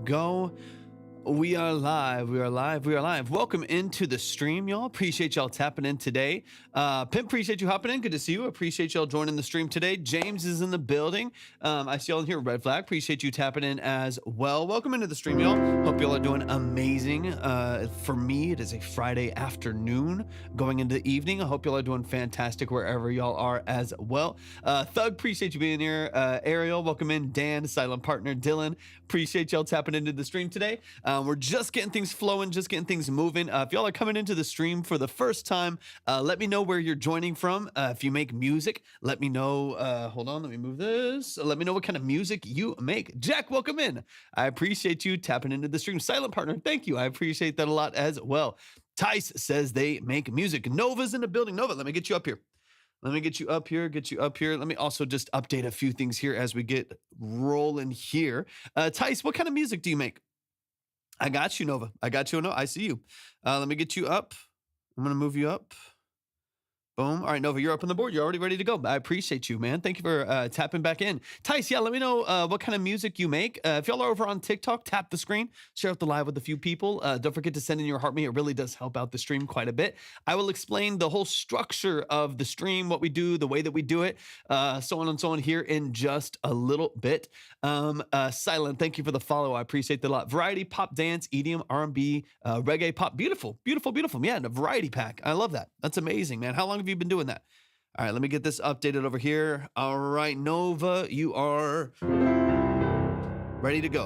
go. We are live. We are live. We are live. Welcome into the stream, y'all. Appreciate y'all tapping in today. Pimp, appreciate you hopping in. Good to see you. Appreciate y'all joining the stream today. James is in the building. I see y'all in here. Red Flag. Appreciate you tapping in as well. Welcome into the stream, y'all. Hope y'all are doing amazing. For me, it is a Friday afternoon going into the evening. I hope y'all are doing fantastic wherever y'all are as well. Thug, appreciate you being here. Ariel, welcome in. Dan, silent partner. Dylan, appreciate y'all tapping into the stream today. We're just getting things flowing, just getting things moving. If y'all are coming into the stream for the first time, let me know where you're joining from. If you make music, let me know. Hold on, let me move this. Let me know what kind of music you make. Jack, welcome in. I appreciate you tapping into the stream. Silent partner, thank you. I appreciate that a lot as well. Tice says they make music. Nova's in the building. Nova, let me get you up here. Let me get you up here, Let me also just update a few things here as we get rolling here. Tice, what kind of music do you make? I got you, Nova. I got you. No, I see you. Let me get you up. I'm going to move you up. Boom. All right, Nova, you're up on the board. You're already ready to go. I appreciate you, man. Thank you for tapping back in. Tice, yeah, let me know what kind of music you make. If y'all are over on TikTok, tap the screen, share out the live with a few people. Don't forget to send in your heart me. It really does help out the stream quite a bit. I will explain the whole structure of the stream, what we do, the way that we do it, so on and so on here in just a little bit. Silent, thank you for the follow. I appreciate that a lot. Variety, pop, dance, EDM, R&B, reggae, pop. Beautiful, beautiful, beautiful. Yeah, and a variety pack. I love that. That's amazing, man. How long have you been doing that? All right, let me get this updated over here. All right, Nova, you are ready to go.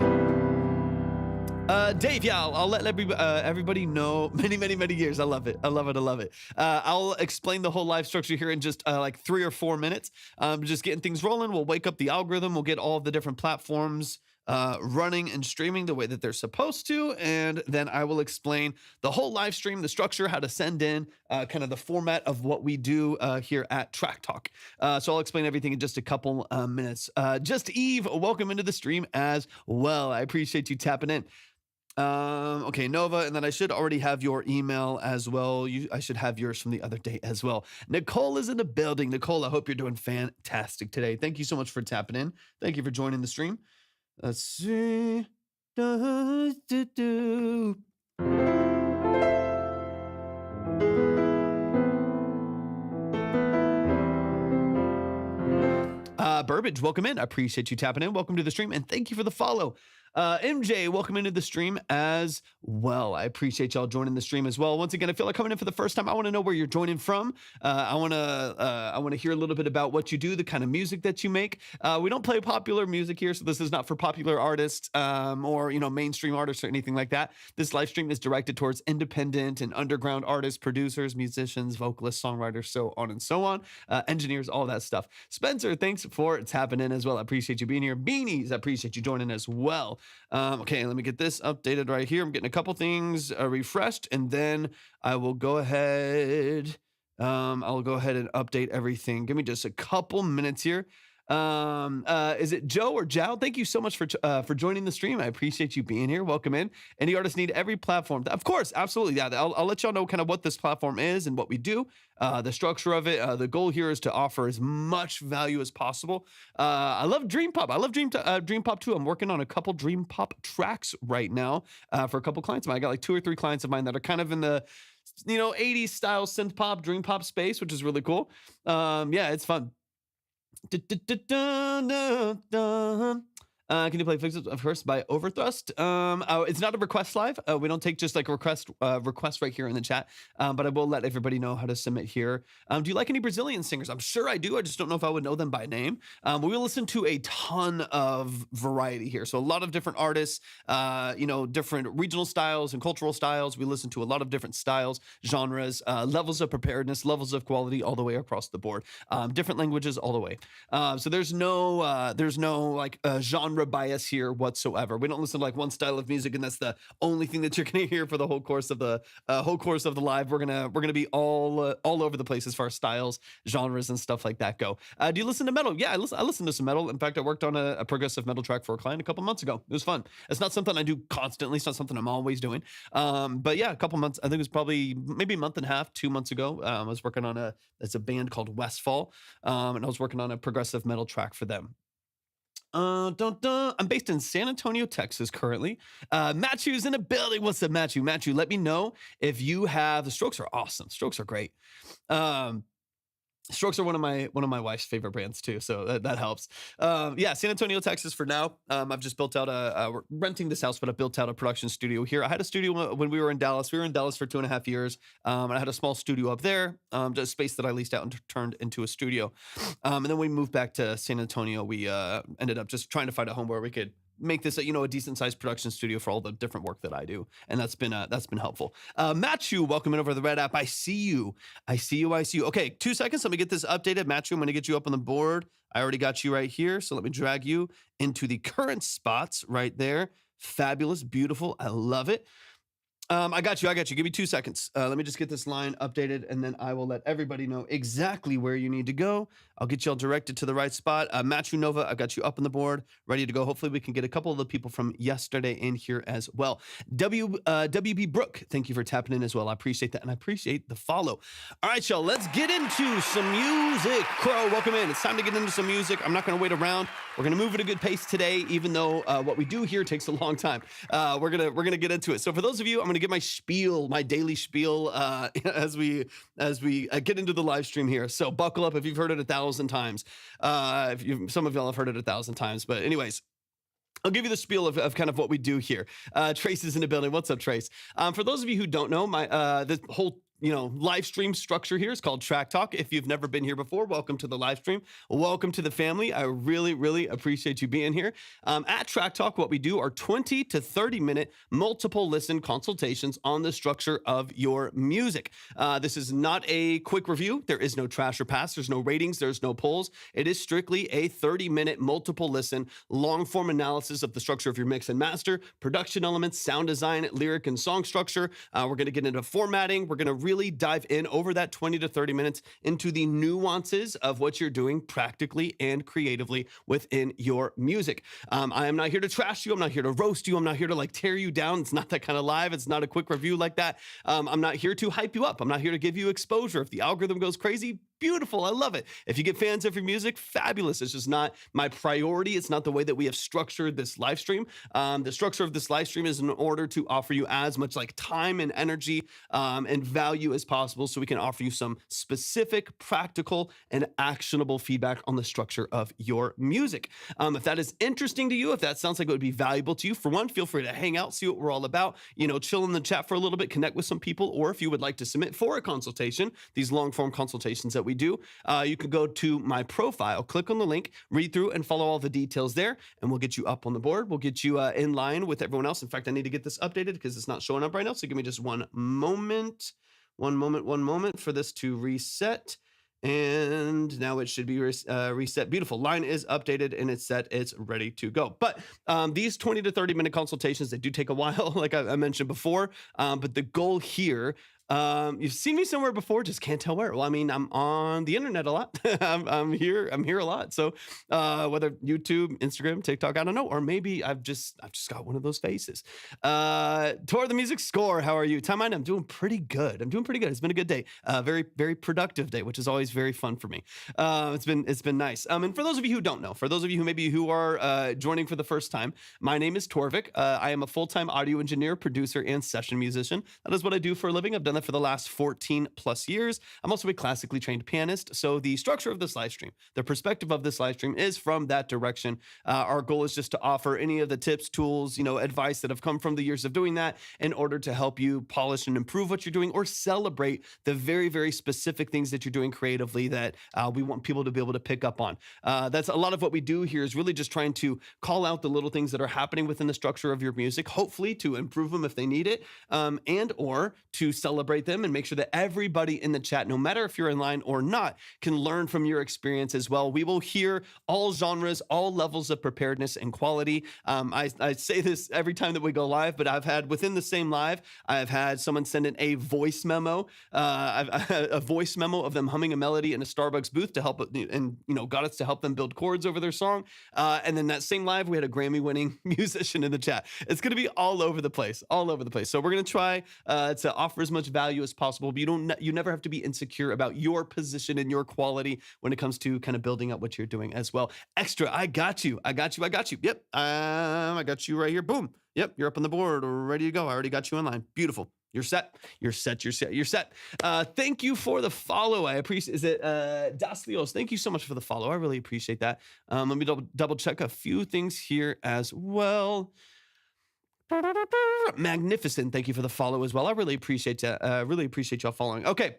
Dave, yeah, I'll let everybody know. Many years. I love it. I love it. I love it. I'll explain the whole live structure here in just like 3 or 4 minutes. Just getting things rolling. We'll wake up the algorithm. We'll get all of the different platforms running and streaming the way that they're supposed to. And then I will explain the whole live stream, the structure, how to send in, kind of the format of what we do here at Track Talk. So I'll explain everything in just a couple minutes. Just Eve, welcome into the stream as well. I appreciate you tapping in. Okay, Nova, and then I should already have your email as well. I should have yours from the other day as well. Nicole is in the building. Nicole, I hope you're doing fantastic today. Thank you so much for tapping in. Thank you for joining the stream. Let's see. Burbage, welcome in. I appreciate you tapping in. Welcome to the stream, and thank you for the follow. MJ, welcome into the stream as well. I appreciate y'all joining the stream as well. Once again, I feel like coming in for the first time. I want to know where you're joining from. I want to hear a little bit about what you do, the kind of music that you make. We don't play popular music here, so this is not for popular artists or mainstream artists or anything like that. This live stream is directed towards independent and underground artists, producers, musicians, vocalists, songwriters, so on and so on, engineers, all that stuff. Spencer, thanks for tapping in as well. I appreciate you being here. Beanies, I appreciate you joining as well. Okay, let me get this updated right here. I'm getting a couple things refreshed, and then I will go ahead. I'll go ahead and update everything. Give me just a couple minutes here. Is it Joe or Jow? Thank you so much for joining the stream. I appreciate you being here. Welcome in. Any artists need every platform. Of course, absolutely. Yeah, I'll let y'all know kind of what this platform is and what we do, the structure of it. The goal here is to offer as much value as possible. I love Dream Pop. I love Dream Pop too. I'm working on a couple Dream Pop tracks right now for a couple clients of mine. I got like 2 or 3 clients of mine that are kind of in the 80s style synth pop, dream pop space, which is really cool. Yeah, it's fun. Can you play Fix It, of course, by Overthrust? It's not a request live. We don't take just like a request right here in the chat, but I will let everybody know how to submit here. Do you like any Brazilian singers? I'm sure I do. I just don't know if I would know them by name. We will listen to a ton of variety here. So a lot of different artists, different regional styles and cultural styles. We listen to a lot of different styles, genres, levels of preparedness, levels of quality all the way across the board. Different languages all the way. So there's no like genre bias here whatsoever. We don't listen to like one style of music and that's the only thing that you're going to hear for the whole course of the live. We're gonna be all over the place as far as styles, genres, and stuff like that go. Do you listen to metal? Yeah, I listen to some metal. In fact, I worked on a progressive metal track for a client a couple months ago. It was fun. It's not something I do constantly. It's not something I'm always doing. But yeah, a couple months. I think it was probably maybe a month and a half, 2 months ago. I was working on it's a band called Westfall, and I was working on a progressive metal track for them. Dun, dun. I'm based in San Antonio, Texas currently. Matthew's in the building. What's up, Matthew? Matthew, let me know if you have, the Strokes are awesome. Strokes are great. Um, Strokes are one of my wife's favorite brands too, so that helps. Yeah, San Antonio, Texas for now. I've just built out we're renting this house, but I built out a production studio here. I had a studio when we were in Dallas. We were in Dallas for 2.5 years, and I had a small studio up there, just space that I leased out and turned into a studio. And then we moved back to San Antonio. We ended up just trying to find a home where we could make this a decent sized production studio for all the different work that I do, and that's been helpful. Matthew, welcome in over the Red app. I see you. Okay, 2 seconds. Let me get this updated. Matthew, I'm going to get you up on the board. I already got you right here, so let me drag you into the current spots right there. Fabulous, beautiful. I love it. I got you. Give me 2 seconds. Let me just get this line updated, and then I will let everybody know exactly where you need to go. I'll get you all directed to the right spot. Matthew Nova, I've got you up on the board, ready to go. Hopefully, we can get a couple of the people from yesterday in here as well. WB Brooke, thank you for tapping in as well. I appreciate that, and I appreciate the follow. All right, y'all, let's get into some music. Crow, welcome in. It's time to get into some music. I'm not going to wait around. We're going to move at a good pace today, even though what we do here takes a long time. We're gonna get into it. So for those of you, I'm going to get my daily spiel as we get into the live stream here. So buckle up if you've heard it 1,000 times. Some of y'all have heard it 1,000 times, but anyways. I'll give you the spiel of kind of what we do here. Trace is in the building. What's up, Trace? For those of you who don't know, the whole live stream structure here is called Track Talk. If you've never been here before, welcome to the live stream. Welcome to the family. I really, really appreciate you being here. At Track Talk, what we do are 20 to 30 minute multiple listen consultations on the structure of your music. This is not a quick review. There is no trash or pass. There's no ratings. There's no polls. It is strictly a 30-minute multiple listen, long form analysis of the structure of your mix and master, production elements, sound design, lyric and song structure. We're going to get into formatting. We're going to really dive in over that 20 to 30 minutes into the nuances of what you're doing practically and creatively within your music. I am not here to trash you. I'm not here to roast you. I'm not here to tear you down. It's not that kind of live. It's not a quick review like that. I'm not here to hype you up. I'm not here to give you exposure. If the algorithm goes crazy, beautiful. I love it. If you get fans of your music, fabulous. It's just not my priority. It's not the way that we have structured this live stream. The structure of this live stream is in order to offer you as much time and energy and value as possible, so we can offer you some specific, practical, and actionable feedback on the structure of your music. If that is interesting to you, if that sounds like it would be valuable to you, for one, feel free to hang out, see what we're all about, chill in the chat for a little bit, connect with some people, or if you would like to submit for a consultation, these long form consultations that we do, you can go to my profile, click on the link, read through and follow all the details there, and we'll get you up on the board. We'll get you in line with everyone else. In fact, I need to get this updated because it's not showing up right now, so give me just one moment. One moment for this to reset. And now it should be reset. Beautiful. Line is updated and it's set. It's ready to go. But these 20 to 30 minute consultations, they do take a while, like I mentioned before. But the goal here, you've seen me somewhere before, just can't tell where. Well, I mean, I'm on the internet a lot. I'm here a lot. So whether YouTube, Instagram, TikTok, I don't know, or maybe I've just got one of those faces. Toward the music score, how are you? Time I'm doing pretty good. It's been a good day. Very, very productive day, which is always very fun for me. It's been nice. And for those of you who don't know, for those of you who are joining for the first time, my name is Torvik. I am a full-time audio engineer, producer, and session musician. That is what I do for a living. I've done that for the last 14 plus years. I'm also a classically trained pianist. So the structure of this live stream, the perspective of this live stream is from that direction. Our goal is just to offer any of the tips, tools, advice that have come from the years of doing that in order to help you polish and improve what you're doing or celebrate the very, very specific things that you're doing creatively that we want people to be able to pick up on. That's a lot of what we do here, is really just trying to call out the little things that are happening within the structure of your music, hopefully to improve them if they need it, and or to celebrate them and make sure that everybody in the chat, no matter if you're in line or not, can learn from your experience as well. We will hear all genres, all levels of preparedness and quality. I say this every time that we go live, but I've had within the same live, I've had someone send in a voice memo, a voice memo of them humming a melody in a Starbucks booth to help, and got us to help them build chords over their song. And then that same live, we had a Grammy-winning musician in the chat. It's going to be all over the place. So we're going to try to offer as much value as possible, but you never have to be insecure about your position and your quality when it comes to kind of building up what you're doing as well. Extra, I got you. Yep, I got you right here. Boom. Yep, you're up on the board, ready to go. I already got you in line. Beautiful. You're set. Thank you for the follow. I appreciate. Is it Daslios? Thank you so much for the follow. I really appreciate that. Let me double check a few things here as well. Magnificent. Thank you for the follow as well. I really appreciate y'all following. Okay.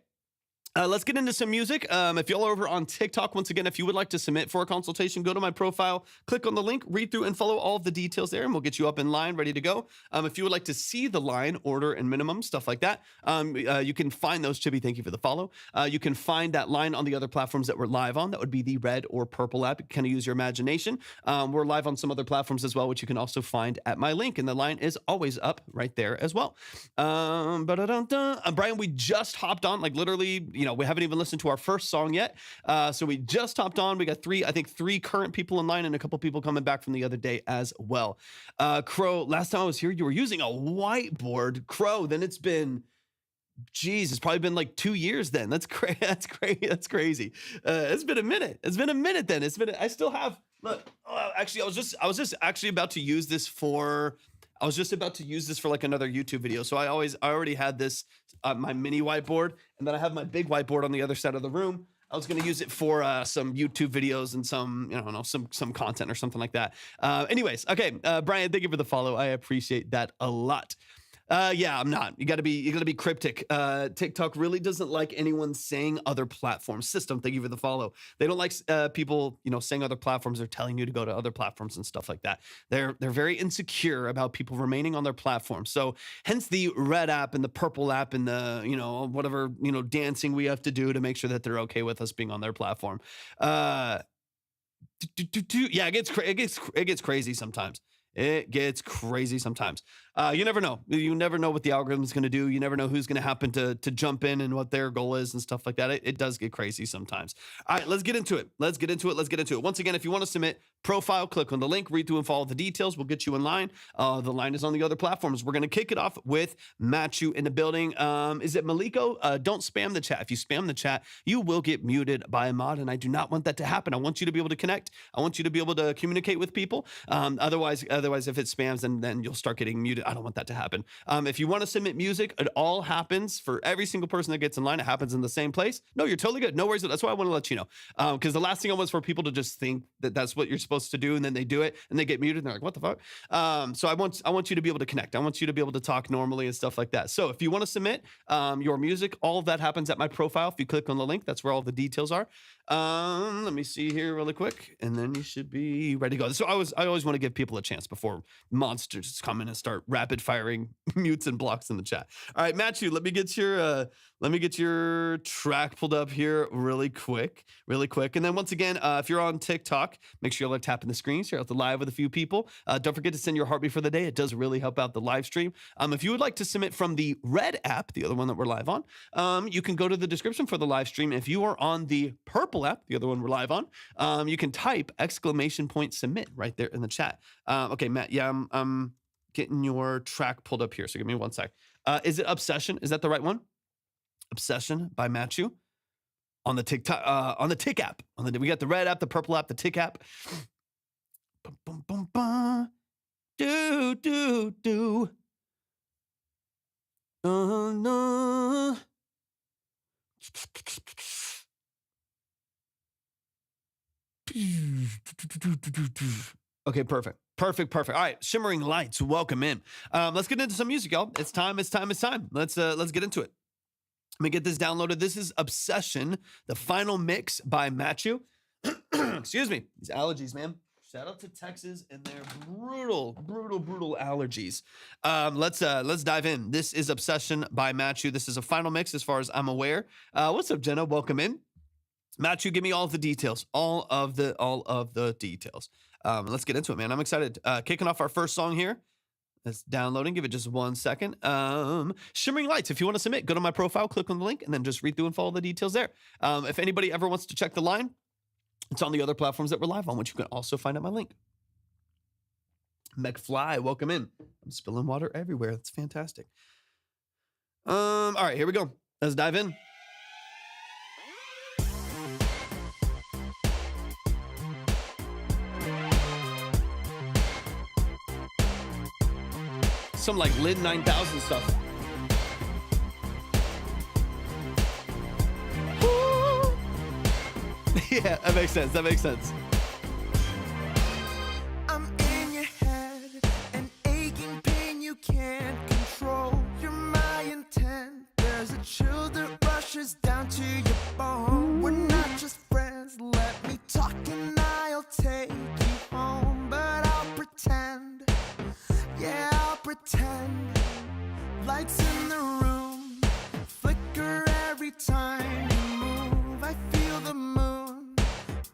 Let's get into some music. If y'all are over on TikTok, once again, if you would like to submit for a consultation, go to my profile, click on the link, read through and follow all of the details there, and we'll get you up in line, ready to go. If you would like to see the line, order, and minimum, stuff like that, you can find those. Chibi, thank you for the follow. You can find that line on the other platforms that we're live on. That would be the red or purple app. Kind of use your imagination. We're live on some other platforms as well, which you can also find at my link, and the line is always up right there as well. Brian, we just hopped on, like literally, we haven't even listened to our first song yet. So we just hopped on. We got three current people in line and a couple people coming back from the other day as well. Crow, last time I was here, you were using a whiteboard. Crow, then it's been, it's probably been like 2 years then. That's crazy. That's crazy. It's been a minute. Then. I still have, look, actually, I was just actually about to use this for, like another YouTube video. So I already had this, my mini whiteboard, and then I have my big whiteboard on the other side of the room. I was going to use it for some YouTube videos and some content or something like that. Anyways, okay, Brian, thank you for the follow. I appreciate that a lot. Yeah, I'm not. You gotta be cryptic. TikTok really doesn't like anyone saying other platforms. System, thank you for the follow. They don't like people, saying other platforms or telling you to go to other platforms and stuff like that. They're very insecure about people remaining on their platform. So hence the red app and the purple app and the, whatever, dancing we have to do to make sure that they're okay with us being on their platform. Yeah, it gets crazy sometimes. It gets crazy sometimes. You never know. You never know what the algorithm's going to do. You never know who's going to happen to jump in and what their goal is and stuff like that. It does get crazy sometimes. All right, let's get into it. Once again, if you want to submit profile, click on the link, read through and follow the details. We'll get you in line. The line is on the other platforms. We're going to kick it off with Matthew in the building. Is it Maliko? Don't spam the chat. If you spam the chat, you will get muted by a mod, and I do not want that to happen. I want you to be able to connect. I want you to be able to communicate with people. Otherwise, if it spams, then you'll start getting muted. I don't want that to happen. If you want to submit music, it all happens for every single person that gets in line. It happens in the same place. No, you're totally good. No worries. That's why I want to let you know. Because the last thing I want is for people to just think that that's what you're supposed to do, and then they do it and they get muted and they're like, what the fuck? So I want you to be able to connect. I want you to be able to talk normally and stuff like that. So if you want to submit your music, all of that happens at my profile. If you click on the link, that's where all the details are. Let me see here really quick, and then you should be ready to go. So I always want to give people a chance before monsters come in and start rapid firing mutes and blocks in the chat. All right, Matthew, let me get your track pulled up here really quick. And then once again, if you're on TikTok, make sure you're tapping the screen, share out the live with a few people. Don't forget to send your heartbeat for the day. It does really help out the live stream. If you would like to submit from the red app, the other one that we're live on, you can go to the description for the live stream. If you are on the purple app, the other one we're live on, you can type !submit right there in the chat. Okay, Matt, yeah, I'm getting your track pulled up here, so give me one sec. Is it Obsession? Is that the right one? Obsession by Matthew on the TikTok, on the Tik app. We got the red app, the purple app, the Tik app. Bum, bum, bum, bum. Do. No. Okay, perfect. All right, Shimmering Lights, welcome in. Let's get into some music, y'all. It's time. Let's get into it. Let me get this downloaded. This is Obsession, the final mix by Matthew. Excuse me, these allergies, man. Shout out to Texas and their brutal allergies. Let's dive in. This is Obsession by Matthew. This is a final mix as far as I'm aware. What's up, Jenna? Welcome in. Matthew, give me all of the details. All of the details. Let's get into it, man. I'm excited. Kicking off our first song here. It's downloading. Give it just 1 second. Shimmering Lights. If you want to submit, go to my profile, click on the link, and then just read through and follow the details there. If anybody ever wants to check the line, it's on the other platforms that we're live on, which you can also find at my link. McFly, welcome in. I'm spilling water everywhere. That's fantastic. All right, here we go. Let's dive in. Some like Lid 9000 stuff. Yeah, that makes sense. That makes sense. I'm in your head, an aching pain you can't control. You're my intent. There's a chill that rushes down to your bone. We're not just friends. Let me talk and I'll take you home. But I'll pretend. Yeah, I'll pretend. Lights in the room flicker every time you move. I feel the moon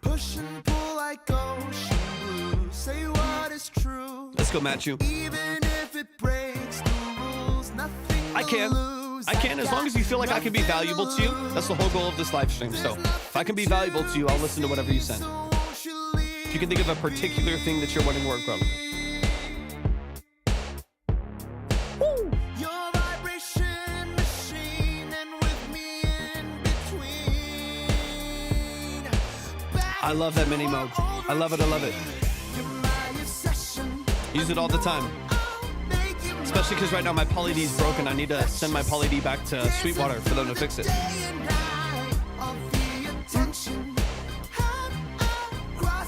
push and pull like ocean blue. Say what is true. Let's go, Matthew. Even if it breaks the rules, nothing I can. to lose. I can, as long as you feel like I can be valuable to you. That's the whole goal of this live stream. So if I can be valuable to you, I'll listen to whatever you send. If you can think of a particular thing that you're wanting to work on. Your vibration machine, and with me in between. I love that mini mode. I love it. I love it. You're my obsession. Use it all the time. Especially because right now my Poly D is broken. I need to send my Poly D back to Sweetwater for them to fix it.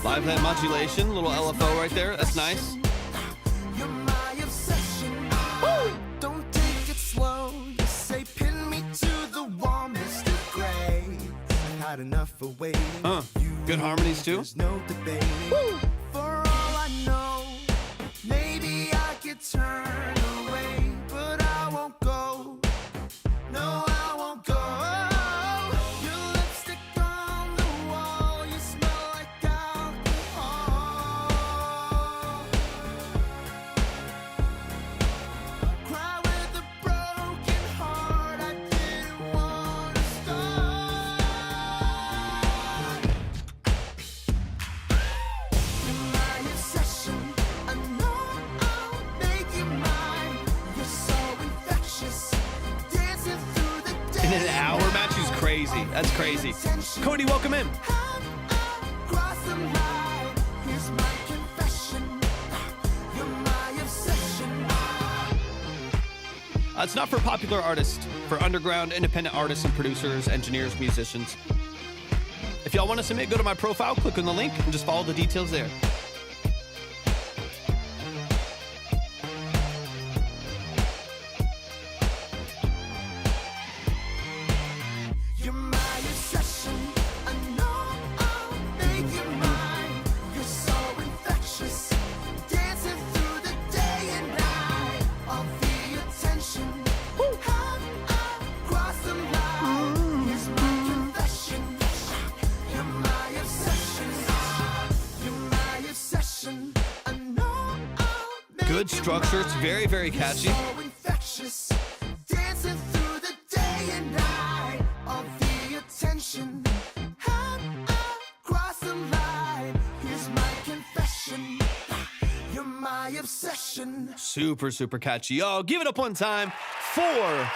Live head modulation, little LFO right there. That's nice. You're my obsession. Don't take it slow. You say pin me to the wall, Mr. Gray. I've had enough of waiting. Good harmonies too. There's no debating. For all I know, maybe I could turn away, but I won't go. No, I won't go. Your lipstick on the wall, you smell like alcohol. Cry with a broken heart, I didn't want to start. You're my obsession, I know I'll make you mine. You're so infectious, dancing through the day. In an hour, Matthew's crazy. That's crazy. Cody, welcome in. Cross the line, here's my confession. You're my obsession. It's not for popular artists, for underground, independent artists and producers, engineers, musicians. If y'all want to submit, go to my profile, click on the link, and just follow the details there. You're my obsession. I know I'll make you mine. You're so infectious, dancing through the day and night. All the attention. Have I crossed the line? Here's my confession. You're my obsession. You're my obsession. I know I'll make Good structure. It's very, very catchy. so infectious, dancing through the day and night. All the attention. Have I crossed the line? Here's my confession. You're my obsession. Super, super catchy. Yo, give it up one time for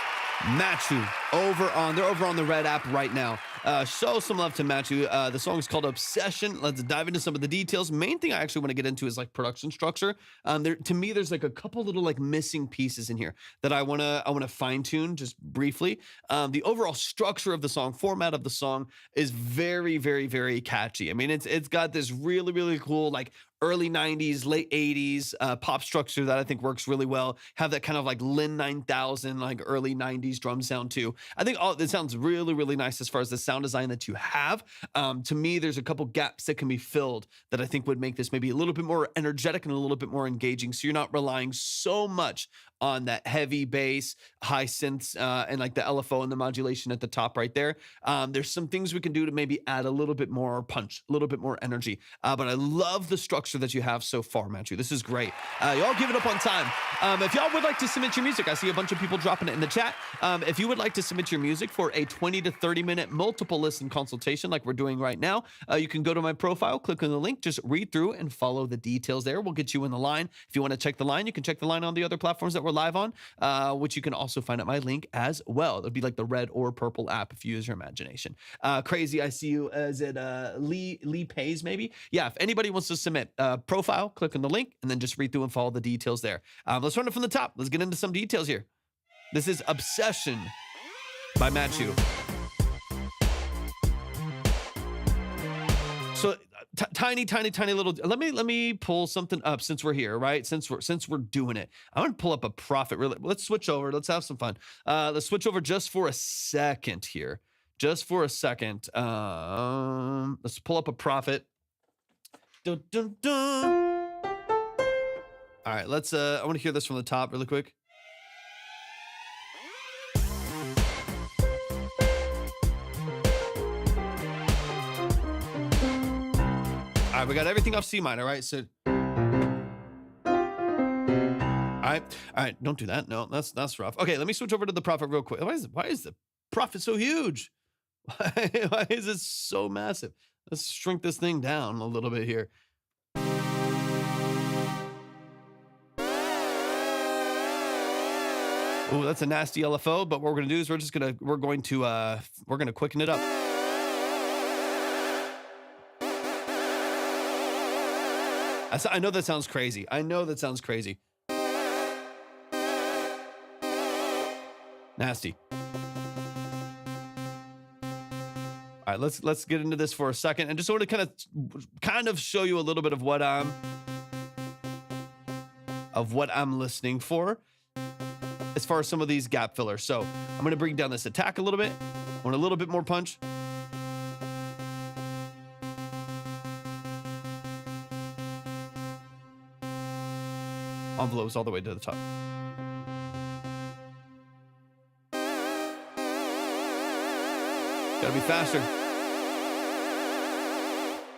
Matthew they're over on the Red app right now. Show some love to Matthew. The song is called Obsession. Let's dive into some of the details. Main thing I actually want to get into is like production structure. To me, there's like a couple little like missing pieces in here that I wanna fine tune just briefly. The overall structure of the song, format of the song is very, very, very catchy. I mean, it's got this really, really cool like early 90s, late 80s pop structure that I think works really well. Have that kind of like Lin 9000, like early 90s drum sound too. I think it sounds really, really nice as far as the sound design that you have. To me, there's a couple gaps that can be filled that I think would make this maybe a little bit more energetic and a little bit more engaging. So you're not relying so much on that heavy bass, high synths, and like the LFO and the modulation at the top right there. There's some things we can do to maybe add a little bit more punch, a little bit more energy. But I love the structure that you have so far, Matthew. This is great. Y'all give it up on time. If y'all would like to submit your music, I see a bunch of people dropping it in the chat. If you would like to submit your music for a 20 to 30 minute multiple listen consultation like we're doing right now, you can go to my profile, click on the link, just read through and follow the details there. We'll get you in the line. If you want to check the line, you can check the line on the other platforms that we're live on, which you can also find at my link as well. It'll be like the red or purple app if you use your imagination. Crazy, I see you. Is it Lee Pays maybe? Yeah, if anybody wants to submit a profile, click on the link and then just read through and follow the details there. Let's run it from the top. Let's get into some details here. This is Obsession by Matthew. So tiny little. Let me pull something up since we're here, right? Since we're doing it, I'm gonna pull up a Prophet. Really, let's switch over. Let's have some fun. Let's switch over just for a second here. Just for a second. Let's pull up a Prophet. Dun, dun, dun. All right, let's. I want to hear this from the top really quick. All right, we got everything off C minor, right? So, all right, don't do that. No, that's rough. Okay, let me switch over to the Prophet real quick. Why is the Prophet so huge? Why is it so massive? Let's shrink this thing down a little bit here. Oh, that's a nasty LFO. But what we're gonna do is we're going to quicken it up. I know that sounds crazy. Nasty. All right, let's get into this for a second and just sort of kind of show you a little bit of what I'm listening for as far as some of these gap fillers. So I'm going to bring down this attack a little bit. I want a little bit more punch. Envelopes all the way to the top. Gotta be faster.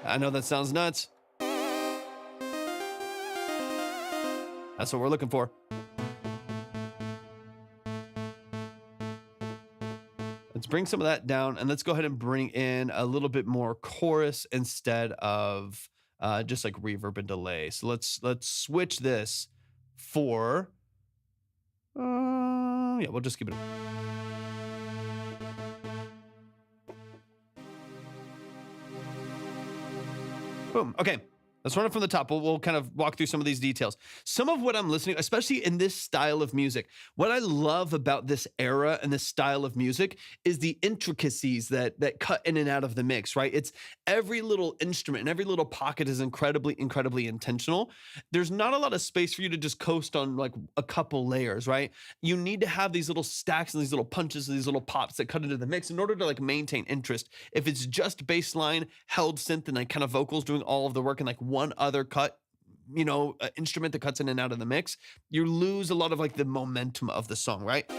I know that sounds nuts. That's what we're looking for. Let's bring some of that down and let's go ahead and bring in a little bit more chorus instead of just like reverb and delay. So let's switch this for yeah, we'll just keep it. Boom. Okay. Let's run it from the top. We'll kind of walk through some of these details. Some of what I'm listening, especially in this style of music, what I love about this era and this style of music is the intricacies that cut in and out of the mix, right? It's every little instrument and every little pocket is incredibly intentional. There's not a lot of space for you to just coast on like a couple layers, right? You need to have these little stacks and these little punches and these little pops that cut into the mix in order to like maintain interest. If it's just bass line, held synth, and like kind of vocals doing all of the work and like one other cut, instrument that cuts in and out of the mix, you lose a lot of like the momentum of the song, right?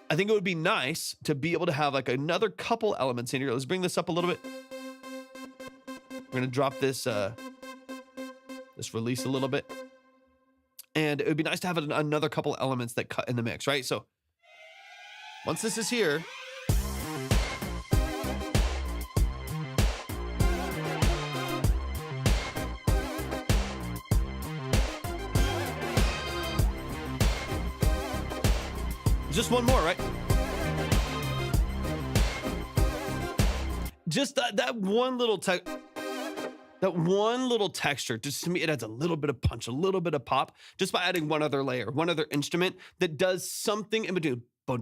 I think it would be nice to be able to have like another couple elements in here. Let's bring this up a little bit. We're gonna drop this release a little bit. And it would be nice to have another couple elements that cut in the mix, right? So once this is here, just one more, right? Just that one little texture, just to me, it adds a little bit of punch, a little bit of pop, just by adding one other layer, one other instrument that does something in between. You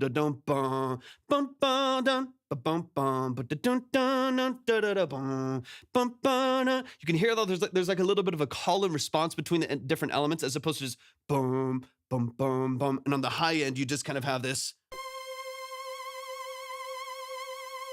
can hear though there's like a little bit of a call and response between the different elements as opposed to just boom, boom, boom, boom. And on the high end, you just kind of have this.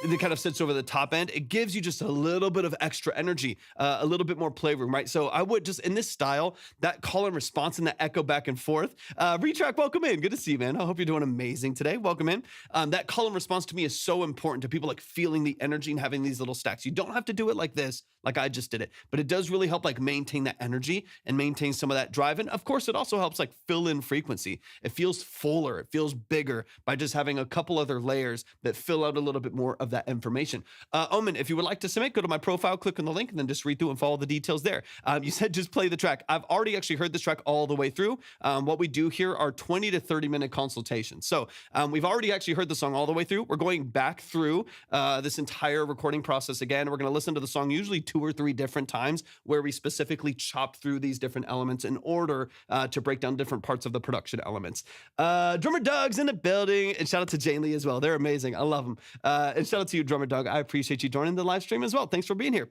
It kind of sits over the top end. It gives you just a little bit of extra energy, a little bit more playroom, right? So I would just, in this style, that call and response and that echo back and forth. Retrack, welcome in. Good to see you, man. I hope you're doing amazing today. Welcome in. That call and response to me is so important to people like feeling the energy and having these little stacks. You don't have to do it like this, like I just did it, but it does really help like maintain that energy and maintain some of that drive. And of course, it also helps like fill in frequency. It feels fuller. It feels bigger by just having a couple other layers that fill out a little bit more of that information. Omen, if you would like to submit, go to my profile, click on the link, and then just read through and follow the details there. You said just play the track. I've already actually heard this track all the way through. What we do here are 20 to 30 minute consultations. So we've already actually heard the song all the way through. We're going back through this entire recording process again. We're going to listen to the song usually 2 or 3 different times, where we specifically chop through these different elements in order to break down different parts of the production elements. Drummer Doug's in the building, and shout out to Jane Lee as well. They're amazing. I love them. And shout out to you, Drummer Doug. I appreciate you joining the live stream as well. Thanks for being here.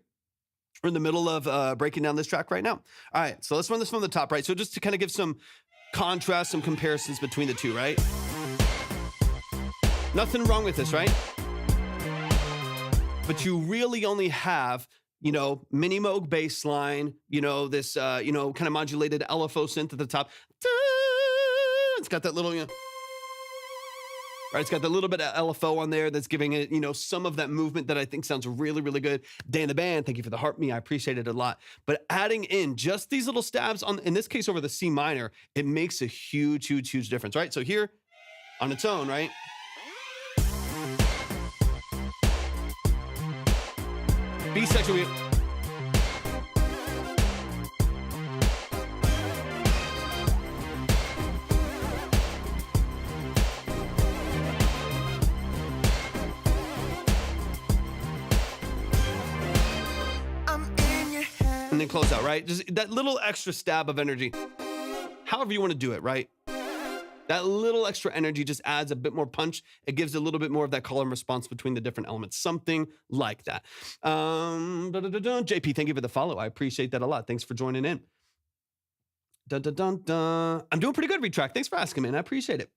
We're in the middle of breaking down this track right now. All right, so let's run this from the top, right? So just to kind of give some contrast, some comparisons between the two, right? Nothing wrong with this, right? But you really only have, mini Moog bass line, this, kind of modulated LFO synth at the top. It's got that little, right? It's got that little bit of LFO on there that's giving it, some of that movement that I think sounds really, really good. Dan the band, thank you for the heart me. I appreciate it a lot. But adding in just these little stabs on, in this case, over the C minor, it makes a huge, huge, huge difference, right? So here on its own, right? B section, and then close out, right? Just that little extra stab of energy. However you want to do it, right? That little extra energy just adds a bit more punch. It gives a little bit more of that call and response between the different elements. Something like that. JP, thank you for the follow. I appreciate that a lot. Thanks for joining in. I'm doing pretty good, Retrack. Thanks for asking, man. I appreciate it.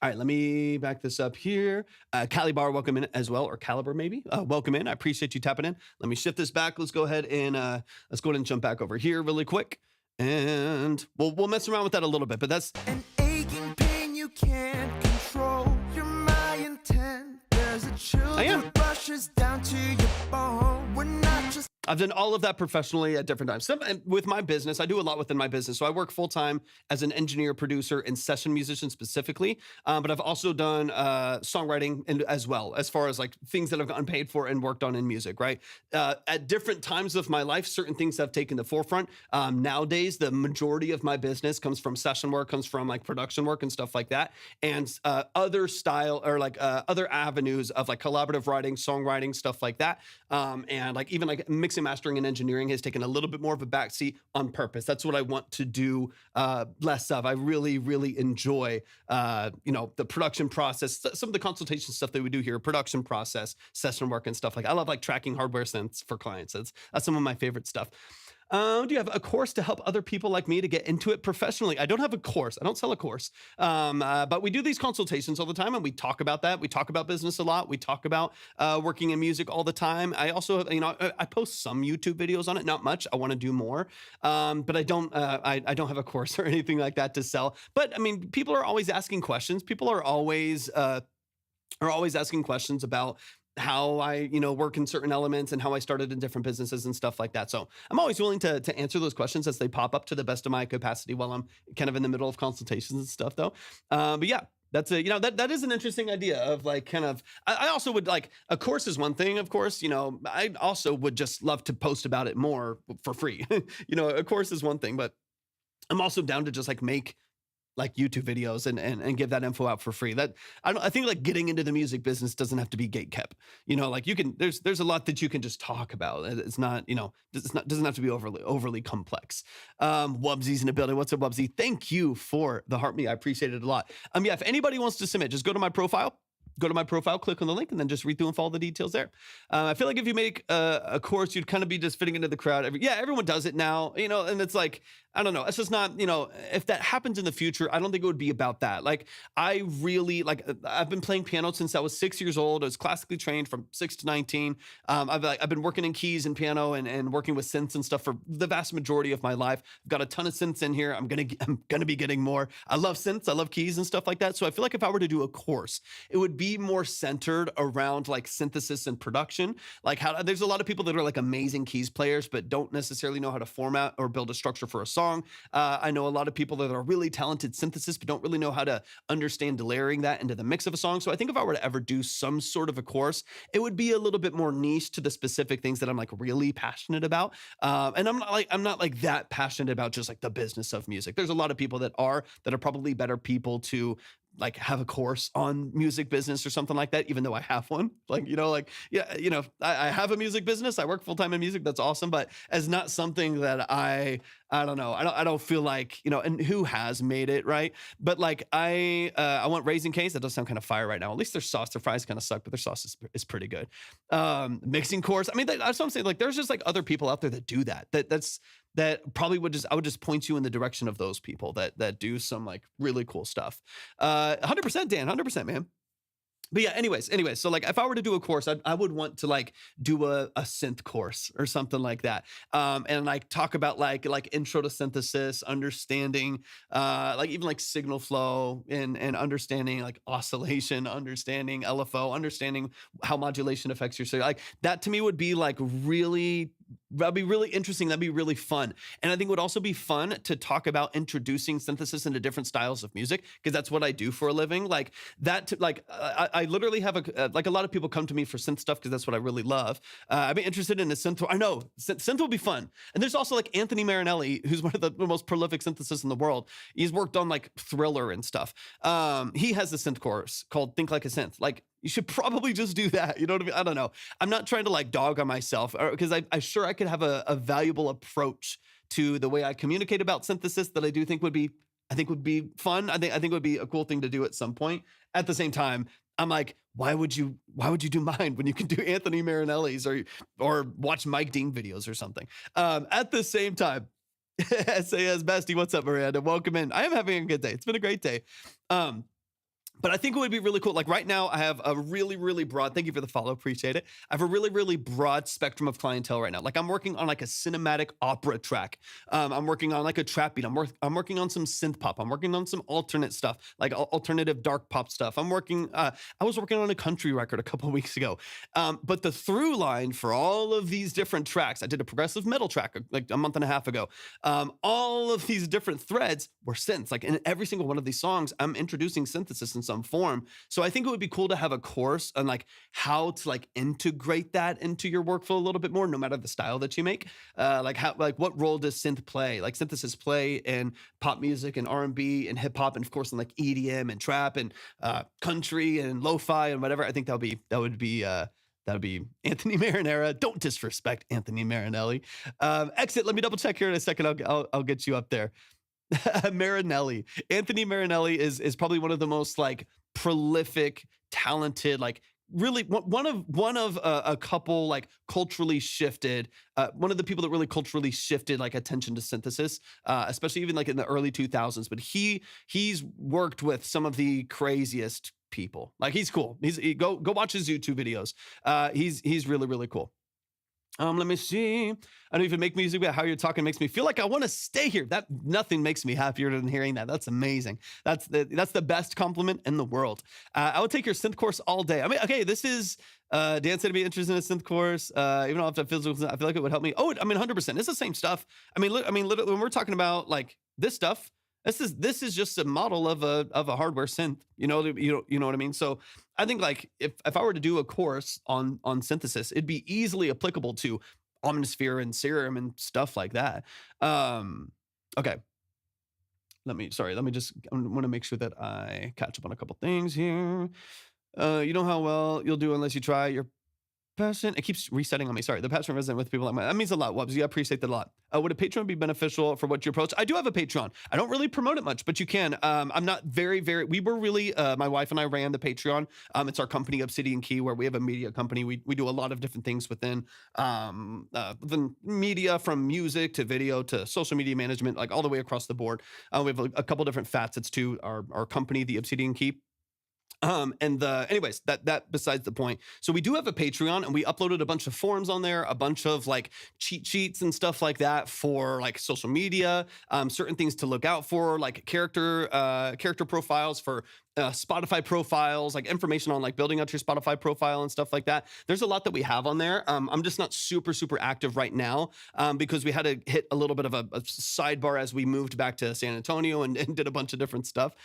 All right, let me back this up here. Calibar, welcome in as well, or Caliber maybe. Welcome in. I appreciate you tapping in. Let me shift this back. Let's go ahead and jump back over here really quick, and we'll mess around with that a little bit. But that's an aching pain you can't control. You're my intent. There's a chill that rushes down to your bone. We're not just. I've done all of that professionally at different times. With my business, I do a lot within my business. So I work full-time as an engineer, producer, and session musician specifically. But I've also done songwriting and as well, as far as like things that I've gotten paid for and worked on in music, right? At different times of my life, certain things have taken the forefront. Nowadays, the majority of my business comes from session work, comes from like production work and stuff like that. And other style or like other avenues of like collaborative writing, songwriting, stuff like that. And like even like mixing, mastering, and engineering has taken a little bit more of a backseat on purpose. That's what I want to do less of. I really, really enjoy, the production process, some of the consultation stuff that we do here, production process, session work, and stuff like. I love like tracking hardware synths for clients. That's some of my favorite stuff. Do you have a course to help other people like me to get into it professionally? I don't have a course. I don't sell a course. But we do these consultations all the time, and we talk about that. We talk about business a lot. We talk about working in music all the time. I also, I post some YouTube videos on it, not much. I want to do more. But I don't have a course or anything like that to sell. But I mean, people are always asking questions. People are always asking questions about how I, work in certain elements and how I started in different businesses and stuff like that. So I'm always willing to answer those questions as they pop up to the best of my capacity while I'm kind of in the middle of consultations and stuff though. But yeah, that's that is an interesting idea of like kind of, I also would like, a course is one thing, of course, I also would just love to post about it more for free. A course is one thing, but I'm also down to just like make like YouTube videos and give that info out for free. That I think like getting into the music business doesn't have to be gatekept. Like you can, there's a lot that you can just talk about. It's not, doesn't have to be overly complex. Wubsy's in the building. What's up, Wubsy? Thank you for the heart me. I appreciate it a lot. Yeah, if anybody wants to submit, just go to my profile. Click on the link, and then just read through and follow the details there. I feel like if you make a course, you'd kind of be just fitting into the crowd. Everyone does it now, and it's like, I don't know. It's just not, if that happens in the future, I don't think it would be about that. Like, I really, I've been playing piano since I was 6 years old. I was classically trained from 6 to 19. I've been working in keys and piano and working with synths and stuff for the vast majority of my life. I've got a ton of synths in here. I'm gonna be getting more. I love synths. I love keys and stuff like that. So I feel like if I were to do a course, it would be more centered around like synthesis and production. Like there's a lot of people that are like amazing keys players, but don't necessarily know how to format or build a structure for a song. song. I know a lot of people that are really talented synthesists, but don't really know how to understand layering that into the mix of a song. So I think if I were to ever do some sort of a course, it would be a little bit more niche to the specific things that I'm like really passionate about. And I'm not like that passionate about just like the business of music. There's a lot of people that are probably better people to like have a course on music business or something like that, even though I have one. Like, I have a music business. I work full time in music. That's awesome. But as not something that I don't know. I don't feel like, and who has made it, right? But like I want Raising Cane's. That does sound kind of fire right now. At least their sauce, their fries kind of suck, but their sauce is pretty good. Mixing course. I mean, that's what I'm saying. Like there's just like other people out there that do that. That probably I would just point you in the direction of those people that do some like really cool stuff. 100% Dan, 100% man. But yeah, anyways, so like if I were to do a course, I would want to like do a synth course or something like that. And like talk about like intro to synthesis, understanding like even like signal flow and understanding like oscillation, understanding LFO, understanding how modulation affects your signal. Like that to me would be like that'd be really interesting. That'd be really fun. And I think it would also be fun to talk about introducing synthesis into different styles of music, because that's what I do for a living. Like that, I literally have a lot of people come to me for synth stuff because that's what I really love. I'd be interested in a synth. I know synth will be fun. And there's also like Anthony Marinelli, who's one of the most prolific synthesists in the world. He's worked on like Thriller and stuff. He has a synth course called Think Like a Synth. Like you should probably just do that. You know what I mean? I don't know. I'm not trying to like dog on myself, because I sure I could have a valuable approach to the way I communicate about synthesis that I do think would be fun. I think would be a cool thing to do at some point. At the same time, I'm like, why would you do mine when you can do Anthony Marinelli's or watch Mike Dean videos or something? At the same time, SAS Bestie, what's up, Miranda? Welcome in. I am having a good day. It's been a great day. But I think it would be really cool. Like right now, I have a really, really broad, thank you for the follow, appreciate it. I have a really, really broad spectrum of clientele right now. Like I'm working on like a cinematic opera track. I'm working on like a trap beat. I'm working on some synth pop. I'm working on some alternate stuff, like alternative dark pop stuff. I was working on a country record a couple of weeks ago. But the through line for all of these different tracks, I did a progressive metal track like a month and a half ago. All of these different threads were synths. Like in every single one of these songs, I'm introducing synthesis in some form. So I think it would be cool to have a course on like how to like integrate that into your workflow a little bit more, no matter the style that you make. Like what role does synth play? Like synthesis play in pop music and R&B and hip hop, and of course in like EDM and trap and country and lo-fi and whatever. I think that would be Anthony Marinera. Don't disrespect Anthony Marinelli. Exit. Let me double check here in a second. I'll get you up there. Marinelli. Anthony Marinelli is probably one of the most like prolific, talented, like really one of a couple like culturally shifted, one of the people that really culturally shifted like attention to synthesis, especially even like in the early 2000s. But he's worked with some of the craziest people. Like he's cool. Go watch his YouTube videos. He's really, really cool. Let me see. I don't even make music, but how you're talking makes me feel like I want to stay here. That nothing makes me happier than hearing that. That's amazing. That's the best compliment in the world. I would take your synth course all day. I mean, okay, this is Dan said to be interested in a synth course. Even though I feel like it would help me. Oh, I mean, 100%. It's the same stuff. I mean, literally, when we're talking about like this stuff, this is just a model of a hardware synth. You know what I mean? So I think like if I were to do a course on synthesis, it'd be easily applicable to Omnisphere and Serum and stuff like that. Okay. Let me just, I want to make sure that I catch up on a couple things here. You know how well you'll do unless you try. Your passion, it keeps resetting on me. Sorry, the passion resident with people like that means a lot. Wubs, yeah, I appreciate that a lot. Would a Patreon be beneficial for what you approach? I do have a Patreon. I don't really promote it much, but you can. I'm not very. We were really, my wife and I ran the Patreon. It's our company, Obsidian Key, where we have a media company. We do a lot of different things within media, from music to video to social media management, like all the way across the board. We have a couple different facets to our company, the Obsidian Key. Anyways, that besides the point. So we do have a Patreon, and we uploaded a bunch of forums on there, a bunch of like cheat sheets and stuff like that for like social media, certain things to look out for, like character profiles for Spotify profiles, like information on like building out your Spotify profile and stuff like that. There's a lot that we have on there. I'm just not super active right now because we had to hit a little bit of a sidebar as we moved back to San Antonio and did a bunch of different stuff.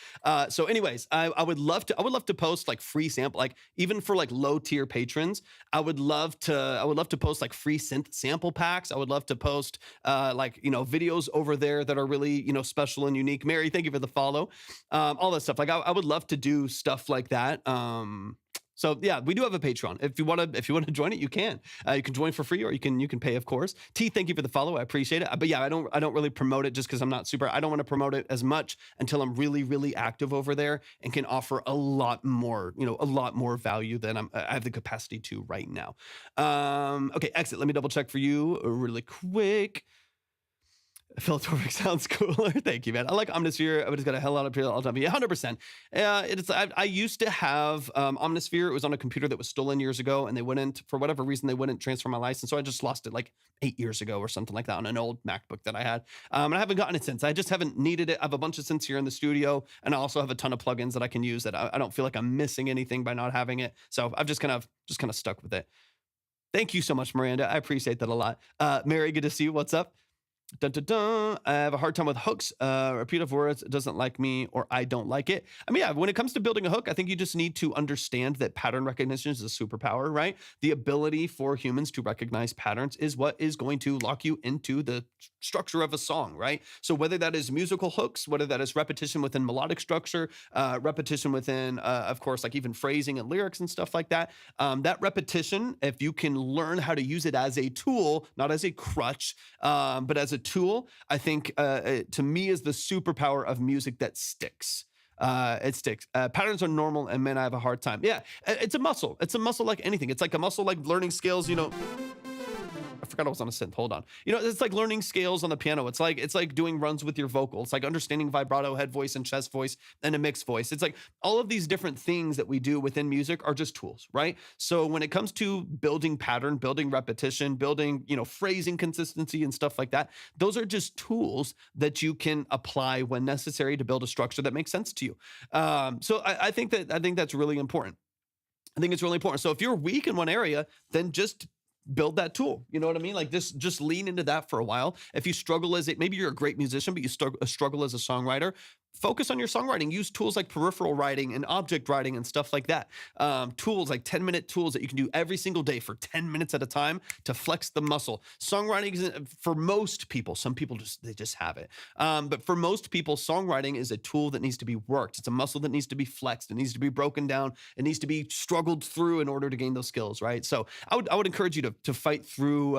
So anyways, I would love to post like free sample, like even for like low tier patrons. I would love to post like free synth sample packs. I would love to post like, you know, videos over there that are really, you know, special and unique. Mary, thank you for the follow. All that stuff. Like I would love to do stuff like that. So yeah, we do have a Patreon. If you want to join it, you can. You can join for free, or you can pay, of course. T, thank you for the follow. I appreciate it. But yeah, I don't really promote it just because I'm not super. I don't want to promote it as much until I'm really active over there and can offer a lot more, you know, a lot more value than I have the capacity to right now. Okay, exit. Let me double check for you really quick. Phil Torvik sounds cooler. Thank you, man. I like Omnisphere. I just got a hell out of all the time. Yeah, 100%. I used to have Omnisphere. It was on a computer that was stolen years ago, and for whatever reason, they wouldn't transfer my license. So I just lost it like 8 years ago or something like that on an old MacBook that I had. And I haven't gotten it since. I just haven't needed it. I have a bunch of synths here in the studio, and I also have a ton of plugins that I can use that I don't feel like I'm missing anything by not having it. So I've just kind of stuck with it. Thank you so much, Miranda. I appreciate that a lot. Mary, good to see you. What's up? Dun, dun, dun. I have a hard time with hooks. Repetitive words doesn't like me, or I don't like it. I mean, yeah, when it comes to building a hook, I think you just need to understand that pattern recognition is a superpower, right? The ability for humans to recognize patterns is what is going to lock you into the structure of a song, right? So whether that is musical hooks, whether that is repetition within melodic structure, repetition within, of course, like even phrasing and lyrics and stuff like that, that repetition, if you can learn how to use it as a tool, not as a crutch, but as a tool, I think to me is the superpower of music that sticks. It sticks. Patterns are normal, and man, I have a hard time. Yeah, it's a muscle. It's a muscle like anything. It's like a muscle like learning scales, you know. I forgot I was on a synth. Hold on. You know, it's like learning scales on the piano. It's like doing runs with your vocal. It's like understanding vibrato, head voice, and chest voice, and a mixed voice. It's like all of these different things that we do within music are just tools, right? So when it comes to building pattern, building repetition, building, you know, phrasing consistency and stuff like that, those are just tools that you can apply when necessary to build a structure that makes sense to you. So I think that's really important. I think it's really important. So if you're weak in one area, then just build that tool. You know what I mean? Like just lean into that for a while. If you struggle maybe you're a great musician, but you struggle as a songwriter, focus on your songwriting. Use tools like peripheral writing and object writing and stuff like that. Tools like 10-minute tools that you can do every single day for 10 minutes at a time to flex the muscle. Songwriting is, for most people, some people just have it. But for most people, songwriting is a tool that needs to be worked. It's a muscle that needs to be flexed. It needs to be broken down. It needs to be struggled through in order to gain those skills, right? So I would encourage you to fight through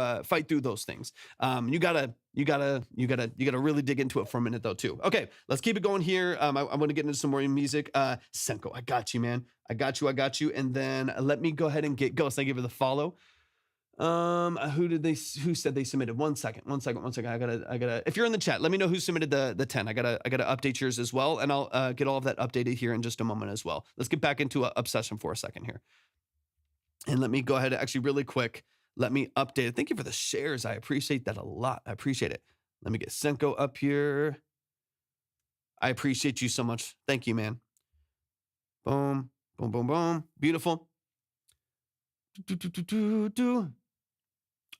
those things. You gotta really dig into it for a minute though too. Okay, let's keep it going here. I want to get into some more music. Senko, I got you, man. I got you. And then let me go ahead and get Ghost. I give her the follow. Who said they submitted? One second. I gotta, if you're in the chat, let me know who submitted the 10. I gotta update yours as well. And I'll get all of that updated here in just a moment as well. Let's get back into Obsession for a second here. And let me go ahead and actually really quick, let me update it. Thank you for the shares. I appreciate that a lot. I appreciate it. Let me get Senko up here. I appreciate you so much. Thank you, man. Boom, boom, boom, boom. Beautiful.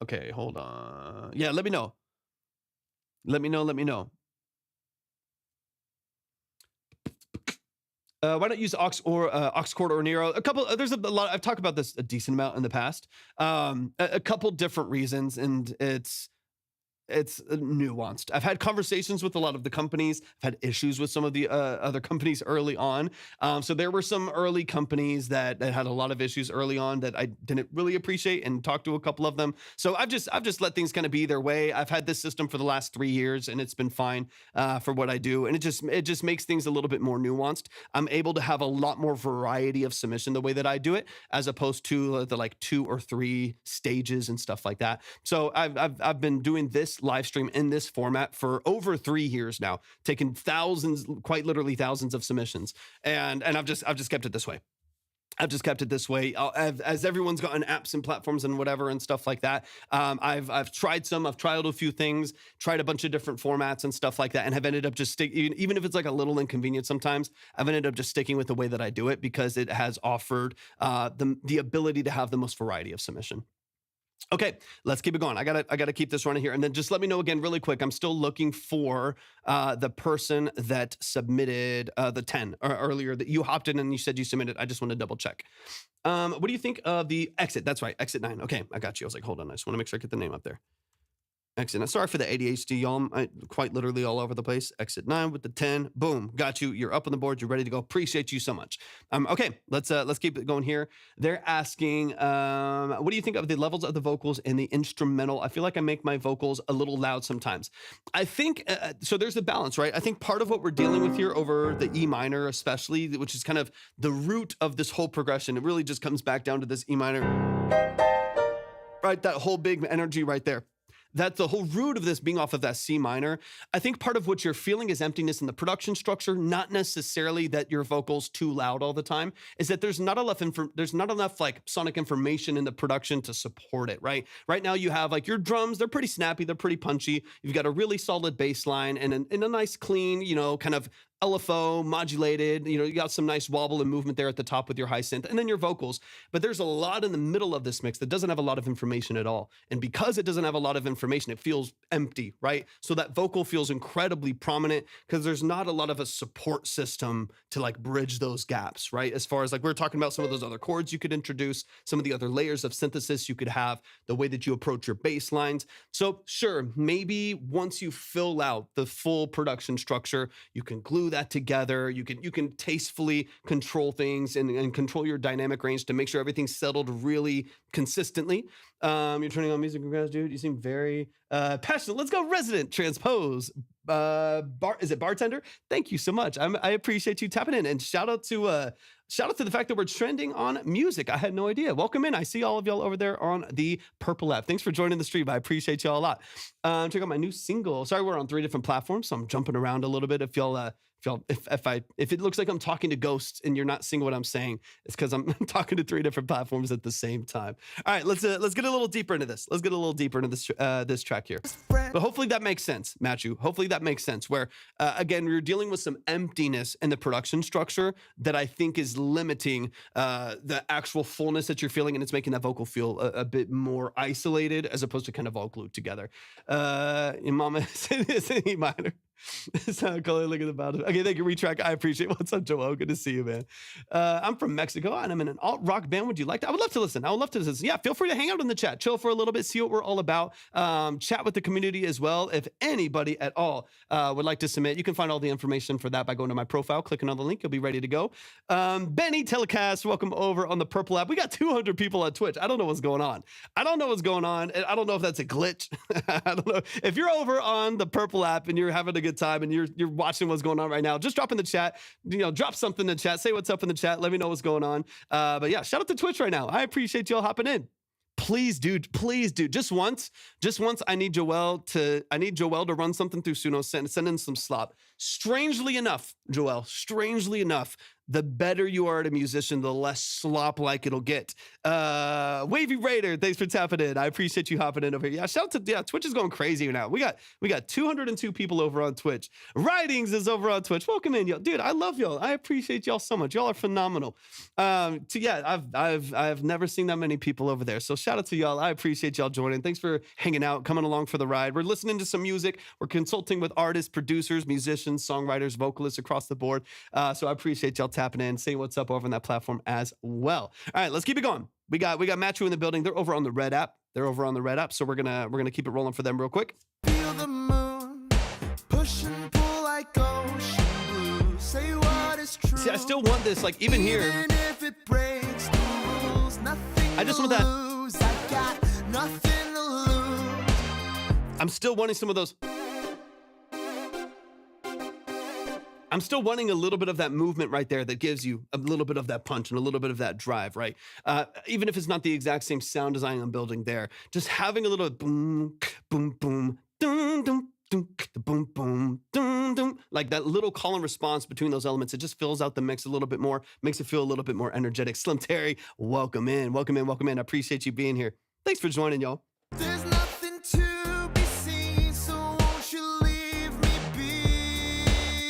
Okay, hold on. Yeah, let me know. Let me know. Why not use aux chord or Nero? There's a lot. I've talked about this a decent amount in the past. A couple different reasons, and it's nuanced. I've had conversations with a lot of the companies. I've had issues with some of the other companies early on. So there were some early companies that had a lot of issues early on that I didn't really appreciate, and talked to a couple of them. So I've just let things kind of be their way. I've had this system for the last 3 years, and it's been fine for what I do. And it just makes things a little bit more nuanced. I'm able to have a lot more variety of submission the way that I do it, as opposed to the like 2 or 3 stages and stuff like that. So I've been doing this this live stream in this format for over 3 years now, taken thousands, quite literally thousands of submissions, and I've just kept it this way. I've just kept it this way. As everyone's gotten apps and platforms and whatever and stuff like that. I've tried some. I've tried a few things, tried a bunch of different formats and stuff like that, and have ended up just even if it's like a little inconvenient sometimes, I've ended up just sticking with the way that I do it because it has offered the ability to have the most variety of submission. Okay, let's keep it going. I gotta keep this running here, and then just let me know again really quick. I'm still looking for the person that submitted the 10 earlier that you hopped in and you said you submitted. I just want to double check. What do you think of the exit? That's right, exit 9. Okay, I got you. I was like, hold on, I just want to make sure I get the name up there. Exit. Sorry for the ADHD, y'all. I'm quite literally all over the place. Exit 9 with the 10. Boom. Got you. You're up on the board. You're ready to go. Appreciate you so much. Okay, let's keep it going here. They're asking, what do you think of the levels of the vocals and the instrumental? I feel like I make my vocals a little loud sometimes. I think, so there's the balance, right? I think part of what we're dealing with here over the E minor especially, which is kind of the root of this whole progression, it really just comes back down to this E minor, right? That whole big energy right there. That's the whole root of this being off of that C minor. I think part of what you're feeling is emptiness in the production structure, not necessarily that your vocal's too loud all the time, is that there's not enough like sonic information in the production to support it, right? Right now you have like your drums, they're pretty snappy, they're pretty punchy. You've got a really solid bass line and a nice clean, kind of LFO modulated, you got some nice wobble and movement there at the top with your high synth and then your vocals. But there's a lot in the middle of this mix that doesn't have a lot of information at all. And because it doesn't have a lot of information, it feels empty, right? So that vocal feels incredibly prominent because there's not a lot of a support system to like bridge those gaps, right? As far as like, we're talking about some of those other chords you could introduce, some of the other layers of synthesis you could have, the way that you approach your bass lines. So sure, maybe once you fill out the full production structure, you can glue that together. You can tastefully control things and control your dynamic range to make sure everything's settled really consistently. You're turning on music. Congrats, dude. You seem very passionate. Let's go, resident transpose. Is it bartender? Thank you so much. I appreciate you tapping in, and shout out to the fact that we're trending on music. I had no idea. Welcome in. I see all of y'all over there on the Purple app. Thanks for joining the stream. I appreciate y'all a lot. Check out my new single. Sorry, we're on 3 different platforms, so I'm jumping around a little bit. If it looks like I'm talking to ghosts and you're not seeing what I'm saying, it's because I'm talking to 3 different platforms at the same time. All right, let's get a little deeper into this. Let's get a little deeper into this track here. But hopefully that makes sense, Matthew. Hopefully that makes sense. Where again, we're dealing with some emptiness in the production structure that I think is limiting the actual fullness that you're feeling, and it's making that vocal feel a bit more isolated as opposed to kind of all glued together. Your mama is in E minor. Sound color, look at the bottom. Okay, thank you, Retrack. I appreciate it. What's up, Joel? Good to see you, man. I'm from Mexico, and I'm in an alt-rock band. Would you like that? I would love to listen. I would love to listen. Yeah, feel free to hang out in the chat. Chill for a little bit. See what we're all about. Chat with the community as well. If anybody at all would like to submit, you can find all the information for that by going to my profile, clicking on the link. You'll be ready to go. Benny Telecast, welcome over on the Purple app. We got 200 people on Twitch. I don't know what's going on. I don't know if that's a glitch. I don't know. If you're over on the Purple app and you're having a good time and you're watching what's going on right now, just drop in the chat, drop something in the chat, say what's up in the chat, let me know what's going on. But yeah, shout out to Twitch right now. I appreciate y'all hopping in. Please, dude, just once I need Joel to run something through Suno, send in some slop. Strangely enough, Joel, the better you are at a musician, the less slop like it'll get. Wavy Raider, thanks for tapping in. I appreciate you hopping in over here. Yeah, shout out to Twitch is going crazy now. We got 202 people over on Twitch. Writings is over on Twitch. Welcome in, y'all. Dude, I love y'all. I appreciate y'all so much. Y'all are phenomenal. I've never seen that many people over there. So shout out to y'all. I appreciate y'all joining. Thanks for hanging out, coming along for the ride. We're listening to some music. We're consulting with artists, producers, musicians, songwriters, vocalists across the board. So I appreciate y'all tapping in, saying what's up over on that platform as well. All right, let's keep it going. We got Matthew in the building. They're over on the Red app. So we're gonna keep it rolling for them real quick. Feel the moon, push and pull like ocean blue. Say what is true. See, I still want this, like even here. Even if it breaks the rules, nothing I just to want that. lose. I got nothing to lose. I'm still wanting some of those. I'm still wanting a little bit of that movement right there that gives you a little bit of that punch and a little bit of that drive, right? Even if it's not the exact same sound design I'm building there, just having a little boom, boom, boom, dun, dun, dun, boom, boom, dun, dun. Like that little call and response between those elements, it just fills out the mix a little bit more, makes it feel a little bit more energetic. Slim Terry, welcome in, welcome in, welcome in. I appreciate you being here. Thanks for joining, y'all. There's nothing to be seen, so won't you leave me be?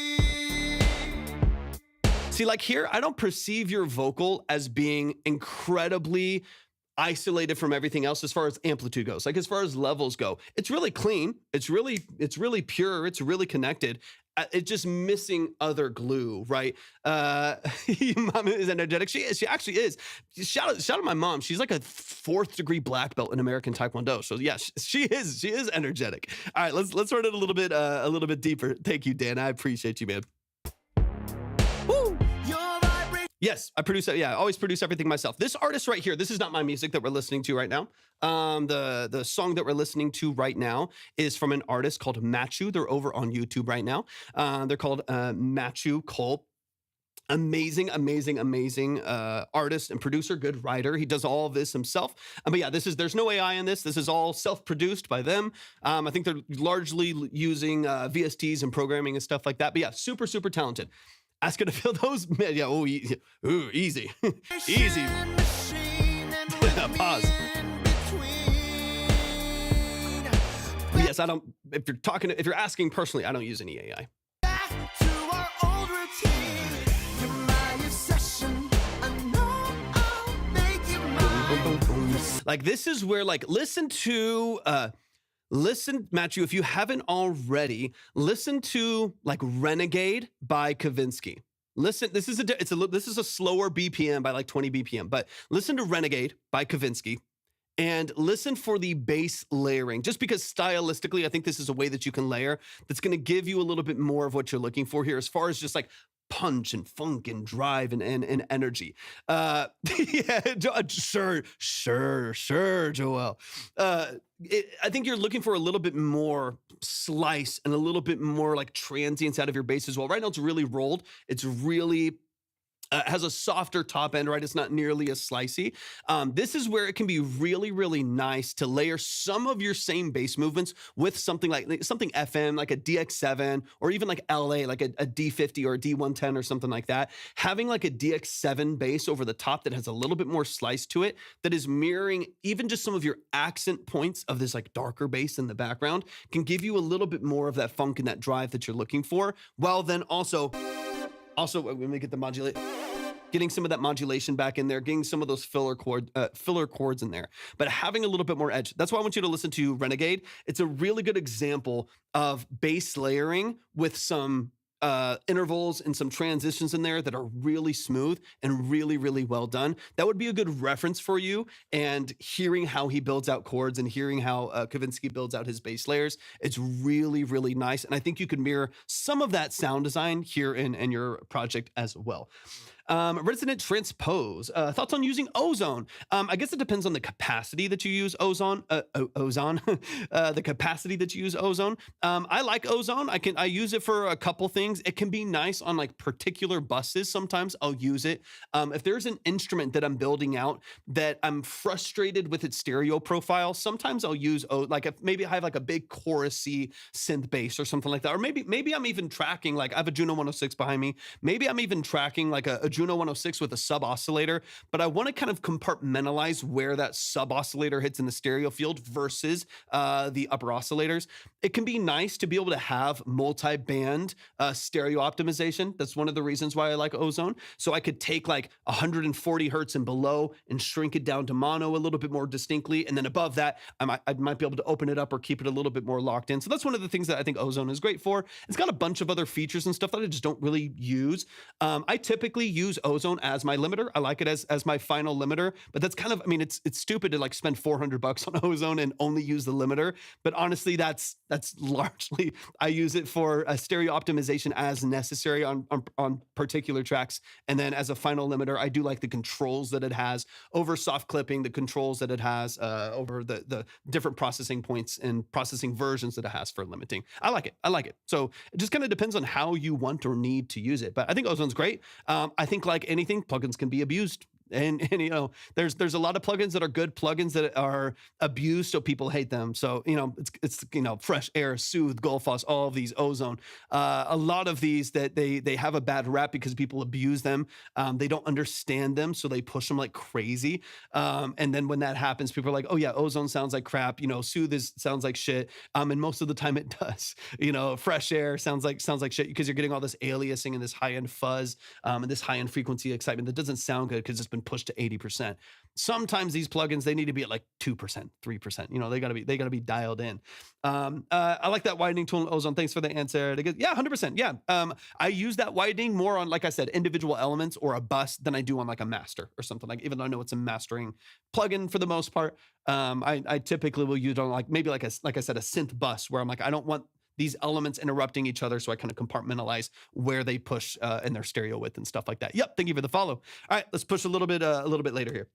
See, like here, I don't perceive your vocal as being incredibly isolated from everything else as far as amplitude goes. Like as far as levels go, it's really clean. It's really pure. It's really connected. It's just missing other glue, right? Your mom is energetic. She is. She actually is. Shout out to my mom. She's like a 4th degree black belt in American Taekwondo. So yeah, she is. She is energetic. All right, let's run it a little bit deeper. Thank you, Dan. I appreciate you, man. Woo! Yes, I produce it. Yeah, I always produce everything myself. This artist right here, this is not my music that we're listening to right now. The song that we're listening to right now is from an artist called Machu. They're over on YouTube right now. They're called Machu Cole. Amazing artist and producer, good writer. He does all of this himself. But yeah, there's no AI in this. This is all self-produced by them. I think they're largely using VSTs and programming and stuff like that. But yeah, super talented. Ask her to fill those. Yeah, easy. Easy. Pause. Yes, I don't. If you're asking personally, I don't use any AI. Like this is where listen, Matthew, if you haven't already, listen to like Renegade by Kavinsky. Listen, this is a slower BPM by like 20 BPM, but listen to Renegade by Kavinsky and listen for the bass layering, just because stylistically, I think this is a way that you can layer that's going to give you a little bit more of what you're looking for here as far as just like punch and funk and drive and energy. Yeah, sure, Joel. I think you're looking for a little bit more slice and a little bit more like transience out of your bass as well. Right now it's really rolled. It's really has a softer top end, right? It's not nearly as slicey. This is where it can be really nice to layer some of your same bass movements with something FM, like a DX7, or even like LA, like a D50 or a D110 or something like that. Having like a DX7 bass over the top that has a little bit more slice to it, that is mirroring even just some of your accent points of this like darker bass in the background, can give you a little bit more of that funk and that drive that you're looking for, while then also let me get the modulate. Getting some of that modulation back in there, getting some of those filler chords in there, but having a little bit more edge. That's why I want you to listen to Renegade. It's a really good example of bass layering with some intervals and some transitions in there that are really smooth and really well done. That would be a good reference for you. And hearing how he builds out chords and hearing how Kavinsky builds out his bass layers, it's really nice. And I think you could mirror some of that sound design here in your project as well. Resonant transpose. Thoughts on using ozone? I guess it depends on the capacity that you use ozone. The capacity that you use ozone. I like ozone. I use it for a couple things. It can be nice on like particular buses. Sometimes I'll use it. If there's an instrument that I'm building out that I'm frustrated with its stereo profile, sometimes I'll use maybe I have like a big chorusy synth bass or something like that. Or maybe I'm even tracking, like I have a Juno 106 behind me. Maybe I'm even tracking like a Juno 106 with a sub oscillator, but I want to kind of compartmentalize where that sub oscillator hits in the stereo field versus the upper oscillators. It can be nice to be able to have multi-band stereo optimization. That's one of the reasons why I like ozone. So I could take like 140 hertz and below and shrink it down to mono a little bit more distinctly. And then above that, I might be able to open it up or keep it a little bit more locked in. So that's one of the things that I think ozone is great for. It's got a bunch of other features and stuff that I just don't really use. I typically use ozone as my limiter. I like it as my final limiter, but that's kind of, I mean, it's stupid to like spend $400 on ozone and only use the limiter. But honestly, that's largely, I use it for a stereo optimization as necessary on particular tracks. And then as a final limiter, I do like the controls that it has over soft clipping, the controls that it has over the different processing points and processing versions that it has for limiting. I like it. So it just kind of depends on how you want or need to use it. But I think ozone's great. I think like anything, plugins can be abused. And you know, there's a lot of plugins that are good, plugins that are abused, so people hate them. So you know, it's you know, Fresh Air, Soothe, Gullfoss, all of these, Ozone, a lot of these that they have a bad rap because people abuse them. They don't understand them, so they push them like crazy. And then when that happens, people are like, oh yeah, Ozone sounds like crap. You know, Soothe sounds like shit. And most of the time it does. You know, Fresh Air sounds like shit because you're getting all this aliasing and this high end fuzz, and this high end frequency excitement that doesn't sound good because it's been pushed to 80%. Sometimes these plugins, they need to be at like 2%, 3%. You know, they gotta be dialed in. I like that widening tool in Ozone. Thanks for the answer. Yeah, 100%. Yeah. I use that widening more on, like I said, individual elements or a bus than I do on like a master or something, like, even though I know it's a mastering plugin for the most part. I typically will use it on like maybe like I said, a synth bus where I'm like, I don't want these elements interrupting each other, so I kind of compartmentalize where they push in their stereo width and stuff like that. Yep, thank you for the follow. All right, let's push a little bit later here.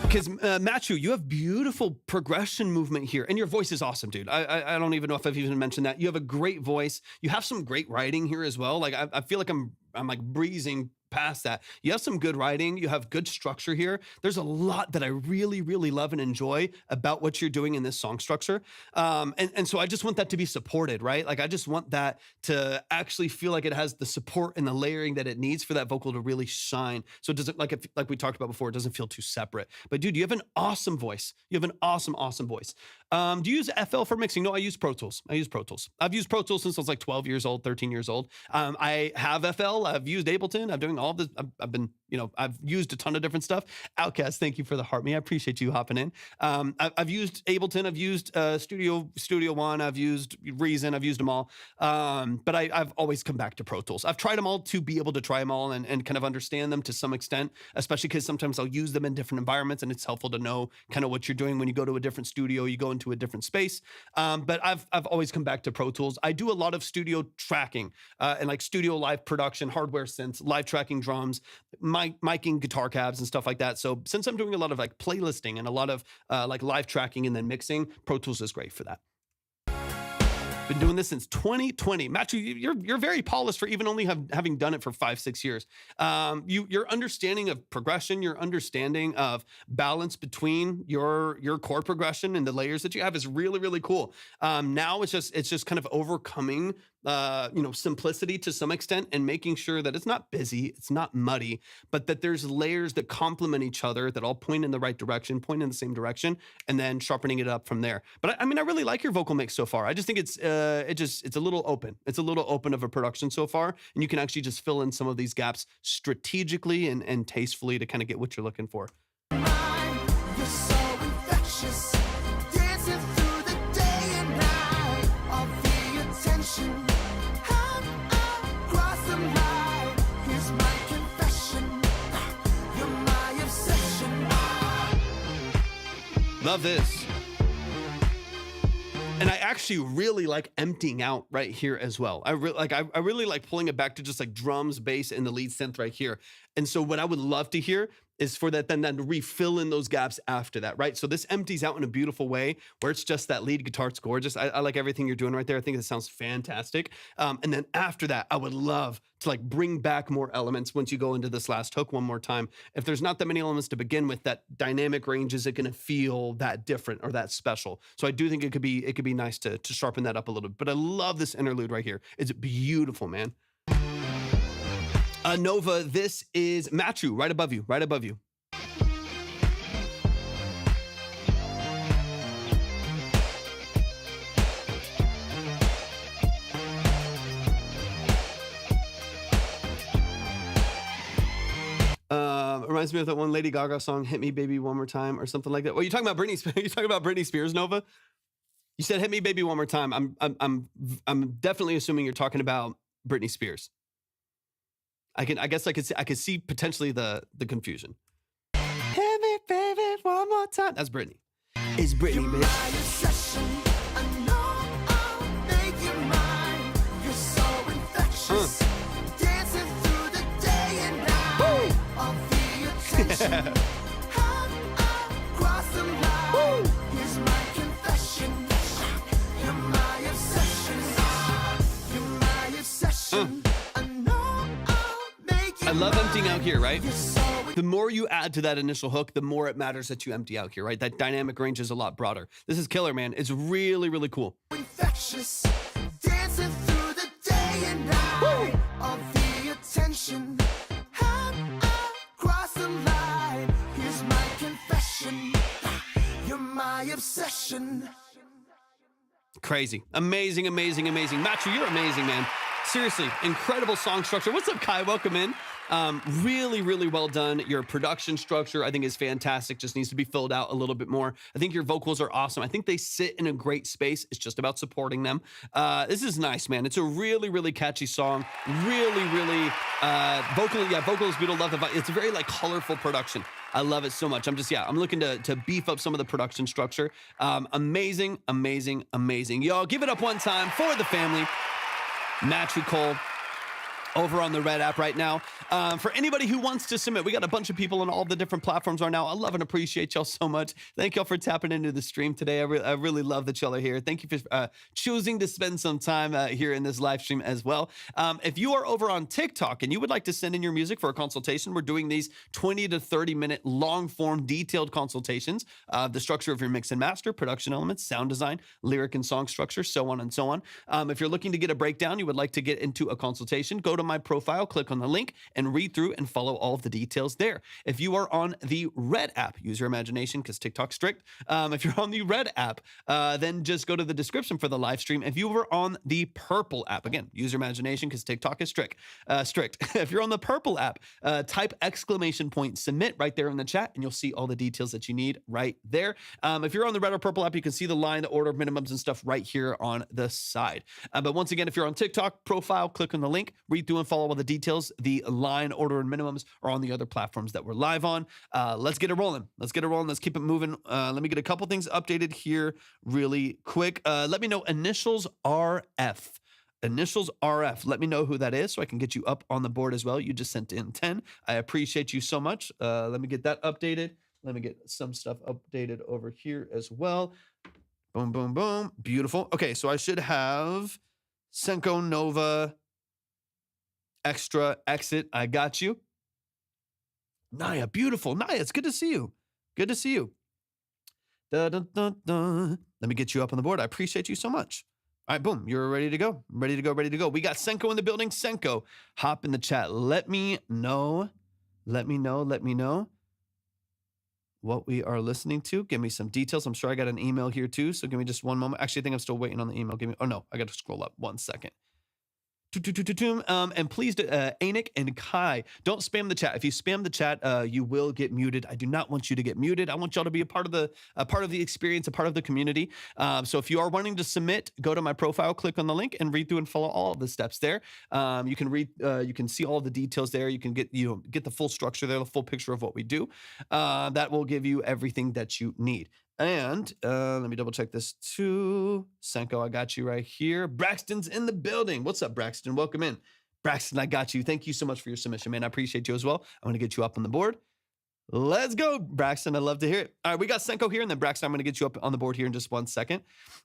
Because Matthew, you have beautiful progression movement here, and your voice is awesome, dude. I don't even know if I've even mentioned that. You have a great voice. You have some great writing here as well. Like I feel like I'm like breezing past that. You have some good writing. You have good structure here. There's a lot that I really, really love and enjoy about what you're doing in this song structure. And so I just want that to be supported, right? Like I just want that to actually feel like it has the support and the layering that it needs for that vocal to really shine. So it doesn't, like we talked about before, it doesn't feel too separate. But dude, you have an awesome voice. You have an awesome, awesome voice. Do you use FL for mixing? No, I use Pro Tools. I've used Pro Tools since I was like 12 years old, 13 years old. I have FL. I've used Ableton. I'm doing all of this. I've used a ton of different stuff. Outcast, thank you for the heart me. I appreciate you hopping in. I've used Ableton. I've used Studio One. I've used Reason. I've used them all. But I've always come back to Pro Tools. I've tried them all to be able to try them all and kind of understand them to some extent, especially because sometimes I'll use them in different environments, and it's helpful to know kind of what you're doing when you go to a different studio, you go into a different space. But I've always come back to Pro Tools. I do a lot of studio tracking and like studio live production, hardware synths, live tracking drums, miking guitar cabs and stuff like that. So since I'm doing a lot of like playlisting and a lot of like live tracking and then mixing, Pro Tools is great for that. Been doing this since 2020. Matthew, you're very polished for even only having done it for 5-6 years. Your understanding of progression, your understanding of balance between your chord progression and the layers that you have is really, really cool. Now it's just kind of overcoming simplicity to some extent and making sure that it's not busy, it's not muddy, but that there's layers that complement each other that all point in the right direction, point in the same direction, and then sharpening it up from there. But I mean, I really like your vocal mix so far. I just think it's a little open. It's a little open of a production so far, and you can actually just fill in some of these gaps strategically and tastefully to kind of get what you're looking for. You're so infectious, dancing through the day and night of the attention. Love this. And I actually really like emptying out right here as well. I really like pulling it back to just like drums, bass, and the lead synth right here. And so what I would love to hear is for that then to refill in those gaps after that, right? So this empties out in a beautiful way where it's just that lead guitar. It's gorgeous. I like everything you're doing right there. I think it sounds fantastic. And then after that, I would love to like bring back more elements once you go into this last hook one more time. If there's not that many elements to begin with, that dynamic range isn't going to feel that different or that special. So I do think it could be nice to sharpen that up a little bit. But I love this interlude right here. It's beautiful, man. Nova, this is Matthew, right above you, right above you. Reminds me of that one Lady Gaga song, "Hit Me Baby One More Time" or something like that. Well, you're talking about Britney Spears. You're talking about Britney Spears, Nova. You said "Hit Me Baby One More Time." I'm definitely assuming you're talking about Britney Spears. I guess I could see potentially the confusion. Hit me, baby, one more time. That's Britney. It's Britney, bitch. You're so infectious, dancing through the day and night of the attention. Across the line, here's my confession. You're my obsession. I love emptying out here, right? The more you add to that initial hook, the more it matters that you empty out here, right? That dynamic range is a lot broader. This is killer, man. It's really, really cool. Infectious, dancing through the day and night of the attention. Have I crossed the line? Here's my confession. You're my obsession. Crazy. Amazing, amazing, amazing. Matthew, you're amazing, man. Seriously, incredible song structure. What's up, Kai? Welcome in. Really, really well done. Your production structure, I think, is fantastic. Just needs to be filled out a little bit more. I think your vocals are awesome. I think they sit in a great space. It's just about supporting them. This is nice, man. It's a really, really catchy song. Really, really vocally is beautiful. Love the vibe. It's a very like colorful production. I love it so much. I'm looking to beef up some of the production structure. Amazing, amazing, amazing. Y'all give it up one time for the family. Matthew Cole over on the Red app right now. For anybody who wants to submit, we got a bunch of people on all the different platforms right now. I love and appreciate y'all so much. Thank y'all for tapping into the stream today. I really love that y'all are here. Thank you for choosing to spend some time here in this live stream as well. If you are over on TikTok and you would like to send in your music for a consultation, we're doing these 20 to 30 minute long form detailed consultations of the structure of your mix and master, production elements, sound design, lyric and song structure, so on and so on. If you're looking to get a breakdown, you would like to get into a consultation, go to my profile, click on the link, and read through and follow all of the details there. If you are on the Red app, use your imagination because TikTok's strict. If you're on the Red app, then just go to the description for the live stream. If you were on the Purple app, again, use your imagination because TikTok is strict. If you're on the Purple app, type !submit right there in the chat, and you'll see all the details that you need right there. If you're on the Red or Purple app, you can see the line, the order of minimums and stuff right here on the side. But once again, if you're on TikTok profile, click on the link, read through and follow all the details. The line, order, and minimums are on the other platforms that we're live on. Let's get it rolling. Let's keep it moving. Let me get a couple things updated here really quick. Let me know initials RF. Initials RF. Let me know who that is so I can get you up on the board as well. You just sent in 10. I appreciate you so much. Let me get that updated. Let me get some stuff updated over here as well. Boom, boom, boom. Beautiful. Okay, so I should have Senko Nova Extra Exit. I got you. Naya, beautiful. Naya, it's good to see you. Good to see you. Da, da, da, da. Let me get you up on the board. I appreciate you so much. All right, boom. You're ready to go. Ready to go. Ready to go. We got Senko in the building. Senko, hop in the chat. Let me know. Let me know what we are listening to. Give me some details. I'm sure I got an email here too. So give me just one moment. Actually, I think I'm still waiting on the email. Oh no, I got to scroll up 1 second. And please, Anik and Kai, don't spam the chat. If you spam the chat, you will get muted. I do not want you to get muted. I want y'all to be a part of the experience, a part of the community. So if you are wanting to submit, go to my profile, click on the link, and read through and follow all of the steps there. You can read, you can see all the details there. You can get the full structure there, the full picture of what we do. That will give you everything that you need. And let me double check this too. Senko, I got you right here. Braxton's in the building. What's up, Braxton? Welcome in. Braxton, I got you. Thank you so much for your submission, man. I appreciate you as well. I'm going to get you up on the board. Let's go, Braxton. I'd love to hear it. All right, we got Senko here, and then Braxton, I'm going to get you up on the board here in just 1 second.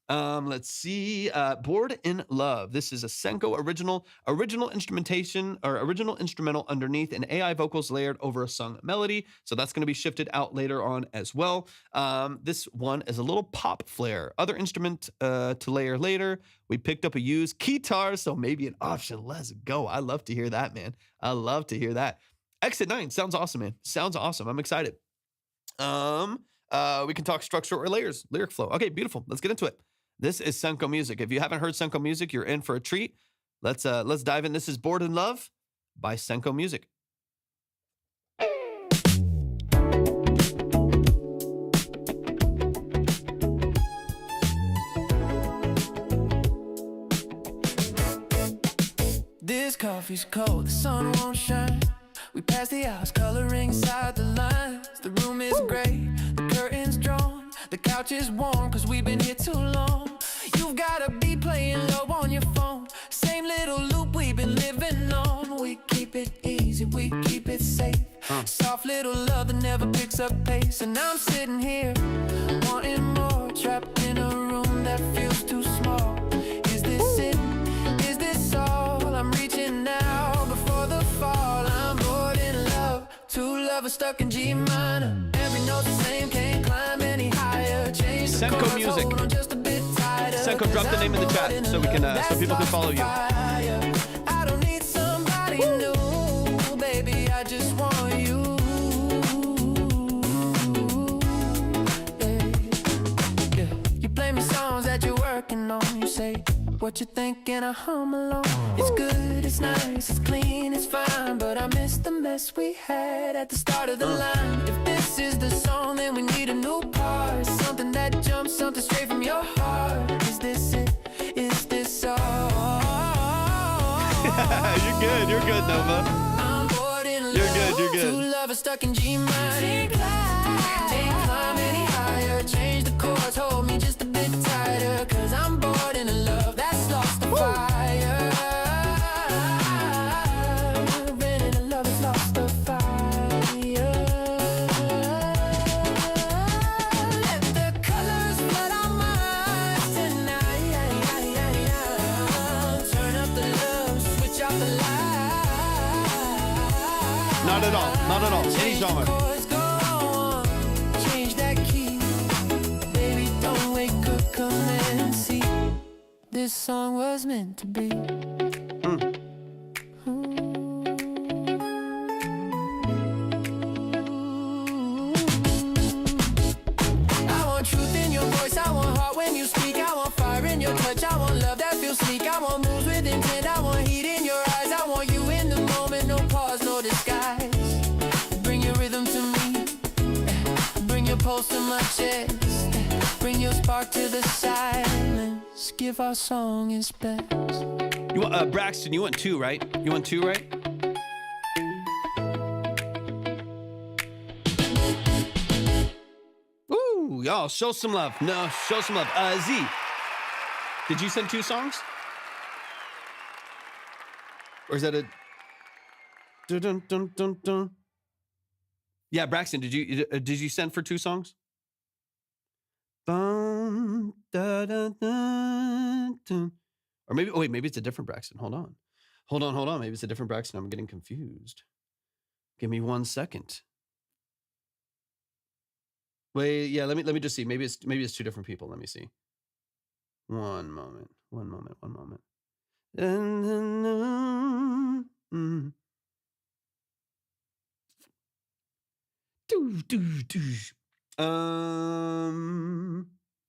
Let's see. Bored in Love. This is a Senko original instrumentation or original instrumental underneath and AI vocals layered over a sung melody. So that's going to be shifted out later on as well. This one is a little pop flare. Other instrument to layer later. We picked up a used guitar, so maybe an option. Let's go. I love to hear that, man. I love to hear that. Exit 9 sounds awesome, man. Sounds awesome. I'm excited. We can talk structure or layers, lyric flow. Okay, beautiful. Let's get into it. This is Senko music. If you haven't heard Senko music, you're in for a treat. Let's dive in. This is Bored in Love by Senko Music. This coffee's cold, the sun won't shine. We pass the hours coloring inside the lines. The room is gray, the curtains drawn. The couch is warm cause we've been here too long. You've gotta be playing low on your phone. Same little loop we've been living on. We keep it easy, we keep it safe. Soft little love that never picks up pace. And I'm sitting here wanting more, trapped in a room that feels too small. Is this it? Is this all? I'm reaching now before the fall. I'm bored. lover stuck in G minor. Every note the same, can't climb any higher. Change the Senko chords, Music. hold on just a bit tighter. Senko, drop the name in the chat so we can so people can follow you. I don't need somebody new, baby, I just want you. Yeah. You play me songs that you're working on. You say what you thinking, I hum along. It's good, it's nice, it's clean, it's fine, but I miss the mess we had at the start of the line. If this is the song, then we need a new part. Something that jumps, something straight from your heart. Is this it? Is this all? You're good, Nova. I'm bored in love. You're good. Two lovers stuck in G minor. Can't climb any higher. Change the chords, hold me just a bit tighter. Cause I'm bored in a love that's lost the fire. Been in a love that's lost the fire. Let the colors flood our minds tonight. Turn up the love, switch off the lights. Not at all. Any genre. Chords go on, change that key. Baby, don't wake up, come and see. This song was meant to be. I want truth in your voice, I want heart when you speak. I want fire in your touch, I want love that feels sleek. I want moves with intent, I want heat in your eyes. I want you in the moment, no pause, no disguise. Bring your rhythm to me, bring your pulse to my chest, bring your spark to the silence. Give our song its best. You want Braxton, you want 2, right? You want 2, right? Ooh, y'all, show some love. No, show some love. Z, did you send 2 songs? Or is that a... Dun, dun, dun, dun, dun. Yeah, Braxton, did you send for 2 songs? Bum, da, da, da, dun. Or maybe, oh wait, maybe it's a different Braxton. Hold on. Maybe it's a different Braxton. I'm getting confused. Give me 1 second. Wait, yeah, let me just see. Maybe it's 2 different people. Let me see. One moment.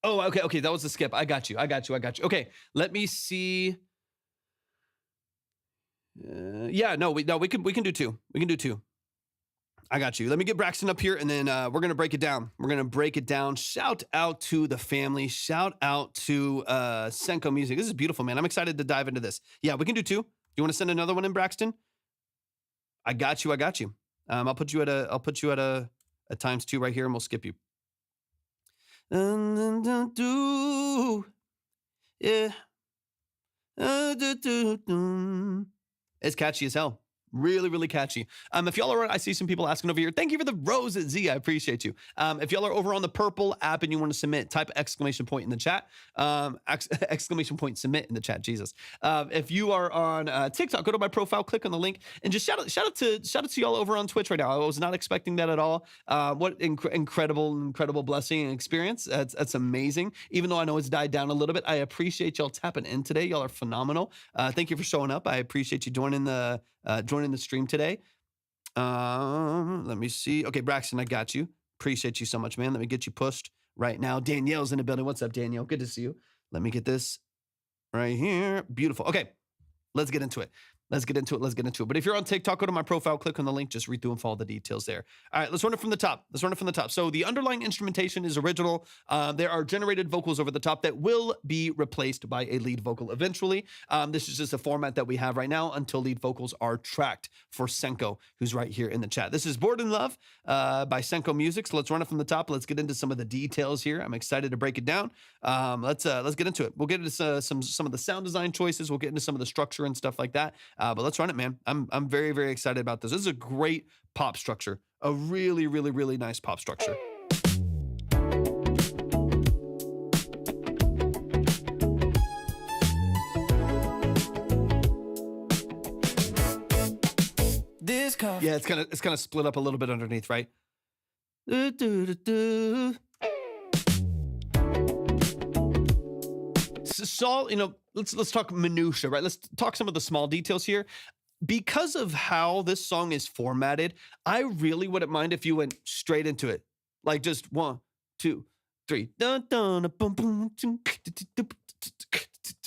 Oh, okay, that was a skip. I got you. Okay, let me see. Yeah, we can do 2. We can do 2. I got you. Let me get Braxton up here, and then we're gonna break it down. Shout out to the family. Shout out to Senko Music. This is beautiful, man. I'm excited to dive into this. Yeah, we can do 2. Do you want to send another one in, Braxton? I got you. I'll put you at a times 2 right here, and we'll skip you. Yeah. It's catchy as hell. Really, really catchy. If y'all are, I see some people asking over here, thank you for the rose at Z. I appreciate you. If y'all are over on the Purple app and you want to submit, type exclamation point in the chat. Exclamation point submit in the chat. Jesus. If you are on TikTok, go to my profile, click on the link, and just shout out to y'all over on Twitch right now. I was not expecting that at all. What incredible blessing and experience. That's amazing. Even though I know it's died down a little bit, I appreciate y'all tapping in today. Y'all are phenomenal. Thank you for showing up. I appreciate you joining the stream today. Let me see. Okay, Braxton, I got you. Appreciate you so much, man. Let me get you pushed right now. Danielle's in the building. What's up, Danielle? Good to see you. Let me get this right here. Beautiful. Okay, let's get into it. But if you're on TikTok, go to my profile, click on the link, just read through and follow the details there. All right, let's run it from the top. So the underlying instrumentation is original. There are generated vocals over the top that will be replaced by a lead vocal eventually. This is just a format that we have right now until lead vocals are tracked for Senko, who's right here in the chat. This is Bored in Love by Senko Music. So let's run it from the top. Let's get into some of the details here. I'm excited to break it down. Let's get into it. We'll get into some of the sound design choices. We'll get into some of the structure and stuff like that. But let's run it, man. I'm very, very excited about this. This is a great pop structure. A really, really, really nice pop structure. This Yeah, it's kind of split up a little bit underneath, right? So, let's talk minutia, right? Let's talk some of the small details here. Because of how this song is formatted, I really wouldn't mind if you went straight into it. Like just 1, 2, 3. Dun, dun, boom, boom,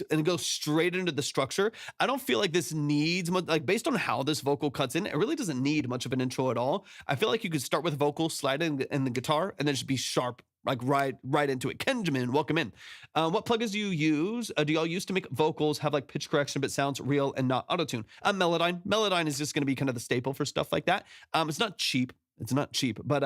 and go straight into the structure. I don't feel like this needs much, like based on how this vocal cuts in, it really doesn't need much of an intro at all. I feel like you could start with vocal, slide in the guitar, and then just be sharp, like right into it. Kenjamin, welcome in. What plugins do you use? Do y'all use to make vocals have like pitch correction but sounds real and not autotune? Melodyne. Melodyne is just going to be kind of the staple for stuff like that. It's not cheap. It's not cheap, but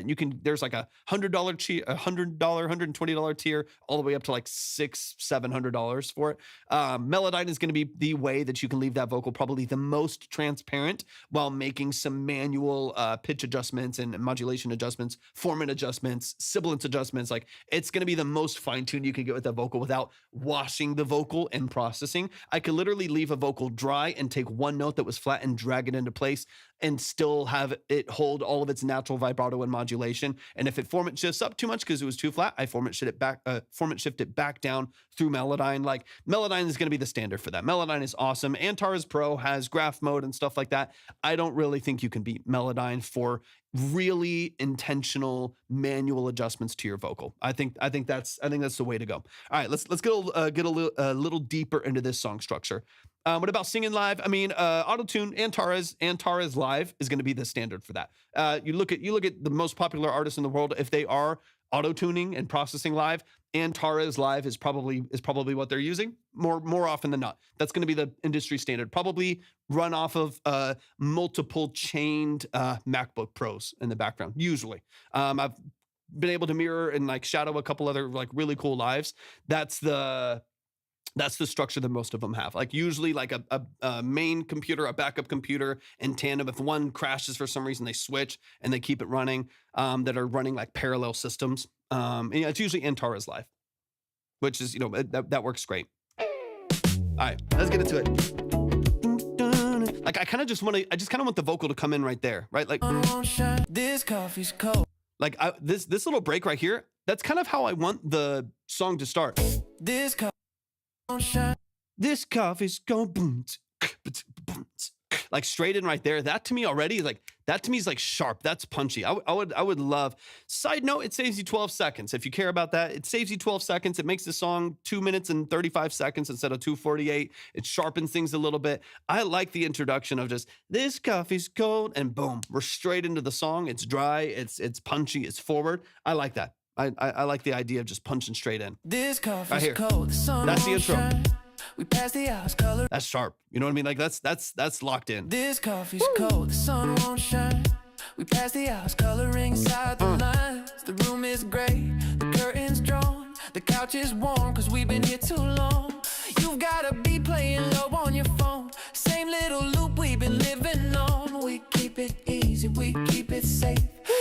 you can. There's like $100, $120 tier, all the way up to like $600-700 for it. Melodyne is going to be the way that you can leave that vocal probably the most transparent while making some manual pitch adjustments and modulation adjustments, formant adjustments, sibilance adjustments. Like it's going to be the most fine-tuned you can get with that vocal without washing the vocal and processing. I could literally leave a vocal dry and take one note that was flat and drag it into place and still have it hold all of its natural vibrato and modulation. And if it format shifts up too much because it was too flat, I format shift it back down through Melodyne. Like Melodyne is going to be the standard for that. Melodyne is awesome. Antares Pro has graph mode and stuff like that. I don't really think you can beat Melodyne for really intentional manual adjustments to your vocal. I think that's the way to go. All right, let's get a little deeper into this song structure. What about singing live? I mean, autotune, Antares Live is going to be the standard for that. You look at the most popular artists in the world. If they are auto-tuning and processing live, Antares Live is probably what they're using more often than not. That's going to be the industry standard. Probably run off of multiple chained MacBook Pros in the background. Usually, I've been able to mirror and like shadow a couple other like really cool lives. That's the structure that most of them have. Like usually like a main computer, a backup computer in tandem. If one crashes for some reason, they switch and they keep it running, that are running like parallel systems. And it's usually Antares Live, which is, that works great. All right, let's get into it. Like I just kind of want the vocal to come in right there, right? Like this coffee's cold. Like this little break right here, that's kind of how I want the song to start. This coffee's going boom, like straight in right there. That to me already is like sharp. That's punchy. I would love. Side note, it saves you 12 seconds. If you care about that, it saves you 12 seconds. It makes the song 2 minutes and 35 seconds instead of 2:48. It sharpens things a little bit. I like the introduction of just this coffee's cold and boom, we're straight into the song. It's dry. It's punchy. It's forward. I like that. I like the idea of just punching straight in. This coffee's right cold. That's the intro. We pass the house color. That's sharp. You know what I mean? Like that's locked in. This coffee's cold. The sun won't shine. We pass the house coloring inside the lines. The room is gray. The curtains drawn. The couch is warm cause we've been here too long. You've gotta be playing low on your phone. Same little loop we've been living on. We keep it easy. We keep it safe.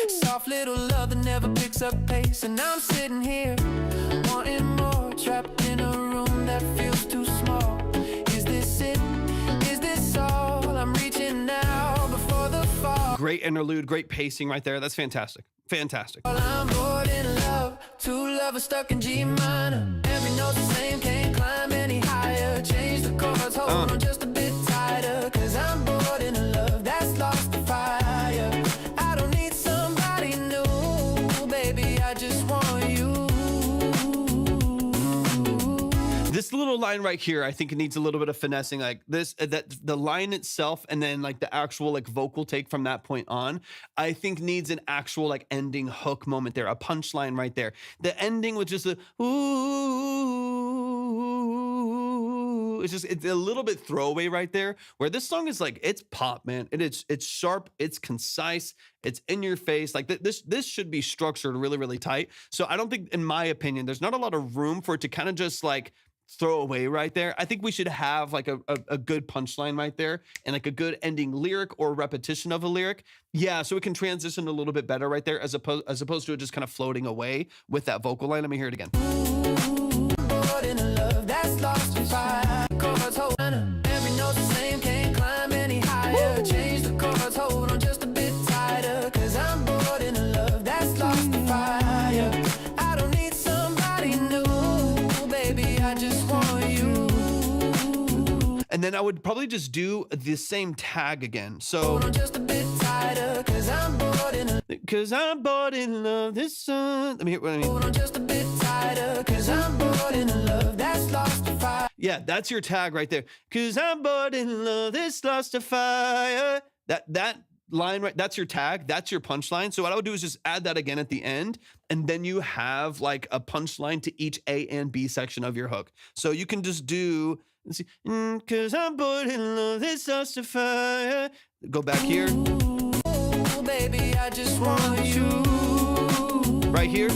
Soft little love that never picks up pace. And I'm sitting here wanting more, trapped in a room that feels too small. Is this it? Is this all? I'm reaching now before the fall. Great interlude, great pacing right there. That's fantastic. Fantastic. Well, I'm bored in love. Two lovers stuck in G minor. Every note the same, can't climb any higher. Change the chords, hold on just a bit tighter. Cause I'm bored in love that's lost the fire. I don't need somebody new, baby, I just want you. This little line right here, I think it needs a little bit of finessing. Like this, that the line itself, and then like the actual like vocal take from that point on, I think needs an actual like ending hook moment there, a punchline right there. The ending with just a ooh, it's a little bit throwaway right there. Where this song is like, it's pop, man. It's sharp, it's concise, it's in your face. Like this should be structured really, really tight. So I don't think, in my opinion, there's not a lot of room for it to kind of just like throw away right there. I think we should have like a good punchline right there and like a good ending lyric or repetition of a lyric. Yeah, so it can transition a little bit better right there as opposed to it just kind of floating away with that vocal line. Let me hear it again. Every note the same, can't climb any higher. Change the chords, And then I would probably just do the same tag again. So Just a bit tighter, cause I'm bored in a cause I'm bored in love this song. Let me hear what I mean. Hold on just a bit tighter, cause I'm bored in a love that's lost to fire. Yeah, that's your tag right there. Cause I'm bored in love, this lost to fire. That line right, that's your tag, that's your punchline. So what I would do is just add that again at the end, and then you have like a punchline to each A and B section of your hook. So you can just do, let's see, cause I'm bored in love, this lost to fire. Go back here. Ooh, baby, I just want you. Right here.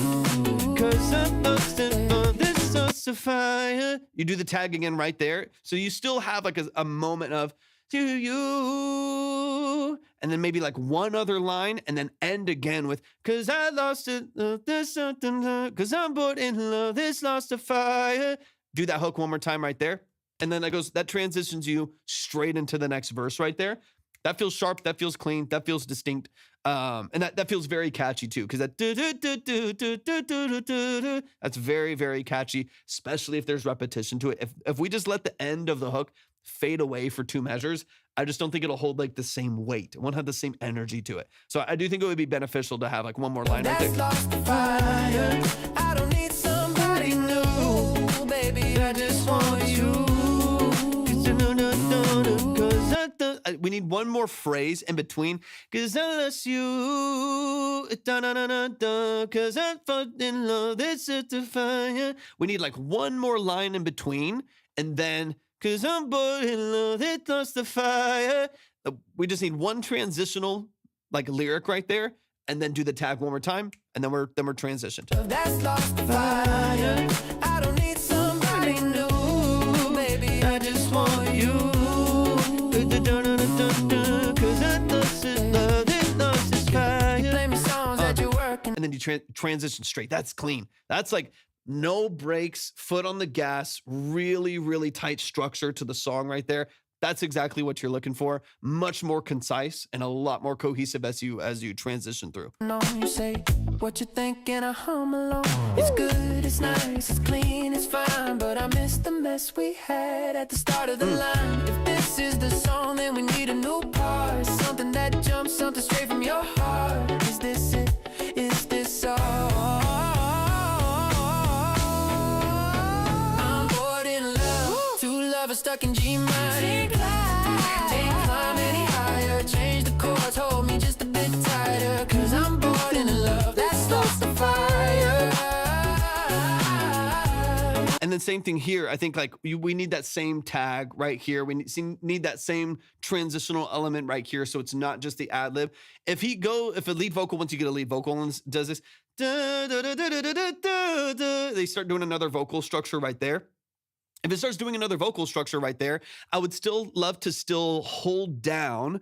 Cause I'm lost in love, this lost to fire. You do the tag again right there. So you still have like a moment of to you, and then maybe like one other line, and then end again with cause I lost it, this cause I'm bored in love, this lost to fire. Do that hook one more time right there, and then that transitions you straight into the next verse right there. That feels sharp, that feels clean, that feels distinct, and that feels very catchy too, because that's very, very catchy, especially if there's repetition to it. If we just let the end of the hook fade away for 2 measures, I just don't think it'll hold like the same weight. It won't have the same energy to it. So I do think it would be beneficial to have like one more line right there. Lost the fire. I don't need somebody new, baby, I just want you. We need one more phrase in between. Cause I lost you. Cause I'm falling in love. This is the fire. We need like one more line in between. And then, cause I'm bored in love. It lost the fire. We just need one transitional like lyric right there. And then do the tag one more time. And then we're transitioned. That's lost the fire. I don't need somebody new, baby, I just want you. And then you transition straight. That's clean. That's like no breaks, foot on the gas, really, really tight structure to the song right there. That's exactly what you're looking for. Much more concise and a lot more cohesive as you transition through. No, you say what you think and I hum along. It's good, it's nice, it's clean, it's fine, but I miss the mess we had at the start of the line. If this is the song, then we need a new part, something that jumps, something straight from your heart. Is this it? Is this all? I'm bored in love. Two lovers stuck in G minor. Can't climb any higher. Change the chords, hold me just a bit tighter. Cause I'm bored in love. That's lost the fire. And then same thing here. I think like we need that same tag right here. We need that same transitional element right here. So it's not just the ad lib. If a lead vocal, once you get a lead vocal and does this, they start doing another vocal structure right there. If it starts doing another vocal structure right there, I would still love to still hold down.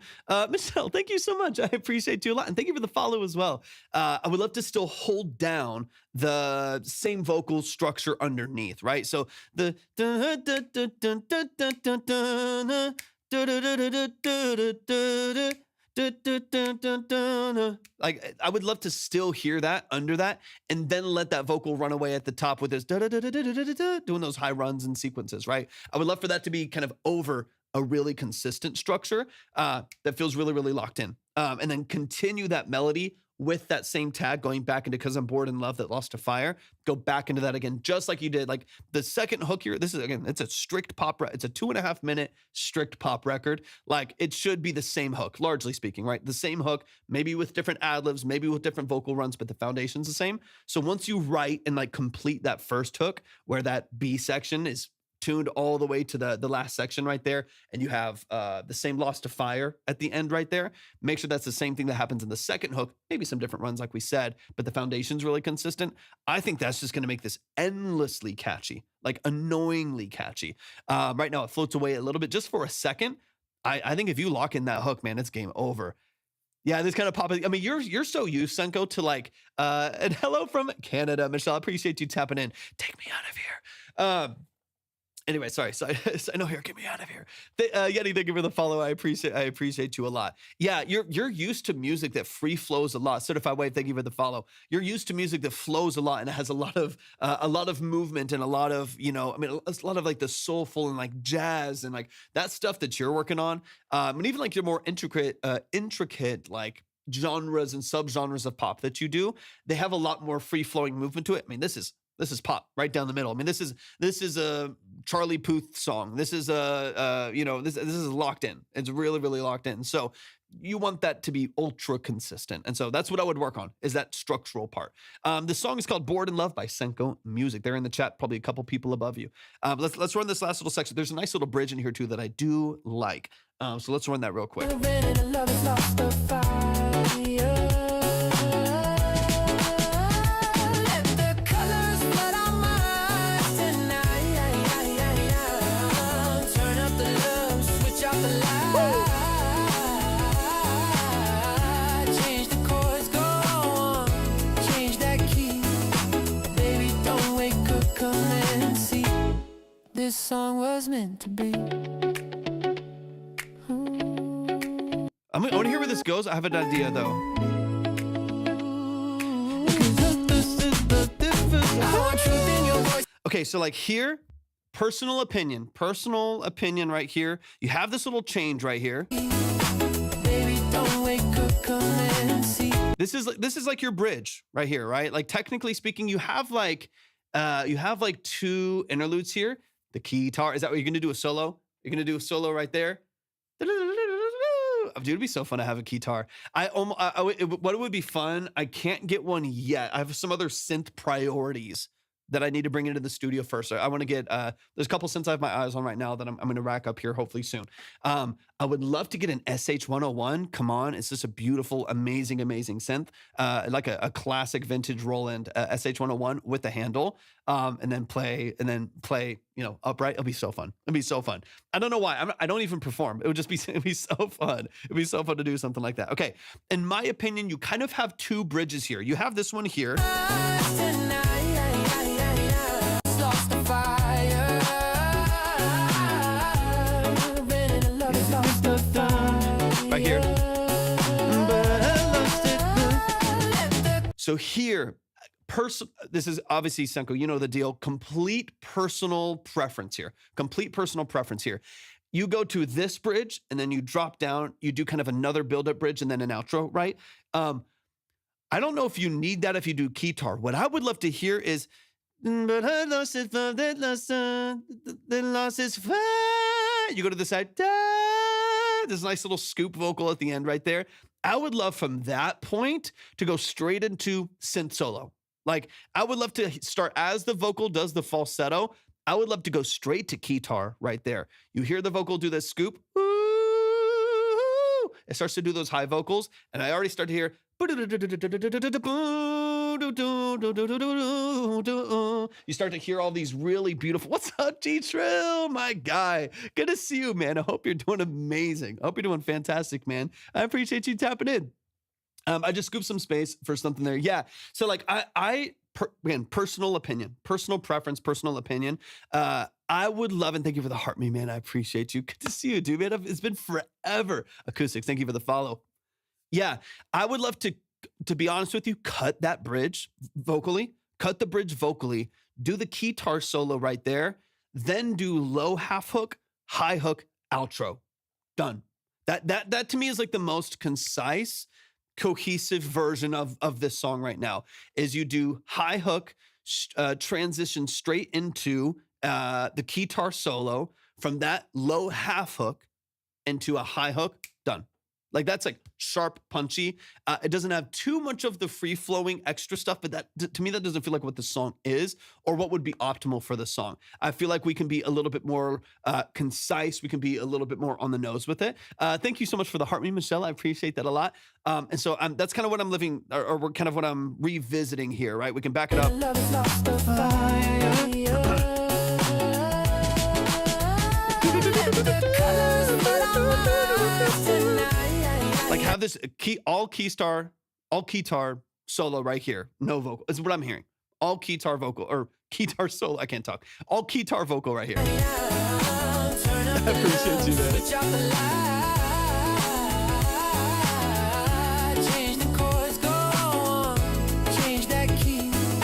Michelle, thank you so much. I appreciate you a lot. And thank you for the follow as well. I would love to still hold down the same vocal structure underneath, right? So the like I would love to still hear that under that, and then let that vocal run away at the top with this doing those high runs and sequences, right? I would love for that to be kind of over a really consistent structure that feels really, really locked in, and then continue that melody with that same tag going back into cause I'm bored in love that lost to fire. Go back into that again, just like you did. Like the second hook here, this is again, it's a strict pop, it's a 2.5 minute strict pop record. Like it should be the same hook, largely speaking, right? The same hook, maybe with different ad-libs, maybe with different vocal runs, but the foundation's the same. So once you write and like complete that first hook where that B section is tuned all the way to the last section right there, and you have the same lost to fire at the end right there, make sure that's the same thing that happens in the second hook, maybe some different runs like we said, but the foundation's really consistent. I think that's just going to make this endlessly catchy, like annoyingly catchy. Right now it floats away a little bit just for a second. I think if you lock in that hook, man, it's game over. Yeah, this kind of pop. I mean, you're so used, Senko, to like, and hello from Canada, Michelle. I appreciate you tapping in. Take me out of here. Anyway, sorry. So I know here. Get me out of here. Yeti, thank you for the follow. I appreciate you a lot. Yeah, you're used to music that free flows a lot. Certified Wave, thank you for the follow. You're used to music that flows a lot and it has a lot of movement and a lot of, you know, I mean, a lot of like the soulful and like jazz and like that stuff that you're working on. And even like your more intricate like genres and subgenres of pop that you do, they have a lot more free flowing movement to it. I mean, this is pop right down the middle. I mean, this is a Charlie Puth song. This is this is locked in. It's really, really locked in. So you want that to be ultra consistent. And so that's what I would work on, is that structural part. The song is called Bored in Love by Senko Music. They're in the chat, probably a couple people above you. Let's run this last little section. There's a nice little bridge in here too that I do like. So let's run that real quick. This song was meant to be. I want to hear where this goes. I have an idea though. Okay, so like here, personal opinion right here. You have this little change right here. Baby, don't wake up, come and see. This is like your bridge right here, right? Like technically speaking, you have like two interludes here. The guitar, is that what you're gonna do a solo? You're gonna do a solo right there. Dude, it'd be so fun to have a guitar. What it would be fun, I can't get one yet. I have some other synth priorities that I need to bring into the studio first. I want to get, there's a couple synths I have my eyes on right now that I'm going to rack up here hopefully soon. I would love to get an SH-101. Come on. It's just a beautiful, amazing synth. Like a classic vintage Roland SH-101 with a handle. And then play, you know, upright. It'll be so fun. It'll be so fun. I don't know why. I don't even perform. It'd be so fun. It'd be so fun to do something like that. Okay. In my opinion, you kind of have two bridges here. You have this one here. Right here. So here, this is obviously Senko, you know the deal. Complete personal preference here. You go to this bridge and then you drop down, you do kind of another build-up bridge and then an outro, right? I don't know if you need that if you do guitar. What I would love to hear is, but I lost it, lost his fire. You go to the side, there's a nice little scoop vocal at the end right there. I would love from that point to go straight into synth solo. Like, I would love to start as the vocal does the falsetto. I would love to go straight to guitar right there. You hear the vocal do this scoop. Ooh, it starts to do those high vocals. And I already start to hear. You start to hear all these really beautiful. What's up, G-Trill? My guy. Good to see you, man. I hope you're doing amazing. I hope you're doing fantastic, man. I appreciate you tapping in. I just scooped some space for something there. Yeah. So like again, personal opinion, personal preference, personal opinion. I would love, and thank you for the heart me, man. I appreciate you. Good to see you, dude, man. It's been forever. Acoustics, thank you for the follow. Yeah. I would love to be honest with you, cut that bridge vocally, cut the bridge vocally, do the guitar solo right there, then do low half hook, high hook, outro. Done. That to me is like the most concise, cohesive version of this song right now. Is you do high hook, transition straight into the guitar solo, from that low half hook into a high hook, done. Like, that's like sharp, punchy. It doesn't have too much of the free-flowing extra stuff, but that, to me, that doesn't feel like what the song is or what would be optimal for the song. I feel like we can be a little bit more concise. We can be a little bit more on the nose with it. Thank you so much for the heart me, Michelle. I appreciate that a lot. And so that's kind of what I'm living, or kind of what I'm revisiting here, right? We can back it up. Like, have this all guitar solo right here. No vocal. This is what I'm hearing. all guitar vocal or guitar solo. I can't talk. All guitar vocal right here. I appreciate you, man.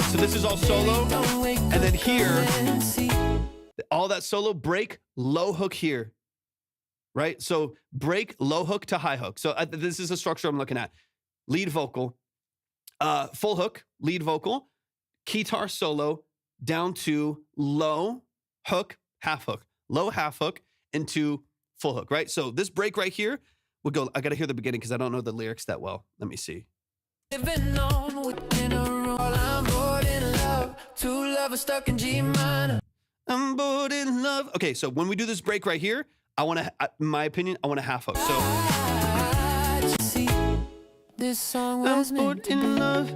So this is all solo, and then here, all that solo, break, low hook here, right? So break, low hook to high hook. So this is the structure I'm looking at. Lead vocal, full hook, lead vocal, guitar solo, down to low hook, half hook, low half hook into full hook, right? So this break right here would go, I got to hear the beginning because I don't know the lyrics that well. Let me see. Living on within a rule, I'm bored in love. Two lovers stuck in G minor. I'm bored in love. Okay, so when we do this break right here, I want to, in my opinion, I want a half hook. So I just see this song was I'm bored in love.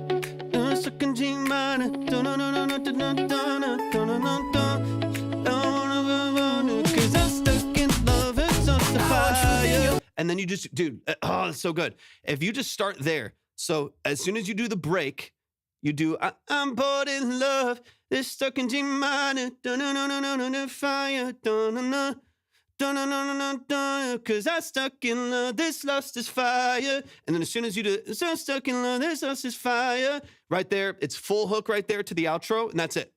I'm stuck in G minor. Cause I'm stuck in love. It's on the fire. And then you just, dude, oh, it's so good. If you just start there. So as soon as you do the break, you do, I'm bored in love. This stuck in G minor. Fire. Cause I'm stuck in love. This lust is fire. And then as soon as you do, so I'm stuck in love. This lust is fire. Right there. It's full hook right there to the outro. And that's it.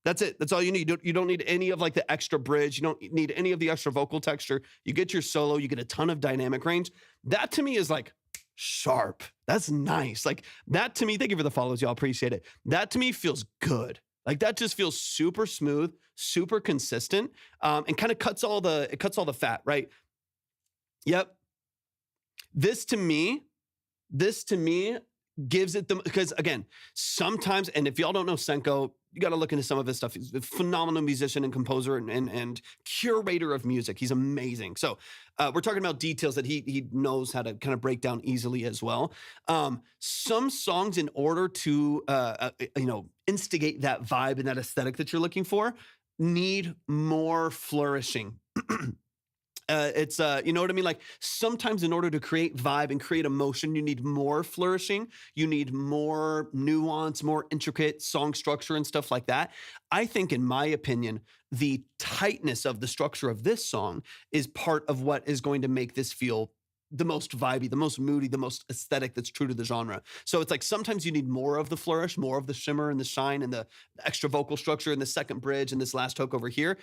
That's it. That's all you need. You don't need any of like the extra bridge. You don't need any of the extra vocal texture. You get your solo. You get a ton of dynamic range. That to me is like sharp. That's nice. Like that to me, thank you for the follows. Y'all appreciate it. That to me feels good. Like that just feels super smooth, super consistent, and kind of cuts all the fat, right? Yep. This to me gives it the, because again, sometimes, and if y'all don't know Senko, you got to look into some of his stuff. He's a phenomenal musician and composer and curator of music. He's amazing. So we're talking about details that he knows how to kind of break down easily as well. Some songs, in order to instigate that vibe and that aesthetic that you're looking for, need more flourishing. It's you know what I mean? Like sometimes in order to create vibe and create emotion, you need more flourishing. You need more nuance, more intricate song structure and stuff like that. I think, in my opinion, the tightness of the structure of this song is part of what is going to make this feel the most vibey, the most moody, the most aesthetic that's true to the genre. So it's like sometimes you need more of the flourish, more of the shimmer and the shine and the extra vocal structure and the second bridge and this last hook over here.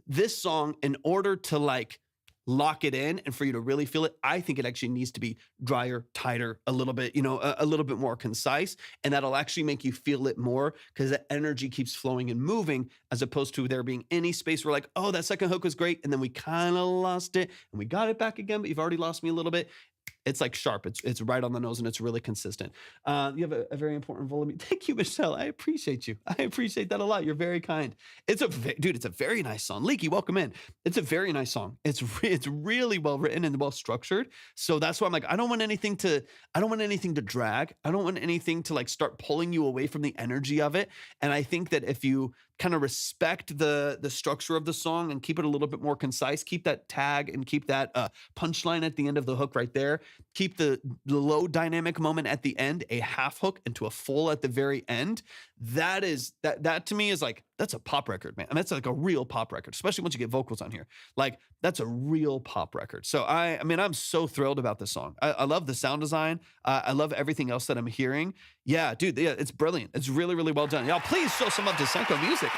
This song, in order to like lock it in and for you to really feel it, I think it actually needs to be drier, tighter, a little bit, a little bit more concise. And that'll actually make you feel it more because the energy keeps flowing and moving, as opposed to there being any space where like, oh, that second hook was great. And then we kind of lost it and we got it back again, but you've already lost me a little bit. It's like sharp. It's right on the nose and it's really consistent. You have a very important role in me. Thank you, Michelle. I appreciate you. I appreciate that a lot. You're very kind. It's a very nice song. Leaky, welcome in. It's a very nice song. It's really well written and well structured. So that's why I'm like, I don't want anything to drag. I don't want anything to like start pulling you away from the energy of it. And I think that if you kind of respect the structure of the song and keep it a little bit more concise, keep that tag and keep that punchline at the end of the hook right there, keep the low dynamic moment at the end, a half hook into a full at the very end. That to me is like, that's a pop record, man. And that's like a real pop record, especially once you get vocals on here. Like that's a real pop record. So I mean, I'm so thrilled about this song. I love the sound design. I love everything else that I'm hearing. Yeah, dude, yeah, it's brilliant. It's really, really well done. Y'all, please show some love to Senko Music.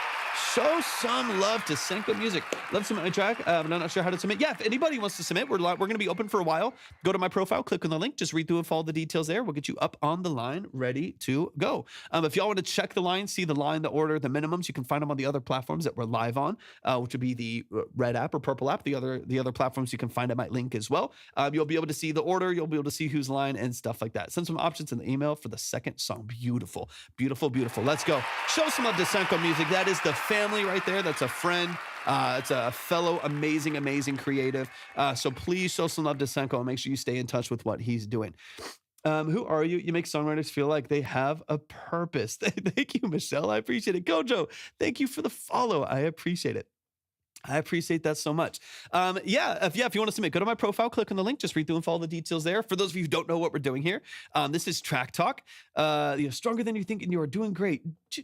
Show some love to Senko Music. Love to submit my track, but I'm not sure how to submit. Yeah, if anybody wants to submit, we're going to be open for a while. Go to my profile, click on the link, just read through and follow the details there. We'll get you up on the line, ready to go. If y'all want to check the line, see the line, the order, the minimums, you can find them on the other platforms that we're live on, which would be the red app or purple app. The other platforms you can find at my link as well. You'll be able to see the order. You'll be able to see whose line and stuff like that. Send some options in the email for the second song. Beautiful, beautiful, beautiful. Let's go. Show some love to Senko Music. That is the family right there. That's a friend. It's a fellow amazing, amazing creative. So please show some love to Senko and make sure you stay in touch with what he's doing. Who are you? You make songwriters feel like they have a purpose. Thank you, Michelle. I appreciate it. Gojo, thank you for the follow. I appreciate it. I appreciate that so much. If you want to submit, go to my profile, click on the link, just read through and follow the details there. For those of you who don't know what we're doing here, this is Track Talk. Stronger than you think, and you are doing great.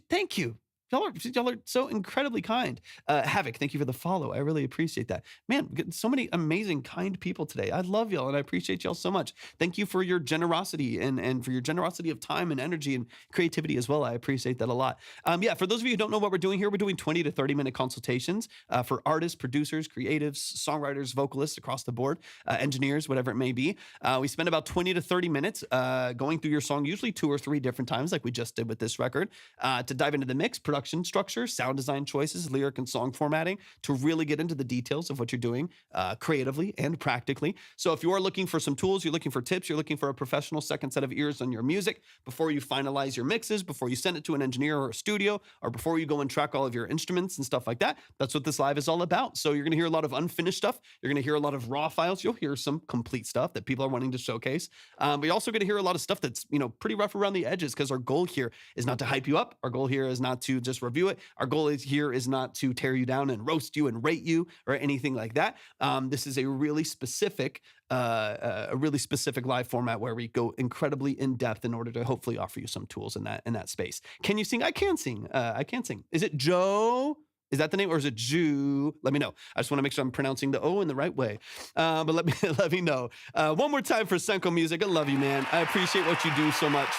Thank you. Y'all are so incredibly kind. Havoc, thank you for the follow. I really appreciate that. Man, we got so many amazing, kind people today. I love y'all, and I appreciate y'all so much. Thank you for your generosity and for your generosity of time and energy and creativity as well. I appreciate that a lot. For those of you who don't know what we're doing here, we're doing 20 to 30-minute consultations for artists, producers, creatives, songwriters, vocalists across the board, engineers, whatever it may be. We spend about 20 to 30 minutes going through your song, usually 2 or 3 different times, like we just did with this record, to dive into the mix, production structure, sound design choices, lyric and song formatting, to really get into the details of what you're doing creatively and practically. So if you are looking for some tools, you're looking for tips, you're looking for a professional second set of ears on your music before you finalize your mixes, before you send it to an engineer or a studio, or before you go and track all of your instruments and stuff like that, that's what this live is all about. So you're going to hear a lot of unfinished stuff. You're going to hear a lot of raw files. You'll hear some complete stuff that people are wanting to showcase. But you're also going to hear a lot of stuff that's, pretty rough around the edges, because our goal here is not to hype you up. Our goal here is not to just review it. Our goal is not to tear you down and roast you and rate you or anything like that. This is a really specific live format where we go incredibly in depth in order to hopefully offer you some tools in that space. Can you sing? I can sing. I can sing. Is it Joe? Is that the name, or is it Jew? Let me know. I just want to make sure I'm pronouncing the O in the right way. But let me know. One more time for Senko Music. I love you, man. I appreciate what you do so much.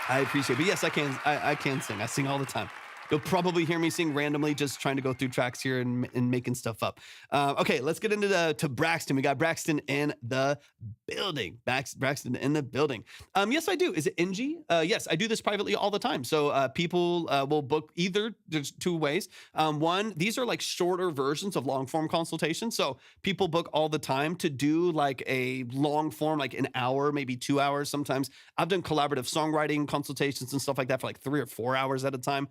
I appreciate it. But yes, I can sing. I sing all the time. You'll probably hear me sing randomly, just trying to go through tracks here and making stuff up. Okay, let's get into to Braxton. We got Braxton in the building. Braxton in the building. Yes, I do. Is it NG? Yes, I do this privately all the time. So people will book either. There's 2 ways. One, these are like shorter versions of long form consultations. So people book all the time to do like a long form, like an hour, maybe 2 hours. Sometimes I've done collaborative songwriting consultations and stuff like that for like 3 or 4 hours at a time.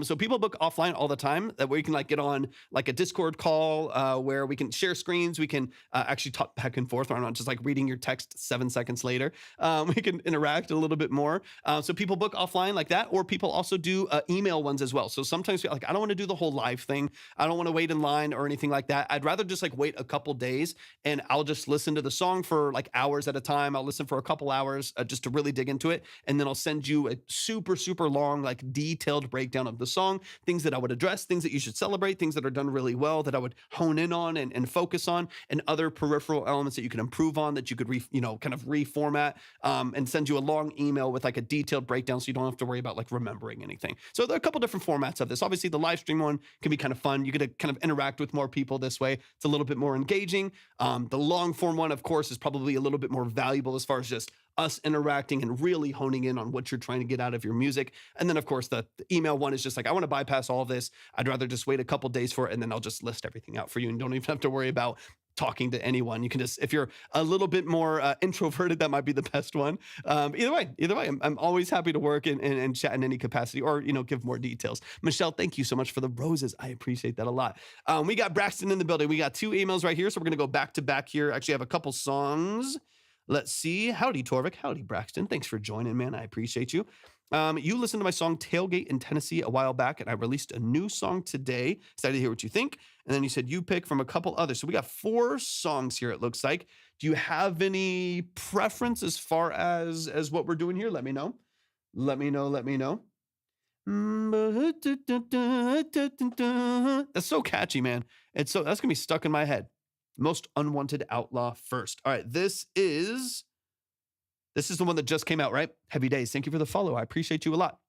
So people book offline all the time, that way you can like get on like a Discord call where we can share screens. We can actually talk back and forth. I'm not just like reading your text 7 seconds later. We can interact a little bit more. So people book offline like that, or people also do email ones as well. So sometimes like, I don't want to do the whole live thing. I don't want to wait in line or anything like that. I'd rather just like wait a couple days, and I'll just listen to the song for like hours at a time. I'll listen for a couple hours just to really dig into it. And then I'll send you a super, super long, like detailed breakdown of the song, things that I would address, things that you should celebrate, things that are done really well that I would hone in on and focus on, and other peripheral elements that you can improve on, that you could kind of reformat, and send you a long email with like a detailed breakdown, so you don't have to worry about like remembering anything. So there are a couple different formats of this. Obviously the live stream one can be kind of fun. You get to kind of interact with more people this way. It's a little bit more engaging. The long form one, of course, is probably a little bit more valuable as far as just us interacting and really honing in on what you're trying to get out of your music. And then of course the email one is just like, I want to bypass all of this. I'd rather just wait a couple days for it, and then I'll just list everything out for you, and don't even have to worry about talking to anyone. You can just, if you're a little bit more introverted, that might be the best one. Either way, I'm always happy to work and chat in any capacity, or, give more details. Michelle, thank you so much for the roses. I appreciate that a lot. We got Braxton in the building. We got 2 emails right here. So we're going to go back to back here. Actually, I have a couple songs. Let's see. Howdy, Torvik. Howdy, Braxton. Thanks for joining, man. I appreciate you. You listened to my song Tailgate in Tennessee a while back, and I released a new song today. Excited to hear what you think. And then you said you pick from a couple others. So we got 4 songs here, it looks like. Do you have any preference as far as what we're doing here? Let me know. Let me know. That's so catchy, man. That's going to be stuck in my head. Most Unwanted Outlaw first. All right, this is the one that just came out, right? Heavy Days. Thank you for the follow. I appreciate you a lot.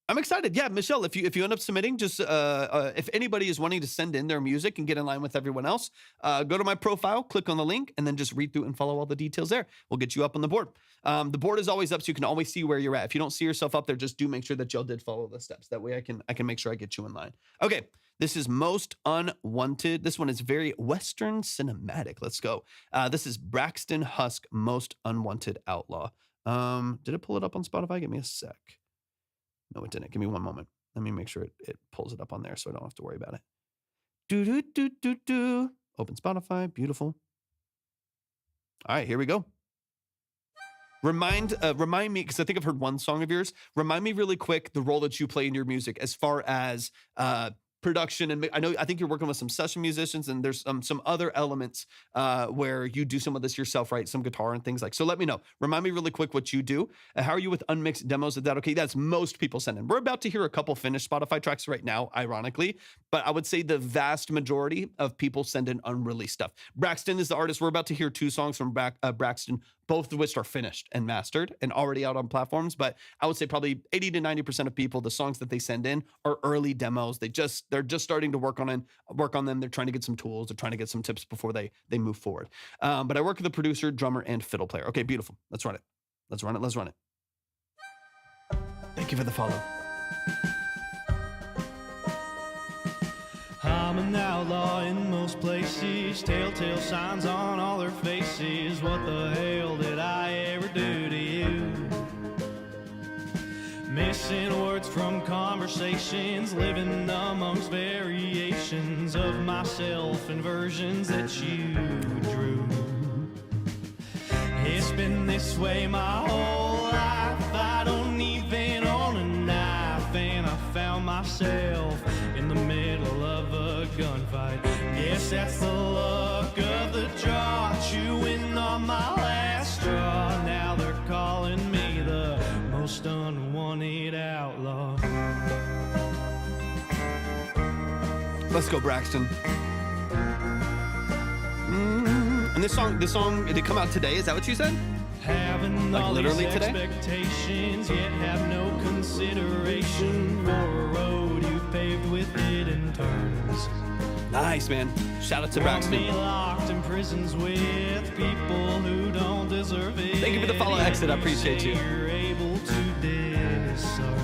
I'm excited. Yeah, Michelle, if you end up submitting, just if anybody is wanting to send in their music and get in line with everyone else, go to my profile, click on the link, and then just read through and follow all the details there. We'll get you up on the board. The board is always up, so you can always see where you're at. If you don't see yourself up there, just do make sure that y'all did follow the steps. That way I can make sure I get you in line. Okay, this is Most Unwanted. This one is very Western cinematic. Let's go. This is Braxton Husk, Most Unwanted Outlaw. Did it pull it up on Spotify? Give me a sec. No, it didn't. Give me one moment. Let me make sure it pulls it up on there so I don't have to worry about it. Do. Open Spotify. Beautiful. All right, here we go. Remind me, because I think I've heard one song of yours. Remind me really quick the role that you play in your music as far as production, and I think you're working with some session musicians, and there's some other elements where you do some of this yourself, right? Some guitar and things like. So let me know. Remind me really quick what you do. How are you with unmixed demos? Is that okay? That's most people send in. We're about to hear a couple finished Spotify tracks right now, ironically, but I would say the vast majority of people send in unreleased stuff. Braxton is the artist. We're about to hear 2 songs from Braxton, both of which are finished and mastered and already out on platforms. But I would say probably 80 to 90% of people, the songs that they send in are early demos. They're just starting to work on them. They're trying to get some tools. They're trying to get some tips before they move forward. But I work with a producer, drummer, and fiddle player. Okay, beautiful. Let's run it. Let's run it. Thank you for the follow. I'm an outlaw in most places, telltale signs on all their faces. What the hell did I ever do to you? Missing words from conversations, living amongst variations of myself and versions that you drew. It's been this way my whole life. I don't even own a knife, and I found myself in the middle of a gunfight. Guess that's the luck of the draw, chewing on my last straw. Now they're calling me the most unwanted outlaw. Let's go, Braxton. And this song, did it come out today? Is that what you said? Having like all literally these today? Expectations, yet have no consideration for a road you've paved with hidden turns. Nice, man. Shout out to Want Braxton. me locked in prisons with people who don't deserve it. Thank you for the follow, Exit. I appreciate you. You're able to discern.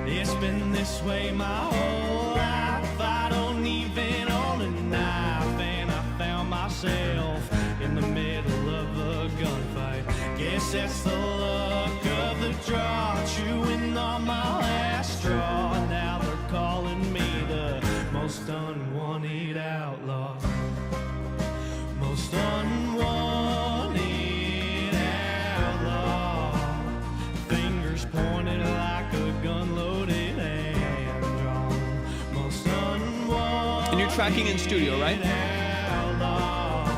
It's been this way my whole life. I don't even own a knife, and I found myself in the middle of a gunfight. Guess that's the luck of the draw, chewing on my last straw. Now they're calling me the most unwanted outlaw. Most unwanted outlaw. Fingers pointed like a gun loaded and drawn. Most unwanted. And you're tracking in studio, right? Outlaw.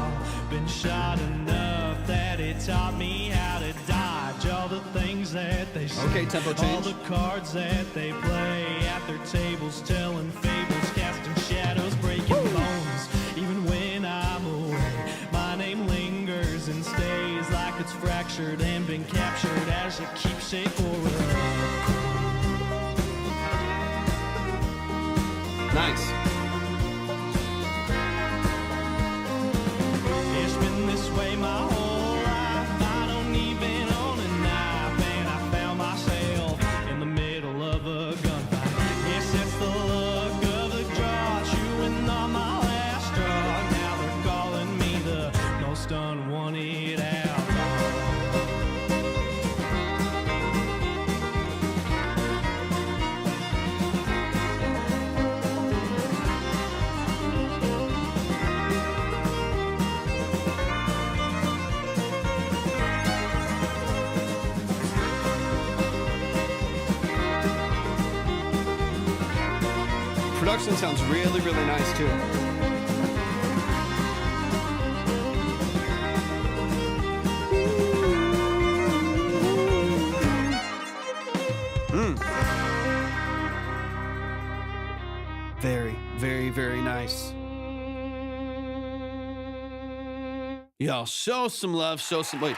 Been shot enough that it taught me how to dodge all the things that they say. Okay, tempo change. All the cards that they play at their tables, telling fables, casting shadows, breaking bones. Even when I'm away, my name lingers and stays like it's fractured and been captured as a keepsake for a Nice. It's been this way my whole life. I don't even own a knife, and I found myself in the middle of a gunfight. Guess that's the luck of the draw, chewing on my last straw. Now they're calling me the most unwanted outlaw. Production sounds really, really nice too. Very, very, very nice. Y'all show some love, wait.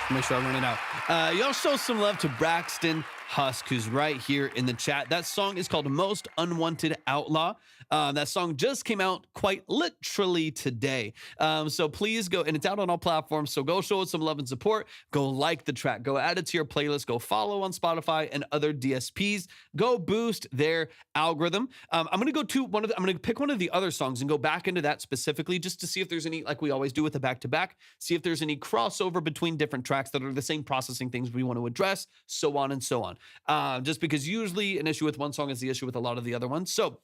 Make sure I run it out. Y'all show some love to Braxton Husk, who's right here in the chat. That song is called Most Unwanted Outlaw. That song just came out quite literally today. So please go, and it's out on all platforms. So go show it some love and support. Go like the track. Go add it to your playlist. Go follow on Spotify and other DSPs. Go boost their algorithm. I'm gonna go to I'm gonna pick one of the other songs and go back into that specifically, just to see if there's any, like we always do with the back-to-back, see if there's any crossover between different tracks that are the same processing things we want to address, so on and so on. Just because usually an issue with one song is the issue with a lot of the other ones. So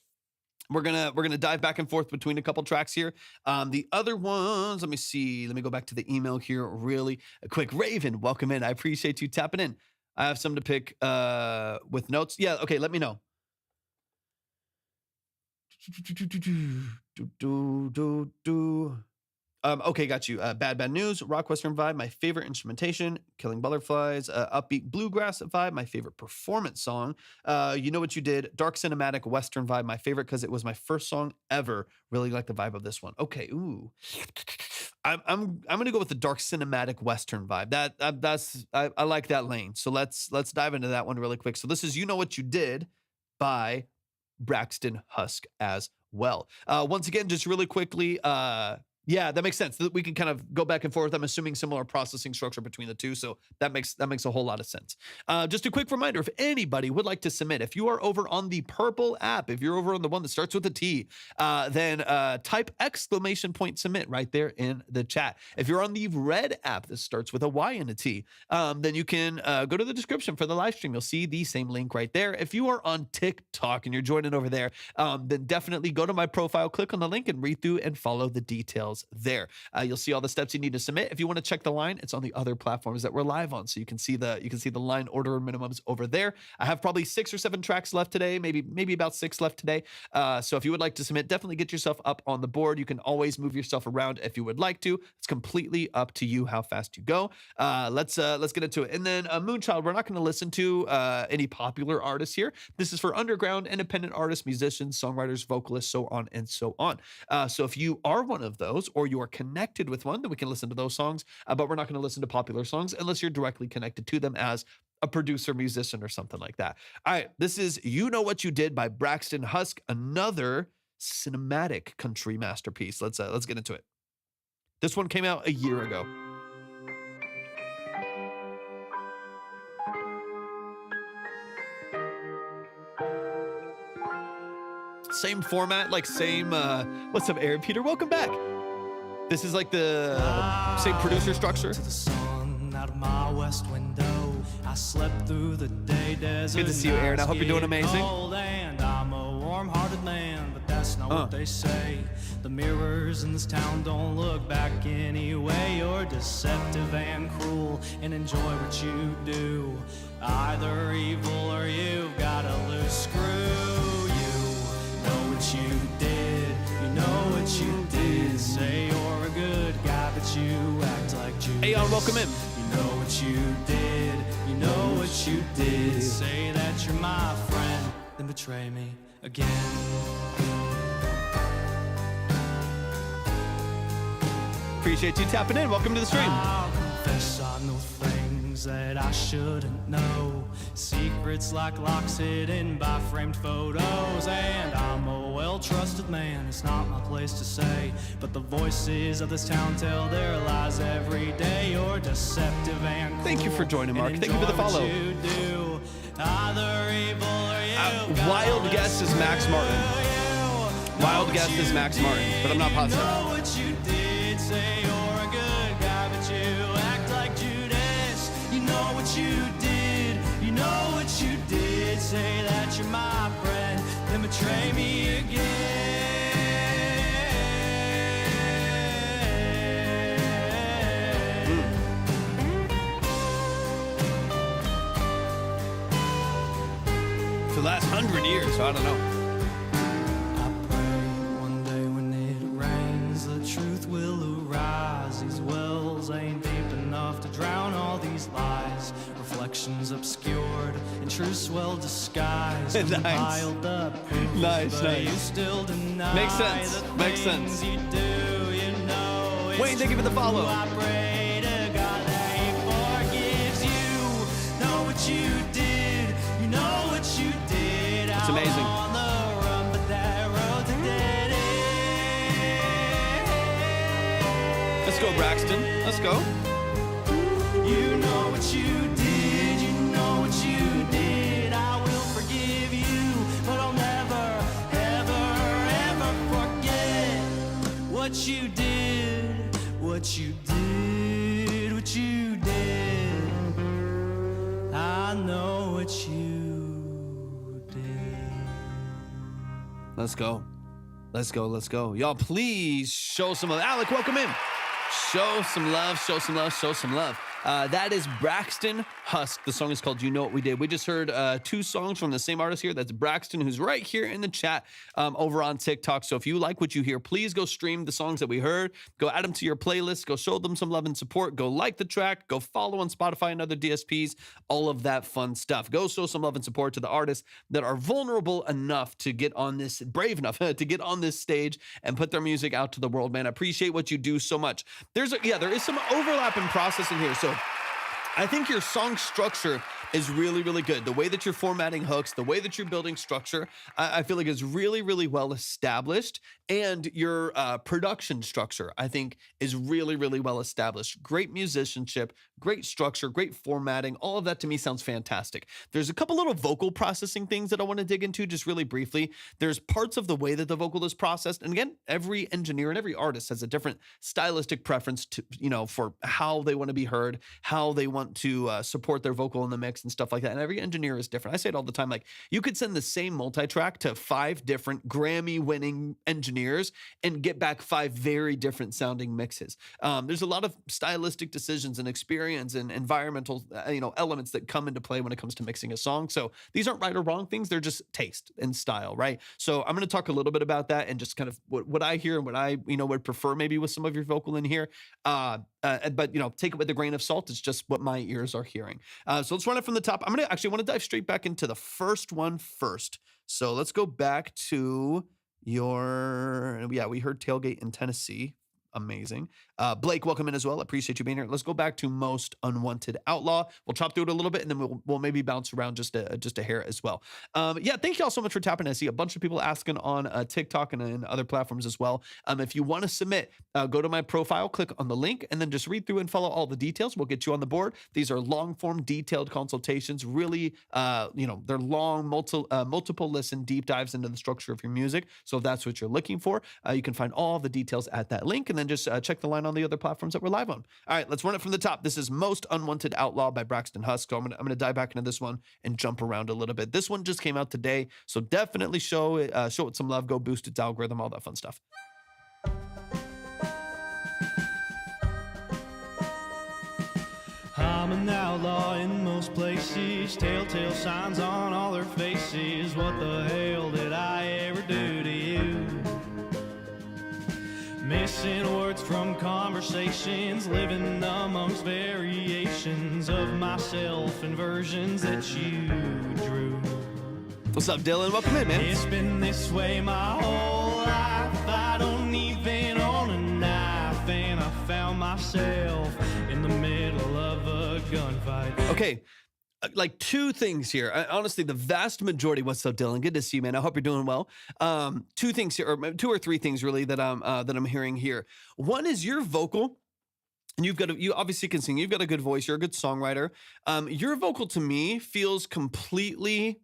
we're gonna dive back and forth between a couple tracks here. The other ones, let me see. Let me go back to the email here really quick. Raven, welcome in. I appreciate you tapping in. I have some to pick with notes. Yeah, okay, let me know. Okay, got you. Bad News, rock western vibe, my favorite instrumentation. Killing Butterflies, upbeat bluegrass vibe, my favorite performance song. You Know What You Did, dark cinematic western vibe, my favorite because it was my first song ever. Really like the vibe of this one. Okay, ooh, I'm gonna go with the dark cinematic western vibe. I like that lane. So let's dive into that one really quick. So this is You Know What You Did by Braxton Husk as well. Once again, just really quickly, yeah, that makes sense. We can kind of go back and forth. I'm assuming similar processing structure between the two, so that makes a whole lot of sense. Just a quick reminder, if anybody would like to submit, if you are over on the purple app, if you're over on the one that starts with a T, then type !submit right there in the chat. If you're on the red app that starts with a Y and a T, then you can go to the description for the live stream. You'll see the same link right there. If you are on TikTok and you're joining over there, then definitely go to my profile, click on the link, and read through and follow the details there. You'll see all the steps you need to submit. If you want to check the line, it's on the other platforms that we're live on, so you can see the line order minimums over there. I have probably 6 or 7 tracks left today, maybe about 6 left today. So if you would like to submit, definitely get yourself up on the board. You can always move yourself around if you would like to. It's completely up to you how fast you go. Let's get into it. And then Moonchild, we're not going to listen to any popular artists here. This is for underground, independent artists, musicians, songwriters, vocalists, so on and so on. So if you are one of those, or you are connected with one, then we can listen to those songs, but we're not going to listen to popular songs unless you're directly connected to them as a producer, musician, or something like that. All right, this is You Know What You Did by Braxton Husk, another cinematic country masterpiece. Let's get into it. This one came out a year ago. Same format, like same, what's up, Aaron Peter? Welcome back. This is like the same producer structure. To the sun out of my west window, I slept through the day desert. Good to see you, Aaron. I hope you're doing amazing. And I'm a warm-hearted man, but that's not what they say. The mirrors in this town don't look back anyway. You're deceptive and cruel, and enjoy what you do. Either evil or you've got a loose screw. You know what you did. You know what you did. Say you're a good guy, but you act like Judas. Hey, y'all, welcome in. You know what you did. You know what you did. Say that you're my friend, then betray me again. Appreciate you tapping in. Welcome to the stream. I'll confess I know things that I shouldn't know. Secrets like locks hidden by framed photos. And I'm a well-trusted man, it's not my place to say. But the voices of this town tell their lies every day. You're deceptive and cruel. Thank you for joining, Mark. Thank you for the follow. You do. Either evil or you Wild guess is Max Martin. Wild guess is Max Martin, but I'm not positive. You know what you did. Say you're a good guy, but you act like Judas. You know what you did. You know what you did. Say that you're my friend, then betray me again. For the last 100 years, so I don't know. I pray one day when it rains, the truth will arise. These wells ain't deep enough to drown all these lies. Reflections obscured and truths well disguised. Nice. Piled up proof, Nice, but nice. you still deny Makes sense. the Makes things sense. you do. You know it's Wayne, thank you for the true. follow. I pray to God that He forgives you. Know what you did. You know what you did. It's Out amazing. on the run, but that road's a dead end. Let's go, Braxton. Let's go. You know what you did, you know what you did. I will forgive you, but I'll never, ever, ever forget what you did, what you did, what you did. I know what you did. Let's go. Let's go. Let's go. Y'all, please show some love. Alec, welcome in. Show some love. Show some love. Show some love. That is Braxton Husk. The song is called You Know What We Did. We just heard 2 songs from the same artist here. That's Braxton, who's right here in the chat over on TikTok. So if you like what you hear, please go stream the songs that we heard. Go add them to your playlist. Go show them some love and support. Go like the track. Go follow on Spotify and other DSPs. All of that fun stuff. Go show some love and support to the artists that are vulnerable enough to get on this, brave enough to get on this stage and put their music out to the world, man. I appreciate what you do so much. There is some overlap in processing here. So I think your song structure is really, really good. The way that you're formatting hooks, the way that you're building structure, I feel like is really, really well established. And your production structure, I think, is really, really well established. Great musicianship, great structure, great formatting. All of that to me sounds fantastic. There's a couple little vocal processing things that I want to dig into just really briefly. There's parts of the way that the vocal is processed. And again, every engineer and every artist has a different stylistic preference to, for how they want to be heard, how they want to support their vocal in the mix and stuff like that. And every engineer is different. I say it all the time, like you could send the same multi-track to 5 different Grammy-winning engineers and get back 5 very different sounding mixes. There's a lot of stylistic decisions and experience and environmental, elements that come into play when it comes to mixing a song. So these aren't right or wrong things. They're just taste and style, right? So I'm going to talk a little bit about that and just kind of what I hear and what I, would prefer maybe with some of your vocal in here. But take it with a grain of salt. It's just what my ears are hearing. So let's run it from the top. I'm going to actually want to dive straight back into the first one first. So let's go back to we heard Tailgate in Tennessee. Amazing. Blake, welcome in as well. Appreciate you being here. Let's go back to Most Unwanted Outlaw. We'll chop through it a little bit, and then we'll maybe bounce around just a hair as well. Thank you all so much for tapping. I see a bunch of people asking on TikTok and other platforms as well. If you want to submit, go to my profile, click on the link, and then just read through and follow all the details. We'll get you on the board. These are long-form, detailed consultations. Really, they're long, multiple listen, deep dives into the structure of your music. So if that's what you're looking for, you can find all the details at that link, and then just check the line on the other platforms that we're live on. All right, let's run it from the top. This is Most Unwanted Outlaw by Braxton Husk. So I'm gonna dive back into this one and jump around a little bit. This one just came out today, so definitely show it some love. Go boost its algorithm, all that fun stuff. I'm an outlaw in most places, telltale signs on all their faces. What the hell did I ever do to you? Missing words from conversations, living amongst variations of myself and versions that you drew. What's up, Dylan? Welcome in, man. It's been this way my whole life. I don't even own a knife, and I found myself in the middle of a gunfight. Okay. Like 2 things here. Honestly, the vast majority. What's up, Dylan? Good to see you, man. I hope you're doing well. 2 things here, or 2 or 3 things really that I'm hearing here. One is your vocal, and you obviously can sing. You've got a good voice. You're a good songwriter. Your vocal to me feels completely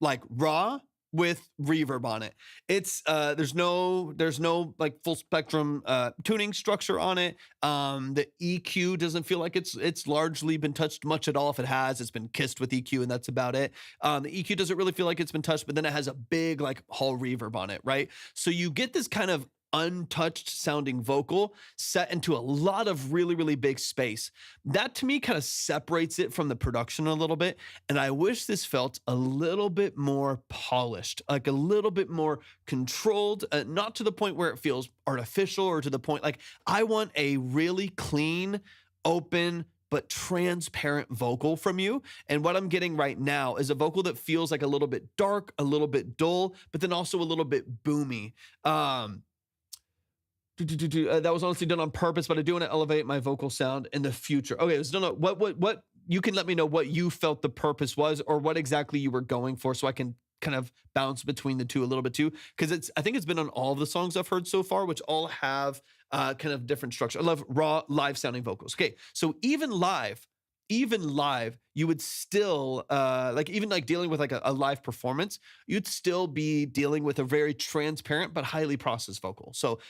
like raw with reverb on it. It's there's no like full spectrum tuning structure on it. The EQ doesn't feel like it's largely been touched much at all. If it has, it's been kissed with EQ and that's about it. The EQ doesn't really feel like it's been touched, but then it has a big like hall reverb on it, right? So you get this kind of untouched sounding vocal set into a lot of really, really big space. That to me kind of separates it from the production a little bit. And I wish this felt a little bit more polished, like a little bit more controlled, not to the point where it feels artificial or to the point, like I want a really clean, open, but transparent vocal from you. And what I'm getting right now is a vocal that feels like a little bit dark, a little bit dull, but then also a little bit boomy. That was honestly done on purpose, but I do want to elevate my vocal sound in the future. Okay, so no, what you can let me know what you felt the purpose was or what exactly you were going for, so I can kind of bounce between the 2 a little bit too, because I think it's been on all of the songs I've heard so far, which all have kind of different structure. I love raw live sounding vocals. Okay, so even live, you would still, even dealing with like a live performance, you'd still be dealing with a very transparent but highly processed vocal. So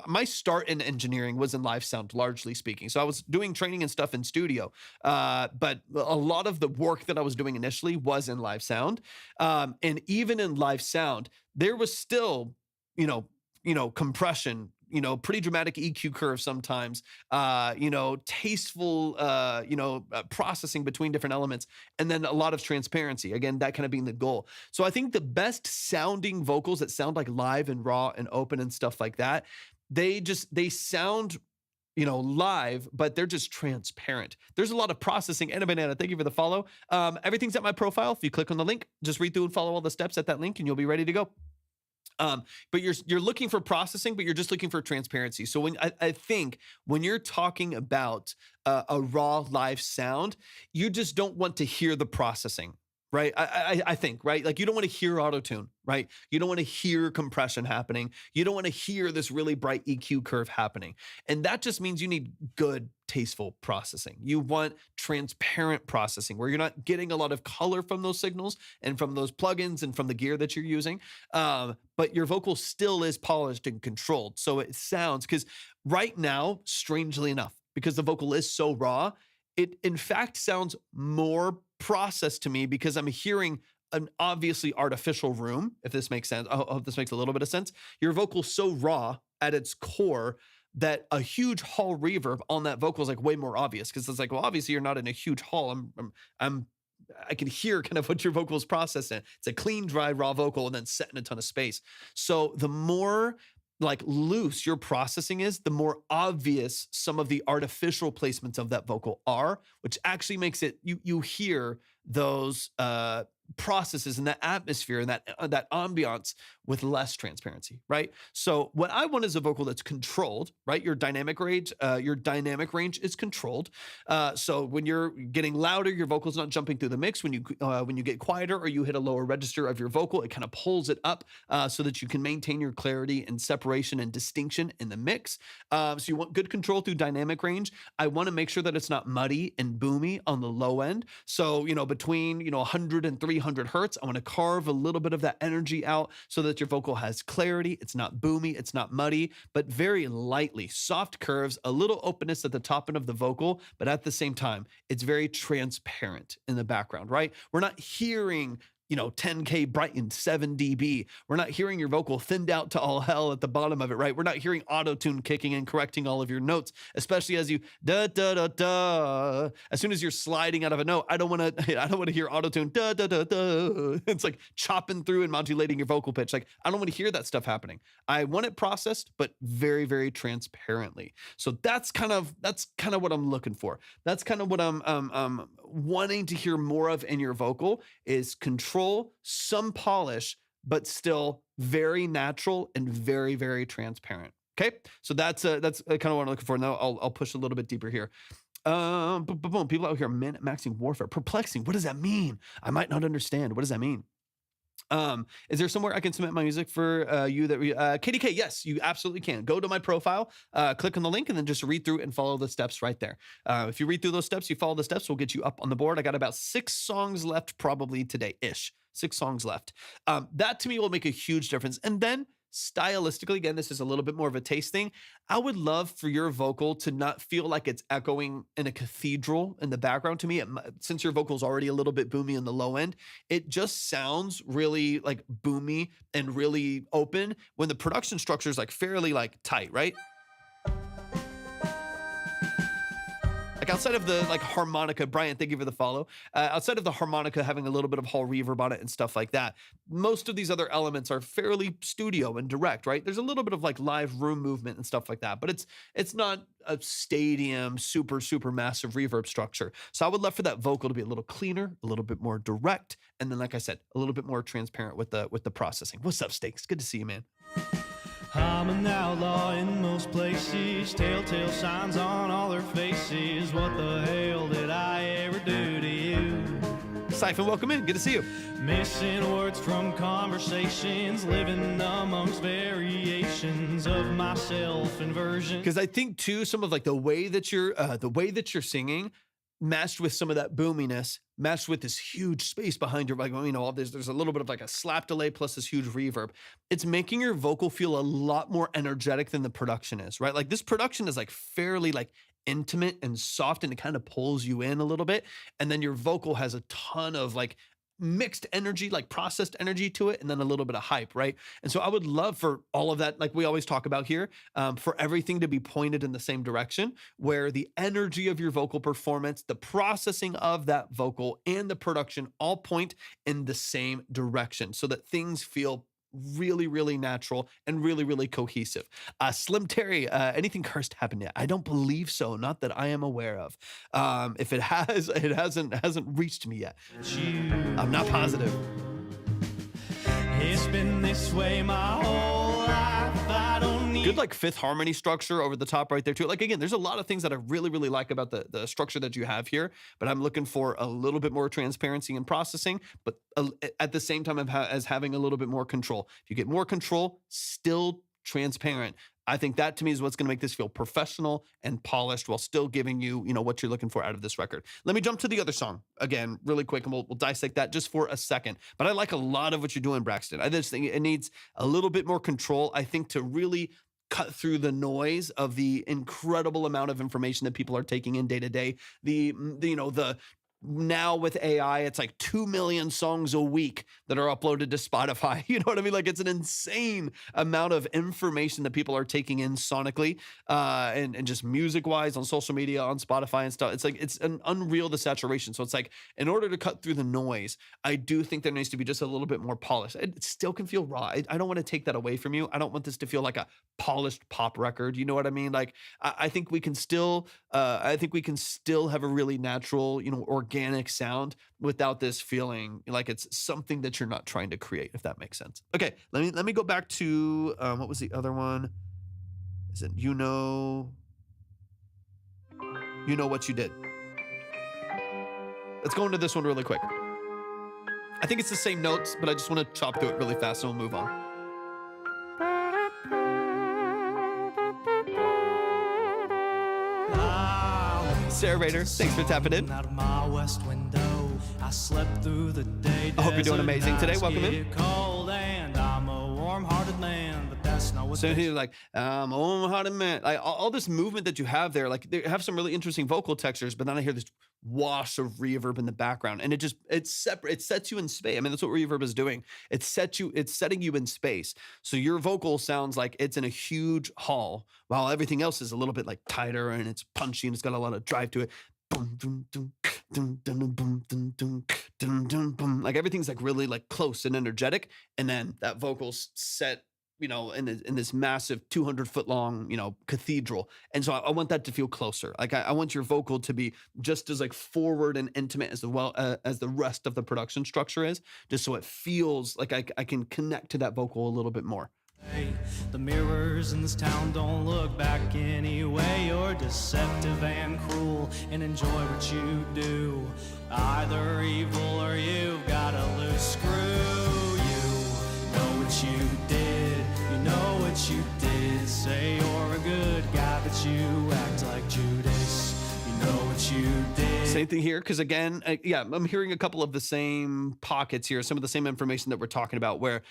my start in engineering was in live sound, largely speaking. So I was doing training and stuff in studio, but a lot of the work that I was doing initially was in live sound. And even in live sound, there was still, compression, pretty dramatic EQ curve sometimes, tasteful, processing between different elements, and then a lot of transparency. Again, that kind of being the goal. So I think the best sounding vocals that sound like live and raw and open and stuff like that, they sound live, but they're just transparent. There's a lot of processing. And Banana, thank you for the follow. Everything's at my profile. If you click on the link, just read through and follow all the steps at that link, and you'll be ready to go. But you're looking for processing, but you're just looking for transparency. So I think when you're talking about a raw live sound, you just don't want to hear the processing. Right. I think, right. Like you don't want to hear auto-tune, right? You don't want to hear compression happening. You don't want to hear this really bright EQ curve happening. And that just means you need good, tasteful processing. You want transparent processing where you're not getting a lot of color from those signals and from those plugins and from the gear that you're using. But your vocal still is polished and controlled. So it sounds, because right now, strangely enough, because the vocal is so raw, it in fact sounds more processed to me because I'm hearing an obviously artificial room, if this makes sense. I hope this makes a little bit of sense. Your vocal's so raw at its core that a huge hall reverb on that vocal is like way more obvious, because it's like, well, obviously you're not in a huge hall. I can hear kind of what your vocal is processing. It's a clean, dry, raw vocal and then set in a ton of space. So the more like loose your processing is, the more obvious some of the artificial placements of that vocal are, which actually makes it, you hear those processes and that atmosphere and that ambiance with less transparency, right? So what I want is a vocal that's controlled, right? Your dynamic range is controlled. So when you're getting louder, your vocal's not jumping through the mix. When you get quieter or you hit a lower register of your vocal, it kind of pulls it up so that you can maintain your clarity and separation and distinction in the mix. So you want good control through dynamic range. I want to make sure that it's not muddy and boomy on the low end. So, between, 100 and 300 hertz, I want to carve a little bit of that energy out so that your vocal has clarity. It's not boomy, it's not muddy, but very lightly, soft curves, a little openness at the top end of the vocal, but at the same time, it's very transparent in the background, right? We're not hearing 10K brightened 7 dB. We're not hearing your vocal thinned out to all hell at the bottom of it, right? We're not hearing auto-tune kicking and correcting all of your notes, especially as you da da da da. As soon as you're sliding out of a note, I don't want to hear auto-tune da da da da. It's like chopping through and modulating your vocal pitch. Like I don't want to hear that stuff happening. I want it processed, but very, very transparently. So that's kind of what I'm looking for. That's kind of what I'm wanting to hear more of in your vocal is control, some polish, but still very natural and very, very transparent. Okay, so that's kind of what I'm looking for. Now I'll push a little bit deeper here. Boom, people out here maxing warfare, perplexing. What does that mean? I might not understand. What does that mean? Is there somewhere I can submit my music for you that KDK? Yes, you absolutely can. Go to my profile, click on the link, and then just read through and follow the steps right there. If you read through those steps, you follow the steps, we'll get you up on the board. I got about 6 songs left probably today-ish. 6 songs left. That to me will make a huge difference. And then stylistically, again, this is a little bit more of a taste thing. I would love for your vocal to not feel like it's echoing in a cathedral in the background to me. Since your vocal is already a little bit boomy in the low end, it just sounds really like boomy and really open when the production structure is like fairly like tight, right? Like outside of the like harmonica, Brian, thank you for the follow. Outside of the harmonica having a little bit of hall reverb on it and stuff like that, most of these other elements are fairly studio and direct, right? There's a little bit of like live room movement and stuff like that, but it's not a stadium, super, super massive reverb structure. So I would love for that vocal to be a little cleaner, a little bit more direct, and then like I said, a little bit more transparent with the processing. What's up, Stakes? Good to see you, man. I'm an outlaw in most places, telltale signs on all their faces. What the hell did I ever do to you? Siphon, welcome in. Good to see you. Missing words from conversations, living amongst variations of my self-inversion. Because I think too, some of like the way that you're singing, matched with some of that boominess, matched with this huge space behind your, like, all this, there's a little bit of like a slap delay plus this huge reverb. It's making your vocal feel a lot more energetic than the production is, right? Like this production is like fairly like intimate and soft and it kind of pulls you in a little bit. And then your vocal has a ton of like mixed energy, like processed energy to it, and then a little bit of hype, right? And so I would love for all of that, like we always talk about here, for everything to be pointed in the same direction, where the energy of your vocal performance, the processing of that vocal, and the production all point in the same direction so that things feel really, really natural and really, really cohesive. Slim Terry, anything cursed happened yet? I don't believe so, not that I am aware of. If it has, it hasn't reached me yet. I'm not positive. It's been this way my whole life. I don't need Good like fifth harmony structure over the top right there too. Like again, there's a lot of things that I really, really like about the structure that you have here, but I'm looking for a little bit more transparency and processing, but at the same time as having a little bit more control. If you get more control, still transparent, I think that to me is what's going to make this feel professional and polished while still giving you, what you're looking for out of this record. Let me jump to the other song again, really quick, and we'll dissect that just for a second. But I like a lot of what you're doing, Braxton. I just think it needs a little bit more control, I think, to really cut through the noise of the incredible amount of information that people are taking in day to day. The now with AI, it's like 2 million songs a week that are uploaded to Spotify. You know what I mean? Like it's an insane amount of information that people are taking in sonically, and just music wise on social media, on Spotify and stuff. It's like, it's an unreal, the saturation. So it's like, in order to cut through the noise, I do think there needs to be just a little bit more polish. It still can feel raw. I don't want to take that away from you. I don't want this to feel like a polished pop record. You know what I mean? Like I think we can still, have a really natural, organic sound without this feeling like it's something that you're not trying to create, if that makes sense. Okay, let me go back to what was the other one? Is it you know what you did? Let's go into this one really quick. I think it's the same notes, but I just want to chop through it really fast and we'll move on. Sarah Rader, thanks for tapping in. Out of my west window, I slept through the day. I hope you're doing amazing today. Welcome in. Cold and I'm a warm-hearted man, but that's not what So he's like, I'm a warm-hearted man. Like all this movement that you have there, like they have some really interesting vocal textures, but then I hear this wash of reverb in the background, and it's separate. It sets you in space. I mean, that's what reverb is doing. It's setting you in space. So your vocal sounds like it's in a huge hall, while everything else is a little bit like tighter and it's punchy and it's got a lot of drive to it. Like everything's like really like close and energetic, and then that vocal's set, in this massive 200-foot long, cathedral. And so I want that to feel closer. Like I want your vocal to be just as like forward and intimate as well as the rest of the production structure is, just so it feels like I can connect to that vocal a little bit more. Hey, the mirrors in this town don't look back anyway. You're deceptive and cruel and enjoy what you do. Either evil or you've got a loose screw. You know what you did. You know what you did. Say you're a good guy, but you act like Judas. You know what you did. Same thing here, because again, I'm hearing a couple of the same pockets here, some of the same information that we're talking about, where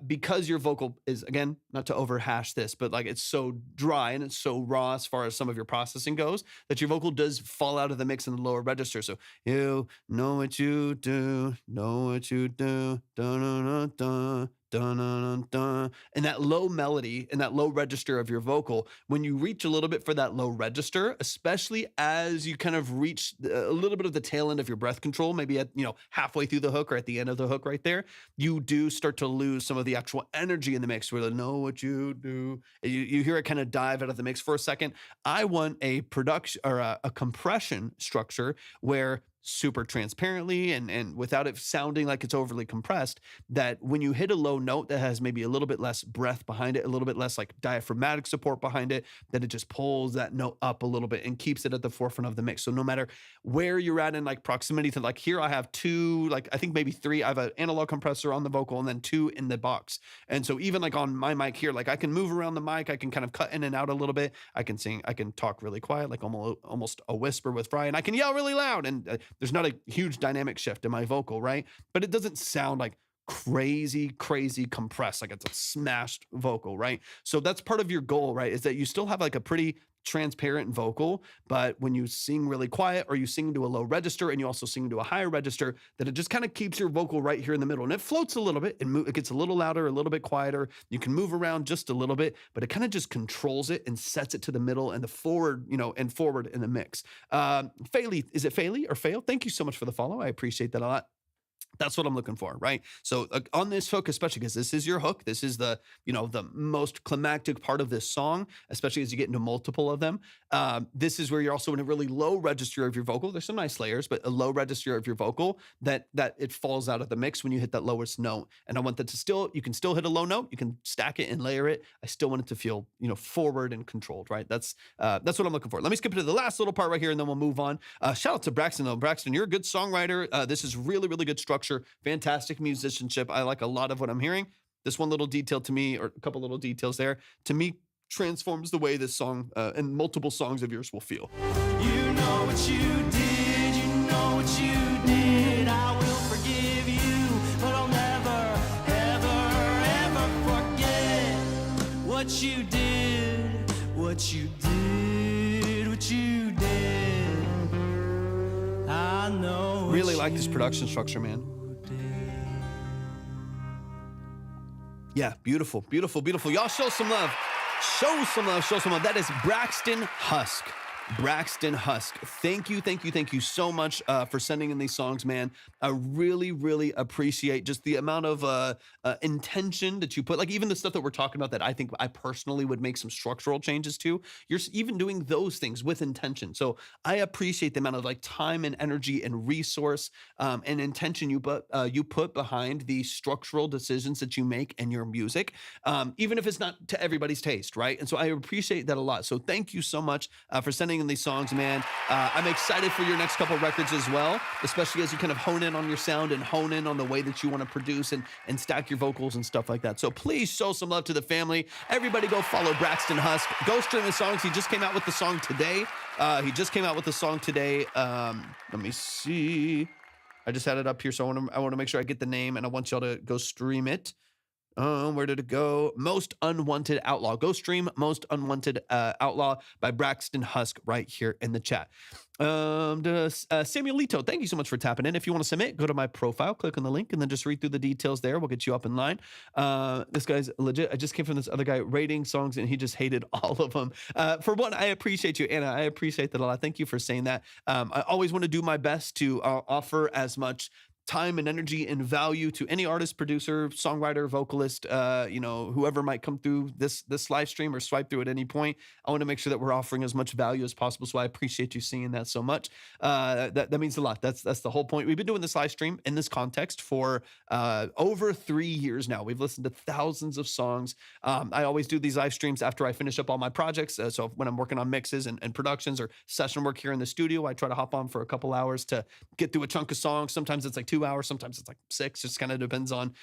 because your vocal is, again, not to overhash this, but like it's so dry and it's so raw as far as some of your processing goes, that your vocal does fall out of the mix in the lower register. So you know what you do, know what you do, dun dun dun dun dun dun. And that low melody and that low register of your vocal, when you reach a little bit for that low register, especially as you kind of reach a little bit of the tail end of your breath control, maybe at halfway through the hook or at the end of the hook right there, you do start to lose some of the actual energy in the mix. Where they know what you do, you hear it kind of dive out of the mix for a second. I want a production or a compression structure where super transparently and without it sounding like it's overly compressed, that when you hit a low note that has maybe a little bit less breath behind it, a little bit less like diaphragmatic support behind it, that it just pulls that note up a little bit and keeps it at the forefront of the mix. So no matter where you're at in like proximity to, like here I have two, like I think maybe three, I have an analog compressor on the vocal and then two in the box. And so even like on my mic here, like I can move around the mic, I can kind of cut in and out a little bit. I can sing, I can talk really quiet, like almost a whisper with Fry, and I can yell really loud, and there's not a huge dynamic shift in my vocal, right? But it doesn't sound like crazy, crazy compressed, like it's a smashed vocal, right? So that's part of your goal, right? Is that you still have like a pretty transparent vocal, but when you sing really quiet or you sing into a low register and you also sing into a higher register, that it just kind of keeps your vocal right here in the middle, and it floats a little bit and it gets a little louder, a little bit quieter. You can move around just a little bit, but it kind of just controls it and sets it to the middle and the forward, and forward in the mix. Faley, is it Faley or Fail? Thank you so much for the follow. I appreciate that a lot. That's what I'm looking for, right? So on this hook, especially because this is your hook, this is the most climactic part of this song, especially as you get into multiple of them. This is where you're also in a really low register of your vocal. There's some nice layers, but a low register of your vocal that it falls out of the mix when you hit that lowest note. And I want that to you can still hit a low note. You can stack it and layer it. I still want it to feel, forward and controlled, right? That's what I'm looking for. Let me skip to the last little part right here, and then we'll move on. Shout out to Braxton though. Braxton, you're a good songwriter. This is really, really good structure. Fantastic musicianship. I like a lot of what I'm hearing. This one little detail to me, or a couple little details there, to me transforms the way this song and multiple songs of yours will feel. You know what you did, you know what you did. I will forgive you, but I'll never, ever, ever forget what you did, what you did, what you did. I know. Really like this production structure, man. Yeah, beautiful, beautiful, beautiful. Y'all show some love. Show some love, show some love. That is Braxton Husk. Braxton Husk. Thank you so much for sending in these songs, man. I really, really appreciate just the amount of intention that you put, like even the stuff that we're talking about that I think I personally would make some structural changes to. You're even doing those things with intention. So I appreciate the amount of like time and energy and resource and intention you put behind the structural decisions that you make in your music, even if it's not to everybody's taste, right? And so I appreciate that a lot. So thank you so much for sending in these songs, man. I'm excited for your next couple records as well, especially as you kind of hone in on your sound and hone in on the way that you want to produce and stack your vocals and stuff like that. So please show some love to the family. Everybody go follow Braxton Husk. Go stream his songs. He just came out with the song today. Let me see. I just had it up here, so I want to make sure I get the name, and I want y'all to go stream it. Where did it go? Most Unwanted Outlaw. Go stream Most Unwanted Outlaw by Braxton Husk right here in the chat. Samuelito, thank you so much for tapping in. If you want to submit, go to my profile, click on the link, and then just read through the details there. We'll get you up in line. This guy's legit. I just came from this other guy rating songs, and he just hated all of them. For one, I appreciate you, Anna. I appreciate that a lot. Thank you for saying that. I always want to do my best to offer as much time and energy and value to any artist, producer, songwriter, vocalist, whoever might come through this live stream or swipe through at any point. I want to make sure that we're offering as much value as possible. So I appreciate you seeing that so much. That means a lot. That's the whole point. We've been doing this live stream in this context for over 3 years now. We've listened to thousands of songs. I always do these live streams after I finish up all my projects. So when I'm working on mixes and productions or session work here in the studio, I try to hop on for a couple hours to get through a chunk of songs. Sometimes it's like 2 hours, sometimes it's like 6. Just kind of depends on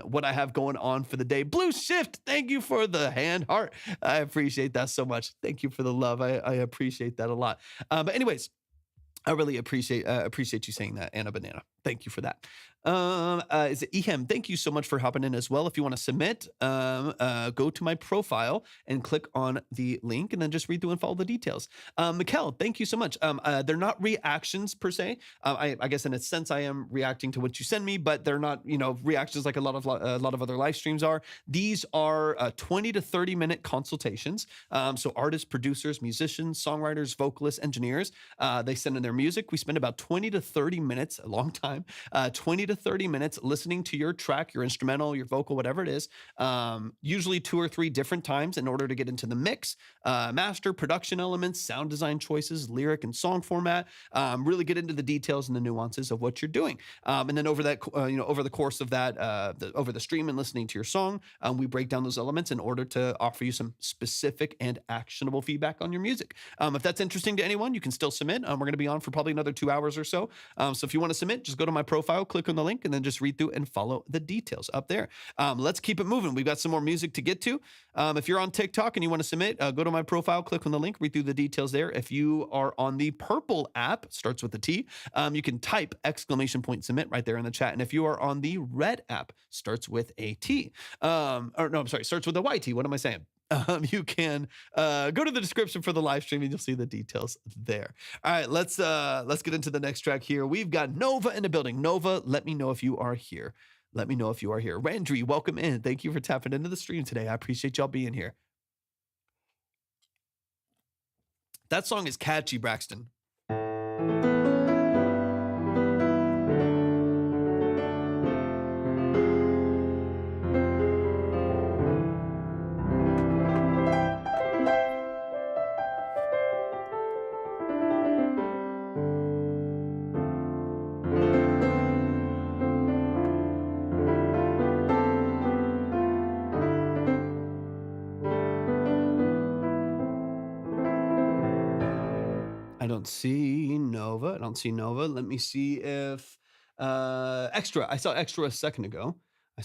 what I have going on for the day. Blue Shift, thank you for the hand heart. I appreciate that so much. Thank you for the love. I appreciate that a lot. But anyways, I really appreciate you saying that, Anna Banana. Thank you for that. Is it Ehem? Thank you so much for hopping in as well. If you want to submit, go to my profile and click on the link and then just read through and follow the details. Mikkel, thank you so much. They're not reactions per se. I guess in a sense I am reacting to what you send me, but they're not, reactions like a lot of other live streams are. These are 20 to 30 minute consultations. So artists, producers, musicians, songwriters, vocalists, engineers, they send in their music. We spend about 20 to 30 minutes, a long time, 20 to 30 minutes listening to your track, your instrumental, your vocal, whatever it is, usually 2 or 3 different times in order to get into the mix, master, production elements, sound design choices, lyric and song format, really get into the details and the nuances of what you're doing. And then over that, over the course of that, over the stream and listening to your song, we break down those elements in order to offer you some specific and actionable feedback on your music. If that's interesting to anyone, you can still submit. We're going to be on for probably another 2 hours or so. So if you want to submit, just go to my profile, click on the link and then just read through and follow the details up there. Let's keep it moving. We've got some more music to get to. If you're on TikTok and you want to submit, go to my profile, click on the link, read through the details there. If you are on the purple app, starts with a T, you can type !submit right there in the chat. And if you are on the red app, starts with a T. Starts with a YT. What am I saying? You can go to the description for the live stream and you'll see the details there. All right, let's get into the next track here. We've got Nova in the building. Nova, let me know if you are here. Let me know if you are here. Randry, welcome in. Thank you for tapping into the stream today. I appreciate y'all being here. That song is catchy, Braxton. I don't see Nova. Let me see if Extra. I saw Extra a second ago. I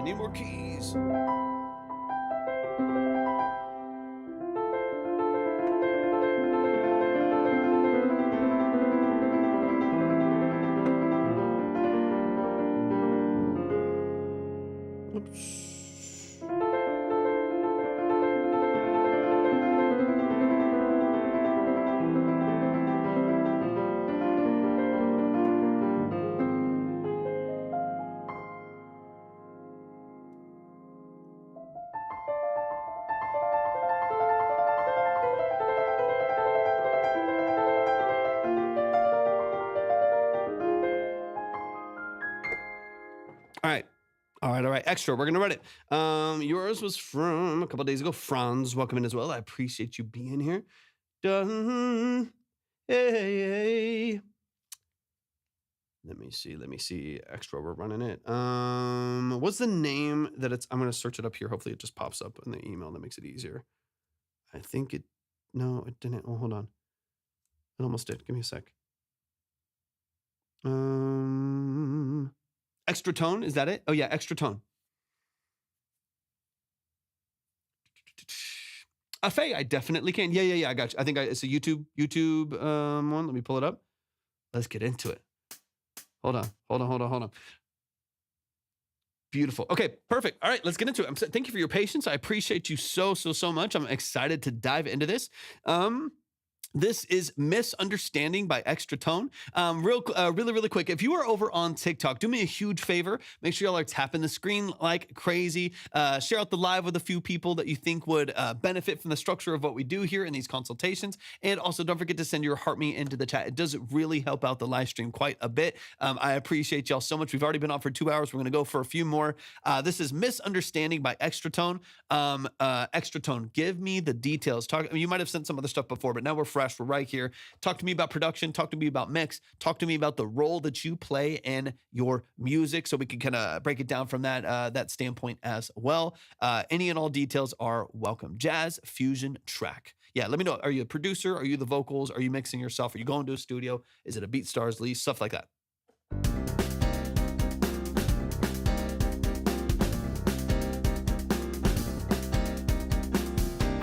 need more keys. Oops. All right. Extra. We're going to run it. Yours was from a couple days ago. Franz, welcome in as well. I appreciate you being here. Done. Hey. Let me see. Extra. We're running it. What's the name that it's? I'm going to search it up here. Hopefully it just pops up in the email. That makes it easier. I think it. No, it didn't. Oh, hold on. It almost did. Give me a sec. Ecstratone, is that it? Oh yeah, Ecstratone. Faye, I definitely can. Yeah, I got you. I think it's a YouTube one. Let me pull it up. Let's get into it. Hold on. Beautiful. Okay, perfect. All right, let's get into it. Thank you for your patience. I appreciate you so much. I'm excited to dive into this. This is Misunderstanding by Ecstratone. Really quick, if you are over on TikTok, do me a huge favor. Make sure y'all are tapping the screen like crazy. Share out the live with a few people that you think would benefit from the structure of what we do here in these consultations. And also don't forget to send your heart me into the chat. It does really help out the live stream quite a bit. I appreciate y'all so much. We've already been on for 2 hours. We're going to go for a few more. This is Misunderstanding by Ecstratone. Ecstratone, give me the details. You might have sent some other stuff before, but now we're fresh. We're right here. Talk to me about production. Talk to me about mix. Talk to me about the role that you play in your music, so we can kind of break it down from that standpoint as well. Any and all details are welcome. Jazz fusion track. Yeah, let me know. Are you a producer? Are you the vocals? Are you mixing yourself? Are you going to a studio? Is it a BeatStars lease? Stuff like that.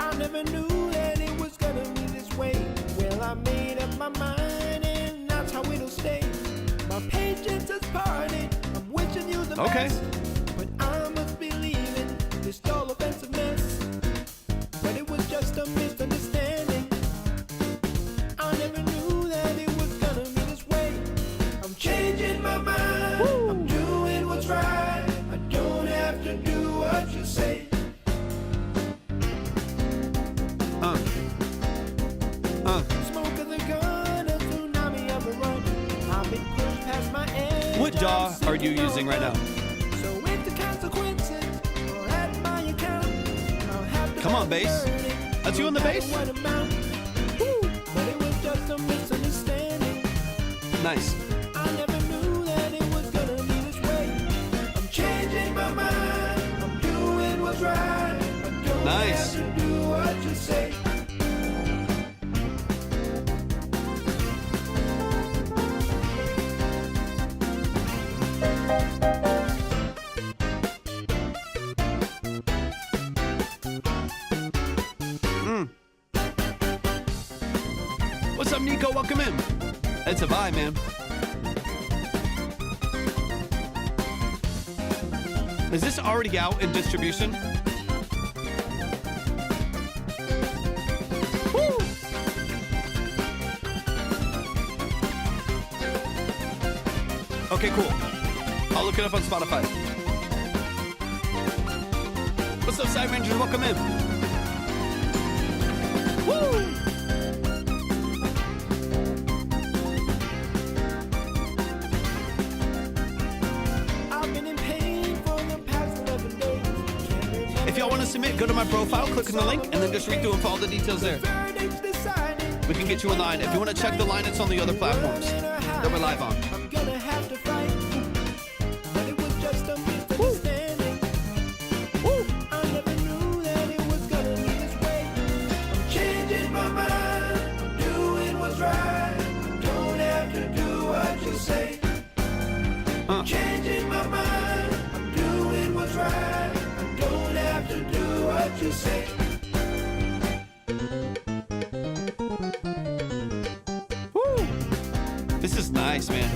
I never knew that it was gonna be this way. Well, I made up my mind and that's how it'll stay. My patience has parted. I'm wishing you the best. But I must be leaving this dull offensive mess. But it was just a misunderstanding. I never knew that it was gonna be this way. I'm changing my mind. Woo. I'm doing what's right. I don't have to do what you say. Smoke of the gun, a tsunami of the run. I've been pushed past my edge. What DAW are you using right now? So if the consequences are at my account, I'll have to. Come on, bass. That's you on the bass? But it was just a misunderstanding. Nice. I never knew that it was gonna be this way. I'm changing my mind. I'm doing what's right. I don't have to do what you say. Nico, welcome in. It's a vibe, man. Is this already out in distribution? Woo! Okay, cool. I'll look it up on Spotify. What's up, Side Rangers? Welcome in. Woo! If y'all want to submit, go to my profile, click on the link, and then just read through and follow the details there. We can get you in line. If you want to check the line, it's on the other platforms that we're live on. Changing my mind, I'm doing what's right. I don't have to do what you say. Woo! This is nice, man.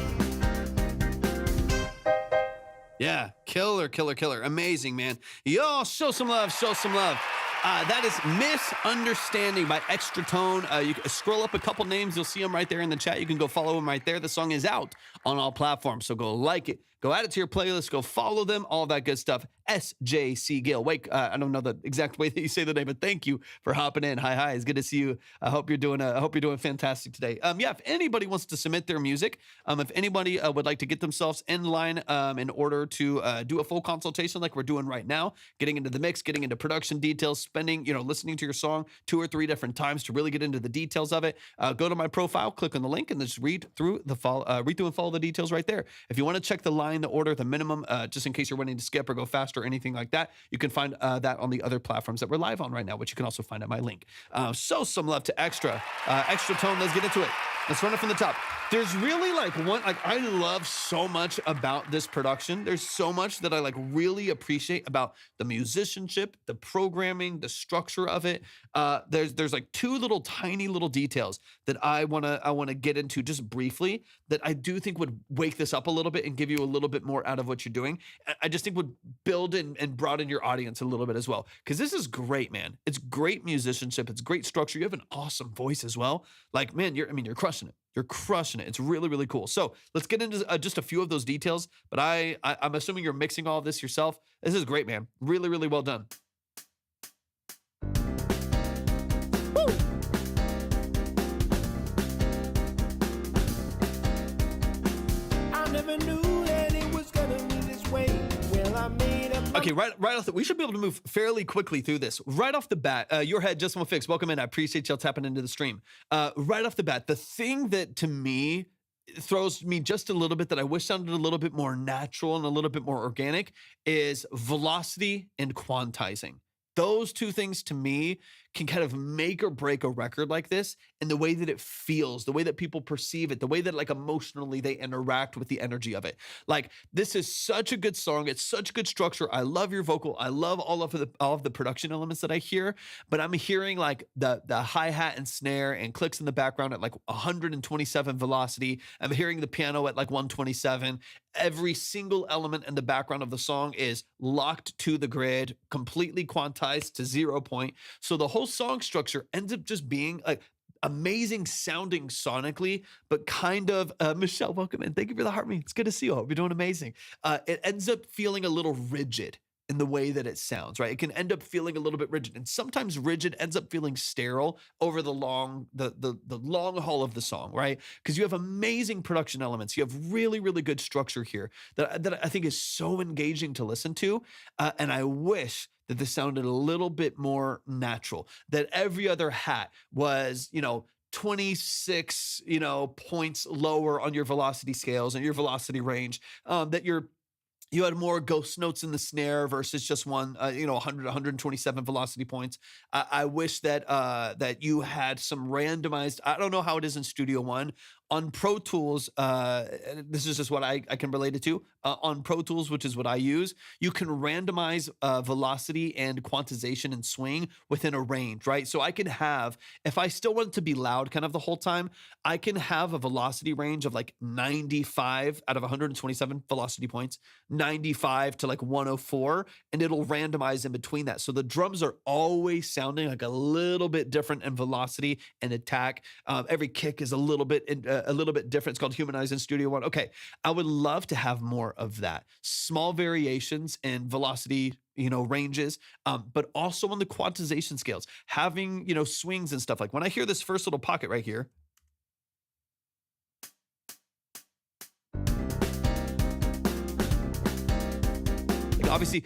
Yeah, killer, killer, killer. Amazing, man. Y'all, show some love, show some love. That is Misunderstanding by Ecstratone. You can scroll up a couple names. You'll see them right there in the chat. You can go follow them right there. The song is out on all platforms, so go like it. Go add it to your playlist. Go follow them. All that good stuff. SJC Gill. Wake. I don't know the exact way that you say the name, but thank you for hopping in. Hi. It's good to see you. I hope you're doing fantastic today. Yeah. If anybody wants to submit their music, if anybody would like to get themselves in line in order to do a full consultation like we're doing right now, getting into the mix, getting into production details, spending, listening to your song 2 or 3 different times to really get into the details of it, go to my profile, click on the link, and just read through and follow the details right there. If you want to check the line, the order, the minimum, just in case you're wanting to skip or go faster or anything like that, you can find that on the other platforms that we're live on right now, which you can also find at my link. So some love to Ecstratone. Let's get into it. Let's run it from the top. There's really I love so much about this production. There's so much that I really appreciate about the musicianship, the programming, the structure of it. There's 2 little tiny little details that I wanna get into just briefly that I do think would wake this up a little bit and give you a little bit more out of what you're doing. I just think would build and broaden your audience a little bit as well. Because this is great, man. It's great musicianship. It's great structure. You have an awesome voice as well. You're crushing it. You're crushing it. It's really, really cool. So let's get into just a few of those details. But I'm assuming you're mixing all of this yourself. This is great, man. Really, really well done. Woo! I never knew that it was gonna be this way. Well, I made up. Okay, right off we should be able to move fairly quickly through this. Right off the bat, your head, just one fix. Welcome in. I appreciate y'all tapping into the stream. Right off the bat, the thing that to me throws me just a little bit that I wish sounded a little bit more natural and a little bit more organic is velocity and quantizing. Those 2 things to me can kind of make or break a record like this in the way that it feels, the way that people perceive it, the way that emotionally they interact with the energy of it. This is such a good song. It's such good structure. I love your vocal. I love all of the production elements that I hear, but I'm hearing the hi-hat and snare and clicks in the background at 127 velocity. I'm hearing the piano at 127. Every single element in the background of the song is locked to the grid, completely quantized to 0 point. So the whole song structure ends up just being amazing sounding sonically, but kind of, Michelle, welcome in. Thank you for the heart me. It's good to see you. I hope you're doing amazing. It ends up feeling a little rigid in the way that it sounds, right? It can end up feeling a little bit rigid, and sometimes rigid ends up feeling sterile over the long haul of the song, right? Because you have amazing production elements. You have really, really good structure here that I think is so engaging to listen to, and I wish that this sounded a little bit more natural, that every other hat was, 26, points lower on your velocity scales and your velocity range, that you had more ghost notes in the snare versus just one, 100, 127 velocity points. I wish that you had some randomized, I don't know how it is in Studio One On Pro Tools, this is just what I can relate it to. On Pro Tools, which is what I use, you can randomize velocity and quantization and swing within a range, right? So I can have, if I still want it to be loud kind of the whole time, I can have a velocity range of like 95 out of 127 velocity points, 95 to like 104, and it'll randomize in between that. So the drums are always sounding like a little bit different in velocity and attack. Every kick is a little bit different. It's called Humanize in Studio One. Okay, I would love to have more of that. Small variations in velocity, ranges, but also on the quantization scales, having, swings and stuff. Like when I hear this first little pocket right here, like obviously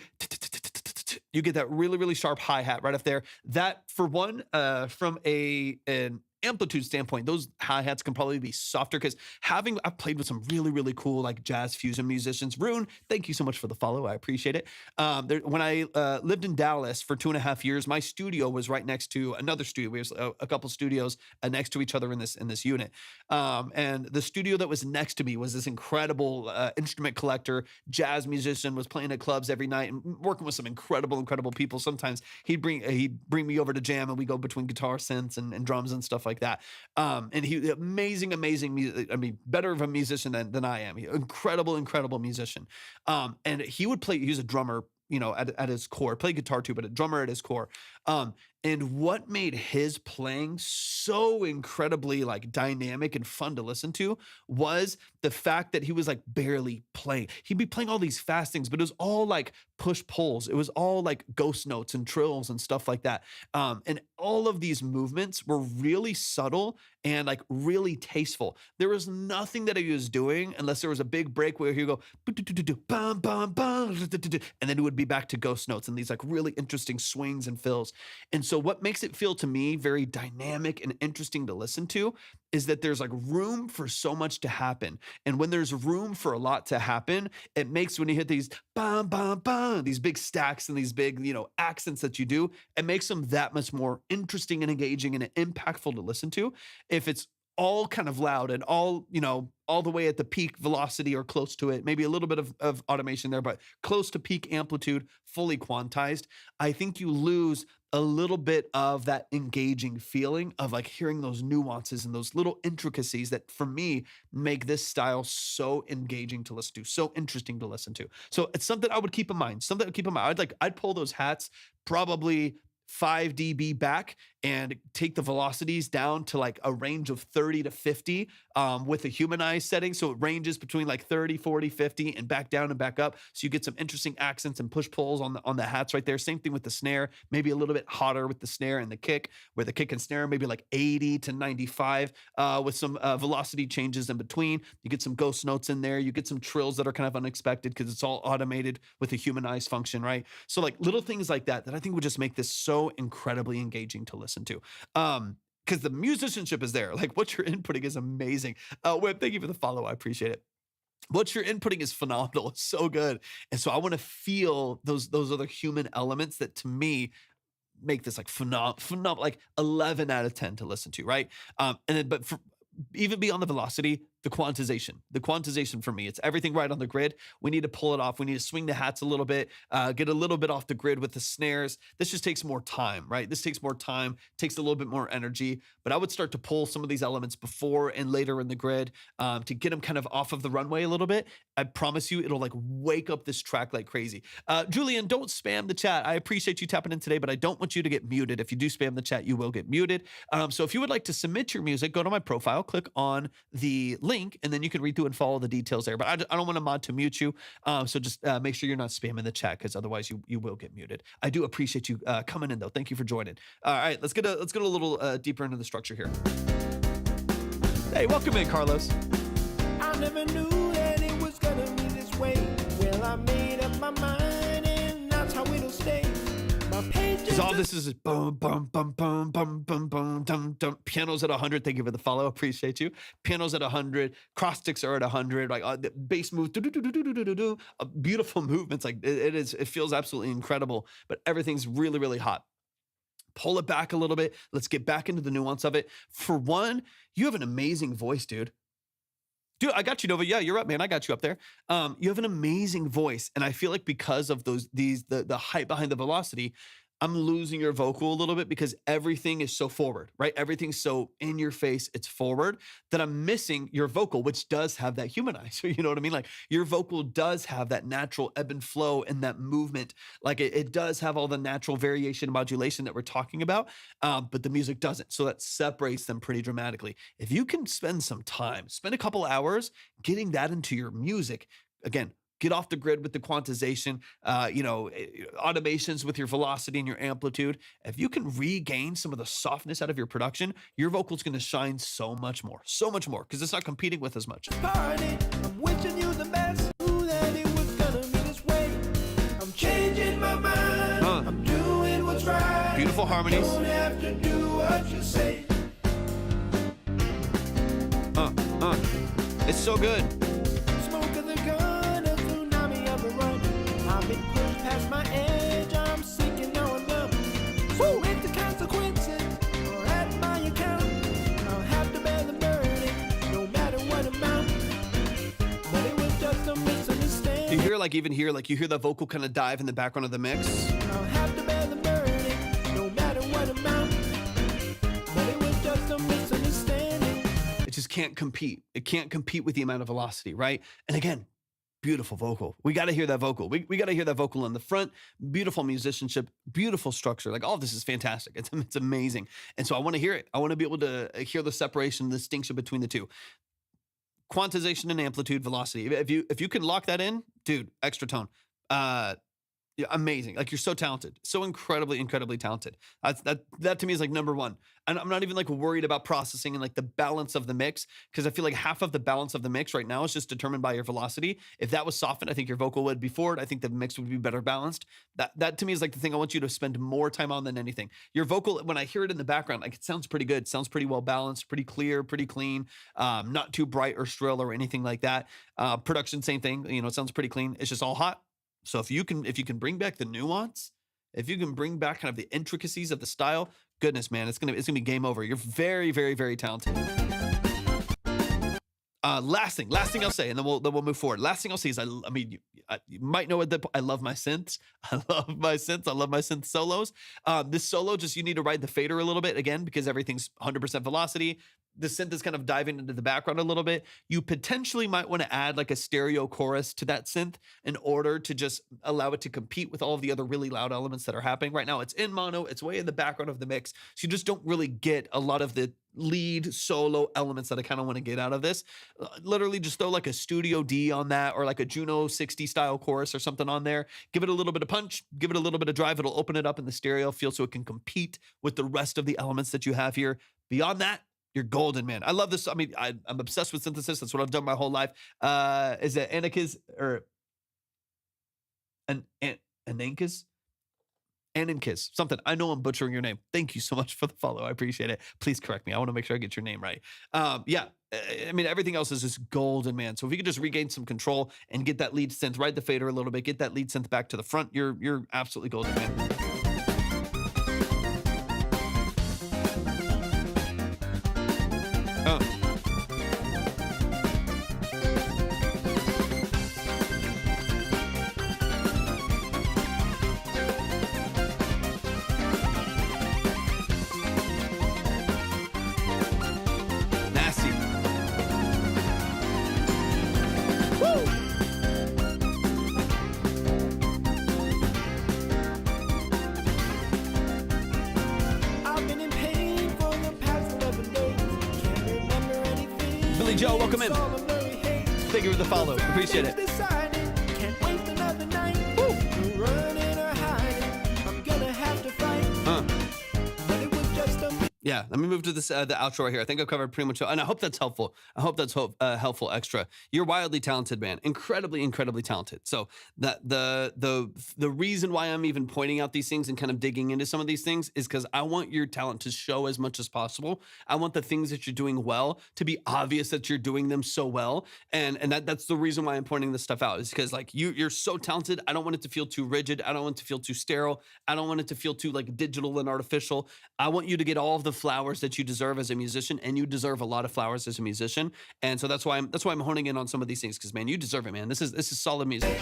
you get that really, really sharp hi-hat right up there. That, for one, from an amplitude standpoint, those hi-hats can probably be softer because I've played with some really, really cool like jazz fusion musicians. Rune, thank you so much for the follow. I appreciate it. When I lived in Dallas for 2.5 years, my studio was right next to another studio. We have a couple studios next to each other in this unit. And the studio that was next to me was this incredible instrument collector, jazz musician, was playing at clubs every night and working with some incredible people. Sometimes he'd bring me over to jam and we go between guitar, synths, and drums and stuff like that. And he amazing music. I mean, better of a musician than I am. Incredible musician. And he would play. He was a drummer, at his core. Played guitar too, but a drummer at his core. And what made his playing so incredibly like dynamic and fun to listen to was the fact that he was like barely playing. He'd be playing all these fast things, but it was all like push pulls. It was all like ghost notes and trills and stuff like that. And all of these movements were really subtle and like really tasteful. There was nothing that he was doing unless there was a big break where he'd go bum bum bum, and then it would be back to ghost notes and these like really interesting swings and fills. And so what makes it feel to me very dynamic and interesting to listen to is that there's like room for so much to happen. And when there's room for a lot to happen, it makes, when you hit these bum, bum, bum, these big stacks and these big, accents that you do, it makes them that much more interesting and engaging and impactful to listen to. If it's all kind of loud and all the way at the peak velocity or close to it, maybe a little bit of automation there, but close to peak amplitude, fully quantized, I think you lose a little bit of that engaging feeling of like hearing those nuances and those little intricacies that for me make this style so engaging to listen to, so interesting to listen to. So it's something I would keep in mind, I'd pull those hats probably 5 dB back and take the velocities down to like a range of 30 to 50 with a humanized setting. So it ranges between like 30, 40, 50 and back down and back up. So you get some interesting accents and push pulls on the hats right there. Same thing with the snare, maybe a little bit hotter with the snare and the kick, where the kick and snare maybe like 80 to 95 with some velocity changes in between. You get some ghost notes in there. You get some trills that are kind of unexpected because it's all automated with a humanized function, right? So like little things like that I think would just make this so incredibly engaging to listen to. Because the musicianship is there. Like what you're inputting is amazing. Web, thank you for the follow. I appreciate it. What you're inputting is phenomenal. It's so good. And so I want to feel those other human elements that to me make this like phenomenal, like 11 out of 10 to listen to, right? But even beyond the velocity, the quantization for me, it's everything right on the grid. We need to pull it off. We need to swing the hats a little bit, get a little bit off the grid with the snares. This just takes more time, right? This takes more time, takes a little bit more energy, but I would start to pull some of these elements before and later in the grid to get them kind of off of the runway a little bit. I promise you, it'll like wake up this track like crazy. Julian, don't spam the chat. I appreciate you tapping in today, but I don't want you to get muted. If you do spam the chat, you will get muted. So if you would like to submit your music, go to my profile, click on the link, and then you can read through and follow the details there. But I don't want a mod to mute you. So just make sure you're not spamming the chat, because otherwise you will get muted. I do appreciate you coming in though. Thank you for joining. All right, let's get a little deeper into the structure here. Hey, welcome in, Carlos. I never knew that it was gonna be this way. Well, I made up my mind, and that's how it'll stay. My pages. All this is boom, boom, boom, boom, boom, boom, boom, dum, dum. Pianos at 100. Thank you for the follow. Appreciate you. Pianos at 100. Cross sticks are at 100. Like the bass move, beautiful movements. Like it feels absolutely incredible. But everything's really, really hot. Pull it back a little bit. Let's get back into the nuance of it. For one, you have an amazing voice, dude. Dude, I got you, Nova. Yeah, you're up, man. I got you up there. You have an amazing voice, and I feel like because of the hype behind the velocity, I'm losing your vocal a little bit because everything is so forward, right? Everything's so in your face, it's forward, that I'm missing your vocal, which does have that humanizer. You know what I mean? Like your vocal does have that natural ebb and flow and that movement. Like it does have all the natural variation and modulation that we're talking about, but the music doesn't. So that separates them pretty dramatically. If you can spend some time, spend a couple hours getting that into your music, again, get off the grid with the quantization, automations with your velocity and your amplitude. If you can regain some of the softness out of your production, your vocal's going to shine so much more, because it's not competing with as much. Party, I'm wishing you the best. Knew that it was gonna be this way. I'm changing my mind. I'm doing what's right. Beautiful harmonies. Don't have to do what you say. It's so good. Smoke of the gun, a tsunami of the run. I've been pushed past my edge. I'm seeking no one love. So if the consequences are at my account, I'll have to bear the burden, no matter what amount. But it was just a misunderstanding. You hear you hear the vocal kind of dive in the background of the mix. I'll have to bear the burden, no matter what amount. But it was just a misunderstanding. It just can't compete. It can't compete with the amount of velocity, right? And again, beautiful vocal. We got to hear that vocal. We got to hear that vocal in the front. Beautiful musicianship, beautiful structure. Like all of this is fantastic. It's amazing. And so I want to hear it. I want to be able to hear the separation, the distinction between the two. Quantization and amplitude, velocity. If you can lock that in, dude, Ecstratone. Yeah, amazing. Like you're so talented, so incredibly talented. That to me is like number one. And I'm not even like worried about processing and like the balance of the mix, because I feel like half of the balance of the mix right now is just determined by your velocity. If that was softened, I think your vocal would be forward. I think the mix would be better balanced. That to me is like the thing I want you to spend more time on than anything. Your vocal, when I hear it in the background, like it sounds pretty good. It sounds pretty well balanced, pretty clear, pretty clean. Not too bright or shrill or anything like that. Production, same thing. It sounds pretty clean. It's just all hot. So if you can bring back the nuance, if you can bring back kind of the intricacies of the style, goodness, man, it's gonna be game over. You're very, very, very talented. Last thing I'll say, and then we'll move forward. Last thing I'll say is, you might know I love my synths. I love my synth solos. This solo, just you need to ride the fader a little bit again, because everything's 100% velocity. The synth is kind of diving into the background a little bit. You potentially might want to add like a stereo chorus to that synth in order to just allow it to compete with all of the other really loud elements that are happening. Right now it's in mono, it's way in the background of the mix. So you just don't really get a lot of the lead solo elements that I kind of want to get out of this. Literally just throw like a Studio D on that, or like a Juno 60 style chorus or something on there. Give it a little bit of punch, give it a little bit of drive. It'll open it up in the stereo feel so it can compete with the rest of the elements that you have here. Beyond that, you're golden, man. I love this. I'm obsessed with synthesis. That's what I've done my whole life. Is it Anikas or Anankas? Aninkis, something. I know I'm butchering your name. Thank you so much for the follow. I appreciate it. Please correct me. I want to make sure I get your name right. Everything else is just golden, man. So if you could just regain some control and get that lead synth, ride the fader a little bit, get that lead synth back to the front, you're absolutely golden, man. Joe, welcome in. Thank you for the follow. Appreciate it. Yeah, let me move to this the outro right here. I think I've covered pretty much, and I hope that's helpful. I hope that's helpful extra. You're wildly talented, man. Incredibly talented. So that the reason why I'm even pointing out these things and kind of digging into some of these things is because I want your talent to show as much as possible. I want the things that you're doing well to be obvious that you're doing them so well, and that's the reason why I'm pointing this stuff out, is because like you're so talented. I don't want it to feel too rigid. I don't want it to feel too sterile. I don't want it to feel too like digital and artificial. I want you to get all of the flowers that you deserve as a musician, and you deserve a lot of flowers as a musician. And so that's why I'm honing in on some of these things, because man, you deserve it, man. This is solid music.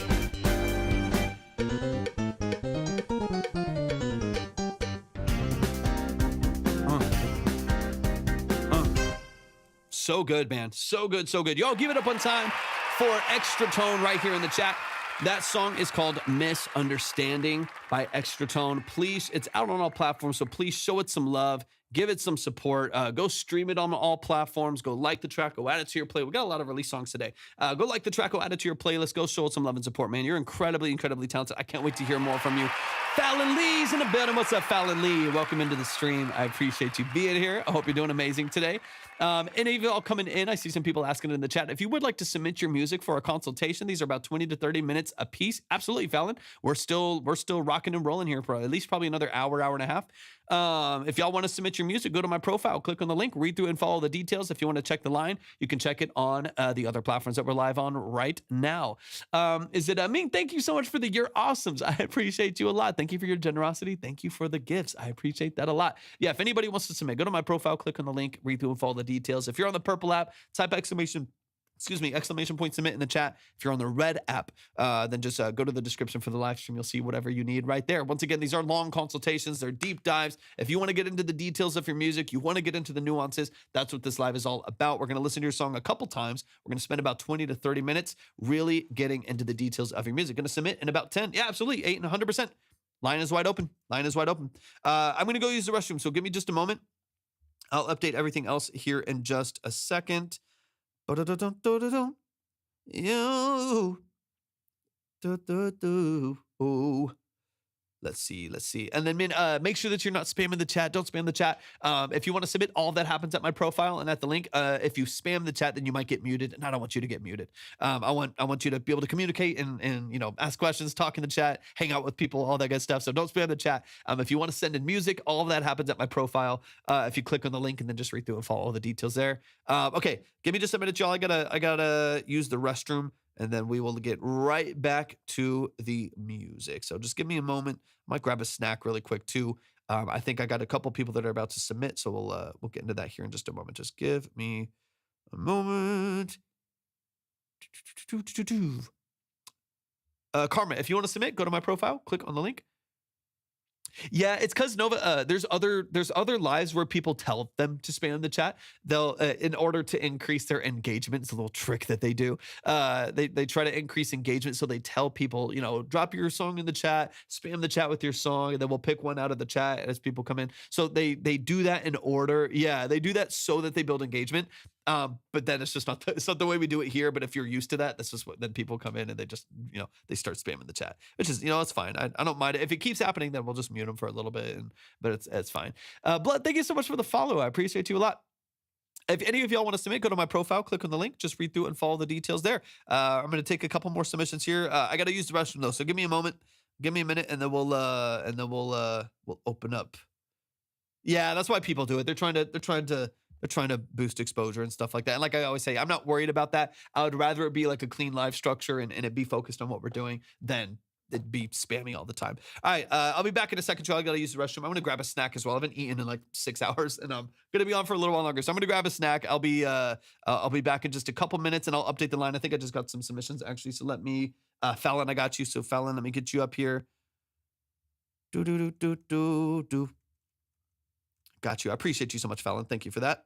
So good, man. So good, so good. Y'all give it up one time for Ecstratone right here in the chat. That song is called Misunderstanding by Ecstratone. Please, it's out on all platforms, so please show it some love. Give it some support. Go stream it on all platforms. Go like the track. Go add it to your play. We got a lot of release songs today. Go like the track. Go add it to your playlist. Go show it some love and support, man. You're incredibly, incredibly talented. I can't wait to hear more from you. Fallon Lee's in the building. What's up, Fallon Lee? Welcome into the stream. I appreciate you being here. I hope you're doing amazing today. Any of you all coming in, I see some people asking in the chat, if you would like to submit your music for a consultation, these are about 20 to 30 minutes a piece. Absolutely, Fallon. We're still rocking and rolling here for at least probably another hour and a half. If y'all want to submit your music, go to my profile, click on the link, read through and follow the details. If you want to check the line, you can check it on the other platforms that we're live on right now. Is it Ming? Thank you so much for the You're Awesomes. I appreciate you a lot. Thank you for your generosity. Thank you for the gifts. I appreciate that a lot. Yeah, if anybody wants to submit, go to my profile, click on the link, read through and follow the details. If you're on the purple app, type exclamation point submit in the chat. If you're on the red app, then just go to the description for the live stream. You'll see whatever you need right there. Once again, these are long consultations. They're deep dives. If you want to get into the details of your music, you want to get into the nuances, that's what this live is all about. We're going to listen to your song a couple times. We're going to spend about 20 to 30 minutes really getting into the details of your music. Going to submit in about 10. Yeah, absolutely. 8 and 100%. Line is wide open. Line is wide open. I'm going to go use the restroom, so give me just a moment. I'll update everything else here in just a second. You. Oh. Let's see. And then, make sure that you're not spamming the chat. Don't spam the chat. If you want to submit, all of that happens at my profile and at the link. If you spam the chat, then you might get muted, and I don't want you to get muted. I want you to be able to communicate and ask questions, talk in the chat, hang out with people, all that good stuff. So don't spam the chat. If you want to send in music, all of that happens at my profile. If you click on the link and then just read through and follow all the details there. Okay, give me just a minute, y'all. I gotta use the restroom. And then we will get right back to the music. So just give me a moment. I might grab a snack really quick too. I think I got a couple people that are about to submit, so we'll get into that here in just a moment. Just give me a moment. Karma, if you want to submit, go to my profile, click on the link. Yeah, it's because Nova. There's other lives where people tell them to spam the chat. They'll in order to increase their engagement. It's a little trick that they do. They try to increase engagement, so they tell people, drop your song in the chat, spam the chat with your song, and then we'll pick one out of the chat as people come in. So they do that in order. Yeah, they do that so that they build engagement. But then it's just not the way we do it here. But if you're used to that, that's just what then people come in and they just they start spamming the chat, which is it's fine. I don't mind it. If it keeps happening, then we'll just mute them for a little bit. But it's fine. Blood, thank you so much for the follow. I appreciate you a lot. If any of y'all want to submit, go to my profile, click on the link, just read through and follow the details there. I'm going to take a couple more submissions here. I got to use the restroom though, so give me a moment, give me a minute, and then we'll open up. Yeah, that's why people do it. They're trying to boost exposure and stuff like that. And like I always say, I'm not worried about that. I would rather it be like a clean live structure and it be focused on what we're doing than it'd be spammy all the time. All right, I'll be back in a second. I got to use the restroom. I'm going to grab a snack as well. I haven't eaten in like 6 hours, and I'm going to be on for a little while longer. So I'm going to grab a snack. I'll be back in just a couple minutes, and I'll update the line. I think I just got some submissions actually. So let me, Fallon, I got you. So Fallon, let me get you up here. Got you. I appreciate you so much, Fallon. Thank you for that.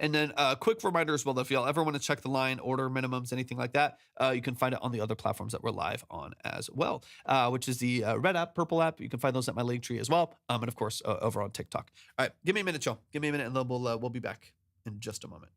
And then a quick reminder as well, that if y'all ever want to check the line, order minimums, anything like that, you can find it on the other platforms that we're live on as well, which is the red app, purple app. You can find those at my link tree as well. And of course, over on TikTok. All right, give me a minute, y'all. Give me a minute, and then we'll be back in just a moment.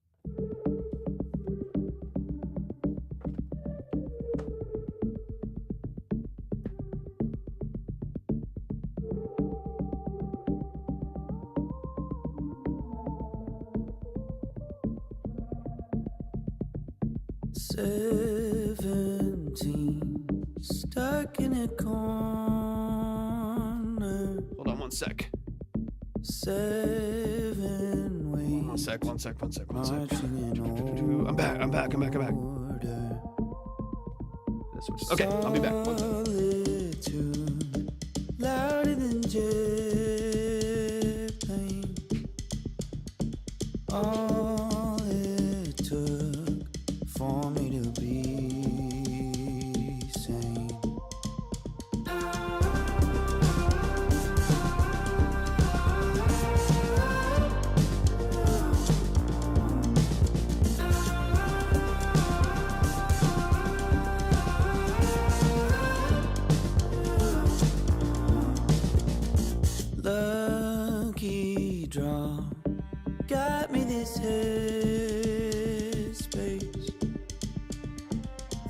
17, stuck in a corner. Hold on one sec. 7 ways. One sec. Marching in I'm back. order. Okay, I'll be back. One sec. Solitude, louder than jet planes. All it took for me to be sane. Lucky draw got me this headspace.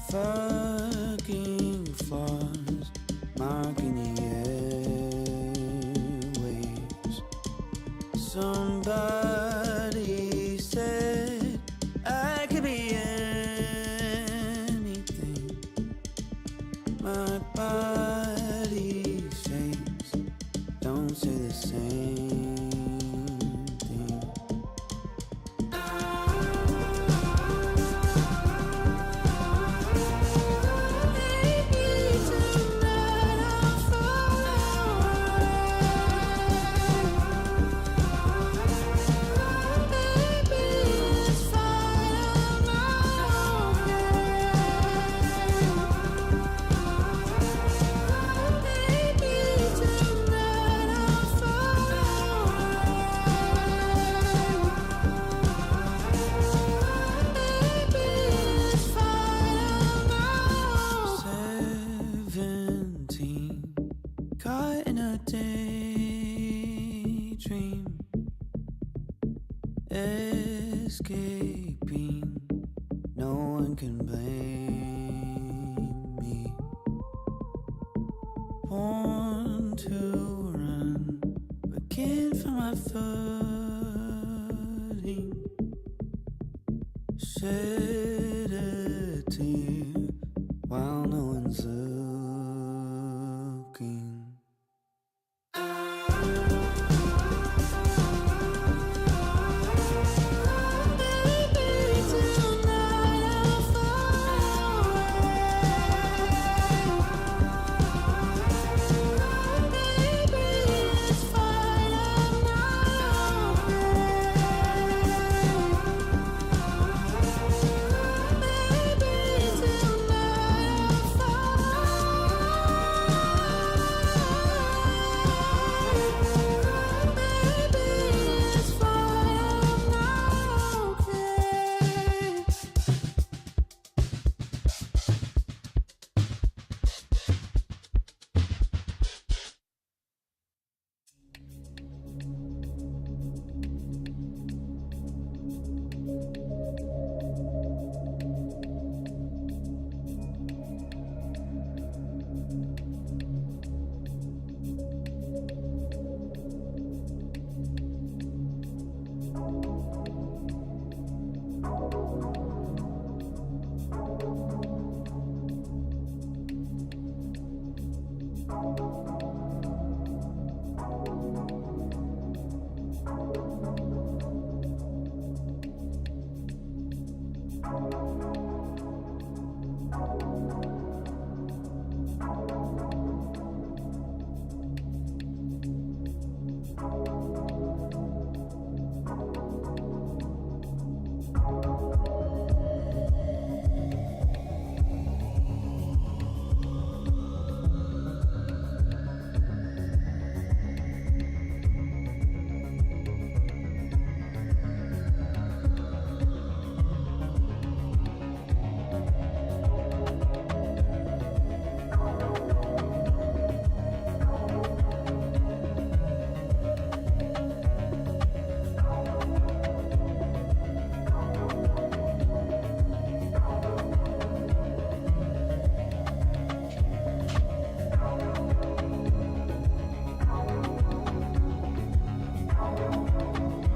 Fucking flaws marking the airwaves. Somebody said I could be anything. My body shakes, don't say the same thing. Maybe tonight I'll fall away. Maybe it's fine, I'm okay. Maybe tonight I'll fall away. Maybe it's fine, I'm 17, caught in a daydream, escaping, no one can blame me. Born to run, but can't find my footing. Shed a tear while no one's looking. Maybe tonight I'll fall away. Maybe it's fine, I'm not okay. Maybe tonight I'll fall. Maybe it's fine, I'm not okay.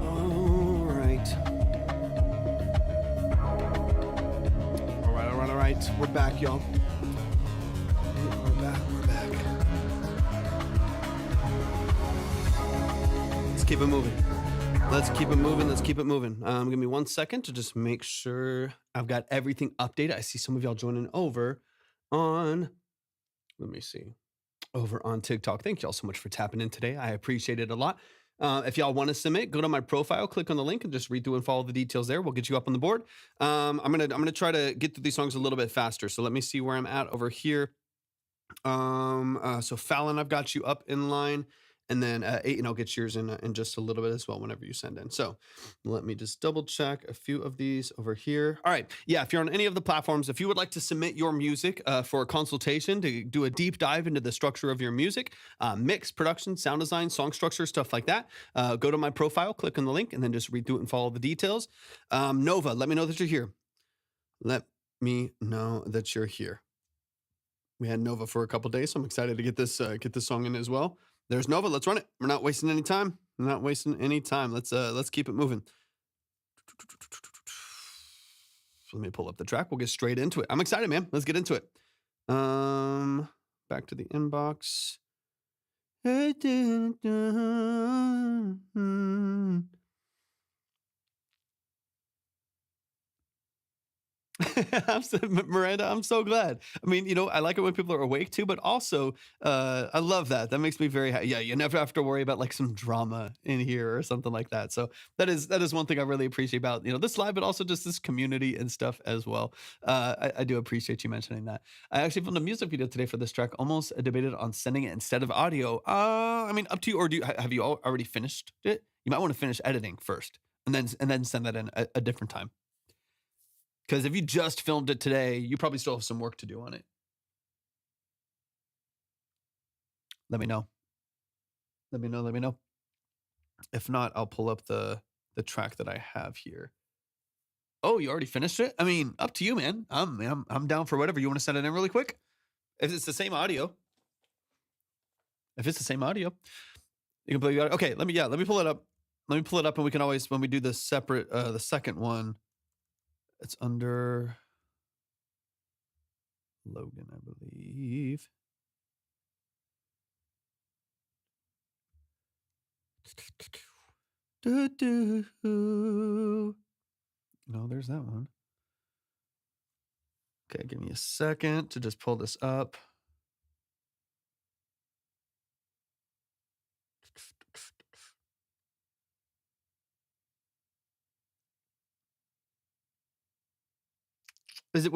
All right. We're back, y'all. We're back. Let's keep it moving. Let's keep it moving. Give me 1 second to just make sure I've got everything updated. I see some of y'all joining over on, let me see, over on TikTok. Thank y'all so much for tapping in today. I appreciate it a lot. If y'all want to submit, go to my profile, click on the link, and just read through and follow the details there. We'll get you up on the board. I'm gonna try to get through these songs a little bit faster. So let me see where I'm at over here. So Fallon, I've got you up in line, and then Aiton, I'll get yours in just a little bit as well whenever you send in. So let me just double check a few of these over here. All right, yeah, if you're on any of the platforms, if you would like to submit your music for a consultation to do a deep dive into the structure of your music, mix, production, sound design, song structure, stuff like that, go to my profile, click on the link, and then just read through it and follow the details. Nova, let me know that you're here. Let me know that you're here. We had Nova for a couple days, so I'm excited to get this song in as well. There's Nova. Let's run it. We're not wasting any time. We're not wasting any time. Let's keep it moving. Let me pull up the track. We'll get straight into it. I'm excited, man. Let's get into it. Back to the inbox. Miranda, I'm so glad. I mean, I like it when people are awake too, but also I love that. That makes me very happy. Yeah, you never have to worry about like some drama in here or something like that. So that is one thing I really appreciate about this live, but also just this community and stuff as well. I do appreciate you mentioning that. I actually filmed a music video today for this track. Almost debated on sending it instead of audio. I mean, up to you. Or have you already finished it? You might want to finish editing first, and then send that in a different time. Because if you just filmed it today, you probably still have some work to do on it. Let me know. Let me know. If not, I'll pull up the track that I have here. Oh, you already finished it? I mean, up to you, man. I'm down for whatever. You want to send it in really quick? If it's the same audio. You can play. Okay, let me pull it up. Let me pull it up, and we can always, when we do the separate, the second one. It's under Logan, I believe. No, there's that one. Okay, give me a second to just pull this up. Is it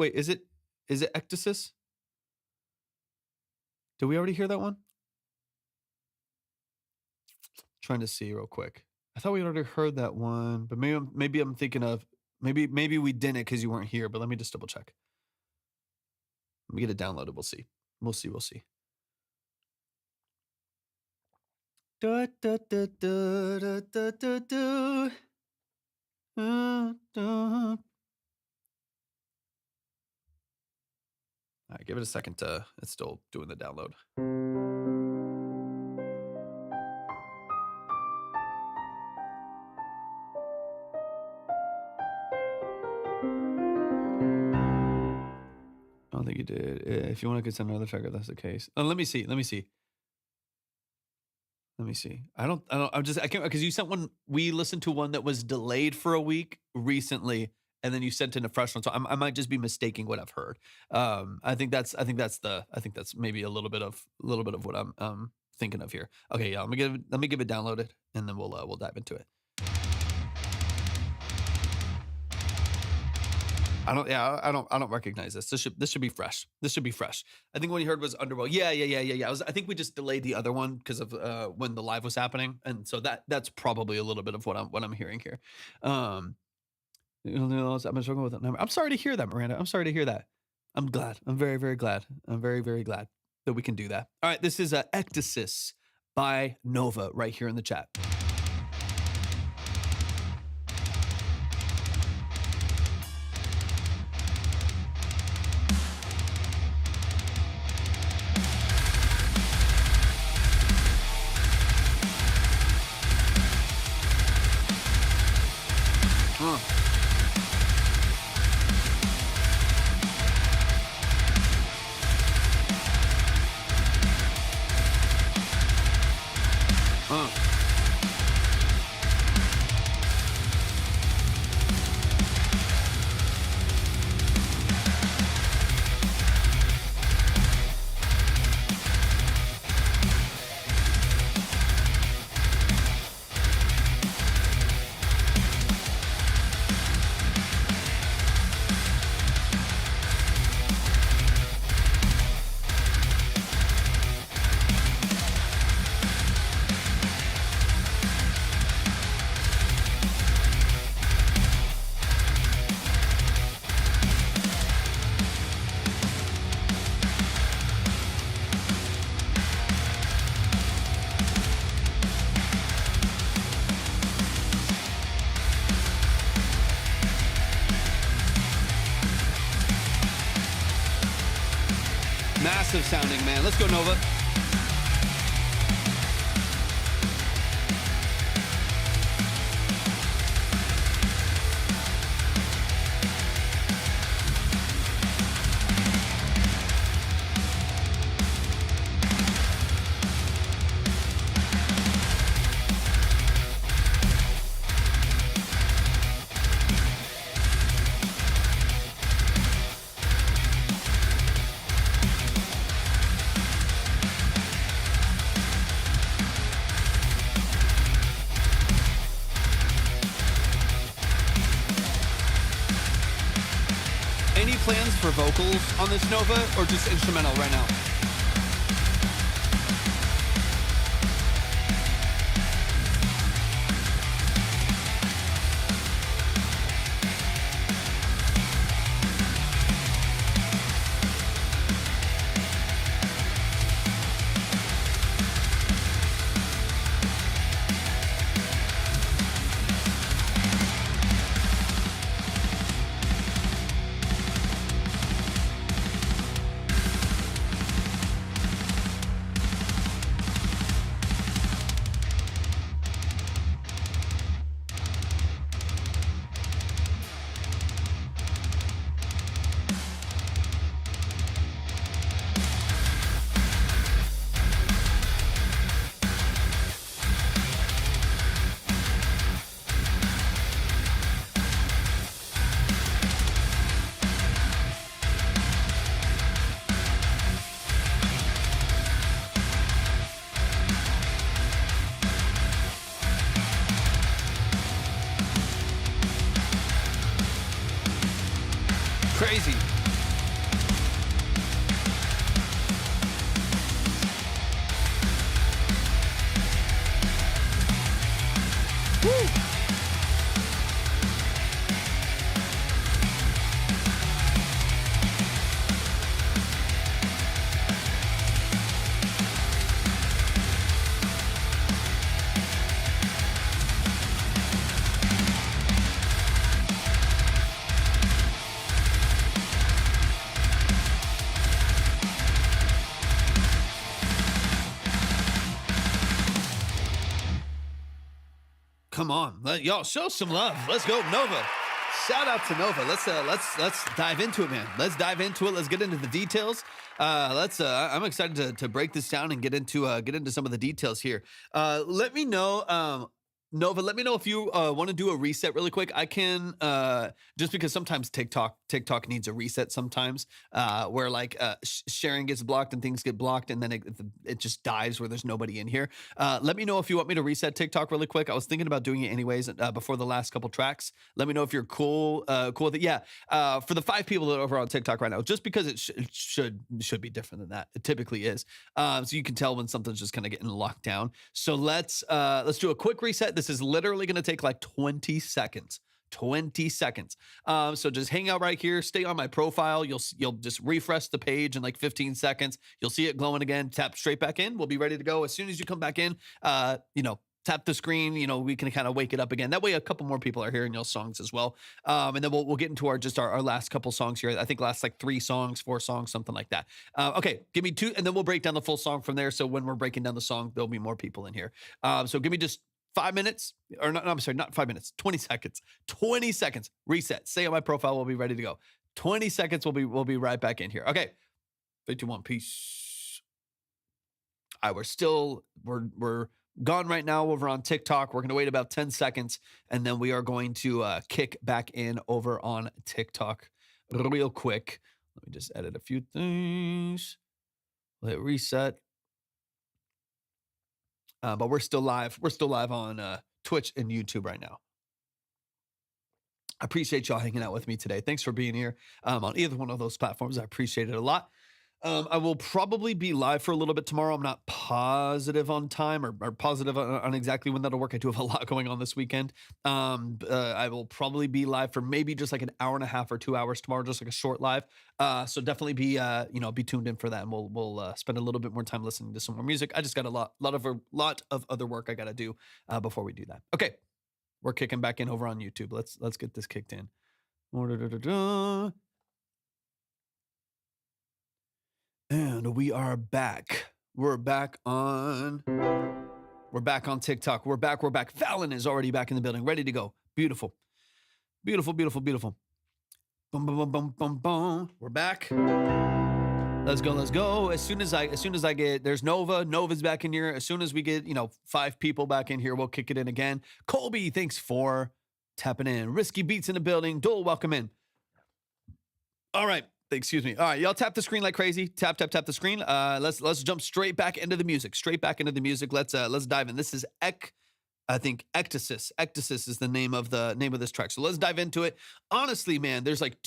Ecstasis? Did we already hear that one? Trying to see real quick. I thought we already heard that one, but maybe I'm thinking of maybe we didn't because you weren't here, but let me just double check. Let me get it downloaded. We'll see. We'll see. Da, da, da, da, da, da, da, da. All right, give it a second to, it's still doing the download. I don't think you did. If you want to get another track, if that's the case. Oh, let me see. I can't, because you sent one, we listened to one that was delayed for a week recently, and then you sent in a fresh one. So I might just be mistaking what I've heard. I think that's maybe a little bit of what I'm thinking of here. Okay, yeah, let me give it downloaded, and then we'll dive into it. I don't recognize this. This should be fresh. I think what you heard was Underworld. Yeah. I think we just delayed the other one because of when the live was happening, and so that's probably a little bit of what I'm hearing here. I've been struggling with that number. I'm sorry to hear that, Miranda. I'm sorry to hear that. I'm glad. I'm very, very glad. I'm very, very glad that we can do that. All right, this is Ecstasis by Nova right here in the chat. massive sounding, man. Let's go, Nova. Any plans for vocals on this Nova, or just instrumental right now? Crazy. Woo. Come on, y'all show some love. Let's go, Nova. Shout out to Nova. Let's dive into it, man. Let's dive into it. Let's get into the details. I'm excited to break this down and get into some of the details here. Let me know, Nova. Let me know if you want to do a reset really quick. I can just because sometimes TikTok needs a reset sometimes, where like sharing gets blocked and things get blocked, and then it just dies where there's nobody in here. Let me know if you want me to reset TikTok really quick. I was thinking about doing it anyways before the last couple tracks. Let me know if you're cool with it. Yeah, for the 5 people that are over on TikTok right now, just because it should be different than that. It typically is. So you can tell when something's just kind of getting locked down. So let's do a quick reset. This is literally going to take like 20 seconds. 20 seconds. So just hang out right here. Stay on my profile. You'll just refresh the page in like 15 seconds. You'll see it glowing again. Tap straight back in. We'll be ready to go as soon as you come back in. Tap the screen. We can kind of wake it up again. That way, a couple more people are hearing your songs as well. And then we'll get into our last couple songs here. I think last like 3 songs, 4 songs, something like that. Okay, give me 2, and then we'll break down the full song from there. So when we're breaking down the song, there'll be more people in here. So give me just 5 minutes, or not, I'm sorry, not 5 minutes, 20 seconds. 20 seconds. Reset. Stay on my profile. We'll be ready to go. 20 seconds. We'll be right back in here. Okay. 3, 2, 1. Peace. All right, we're gone right now over on TikTok. We're going to wait about 10 seconds, and then we are going to kick back in over on TikTok real quick. Let me just edit a few things. Hit reset. But we're still live. We're still live on Twitch and YouTube right now. I appreciate y'all hanging out with me today. Thanks for being here on either one of those platforms. I appreciate it a lot. I will probably be live for a little bit tomorrow. I'm not positive on time or positive on exactly when that'll work. I do have a lot going on this weekend. I will probably be live for maybe just like an hour and a half or 2 hours tomorrow, just like a short live. So definitely be tuned in for that, and we'll spend a little bit more time listening to some more music. I just got a lot of other work I got to do before we do that. Okay, we're kicking back in over on YouTube. Let's get this kicked in. And we are back. We're back on TikTok. We're back. Fallon is already back in the building, ready to go. Beautiful. Beautiful. Boom, boom, boom, boom, boom, boom. We're back. Let's go. As soon as I get, there's Nova's back in here. As soon as we get, 5 people back in here, we'll kick it in again. Colby, thanks for tapping in. Risky Beats in the building. Dole, welcome in. All right. Excuse me. All right, y'all tap the screen like crazy. Tap the screen. Let's jump straight back into the music. Let's dive in. This is Ectasis. Ectasis is the name of this track. So let's dive into it. Honestly, man, there's like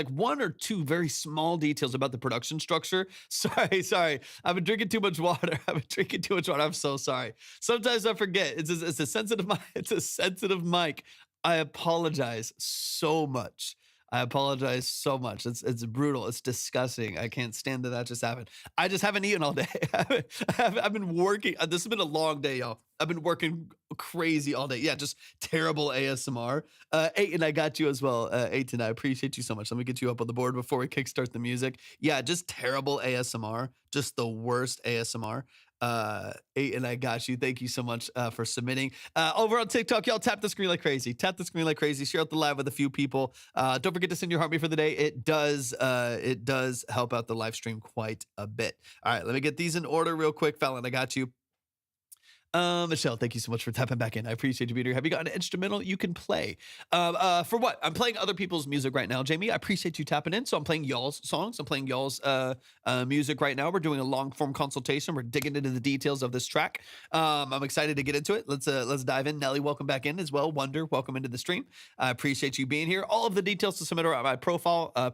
one or two very small details about the production structure. Sorry. I've been drinking too much water. I'm so sorry. Sometimes I forget. It's a sensitive mic. It's a sensitive mic. I apologize so much. It's brutal. It's disgusting. I can't stand that just happened. I just haven't eaten all day. I've been working. This has been a long day, y'all. I've been working crazy all day. Yeah, just terrible ASMR. Aiton, I got you as well. Aiton, I appreciate you so much. Let me get you up on the board before we kickstart the music. Yeah, just terrible ASMR. Just the worst ASMR. Aiton, I got you. Thank you so much for submitting. Over on TikTok, y'all tap the screen like crazy. Share out the live with a few people. Don't forget to send your heartbeat for the day. It does help out the live stream quite a bit. All right, let me get these in order real quick. Fallon, I got you. Michelle, thank you so much for tapping back in. I appreciate you being here. Have you got an instrumental you can play? For what? I'm playing other people's music right now, Jamie. I appreciate you tapping in. So I'm playing y'all's songs. I'm playing y'all's music right now. We're doing a long form consultation. We're digging into the details of this track. I'm excited to get into it. Let's dive in. Nelly, welcome back in as well. Wonder, welcome into the stream. I appreciate you being here. All of the details to submit are on my profile.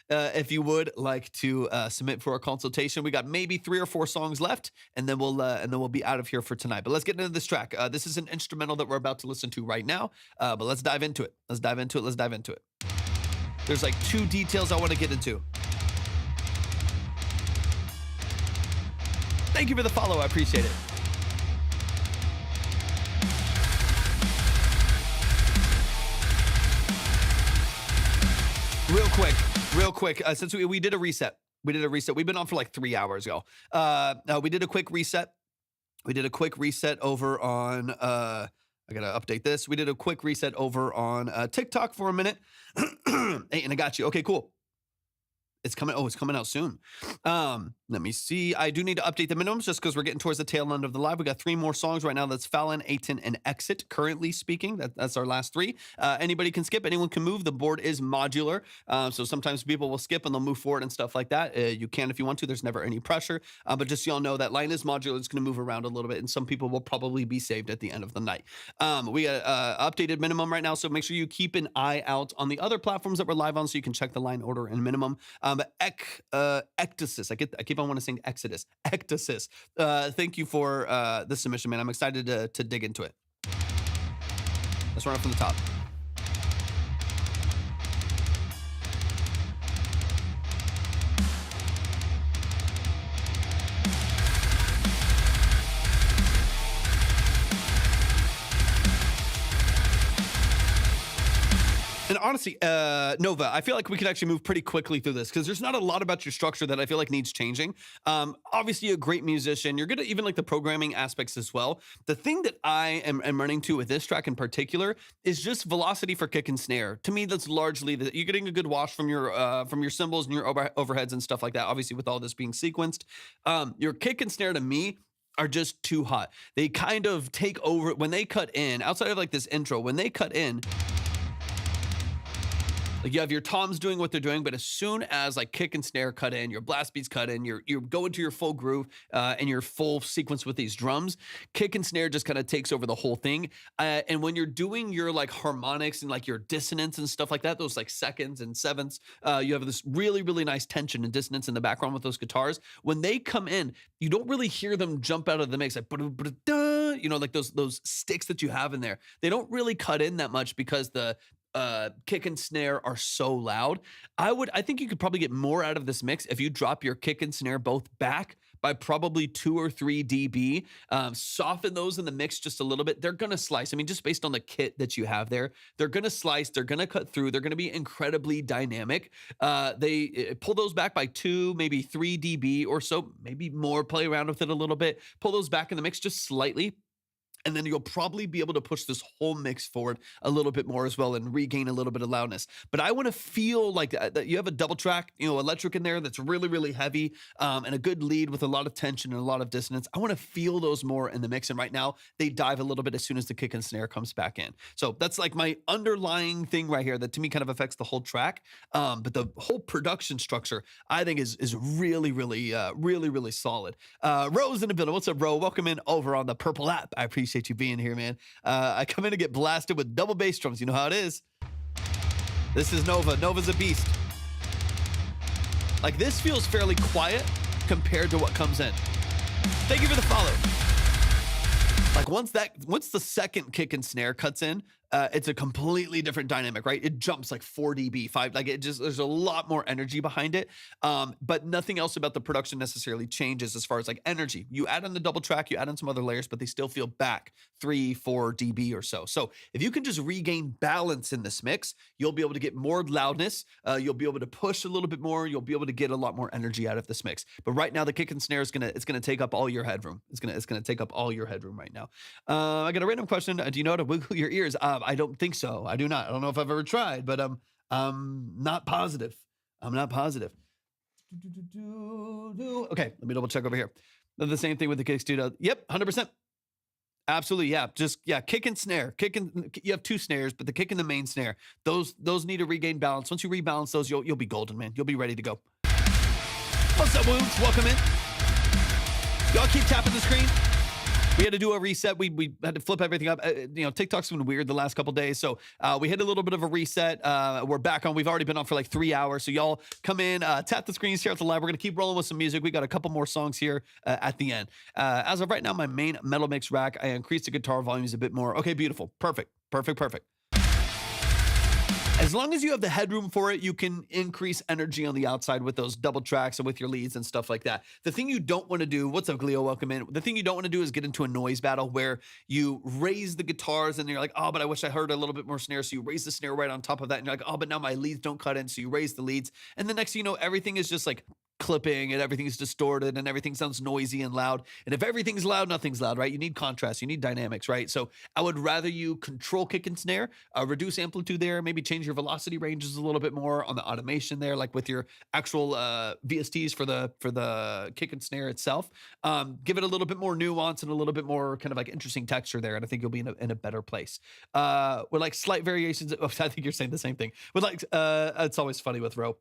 If you would like to submit for a consultation, we got maybe 3 or 4 songs left, and then we'll be out of here for tonight. But let's get into this track. This is an instrumental that we're about to listen to right now. But let's dive into it. Let's dive into it. There's like 2 details I want to get into. Thank you for the follow. I appreciate it. Real quick. Since we did a reset. We've been on for like 3 hours, y'all. We did a quick reset. Over on, I gotta update this. We did a quick reset over on TikTok for a minute. Hey, and I got you. Okay, cool. It's coming out soon. Let me see. I do need to update the minimums just because we're getting towards the tail end of the live. We got 3 more songs right now. That's Fallon, Aiton, and Exit. Currently speaking, that's our last 3. Anybody can skip. Anyone can move. The board is modular, so sometimes people will skip and they'll move forward and stuff like that. You can if you want to. There's never any pressure. But just so y'all know, that line is modular. It's going to move around a little bit, and some people will probably be saved at the end of the night. We got updated minimum right now, so make sure you keep an eye out on the other platforms that we're live on, so you can check the line order and minimum. Ectasis. I keep on wanting to sing Exodus. Ectasis. Thank you for the submission, man. I'm excited to dig into it. Let's run it from the top. And honestly, Nova, I feel like we could actually move pretty quickly through this because there's not a lot about your structure that I feel like needs changing. Obviously, a great musician. You're good at even like the programming aspects as well. The thing that I am running to with this track in particular is just velocity for kick and snare. To me, that's largely that you're getting a good wash from your cymbals and your overheads and stuff like that. Obviously, with all this being sequenced, your kick and snare to me are just too hot. They kind of take over when they cut in. Outside of like this intro, when they cut in. Like you have your toms doing what they're doing, but as soon as like kick and snare cut in, your blast beats cut in, you're going to your full groove and your full sequence with these drums, kick and snare just kind of takes over the whole thing. And when you're doing your like harmonics and like your dissonance and stuff like that, those like seconds and sevenths, you have this really, really nice tension and dissonance in the background with those guitars. When they come in, you don't really hear them jump out of the mix like, you know, like those sticks that you have in there. They don't really cut in that much because the kick and snare are so loud. I think you could probably get more out of this mix if you drop your kick and snare both back, by probably 2 or 3 dB. Soften those in the mix just a little bit. They're going to slice. I mean, just based on the kit that you have there, they're going to slice. They're going to cut through. They're going to be incredibly dynamic. They pull those back by 2, maybe 3 dB or so, maybe more. Play around with it a little bit. Pull those back in the mix just slightly. And then you'll probably be able to push this whole mix forward a little bit more as well and regain a little bit of loudness. But I want to feel like that you have a double track, electric in there that's really, really heavy, and a good lead with a lot of tension and a lot of dissonance. I want to feel those more in the mix. And right now they dive a little bit as soon as the kick and snare comes back in. So that's like my underlying thing right here that to me kind of affects the whole track. But the whole production structure I think is really, really, really solid. Ro's in the building. What's up, Ro? Welcome in over on the Purple app. I appreciate you being here, man. I come in to get blasted with double bass drums. You know how it is. This is Nova. Nova's a beast. Like, this feels fairly quiet compared to what comes in. Thank you for the follow. Like, once the second kick and snare cuts in, it's a completely different dynamic, right? It jumps like 4 dB, 5, like there's a lot more energy behind it. But nothing else about the production necessarily changes as far as like energy. You add on the double track, you add on some other layers, but they still feel back 3, 4 dB or so. So if you can just regain balance in this mix, you'll be able to get more loudness. You'll be able to push a little bit more. You'll be able to get a lot more energy out of this mix. But right now, the kick and snare it's gonna take up all your headroom. It's gonna take up all your headroom right now. I got a random question. Do you know how to wiggle your ears? I don't think so. I do not. I don't know if I've ever tried, but I'm not positive. I'm not positive. Okay, let me double check over here. The same thing with the kick studio. Yep, 100%. Absolutely, yeah. Just kick and snare. You have 2 snares, but the kick and the main snare, those need to regain balance. Once you rebalance those, you'll be golden, man. You'll be ready to go. What's up, Woons? Welcome in. Y'all keep tapping the screen. We had to do a reset. We had to flip everything up. TikTok's been weird the last couple days, so we had a little bit of a reset. We're back on. We've already been on for like 3 hours, so y'all come in, tap the screen, share out the live. We're gonna keep rolling with some music. We got a couple more songs here at the end. As of right now, my main metal mix rack, I increased the guitar volumes a bit more. Okay, beautiful, perfect. As long as you have the headroom for it, you can increase energy on the outside with those double tracks and with your leads and stuff like that. The thing you don't want to do, what's up, Gleo? Welcome in. The thing you don't want to do is get into a noise battle where you raise the guitars and you're like, oh, but I wish I heard a little bit more snare. So you raise the snare right on top of that. And you're like, oh, but now my leads don't cut in. So you raise the leads. And the next thing you know, everything is just like clipping and everything's distorted and everything sounds noisy and loud. And if everything's loud, nothing's loud, right? You need contrast, you need dynamics, right? So I would rather you control kick and snare, reduce amplitude there, maybe change your velocity ranges a little bit more on the automation there, like with your actual VSTs for the kick and snare itself. Give it a little bit more nuance and a little bit more kind of like interesting texture there, and I think you'll be in a better place. With like slight variations, I think you're saying the same thing. With like, it's always funny with Ro.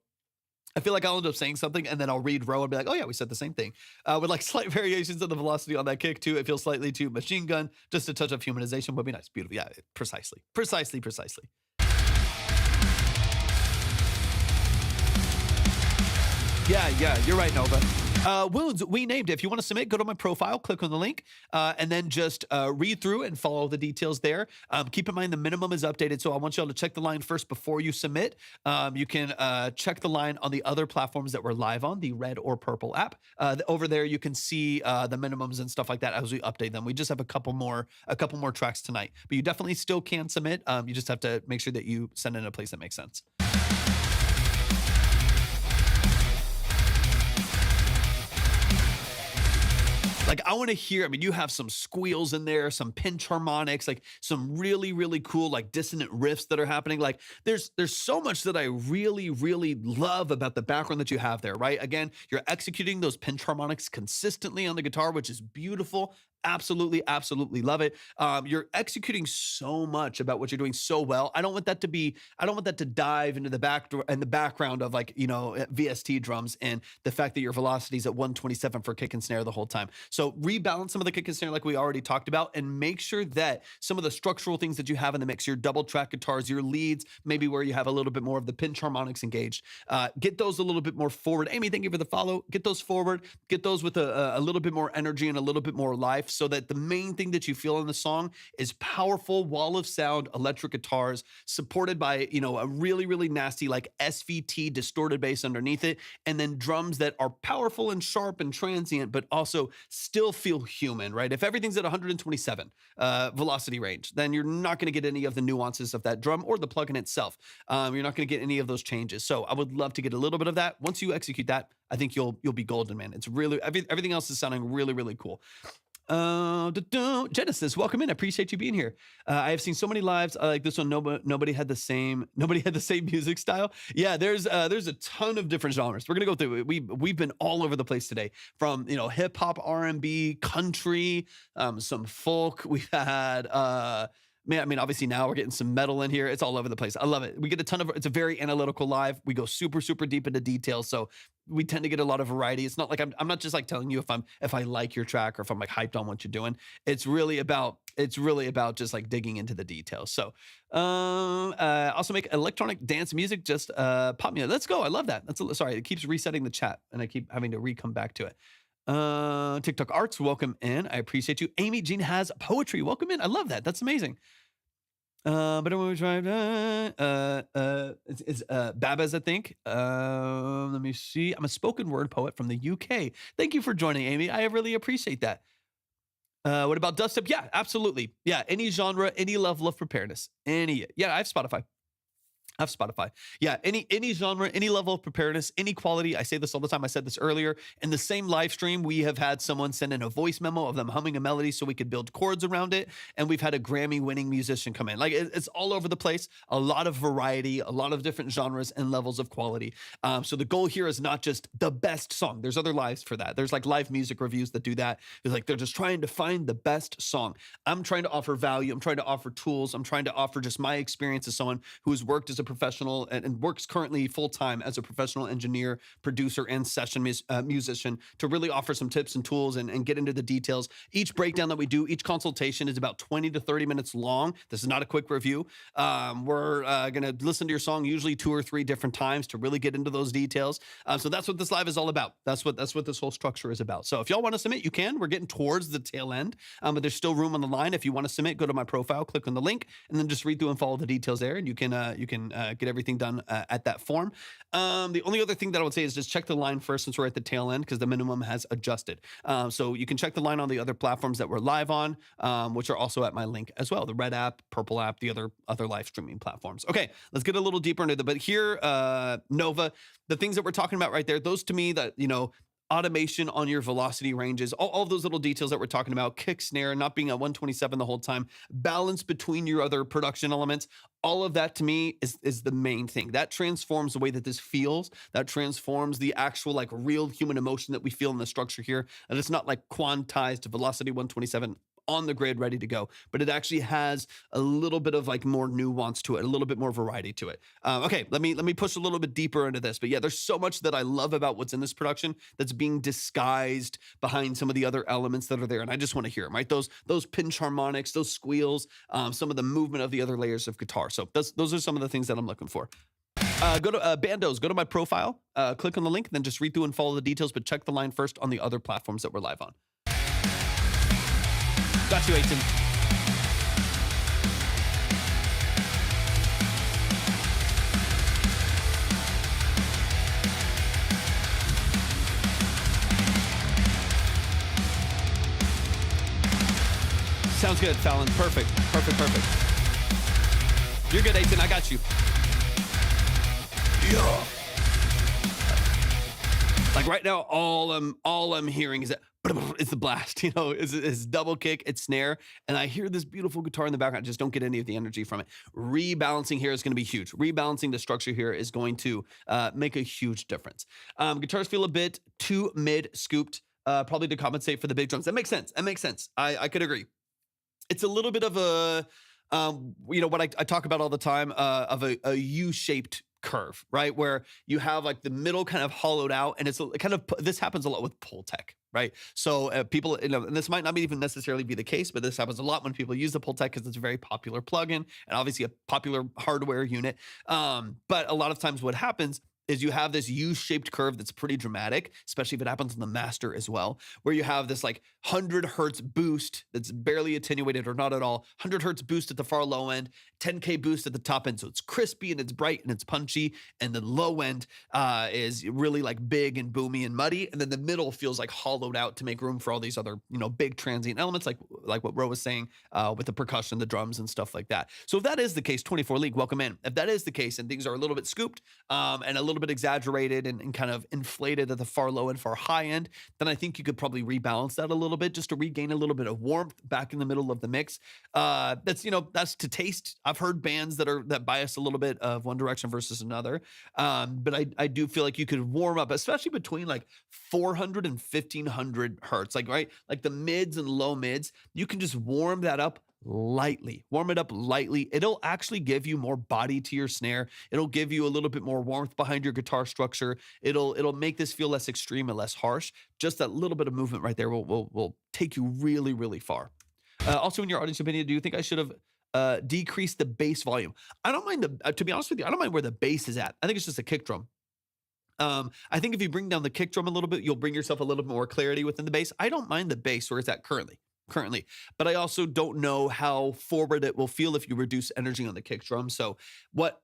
I feel like I'll end up saying something and then I'll read Row and be like, oh yeah, we said the same thing. With like slight variations of the velocity on that kick too. It feels slightly too machine gun. Just a touch of humanization would be nice. Beautiful. Yeah, precisely. Yeah, you're right, Nova. Wounds, we named it. If you want to submit, go to my profile, click on the link, and then just read through and follow the details there. Keep in mind the minimum is updated, so I want y'all to check the line first before you submit. You can check the line on the other platforms that we're live on, the Red or Purple app. Over there, you can see the minimums and stuff like that as we update them. We just have a couple more tracks tonight, but you definitely still can submit. You just have to make sure that you send in a place that makes sense. Like, I want to hear, I mean, you have some squeals in there, some pinch harmonics, like some really, really cool, like dissonant riffs that are happening. Like there's so much that I really, really love about the background that you have there, right? Again, you're executing those pinch harmonics consistently on the guitar, which is beautiful. Absolutely love it. You're executing so much about what you're doing so well. I don't want that to dive into the background of like, VST drums and the fact that your velocity is at 127 for kick and snare the whole time. So rebalance some of the kick and snare like we already talked about, and make sure that some of the structural things that you have in the mix, your double track guitars, your leads, maybe where you have a little bit more of the pinch harmonics engaged, get those a little bit more forward. Amy, thank you for the follow. Get those forward, get those with a little bit more energy and a little bit more life. enough so that the main thing that you feel in the song is powerful wall of sound electric guitars supported by, a really, really nasty like SVT distorted bass underneath it, and then drums that are powerful and sharp and transient, but also still feel human, right? If everything's at 127 velocity range, then you're not going to get any of the nuances of that drum or the plugin itself. You're not going to get any of those changes. So I would love to get a little bit of that. Once you execute that, I think you'll be golden, man. It's really everything else is sounding really, really cool. Genesis, welcome in. I appreciate you being here. I have seen so many lives like this one. Nobody had the same music style. Yeah, there's a ton of different genres. We're gonna go through it. We've been all over the place today, from hip hop, R&B, country, some folk. We've had man, I mean, obviously now we're getting some metal in here. It's all over the place. I love it. We get a ton of, it's a very analytical live. We go super, super deep into details. So we tend to get a lot of variety. It's not like I'm not just like telling you if I like your track or if I'm like hyped on what you're doing. It's really about just like digging into the details. So also make electronic dance music, just pop music. Let's go. I love that. Sorry, it keeps resetting the chat and I keep having to come back to it. TikTok Arts, welcome in. I appreciate you. Amy Jean has poetry. Welcome in. I love that. That's amazing. But when we try, it's Babas, I think. Let me see. I'm a spoken word poet from the UK. Thank you for joining, Amy. I really appreciate that. What about dubstep? Yeah, absolutely. Yeah, any genre, any level of preparedness. Yeah, I have Spotify. Yeah, any genre, any level of preparedness, any quality. I say this all the time. I said this earlier. In the same live stream, we have had someone send in a voice memo of them humming a melody so we could build chords around it. And we've had a Grammy-winning musician come in. Like, it's all over the place. A lot of variety, a lot of different genres and levels of quality. So the goal here is not just the best song. There's other lives for that. There's like live music reviews that do that. It's like they're just trying to find the best song. I'm trying to offer value. I'm trying to offer tools. I'm trying to offer just my experience as someone who has worked as a professional and works currently full-time as a professional engineer, producer, and session musician, to really offer some tips and tools and get into the details. Each breakdown that we do, each consultation is about 20 to 30 minutes long. This is not a quick review. We're going to listen to your song usually 2 or 3 different times to really get into those details. So that's what this live is all about. That's what this whole structure is about. So if y'all want to submit, you can. We're getting towards the tail end, but there's still room on the line. If you want to submit, go to my profile, click on the link, and then just read through and follow the details there, and you can get everything done at that form. The only other thing that I would say is just check the line first, since we're at the tail end, because the minimum has adjusted. So you can check the line on the other platforms that we're live on, which are also at my link as well. The Red app, Purple app, the other live streaming platforms. Okay, let's get a little deeper into but here, Nova, the things that we're talking about right there, those to me that, automation on your velocity ranges, all of those little details that we're talking about, kick, snare, not being at 127 the whole time, balance between your other production elements, all of that to me is the main thing. That transforms the way that this feels. That transforms the actual like real human emotion that we feel in the structure here. And it's not like quantized to velocity 127 on the grid ready to go, but it actually has a little bit of like more nuance to it, a little bit more variety to it. Okay, let me push a little bit deeper into this, but yeah, there's so much that I love about what's in this production that's being disguised behind some of the other elements that are there, and I just want to hear them, right? Those pinch harmonics, those squeals, some of the movement of the other layers of guitar. So those are some of the things that I'm looking for. Go to Bandos, go to my profile, click on the link, then just read through and follow the details, but check the line first on the other platforms that we're live on. Got you, Aiton. Sounds good, Fallon. Perfect. You're good, Aiton. I got you. Yeah. Like right now, all I'm hearing is that it's the blast, it's double kick, it's snare, and I hear this beautiful guitar in the background. I just don't get any of the energy from it. Rebalancing here is going to be huge. Rebalancing the structure here is going to make a huge difference. Guitars feel a bit too mid-scooped, probably to compensate for the big drums. That makes sense. I could agree. It's a little bit of a, what I talk about all the time, of a U-shaped curve, right? Where you have like the middle kind of hollowed out, and it's kind of, this happens a lot with Pultec, right? So people, and this might not even necessarily be the case, but this happens a lot when people use the Pultec because it's a very popular plugin and obviously a popular hardware unit. But a lot of times what happens is you have this U-shaped curve that's pretty dramatic, especially if it happens on the master as well, where you have this like 100 hertz boost that's barely attenuated or not at all, 100 hertz boost at the far low end, 10K boost at the top end. So it's crispy and it's bright and it's punchy. And the low end is really like big and boomy and muddy. And then the middle feels like hollowed out to make room for all these other, big transient elements like what Ro was saying with the percussion, the drums and stuff like that. So if that is the case, 24 League, welcome in. If that is the case and things are a little bit scooped and a little bit exaggerated and kind of inflated at the far low and far high end, then I think you could probably rebalance that a little bit just to regain a little bit of warmth back in the middle of the mix. That's to taste. I've heard bands that bias a little bit of one direction versus another. But I do feel like you could warm up, especially between like 400 and 1500 hertz, like the mids and low mids. You can just warm that up lightly, warm it up lightly. It'll actually give you more body to your snare. It'll give you a little bit more warmth behind your guitar structure. It'll make this feel less extreme and less harsh. Just that little bit of movement right there will take you really, really far. Also, in your audience opinion, do you think I should have decreased the bass volume? I don't mind to be honest with you, I don't mind where the bass is at. I think it's just a kick drum. I think if you bring down the kick drum a little bit, you'll bring yourself a little bit more clarity within the bass. I don't mind the bass where it's at currently. But I also don't know how forward it will feel if you reduce energy on the kick drum. So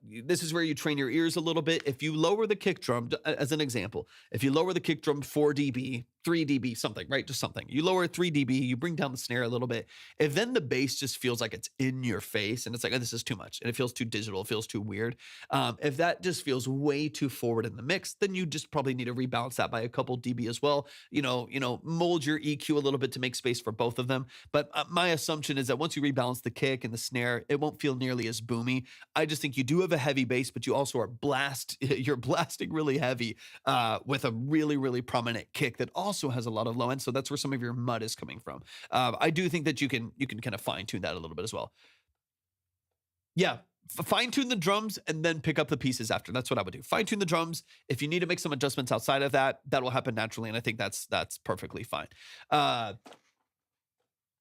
this is where you train your ears a little bit. If you lower the kick drum, as an example, if you lower the kick drum 4 dB, 3 dB, something, right? Just something. You lower 3 dB, you bring down the snare a little bit. If then the bass just feels like it's in your face and it's like, oh, this is too much and it feels too digital, it feels too weird. If that just feels way too forward in the mix, then you just probably need to rebalance that by a couple dB as well. Mold your EQ a little bit to make space for both of them. But my assumption is that once you rebalance the kick and the snare, it won't feel nearly as boomy. I just think you do have a heavy bass, but you also you're blasting really heavy with a really, really prominent kick that also has a lot of low end. So that's where some of your mud is coming from. I do think that you can kind of fine tune that a little bit as well. Yeah. Fine tune the drums and then pick up the pieces after. That's what I would do. Fine tune the drums. If you need to make some adjustments outside of that, that will happen naturally. And I think that's perfectly fine.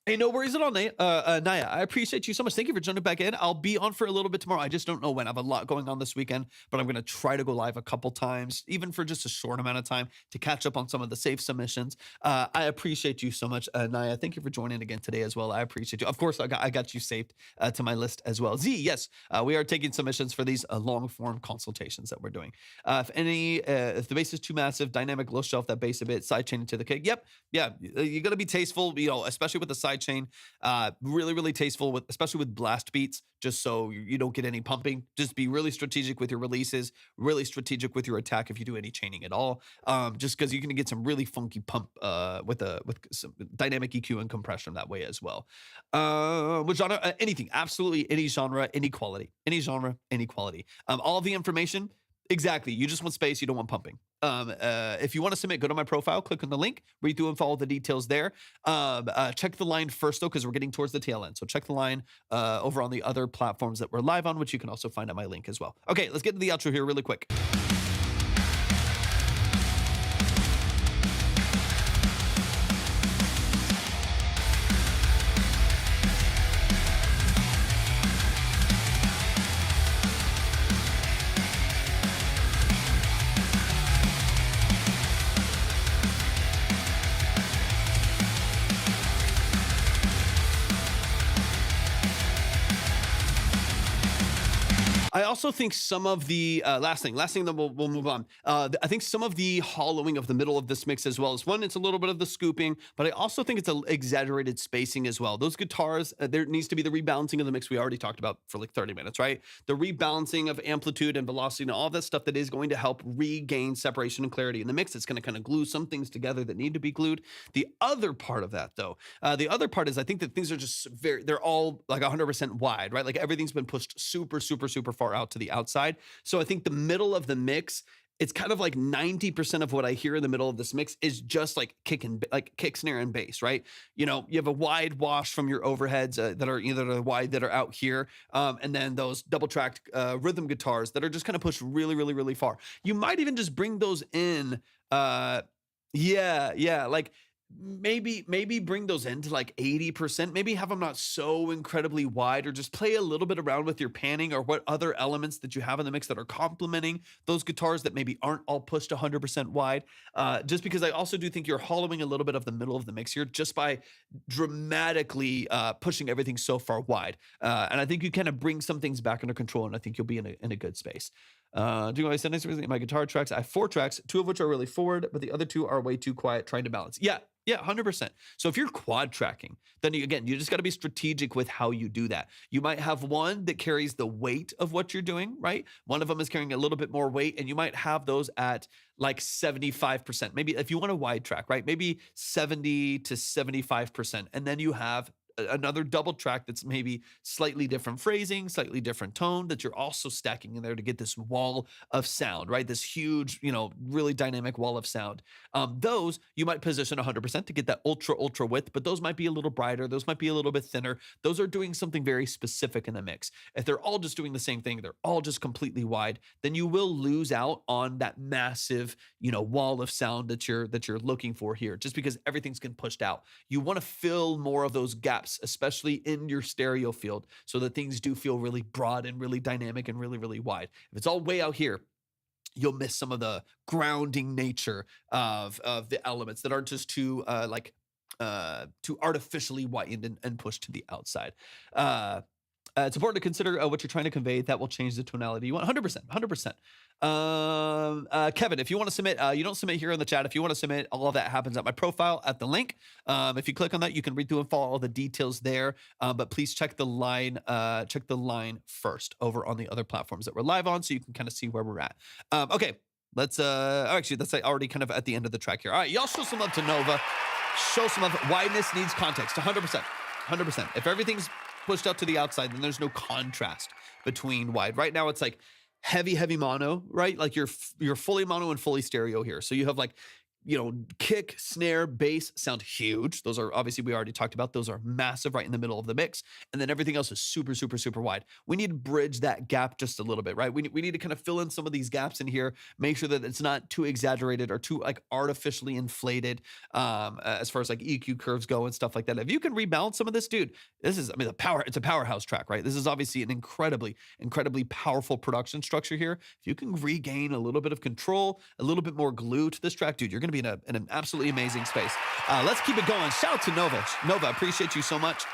Hey, no worries at all, Naya. I appreciate you so much. Thank you for jumping back in. I'll be on for a little bit tomorrow. I just don't know when. I have a lot going on this weekend, but I'm going to try to go live a couple times, even for just a short amount of time to catch up on some of the safe submissions. I appreciate you so much, Naya. Thank you for joining again today as well. I appreciate you. Of course, I got you saved to my list as well. Z, yes, we are taking submissions for these long form consultations that we're doing. If the bass is too massive, dynamic, low shelf that bass a bit, side chain into the kick. Yep, yeah, you got to be tasteful, especially with the side chain, really, really tasteful especially with blast beats, just so you don't get any pumping. Just be really strategic with your releases, really strategic with your attack if you do any chaining at all. Just because you can get some really funky pump with some dynamic EQ and compression that way as well. What genre? Anything, absolutely any genre, any quality, any genre, any quality. All of the information. Exactly. You just want space. You don't want pumping. If you want to submit, go to my profile, click on the link, read through and follow the details there. Check the line first, though, because we're getting towards the tail end. So check the line over on the other platforms that we're live on, which you can also find at my link as well. Okay, let's get to the outro here really quick. I also think some of the last thing that we'll move on. I think some of the hollowing of the middle of this mix as well is one, it's a little bit of the scooping, but I also think it's an exaggerated spacing as well. Those guitars, there needs to be the rebalancing of the mix we already talked about for like 30 minutes, right? The rebalancing of amplitude and velocity and all that stuff that is going to help regain separation and clarity in the mix. It's going to kind of glue some things together that need to be glued. The other part of that though, the other part is I think that things are just they're all like 100% wide, right? Like everything's been pushed super, super, super far out to the outside. So I think the middle of the mix, it's kind of like 90% of what I hear in the middle of this mix is just like kick, snare, and bass, right? You have a wide wash from your overheads that are either wide that are out here, and then those double tracked rhythm guitars that are just kind of pushed really, really, really far. You might even just bring those in. Like maybe bring those in to like 80%. Maybe have them not so incredibly wide, or just play a little bit around with your panning or what other elements that you have in the mix that are complementing those guitars that maybe aren't all pushed 100% wide. Just because I also do think you're hollowing a little bit of the middle of the mix here just by dramatically pushing everything so far wide. And I think you kind of bring some things back under control, and I think you'll be in a good space. Do you know what I said next? My guitar tracks, I have 4 tracks, 2 of which are really forward, but the other 2 are way too quiet, trying to balance. Yeah, 100%. So if you're quad tracking, then you just got to be strategic with how you do that. You might have one that carries the weight of what you're doing, right? One of them is carrying a little bit more weight, and you might have those at like 75%. Maybe if you want a wide track, right? Maybe 70 to 75%. And then you have another double track that's maybe slightly different phrasing, slightly different tone, that you're also stacking in there to get this wall of sound, right? This huge, really dynamic wall of sound. Those you might position 100% to get that ultra width, but those might be a little brighter. Those might be a little bit thinner. Those are doing something very specific in the mix. If they're all just doing the same thing, they're all just completely wide, then you will lose out on that massive, wall of sound that you're looking for here, just because everything's getting pushed out. You want to fill more of those gaps, especially in your stereo field, so that things do feel really broad and really dynamic and really, really wide. If it's all way out here, you'll miss some of the grounding nature of the elements that aren't just too artificially widened and pushed to the outside. It's important to consider what you're trying to convey. That will change the tonality you want. 100%. Kevin, if you want to submit, you don't submit here in the chat. If you want to submit, all of that happens at my profile at the link. If you click on that, you can read through and follow all the details there. But please check the line first over on the other platforms that we're live on, so you can kind of see where we're at. Okay, let's actually, that's like already kind of at the end of the track here. All right, y'all show some love to Nova. Show some love. Wideness needs context. 100%. If everything's pushed out to the outside, then there's no contrast between wide. Right now it's like heavy mono, right? Like you're fully mono and fully stereo here. So you have like, kick, snare, bass sound huge. Those are obviously, we already talked about, those are massive right in the middle of the mix. And then everything else is super wide. We need to bridge that gap just a little bit, right? We need to kind of fill in some of these gaps in here, make sure that it's not too exaggerated or too like artificially inflated as far as like EQ curves go and stuff like that. If you can rebalance some of this, dude, it's a powerhouse track, right? This is obviously an incredibly powerful production structure here. If you can regain a little bit of control, a little bit more glue to this track, dude, you're going to be in an absolutely amazing space. Let's keep it going. Shout out to Nova. Nova, appreciate you so much.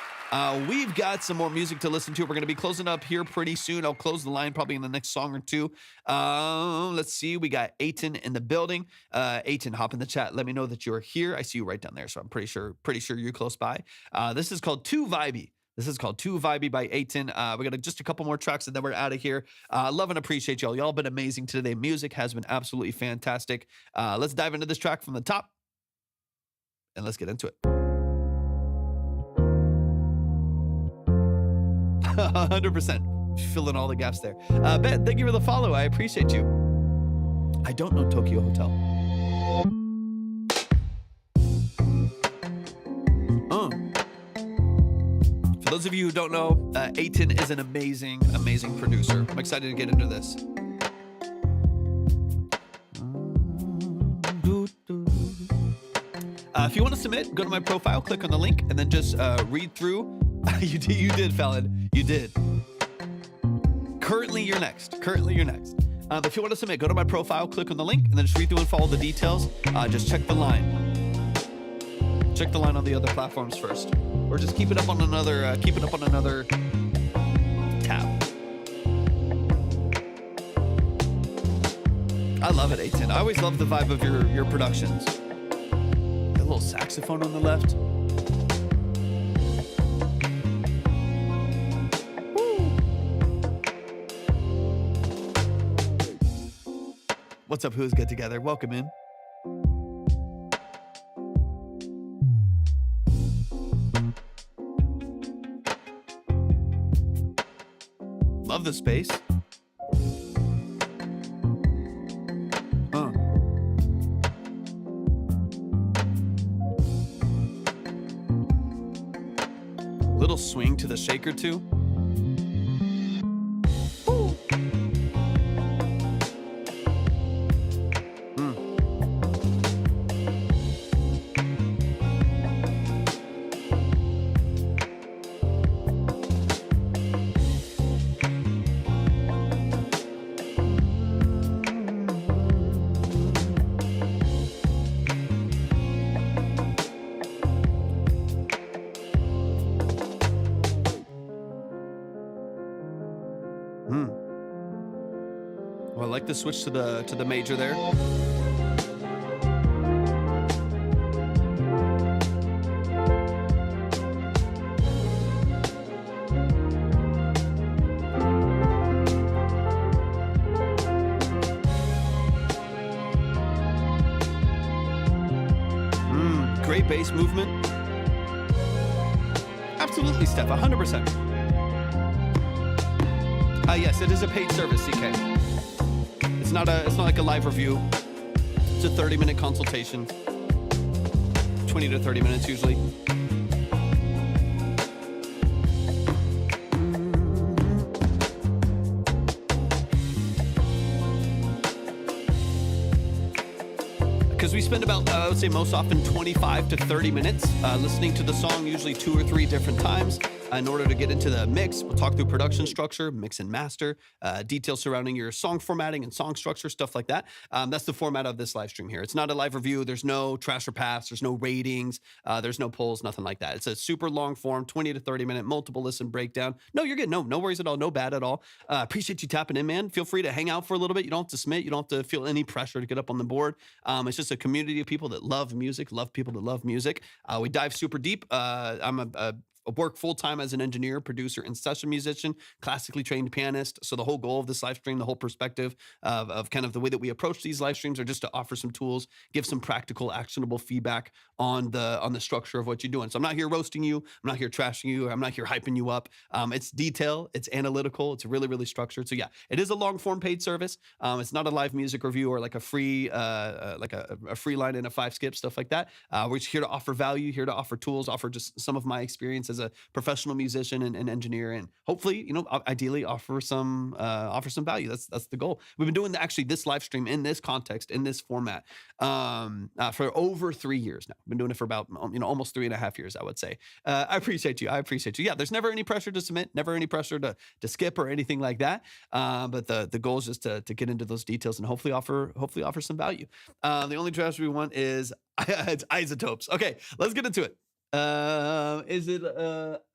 We've got some more music to listen to. We're going to be closing up here pretty soon. I'll close the line probably in the next song or two. Let's see. We got Aiton in the building. Aiton, hop in the chat. Let me know that you're here. I see you right down there, so I'm pretty sure you're close by. This is called Too Vibey. This is called Too Vibey by Aiton. We got just a couple more tracks and then we're out of here. Love and appreciate y'all. Y'all been amazing today. Music has been absolutely fantastic. Let's dive into this track from the top and let's get into it. 100%. Filling all the gaps there. Ben, thank you for the follow. I appreciate you. I don't know Tokyo Hotel. For those of you who don't know, Aiton is an amazing producer. I'm excited to get into this. If you want to submit, go to my profile, click on the link, and then just read through. You did, Fallon. You did. Currently, you're next. If you want to submit, go to my profile, click on the link, and then just read through and follow the details. Just check the line. Check the line on the other platforms first, or just keep it up on another tab. I love it, Aiton. I always love the vibe of your productions. Got a little saxophone on the left. Woo. What's up, Who's Get Together? Welcome in. Love the space. Little swing to the shaker too. like the switch to the major there. Great bass movement. Absolutely, Steph, 100%. Yes, it is a paid service, CK. It's not like a live review. It's a 30-minute consultation. 20 to 30 minutes usually. Because we spend about, I would say most often 25 to 30 minutes listening to the song, usually 2 or 3 different times. In order to get into the mix, we'll talk through production structure, mix and master, details surrounding your song formatting and song structure, stuff like that. That's the format of this live stream here. It's not a live review. There's no trash or pass. There's no ratings. There's no polls, nothing like that. It's a super long form, 20 to 30 minute, multiple listen breakdown. No, you're good. No worries at all. No bad at all. Appreciate you tapping in, man. Feel free to hang out for a little bit. You don't have to submit. You don't have to feel any pressure to get up on the board. It's just a community of people that love music, love people that love music. We dive super deep. I'm a work full-time as an engineer, producer, and session musician, classically trained pianist. So the whole goal of this live stream, the whole perspective of kind of the way that we approach these live streams are just to offer some tools, give some practical, actionable feedback on the structure of what you're doing. So I'm not here roasting you. I'm not here trashing you. I'm not here hyping you up. It's detail. It's analytical. It's really, really structured. So yeah, it is a long-form paid service. It's not a live music review or like a free, like a free line and a 5 skip, stuff like that. We're just here to offer value, here to offer tools, offer just some of my experience as a professional musician and engineer, and hopefully, ideally offer some value. That's the goal. We've been doing actually this live stream in this context, in this format, for over 3 years now. I've been doing it for about almost 3.5 years, I would say. I appreciate you. Yeah, there's never any pressure to submit, never any pressure to skip or anything like that. But the goal is just to get into those details and hopefully offer some value. The only trash we want is it's isotopes. Okay, let's get into it. Is it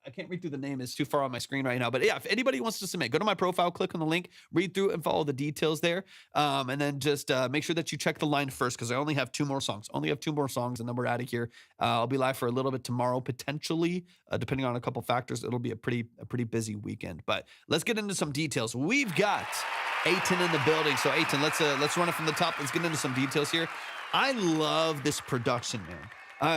I can't read through the name, it's too far on my screen right now, but yeah, if anybody wants to submit, go to my profile, click on the link, read through and follow the details there, and then just make sure that you check the line first, because I only have 2 more songs, and then we're out of here. I'll be live for a little bit tomorrow, potentially, depending on a couple factors. It'll be a pretty busy weekend, but let's get into some details. We've got Aiton in the building. So Aiton, let's run it from the top. Let's get into some details here. I love this production, man.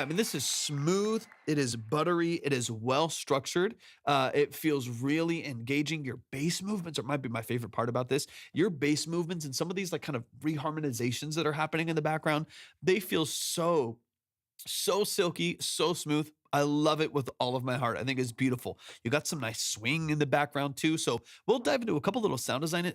This is smooth. It is buttery. It is well structured. It feels really engaging. Your bass movements might be my favorite part about this. Your bass movements and some of these like kind of reharmonizations that are happening in the background, they feel so silky, so smooth. I love it with all of my heart. I think it's beautiful. You got some nice swing in the background too. So we'll dive into a couple little sound design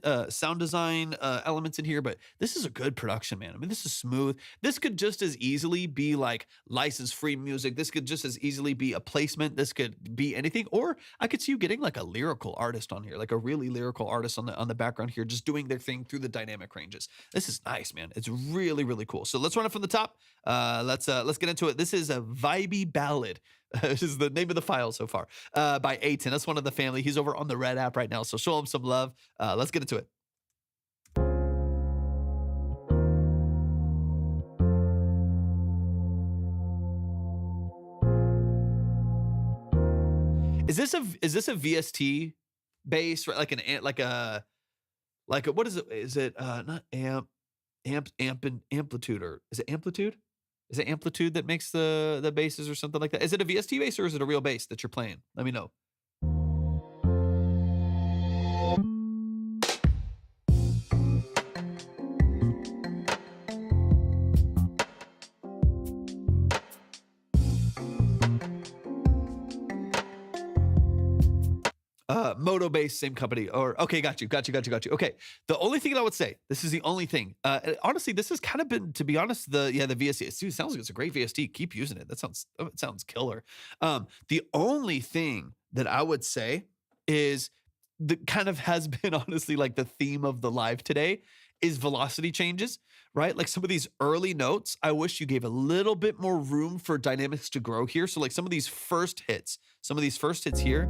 elements in here, but this is a good production, man. I mean, this is smooth. This could just as easily be like license-free music. This could just as easily be a placement. This could be anything, or I could see you getting like a lyrical artist on here, like a really lyrical artist on the background here, just doing their thing through the dynamic ranges. This is nice, man. It's really, really cool. So let's run it from the top. Let's get into it. This is a vibey ballad. This is the name of the file so far, by Aiton. That's one of the family. He's over on the Red app right now, so show him some love. Let's get into it. Is this a VST bass, right? Like a what is it? Is it not amplitude, or is it amplitude? Is it amplitude that makes the basses or something like that? Is it a VST bass or is it a real bass that you're playing? Let me know. Moto Bass, same company. Or okay, got you. Okay, the only thing that I would say, this is the only thing. Honestly, this has kind of been, to be honest, the VST. Dude, it sounds like it's a great VST. Keep using it. It sounds killer. The only thing that I would say is that kind of has been honestly like the theme of the live today is velocity changes, right? Like some of these early notes, I wish you gave a little bit more room for dynamics to grow here. So like some of these first hits here.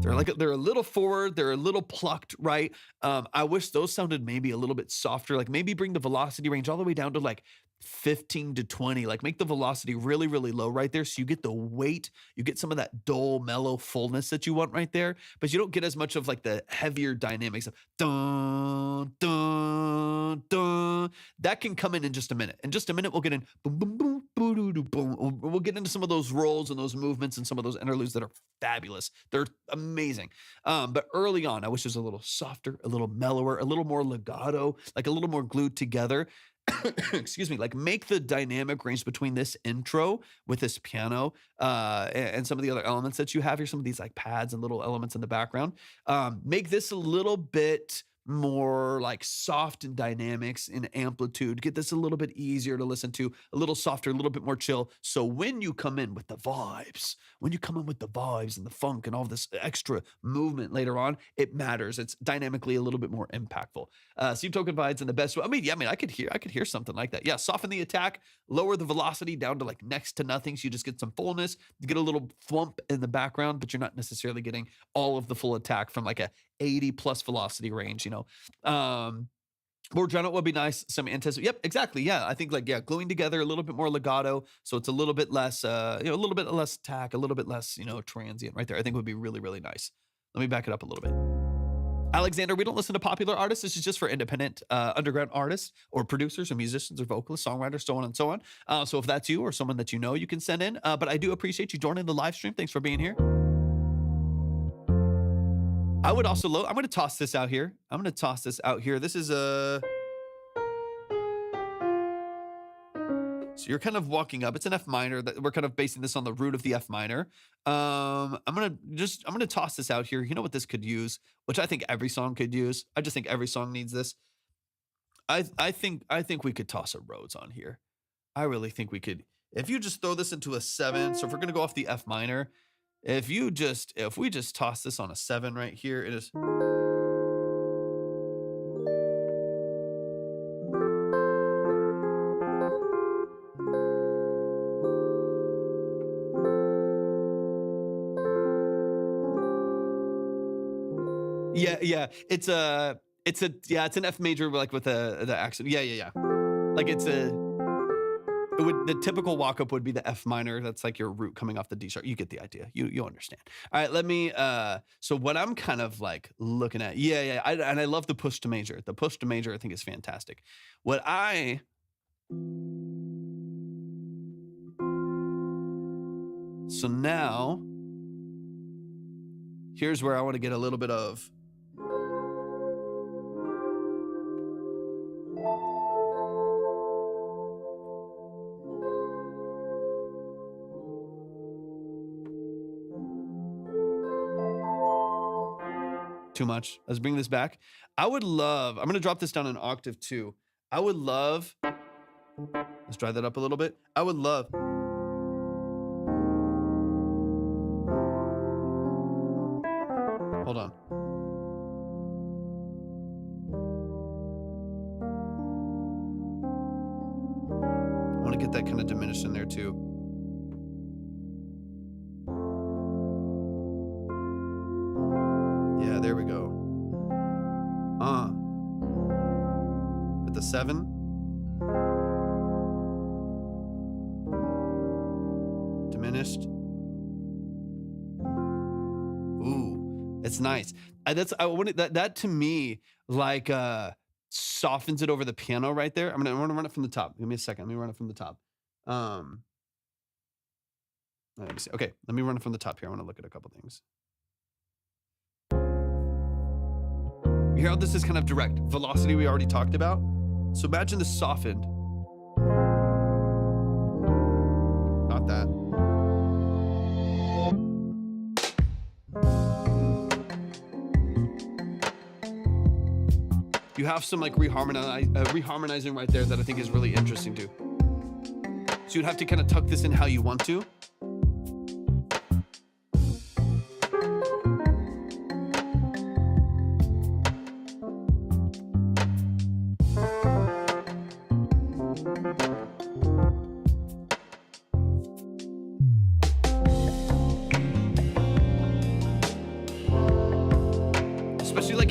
they're a little forward, they're a little plucked, right? I wish those sounded maybe a little bit softer, like maybe bring the velocity range all the way down to like 15 to 20, like make the velocity really, really low right there. So you get the weight, you get some of that dull, mellow fullness that you want right there, but you don't get as much of like the heavier dynamics of dun, dun, dun. That can come in just a minute. In just a minute, we'll get in boom, boom, boom, boom, boom, boom. We'll get into some of those rolls and those movements and some of those interludes that are fabulous. They're amazing. But early on, I wish it was a little softer, a little mellower, a little more legato, like a little more glued together. Excuse me, like make the dynamic range between this intro with this piano and some of the other elements that you have here, some of these like pads and little elements in the background, make this a little bit more like soft in dynamics in amplitude, get this a little bit easier to listen to, a little softer, a little bit more chill. So when you come in with the vibes, and the funk and all this extra movement later on, it matters. It's dynamically a little bit more impactful. Steve Token vibes in the best way. I could hear something like that. Yeah, soften the attack, lower the velocity down to like next to nothing, so you just get some fullness. You get a little thwump in the background, but you're not necessarily getting all of the full attack from like a 80 plus velocity range, more general would be nice. Some anticipation. Yep, exactly. Yeah, I think gluing together a little bit more legato, so it's a little bit less, a little bit less attack, a little bit less, transient right there. I think would be really, really nice. Let me back it up a little bit. Alexander, we don't listen to popular artists. This is just for independent underground artists or producers or musicians or vocalists, songwriters, so on and so on. So if that's you or someone that you can send in. But I do appreciate you joining the live stream. Thanks for being here. I would also I'm going to toss this out here. This is so you're kind of walking up. It's an F minor that we're kind of basing this on the root of the F minor. I'm going to toss this out here. You know what this could use, which I think every song could use. I just think every song needs this. I think we could toss a Rhodes on here. I really think we could. If you just throw this into a 7, so if we're going to go off the F minor, if we just toss this on a 7 right here, it is. Yeah. It's an F major, like with the accent. Yeah. Like the typical walk up would be the F minor. That's like your root coming off the D sharp. You get the idea. You understand. All right, let me, so what I'm kind of like looking at, and I love the push to major. The push to major I think is fantastic. So now, here's where I want to get a little bit of, too much. Let's bring this back. I'm going to drop this down an octave too. Let's drive that up a little bit. Hold on. I want to get that kind of diminished in there too. Yeah, there we go. With the 7. Diminished. Ooh, it's nice. That to me, like, softens it over the piano right there. I'm gonna run it from the top. Give me a second. Let me run it from the top. Let me see. Okay, let me run it from the top here. I want to look at a couple things. You hear how this is kind of direct. Velocity we already talked about. So imagine this softened. Not that. You have some like reharmonizing right there that I think is really interesting too. So you'd have to kind of tuck this in how you want to.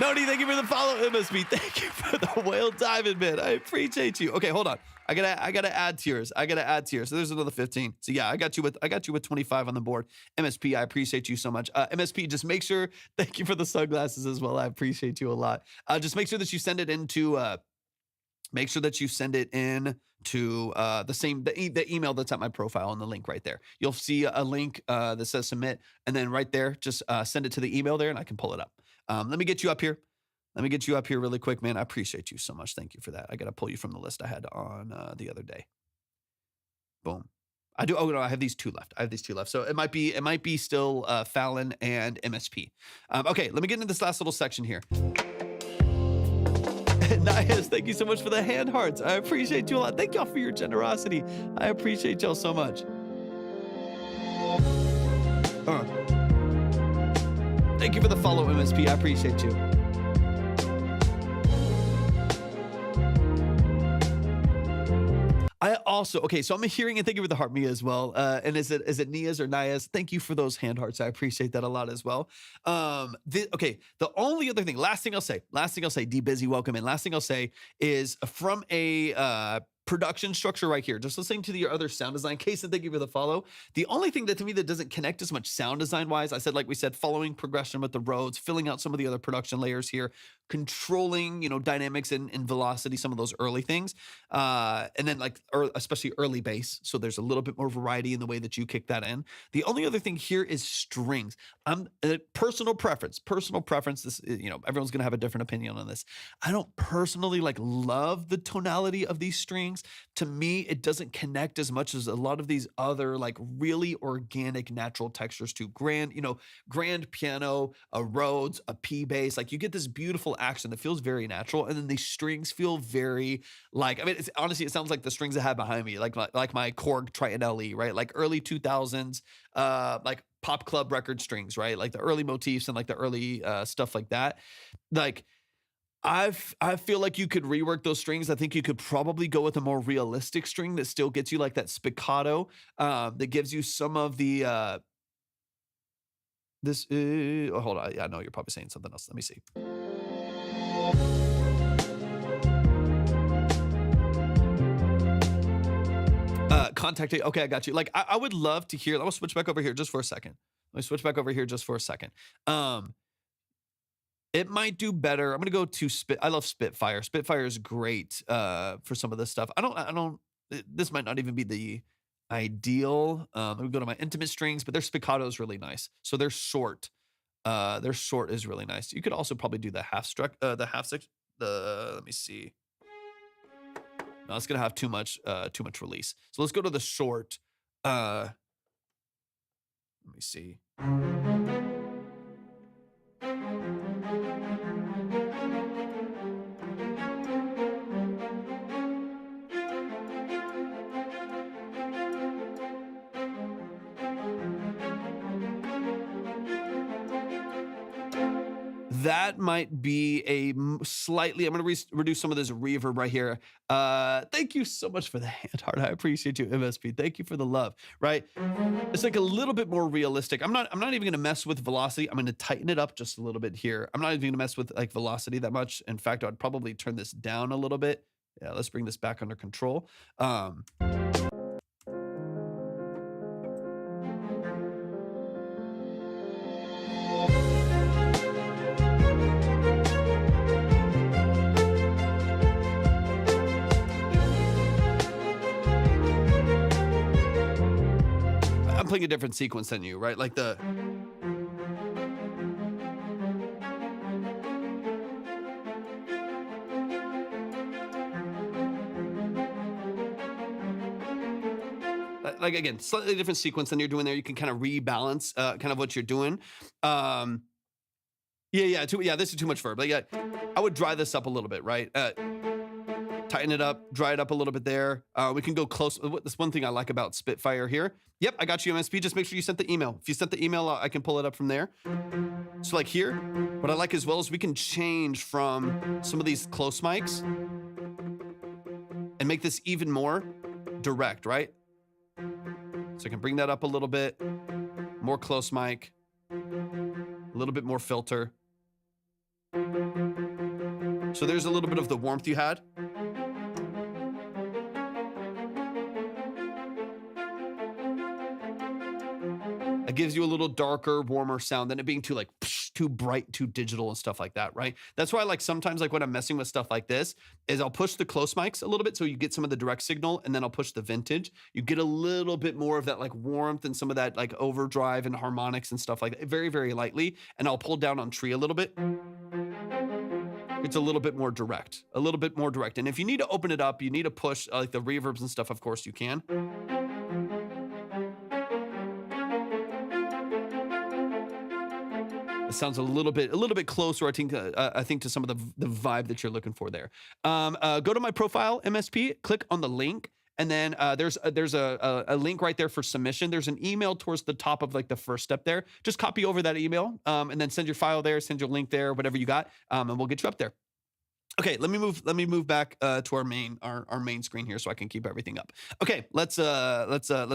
Noni, thank you for the follow. MSP, thank you for the whale diamond, man. I appreciate you. Okay, hold on. I gotta add tiers. So there's another 15. So yeah, I got you with 25 on the board. MSP, I appreciate you so much. MSP, just make sure. Thank you for the sunglasses as well. I appreciate you a lot. Just make sure that you send it into. Make sure that you send it in to the email that's at my profile and the link right there. You'll see a link that says submit, and then right there, just send it to the email there, and I can pull it up. Let me get you up here. Really quick, man. I appreciate you so much. Thank you for that. I got to pull you from the list I had on the other day. Boom. I do. Oh no, I have these two left. So it might be still Fallon and MSP. Okay, let me get into this last little section here. Nias, thank you so much for the hand hearts. I appreciate you a lot. Thank y'all for your generosity. I appreciate y'all so much. Thank you for the follow, MSP. I appreciate you. I also, okay, so I'm hearing and thank you for the heart, Mia, as well. And is it Nias or Nias? Thank you for those hand hearts. I appreciate that a lot as well. Okay, the only other thing, last thing I'll say, D Busy, welcome in. Last thing I'll say is from a production structure right here, just listening to your other sound design case, and thank you for the follow. The only thing that to me that doesn't connect as much sound design wise, I said, like we said, following progression with the Rhodes, filling out some of the other production layers here, controlling, dynamics and velocity, some of those early things. And then especially early bass. So there's a little bit more variety in the way that you kick that in. The only other thing here is strings. Personal preference. This, everyone's going to have a different opinion on this. I don't personally love the tonality of these strings. To me, it doesn't connect as much as a lot of these other really organic natural textures to grand piano, a Rhodes, a P bass. You get this beautiful action that feels very natural, and then these strings feel very honestly, it sounds like the strings I have behind me, like my Korg Triton LE, right? Early 2000s, pop club record strings, right? The early motifs and the early stuff like that. I feel like you could rework those strings. I think you could probably go with a more realistic string that still gets you that spiccato, that gives you some of the hold on. Yeah, no, you're probably saying something else. Let me see. Contacting. Okay, I got you. I would love to hear. Let me switch back over here just for a second. It might do better. I'm gonna go to I love Spitfire. Spitfire is great for some of this stuff. I don't. This might not even be the ideal. Let me go to my intimate strings, but their spiccato is really nice. So they're short. Their short is really nice. You could also probably do the half struck. Let me see. No, it's gonna have too much release. So let's go to the short. Let me see. That might be a slightly, I'm going to reduce some of this reverb right here. Thank you so much for the hand heart. I appreciate you, MSP. Thank you for the love, right? It's a little bit more realistic. I'm not even going to mess with velocity. I'm going to tighten it up just a little bit here. I'm not even going to mess with velocity that much. In fact, I'd probably turn this down a little bit. Yeah, let's bring this back under control. I'm playing a different sequence than you, right? Again, slightly different sequence than you're doing there. You can kind of rebalance kind of what you're doing. This is too much verb. I would dry this up a little bit, right? Tighten it up, dry it up a little bit there. We can go close. This one thing I like about Spitfire here. Yep, I got you, MSP. Just make sure you sent the email. If you sent the email, I can pull it up from there. So here, what I like as well is we can change from some of these close mics and make this even more direct, right? So I can bring that up a little bit, more close mic, a little bit more filter. So there's a little bit of the warmth you had. It gives you a little darker, warmer sound than it being too like too bright, too digital and stuff like that, right? That's why like sometimes like when I'm messing with stuff like this is I'll push the close mics a little bit so you get some of the direct signal, and then I'll push the vintage. You get a little bit more of that like warmth and some of that like overdrive and harmonics and stuff like that, very, very lightly. And I'll pull down on tree a little bit. It's a little bit more direct, a little bit more direct. And if you need to open it up, you need to push like the reverbs and stuff, of course you can. It sounds a little bit closer, I think to some of the vibe that you're looking for there. Go to my profile, MSP, click on the link, and then there's a link right there for submission. There's an email towards the top of like the first step there. Just copy over that email, and then send your file there, send your link there, whatever you got, and we'll get you up there. Okay, let me move back to our main screen here so I can keep everything up. Okay, let's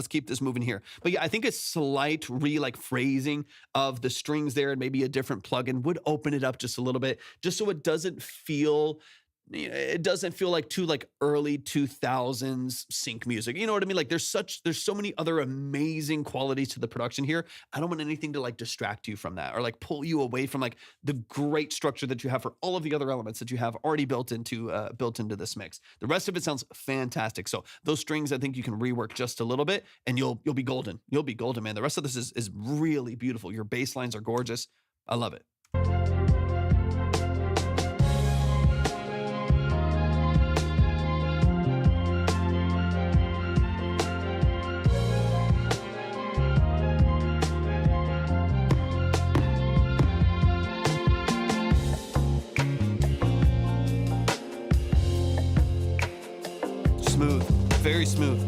keep this moving here. But yeah, I think a slight phrasing of the strings there and maybe a different plugin would open it up just a little bit, just so it doesn't feel like too like early 2000s sync music. You know what I mean? Like there's so many other amazing qualities to the production here. I don't want anything to like distract you from that or like pull you away from like the great structure that you have for all of the other elements that you have already built into this mix. The rest of it sounds fantastic. So those strings, I think you can rework just a little bit and you'll be golden. You'll be golden, man. The rest of this is really beautiful. Your bass lines are gorgeous. I love it. Very smooth.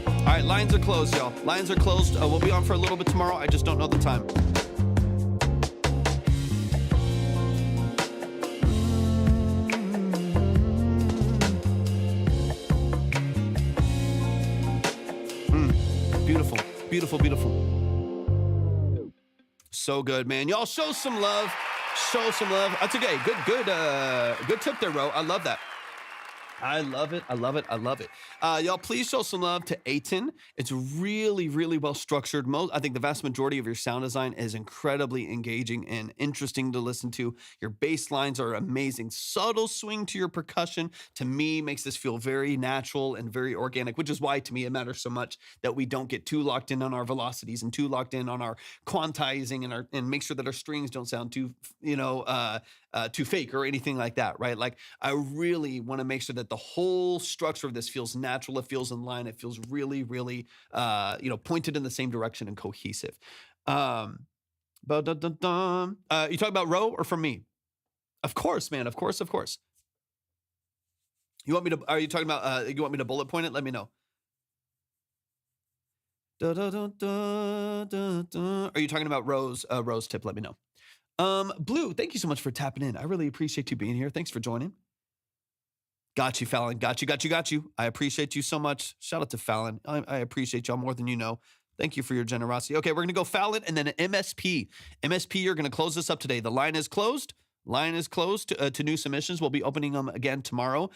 All right, lines are closed, y'all. Lines are closed. We'll be on for a little bit tomorrow. I just don't know the time. Beautiful, beautiful, beautiful. So good, man. Y'all show some love. Show some love. That's okay. Good tip there, Ro. I love that. I love it. I love it. I love it. Y'all, please show some love to Aiton. It's really, really well structured. I think the vast majority of your sound design is incredibly engaging and interesting to listen to. Your bass lines are amazing. Subtle swing to your percussion, to me, makes this feel very natural and very organic, which is why, to me, it matters so much that we don't get too locked in on our velocities and too locked in on our quantizing and make sure that our strings don't sound too, too fake or anything like that, right? Like, I really want to make sure that the whole structure of this feels natural. It feels in line. It feels really, really, pointed in the same direction and cohesive. You talking about Ro or from me? Of course, man. Of course. You want me to? Are you talking about? You want me to bullet point it? Let me know. Are you talking about Ro's tip? Let me know. Blue, thank you so much for tapping in. I really appreciate you being here. Thanks for joining. Got you, Fallon. Got you. I appreciate you so much. Shout out to Fallon. I appreciate y'all more than you know. Thank you for your generosity. Okay, we're going to go Fallon and then an MSP. MSP, you're going to close this up today. The line is closed. To new submissions. We'll be opening them again tomorrow.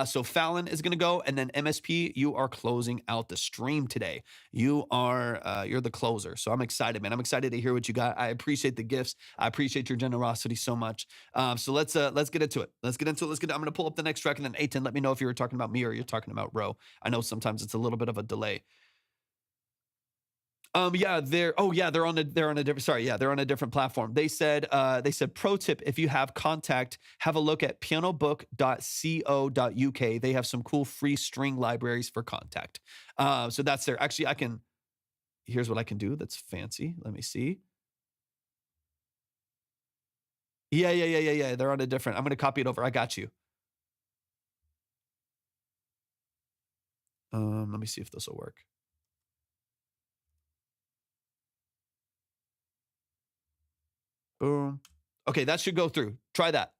So Fallon is going to go, and then MSP, you are closing out the stream today. You're the closer. So I'm excited, man. I'm excited to hear what you got. I appreciate the gifts. I appreciate your generosity so much. So let's get into it. I'm going to pull up the next track, and then Aiton, let me know if you were talking about me or you're talking about Ro. I know sometimes it's a little bit of a delay. They're on a different platform. They said pro tip, if you have Contact, have a look at pianobook.co.uk. They have some cool free string libraries for Contact. So that's there. Actually, here's what I can do. That's fancy. Let me see. Yeah. They're on a different, I'm going to copy it over. I got you. Let me see if this will work. Boom. Okay, that should go through. Try that,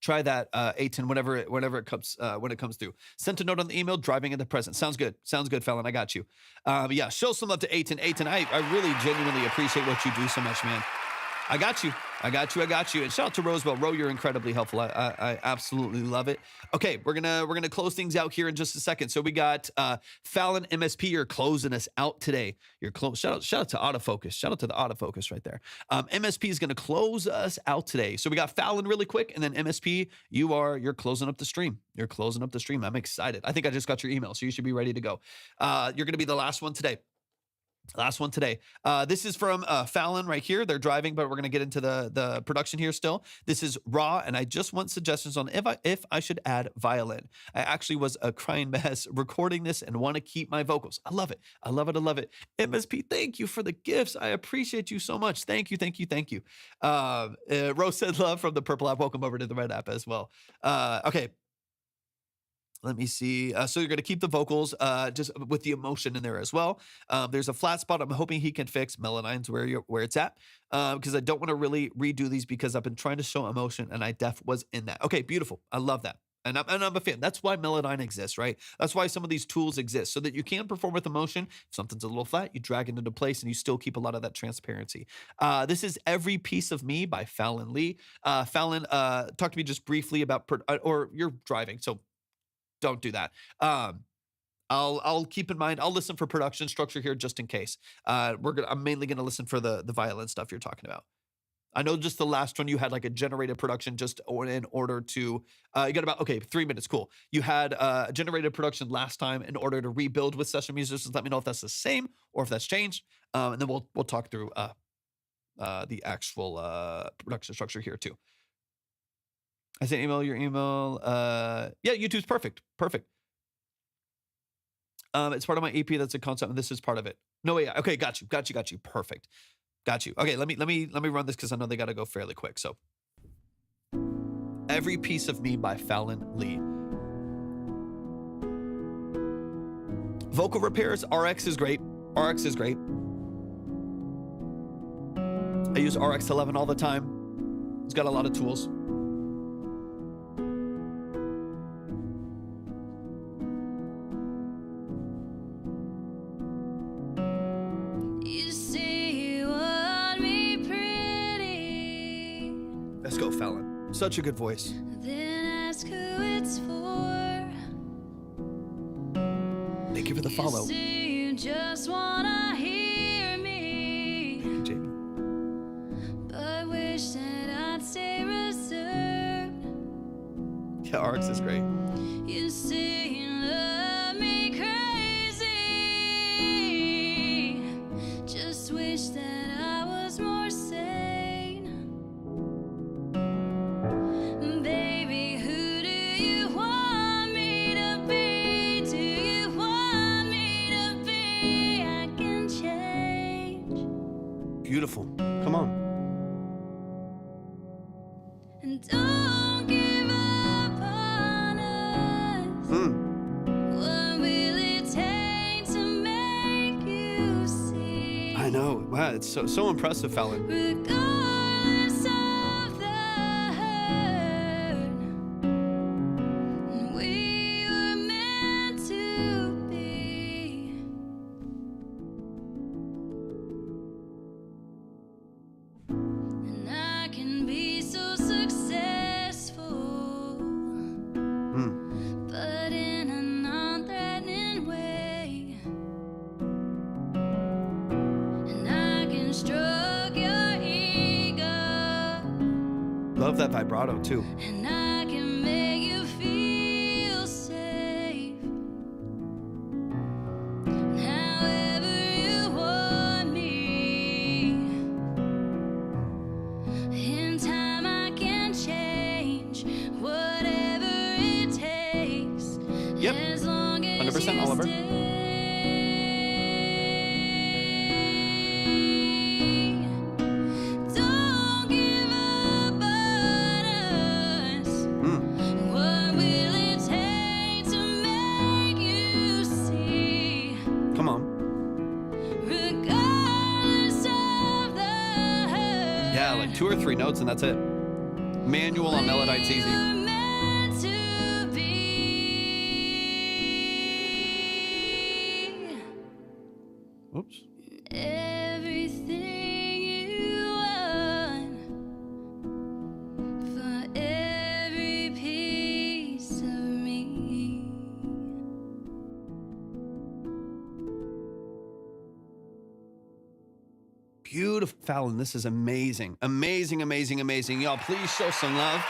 Aiton, whenever it comes when it comes through. Sent a note on the email, driving in the present. Sounds good, Fallon. I got you. Show some love to Aiton. Aiton, I really genuinely appreciate what you do so much, man. I got you. I got you. And shout out to Rosebell. Ro, you're incredibly helpful. I absolutely love it. Okay, we're gonna close things out here in just a second. So we got Fallon MSP. You're closing us out today. You're close. Shout out to autofocus. Shout out to the autofocus right there. MSP is gonna close us out today. So we got Fallon really quick, and then MSP, you're closing up the stream. You're closing up the stream. I'm excited. I think I just got your email, so you should be ready to go. You're gonna be the last one today. Last one today. This is from Fallon right here. They're driving, but we're going to get into the production here still. This is raw, and I just want suggestions on if I should add violin. I actually was a crying mess recording this and want to keep my vocals. I love it. I love it. I love it. MSP, thank you for the gifts. I appreciate you so much. Thank you. Thank you. Thank you. Rose said love from the Purple app. Welcome over to the Red app as well. Okay. Let me see. So you're going to keep the vocals just with the emotion in there as well. There's a flat spot I'm hoping he can fix. Melodine's where it's at, because I don't want to really redo these because I've been trying to show emotion and I was in that. Okay, beautiful. I love that. And I'm a fan. That's why Melodyne exists, right? That's why some of these tools exist, so that you can perform with emotion. If something's a little flat, you drag it into place and you still keep a lot of that transparency. This is Every Piece of Me by Fallon Lee. Fallon, talk to me just briefly about, or you're driving, so don't do that. I'll keep in mind, I'll listen for production structure here just in case. I'm mainly gonna listen for the violin stuff you're talking about. I know just the last one you had like a generated production just in order to, you got about, okay, 3 minutes, cool. You had a generated production last time in order to rebuild with session musicians. Let me know if that's the same or if that's changed. And then we'll talk through the actual production structure here too. I said email, your email. Yeah, YouTube's perfect. Perfect. It's part of my EP. That's a concept, and this is part of it. No way. Okay, got you. Perfect. Got you. Okay, let me run this because I know they got to go fairly quick. So, Every Piece of Me by Fallon Lee. Vocal repairs. RX is great. I use RX 11 all the time. It's got a lot of tools. Let's go, Fallon. Such a good voice. Then ask who it's for. Thank you for the follow. You just wanna hear me. Thank you, Jamie. But wish that I'd stay reserved. Yeah, RX is great. You say you love me crazy. Just wish that I was more sane. Baby, who do you want me to be? Do you want me to be? I can change. Beautiful. Come on. And don't give up on us. What will it take to make you see? I know. Wow, it's so impressive, Fallon. Regardless of the hurt, we were meant to be. And I can be so successful, but in a non-threatening way. And I can stroke your ego, Love that vibrato too. and I can make you feel safe. However you want me. In time I can change whatever it takes. Yep. As long as 100% you Oliver. stay. Don't give up on us. What will it take to make you see? Come on. Regardless of the hurt. Yeah, like 2 or 3 notes and that's it. Manual on Melodyne's We easy. were meant to be. Oops. Everything you want, Beautiful. Fallon, this is amazing. Amazing, amazing, amazing. Y'all, please show some love.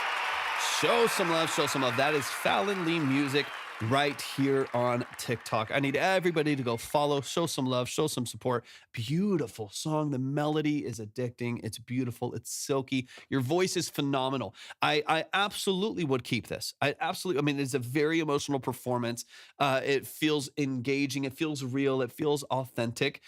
Show some love, show some love. That is Fallon Lee Music right here on TikTok. I need everybody to go follow, show some love, show some support. Beautiful song. The melody is addicting. It's beautiful. It's silky. Your voice is phenomenal. I absolutely would keep this. I mean, it's a very emotional performance. It feels engaging. It feels real. It feels authentic.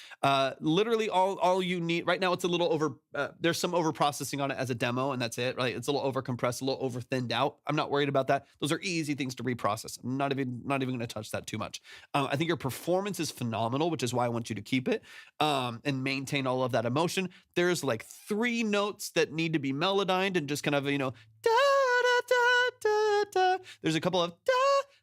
Literally all you need right now, it's a little over, there's some over processing on it as a demo, and that's it, right? It's a little over compressed, a little over thinned out. I'm not worried about that. Those are easy things to reprocess. I'm not even going to touch that too much. I think your performance is phenomenal, which is why I want you to keep it and maintain all of that emotion. There's like 3 notes that need to be melodined and just kind of, da, da, da, da, da. There's a couple of da,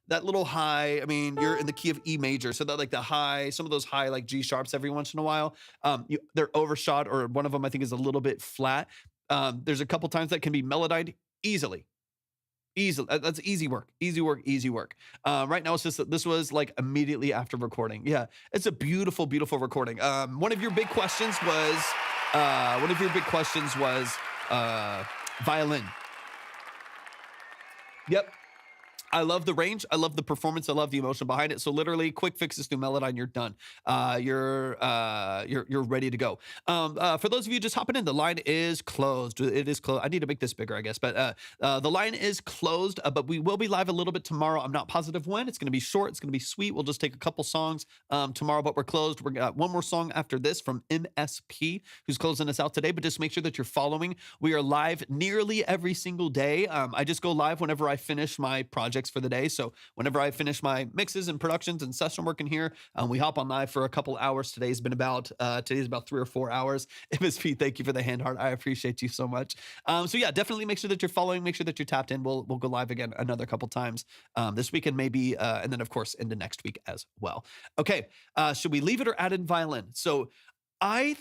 that little high. I mean, you're in the key of E major. So that like the high, some of those high like G sharps every once in a while, they're overshot, or one of them I think is a little bit flat. There's a couple times that can be melodined easily. That's easy work. Right now it's just that this was like immediately after recording. Yeah, it's a beautiful, beautiful recording. One of your big questions was violin. Yep. I love the range. I love the performance. I love the emotion behind it. So literally, quick fixes through Melodyne. You're done. You're ready to go. For those of you just hopping in, the line is closed. It is closed. I need to make this bigger, I guess. But the line is closed. But we will be live a little bit tomorrow. I'm not positive when. It's going to be short. It's going to be sweet. We'll just take a couple songs tomorrow. But we're closed. We got one more song after this from MSP, who's closing us out today. But just make sure that you're following. We are live nearly every single day. I just go live whenever I finish my project for the day. So whenever I finish my mixes and productions and session work in here, we hop on live for a couple hours. Today's about 3 or 4 hours. MSP, thank you for the hand heart. I appreciate you so much. So yeah, definitely make sure that you're following, make sure that you're tapped in. We'll go live again another couple times this weekend maybe, and then of course into next week as well. Okay, should we leave it or add in violin? So I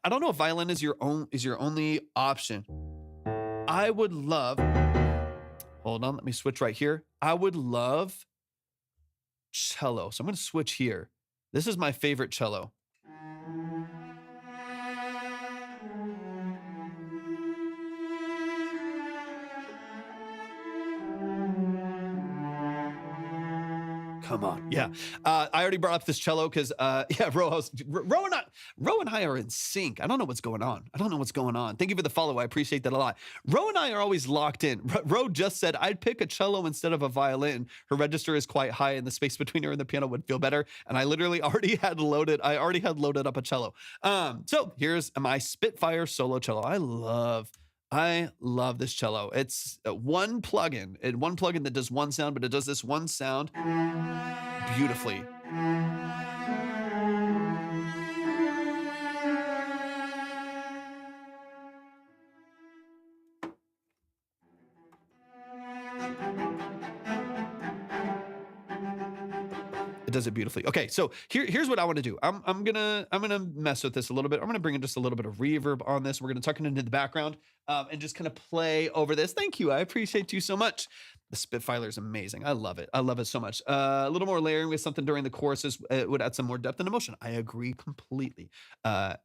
don't know if violin is your only option. I would love, hold on, let me switch right here. I would love cello. So I'm going to switch here. This is my favorite cello. Come on. Yeah. I already brought up this cello because, Ro and I are in sync. I don't know what's going on. Thank you for the follow. I appreciate that a lot. Ro and I are always locked in. Ro just said, I'd pick a cello instead of a violin. Her register is quite high and the space between her and the piano would feel better. And I literally already had loaded up a cello. So here's my Spitfire solo cello. I love this cello. It's one plugin that does one sound, but it does this one sound beautifully. It does it beautifully. Okay, so here's what I want to do. I'm gonna mess with this a little bit. I'm gonna bring in just a little bit of reverb on this. We're gonna tuck it into the background and just kind of play over this. Thank you. I appreciate you so much. The Spitfire is amazing. I love it. I love it so much. A little more layering with something during the choruses would add some more depth and emotion. I agree completely.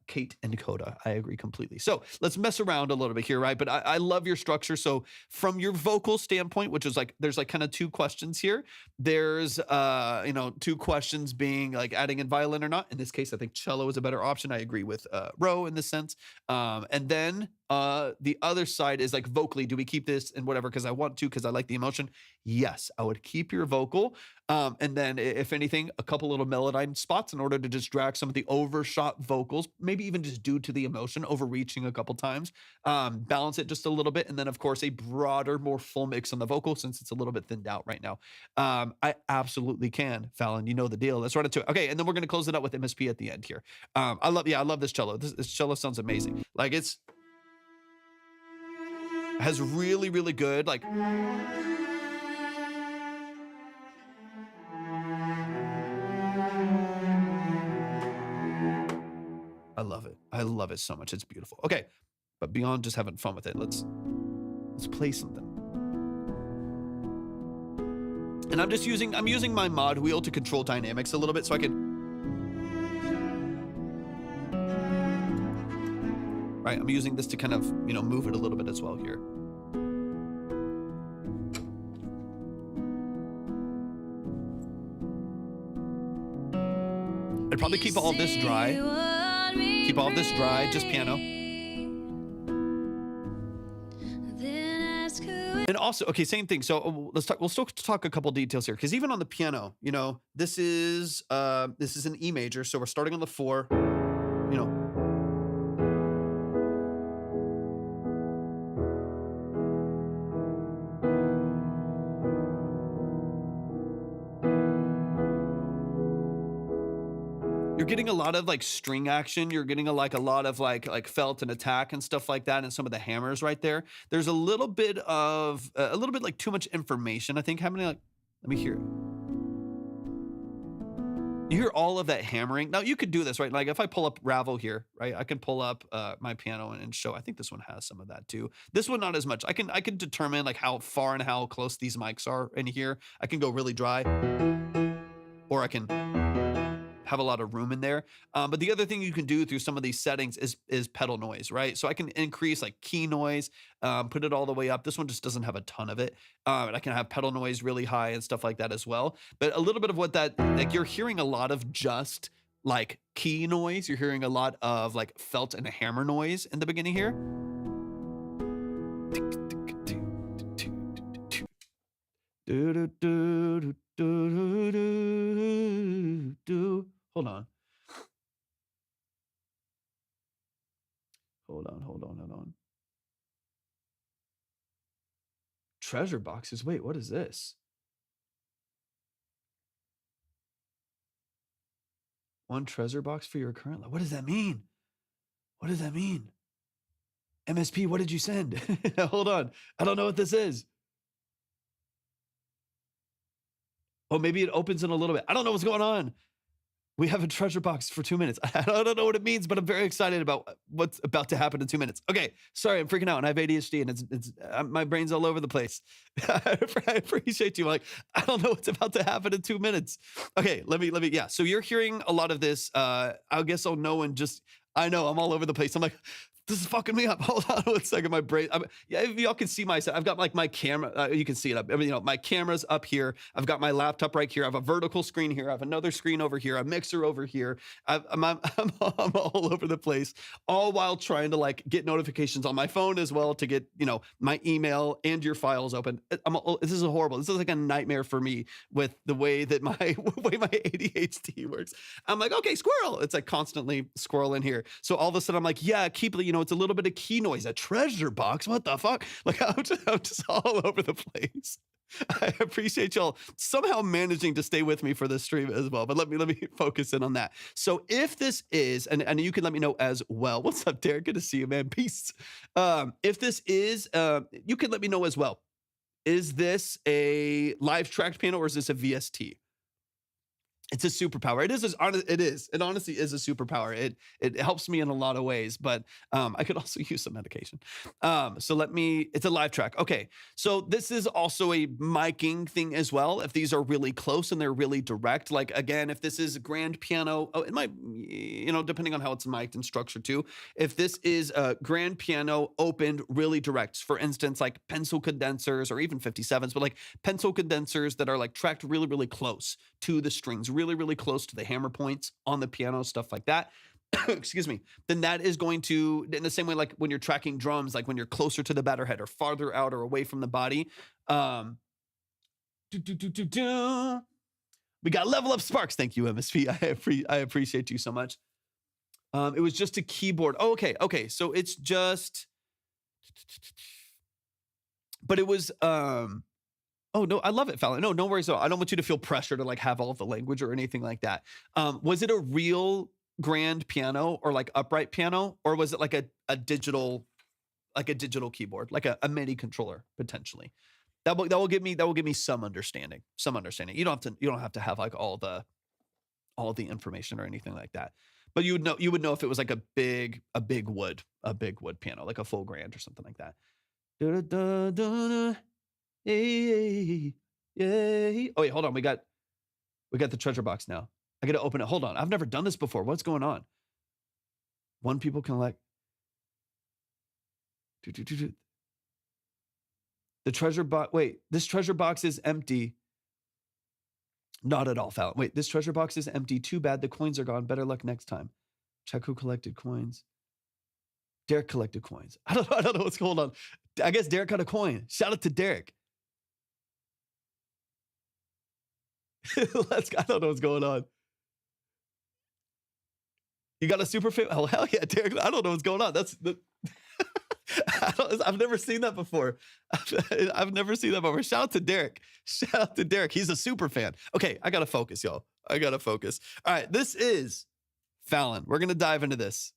Kate and Coda, I agree completely. So let's mess around a little bit here, right? But I love your structure. So from your vocal standpoint, which is like, there's like kind of 2 questions here. There's, 2 questions being like adding in violin or not. In this case, I think cello is a better option. I agree with Ro in this sense. And then the other side is like vocally, do we keep this and whatever? Because I want to, because I like the emotion. Yes, I would keep your vocal. And then if anything, a couple little Melodyne spots in order to just drag some of the overshot vocals, maybe even just due to the emotion, overreaching a couple times, balance it just a little bit. And then of course, a broader, more full mix on the vocal since it's a little bit thinned out right now. I absolutely can, Fallon, you know the deal. Let's run into it. Okay, and then we're going to close it out with MSP at the end here. I love this cello. This cello sounds amazing. Like has really, really good, like, I love it. I love it so much. It's beautiful. Okay, but beyond just having fun with it, let's play something. And I'm using my mod wheel to control dynamics a little bit so I can. right? I'm using this to kind of, you know, move it a little bit as well here. I'd probably keep all this dry. Keep all this dry, just piano. And also, okay, same thing. So let's talk. We'll still talk a couple details here, because even on the piano, you know, this is an E major, so we're starting on the 4. You know, you're getting a lot of like string action. You're getting a lot of like felt and attack and stuff like that, and some of the hammers right there. There's a little bit like too much information, I think, happening. Like, let me hear it. You hear all of that hammering. Now you could do this, right? Like if I pull up Ravel here, right? I can pull up my piano and show. I think this one has some of that too. This one not as much. I can determine like how far and how close these mics are in here. I can go really dry, or I can have a lot of room in there. But the other thing you can do through some of these settings is pedal noise, right? So I can increase like key noise, put it all the way up. This one just doesn't have a ton of it. And I can have pedal noise really high and stuff like that as well. But a little bit of what that, like you're hearing a lot of just like key noise. You're hearing a lot of like felt and hammer noise in the beginning here. Hold on. Hold on. Treasure boxes. Wait, what is this? One treasure box for your current life. What does that mean? What does that mean? MSP, what did you send? Hold on. I don't know what this is. Oh, maybe it opens in a little bit. I don't know what's going on. We have a treasure box for 2 minutes. I don't know what it means, but I'm very excited about what's about to happen in 2 minutes. Okay, sorry, I'm freaking out, and I have ADHD, and it's my brain's all over the place. I appreciate you. Like, I don't know what's about to happen in 2 minutes. Okay, let me. Yeah, so you're hearing a lot of this. I guess I'll know and just. I know I'm all over the place. I'm like, this is fucking me up. Hold on 1 second. My brain. Yeah, if y'all can see I've got like my camera. You can see it up. I mean, you know, my camera's up here. I've got my laptop right here. I have a vertical screen here. I have another screen over here. A mixer over here. I'm all over the place. All while trying to like get notifications on my phone as well to get, you know, my email and your files open. This is horrible. This is like a nightmare for me with the way that my ADHD works. I'm like, okay, squirrel. It's like constantly squirrel in here. So all of a sudden I'm like, yeah, keep, you know, it's a little bit of key noise, a treasure box. What the fuck? Like I'm just all over the place. I appreciate y'all somehow managing to stay with me for this stream as well. But let me focus in on that. So if this is, and you can let me know as well. What's up, Derek? Good to see you, man. Peace. If this is, you can let me know as well. Is this a live tracked piano or is this a VST? It's a superpower. It is. It honestly is a superpower. It helps me in a lot of ways, but I could also use some medication. So it's a live track. Okay. So this is also a miking thing as well. If these are really close and they're really direct, like again, if this is a grand piano, it might, you know, depending on how it's mic'd and structured too. If this is a grand piano opened really direct, for instance, like pencil condensers or even 57s, but like pencil condensers that are like tracked really, really close to the strings, really, really close to the hammer points on the piano, stuff like that. Excuse me. Then that is going to, in the same way, like when you're tracking drums, like when you're closer to the batter head or farther out or away from the body. We got Level Up Sparks. Thank you, MSP. I appreciate you so much. It was just a keyboard. Oh, okay. Okay. So it's just, but it was, oh, no, I love it, Fallon. No worries. I don't want you to feel pressure to like have all of the language or anything like that. Was it a real grand piano or like upright piano? Or was it like a digital keyboard, like a MIDI controller potentially? That will give me some understanding. You don't have to have like all the information or anything like that. But you would know if it was like a big wood piano, like a full grand or something like that. Hey, yeah. Oh wait, hold on. We got the treasure box now. I got to open it. Hold on. I've never done this before. What's going on? One people can like. The treasure box. Wait, this treasure box is empty. Not at all, Fallon. Wait, this treasure box is empty. Too bad the coins are gone. Better luck next time. Check who collected coins. Derek collected coins. I don't know what's going on. I guess Derek got a coin. Shout out to Derek. I don't know what's going on. You got a super fan? Oh, hell yeah, Derek. I don't know what's going on. I've never seen that before. I've never seen that before. Shout out to Derek. Shout out to Derek. He's a super fan. Okay, I got to focus, y'all. I got to focus. All right, this is Fallon. We're going to dive into this.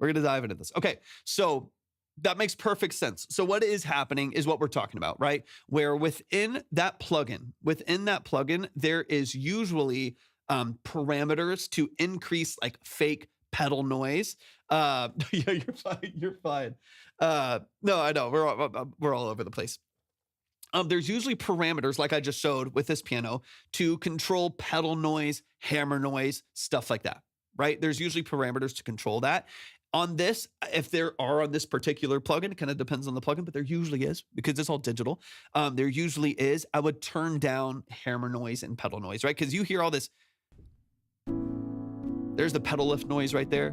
Okay, so that makes perfect sense. So what is happening is what we're talking about, right? Where within that plugin, there is usually parameters to increase like fake pedal noise. Yeah, you're fine. No, I know we're all over the place. There's usually parameters like I just showed with this piano to control pedal noise, hammer noise, stuff like that, right? There's usually parameters to control that. On this, if there are on this particular plugin, it kind of depends on the plugin, but there usually is because it's all digital. There usually is. I would turn down hammer noise and pedal noise, right? Because you hear all this. There's the pedal lift noise right there.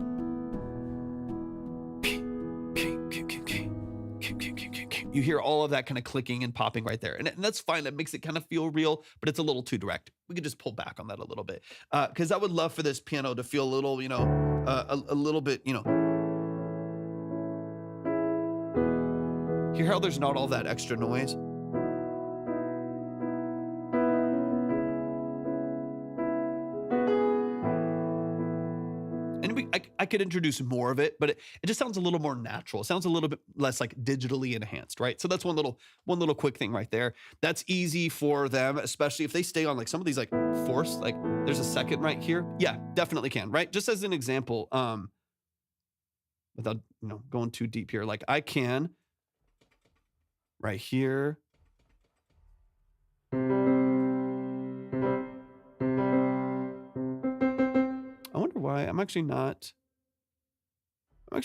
You hear all of that kind of clicking and popping right there. And that's fine. That makes it kind of feel real, but it's a little too direct. We could just pull back on that a little bit. Because I would love for this piano to feel a little, a little bit, Hear how there's not all that extra noise? I could introduce more of it, but it just sounds a little more natural. It sounds a little bit less like digitally enhanced, right? So that's one little quick thing right there. That's easy for them, especially if they stay on like some of these like fourths, like there's a second right here. Yeah, definitely can, right? Just as an example, without going too deep here, like I can right here. I wonder why I'm actually not. You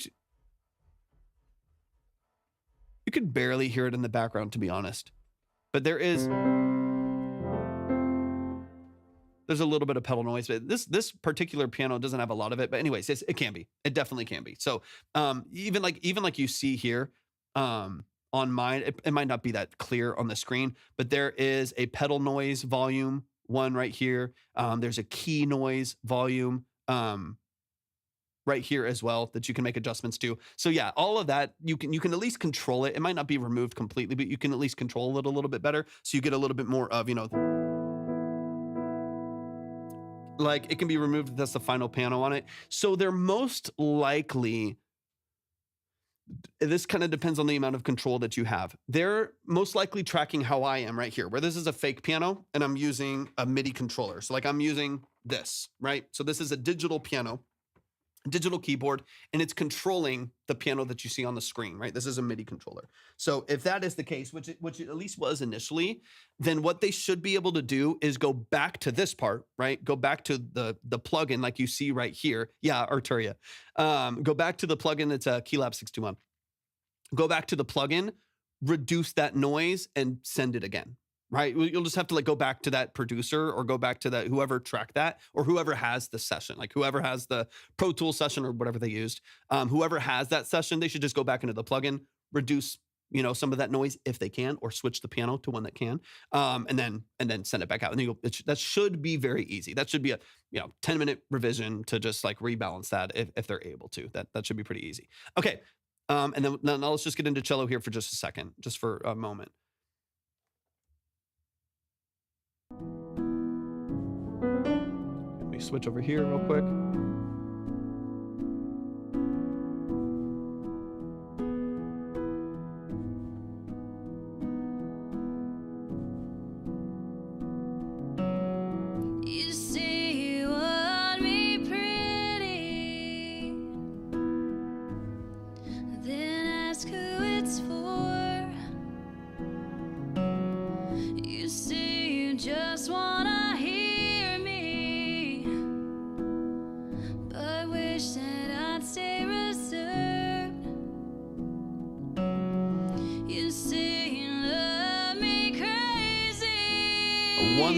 could barely hear it in the background, to be honest. But there's a little bit of pedal noise. But this particular piano doesn't have a lot of it. But anyways, it can be. It definitely can be. So even like you see here on mine, it might not be that clear on the screen, but there is a pedal noise volume one right here. There's a key noise volume right here as well that you can make adjustments to. So yeah, all of that, you can at least control it. It might not be removed completely, but you can at least control it a little bit better. So you get a little bit more of, like it can be removed. That's the final piano on it. So they're most likely, this kind of depends on the amount of control that you have. They're most likely tracking how I am right here, where this is a fake piano and I'm using a MIDI controller. So like I'm using this, right? So this is a digital piano, digital keyboard, and it's controlling the piano that you see on the screen, right? This is a MIDI controller. So if that is the case, which it at least was initially, then what they should be able to do is go back to this part, right? Go back to the plugin like you see right here. Yeah, Arturia. Go back to the plugin. It's a Keylab 621. Go back to the plugin, reduce that noise, and send it again. Right? You'll just have to like go back to that producer or go back to that whoever tracked that or whoever has the session, like whoever has the Pro Tools session or whatever they used. Whoever has that session, they should just go back into the plugin, reduce some of that noise if they can, or switch the piano to one that can, and then send it back out. And that should be very easy. That should be a 10-minute revision to just like rebalance that if they're able to. That should be pretty easy. Okay, and then now let's just get into cello here for just a second, just for a moment. Let me switch over here real quick. You say you want me pretty, then ask who it's for. You say you just wanna hear me, but wish that I'd stay reserved.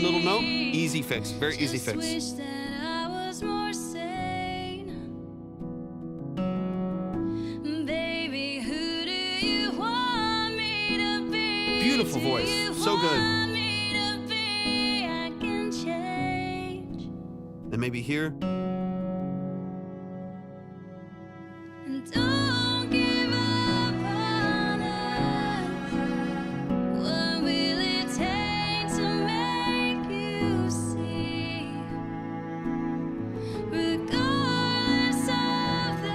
one little note, easy fix, very easy Just fix. wish that I was more sane. Baby, who do you want me to be? Beautiful Do voice, you so good. want me to be? I can change. And maybe here. And don't give up on us. What will it take to make you see? Regardless of the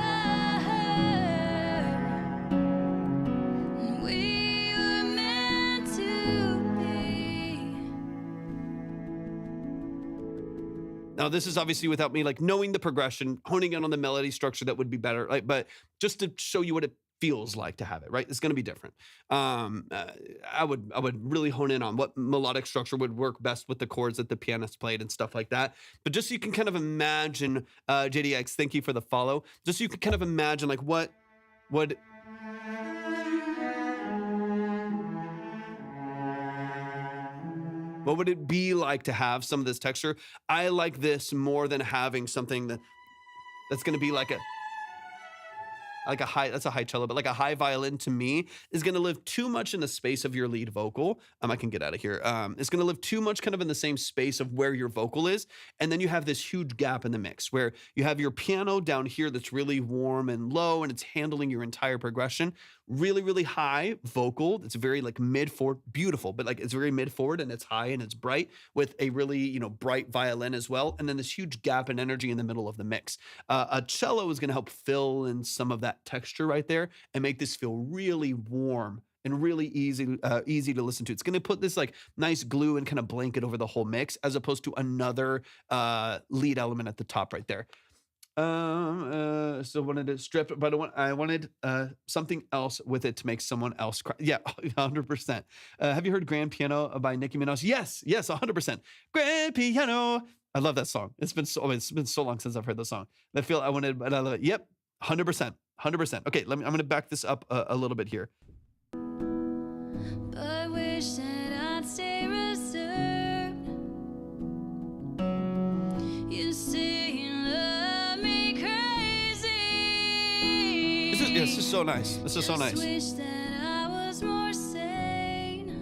hurt, we were meant to be. Now, this is obviously without me like knowing the progression, honing in on the melody structure that would be better, like, but just to show you what it feels like to have it, right? It's going to be different. I would really hone in on what melodic structure would work best with the chords that the pianist played and stuff like that. But just so you can kind of imagine, JDX, thank you for the follow. Just so you can kind of imagine like what would it be like to have some of this texture? I like this more than having something that's going to be like a high, that's a high cello, but like a high violin to me is going to live too much in the space of your lead vocal. I can get out of here. It's going to live too much kind of in the same space of where your vocal is. And then you have this huge gap in the mix where you have your piano down here that's really warm and low and it's handling your entire progression. Really, really high vocal. It's very like mid forward, beautiful, but like it's very mid forward and it's high and it's bright with a really, bright violin as well. And then this huge gap in energy in the middle of the mix. A cello is going to help fill in some of that texture right there and make this feel really warm and really easy to listen to. It's going to put this like nice glue and kind of blanket over the whole mix as opposed to another lead element at the top right there. So wanted to strip, but I wanted something else with it to make someone else cry. Yeah, 100%. Have you heard Grand Piano by Nicki Minaj? Yes, 100%. Grand Piano. I love that song. It's been so long since I've heard the song. But I love it. Yep, 100%. Okay, I'm going to back this up a little bit here. But wish that I'd stay reserved. You say you love me crazy. This is so nice. This is so nice. Just wish that I was more sane.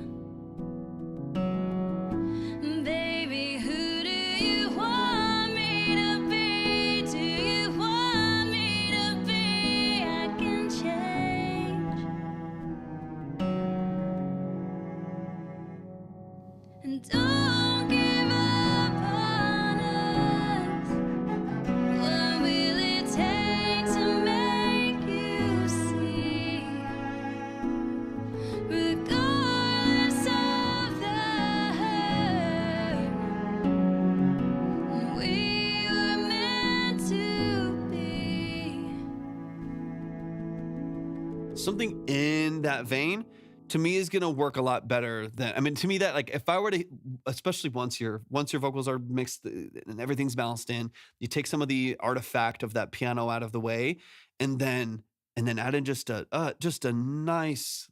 Baby, who do you want me to be? Do you want me to be? I can change. And don't give up on us. What will it take to make you see? Regardless of the hurt, we were meant to be. Something in that vein to me is going to work a lot better than, to me that like if I were to, especially once your vocals are mixed and everything's balanced in, you take some of the artifact of that piano out of the way and then add in just a nice,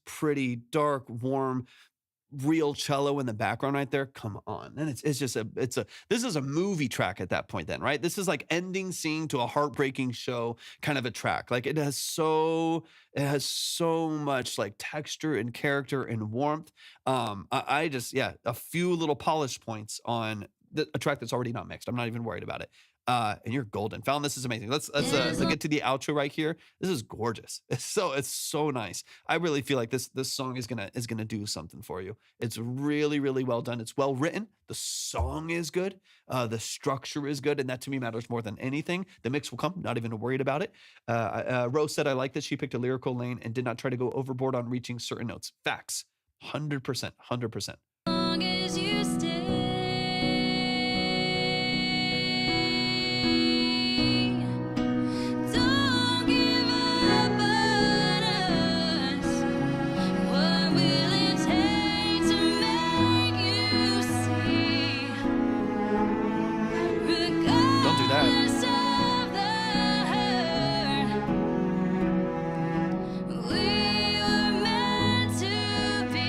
pretty dark, warm, real cello in the background right there. Come on. And this is a movie track at that point then, right? This is like ending scene to a heartbreaking show kind of a track. Like it has so much like texture and character and warmth. A few little polish points on a track that's already not mixed. I'm not even worried about it. And you're golden. Fallon, this is amazing. Let's get to the outro right here. This is gorgeous. It's so nice. I really feel like this song is gonna do something for you. It's really, really well done. It's well written. The song is good. The structure is good, and that to me matters more than anything. The mix will come. Not even worried about it. Rose said I like that she picked a lyrical lane and did not try to go overboard on reaching certain notes. Facts. 100%. 100%. Long as you stay. Don't give up on us. What will it take to make you see? Don't do that. Regardless of the hurt, we were meant to be.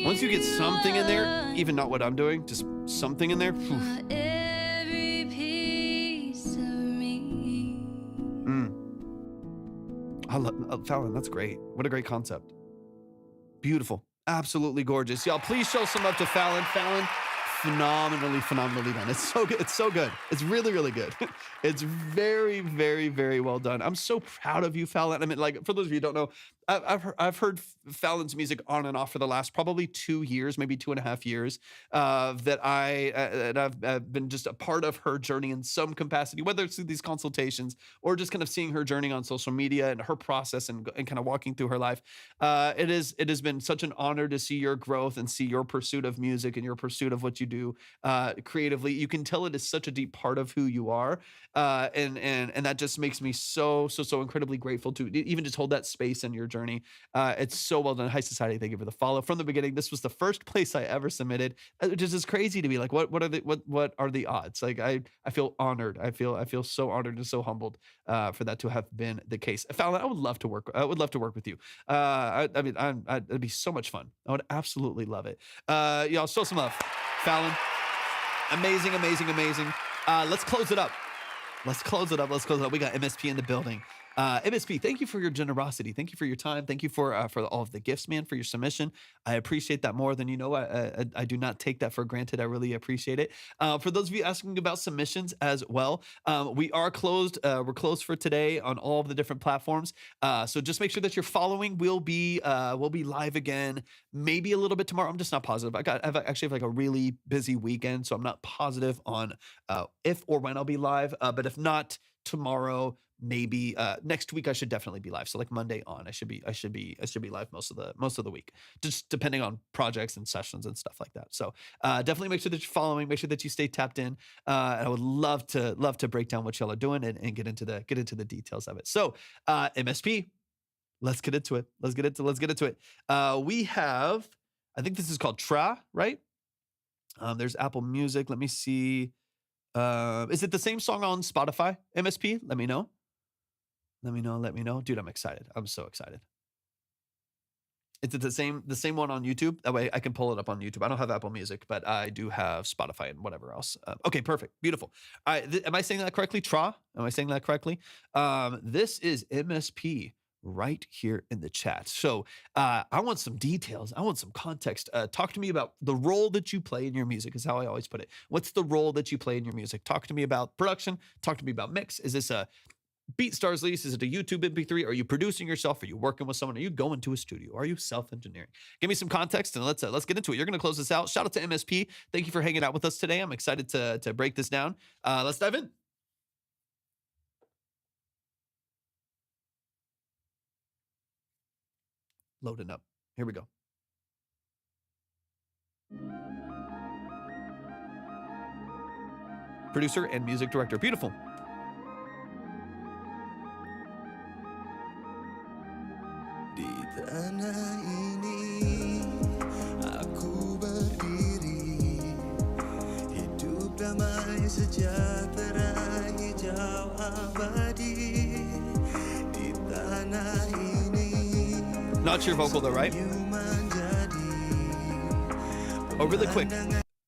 Once you get something in there, even not what I'm doing, just something in there. Whew. Every piece of me. I love Fallon. That's great. What a great concept. Beautiful. Absolutely gorgeous. Y'all, please show some love to Fallon. Fallon, phenomenally done. It's so good. It's so good. It's really, really good. It's very, very, very well done. I'm so proud of you, Fallon. I mean, like, for those of you who don't know, I've heard Fallon's music on and off for the last probably 2 years, maybe 2.5 years, that I've been just a part of her journey in some capacity, whether it's through these consultations or just kind of seeing her journey on social media and her process and kind of walking through her life. It has been such an honor to see your growth and see your pursuit of music and your pursuit of what you do creatively. You can tell it is such a deep part of who you are, and that just makes me so incredibly grateful to even just hold that space in your journey. It's so well done. High Society, thank you for the follow. From the beginning, this was the first place I ever submitted, which is just crazy to me. Like, what are the odds? Like, I feel honored. I feel so honored and so humbled for that to have been the case. Fallon, I would love to work with you. It'd be so much fun. I would absolutely love it. Y'all, show some love, Fallon. Amazing. Let's close it up. We got MSP in the building. MSP, thank you for your generosity. Thank you for your time. Thank you for all of the gifts, man, for your submission. I appreciate that more than you know. I do not take that for granted. I really appreciate it. For those of you asking about submissions as well, we are closed. We're closed for today on all of the different platforms. So just make sure that you're following. We'll be live again, maybe a little bit tomorrow. I'm just not positive. I actually have like a really busy weekend, so I'm not positive on if or when I'll be live. But if not tomorrow, maybe next week I should definitely be live. So like Monday on, I should be live most of the week, just depending on projects and sessions and stuff like that. So definitely make sure that you're following, make sure that you stay tapped in. And I would love to break down what y'all are doing and get into the details of it. So MSP, let's get into it. Let's get into it. We have, I think this is called Tra, right? There's Apple Music. Let me see. Is it the same song on Spotify, MSP? Let me know. Dude, I'm excited. I'm so excited. Is it the same one on YouTube? That way I can pull it up on YouTube. I don't have Apple Music, but I do have Spotify and whatever else. Okay, perfect. Beautiful. Am I saying that correctly? Tra? Am I saying that correctly? This is MSP right here in the chat. So I want some details. I want some context. Talk to me about the role that you play in your music is how I always put it. What's the role that you play in your music? Talk to me about production. Talk to me about mix. Is this a BeatStars lease? Is it a YouTube MP3? Are you producing yourself? Are you working with someone? Are you going to a studio? Are you self-engineering? Give me some context and let's get into it. You're going to close this out. Shout out to MSP. Thank you for hanging out with us today. I'm excited to break this down. Let's dive in. Loading up. Here we go. Producer and music director. Beautiful. Di tanah ini aku berdiri, hidup damai sejahtera hijau abadi. Di tanah ini. Not your vocal though, right? Oh, really quick.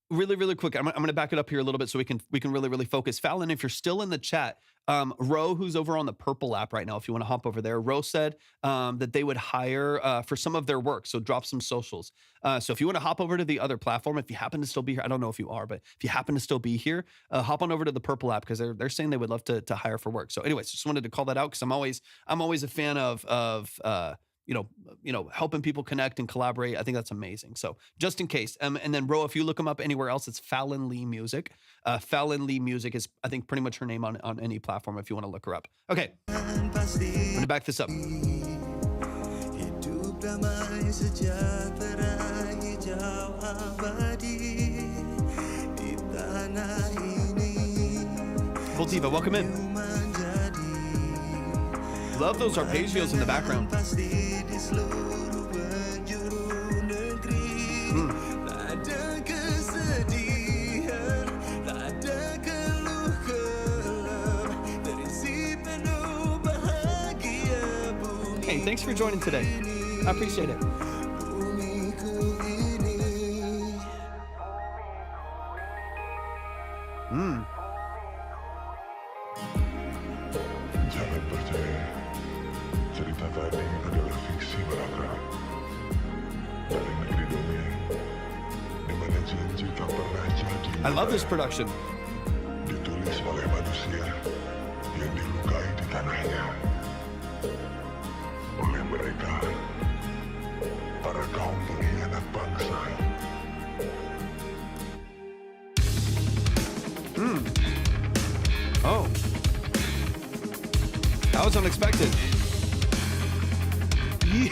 Really quick. I'm going to back it up here a little bit so we can really focus. Fallon, if you're still in the chat, Ro, who's over on the Purple app right now, if you want to hop over there, Ro said that they would hire for some of their work. So drop some socials. So if you want to hop over to the other platform, if you happen to still be here, I don't know if you are, but if you happen to still be here, hop on over to the Purple app because they're saying they would love to hire for work. So anyways, just wanted to call that out because I'm always a fan of helping people connect and collaborate. I think that's amazing. So just in case, and then Ro, if you look them up anywhere else, it's Fallon Lee Music. Fallon Lee Music is, I think, pretty much her name on any platform if you want to look her up. Okay, I'm going to back this up. Voltiva, welcome in. Love those arpeggios in the background. Hey, thanks for joining today. I appreciate it. Mm. Jangan percaya, cerita tadi adalah fiksi belaka. Dari negeri dongeng, di mana janji tak pernah jadi. I love this production. Ditulis oleh manusia yang dilukai di tanahnya. Oleh mereka, para kaum pengkhianat bangsa. Oh. That was unexpected. Yo,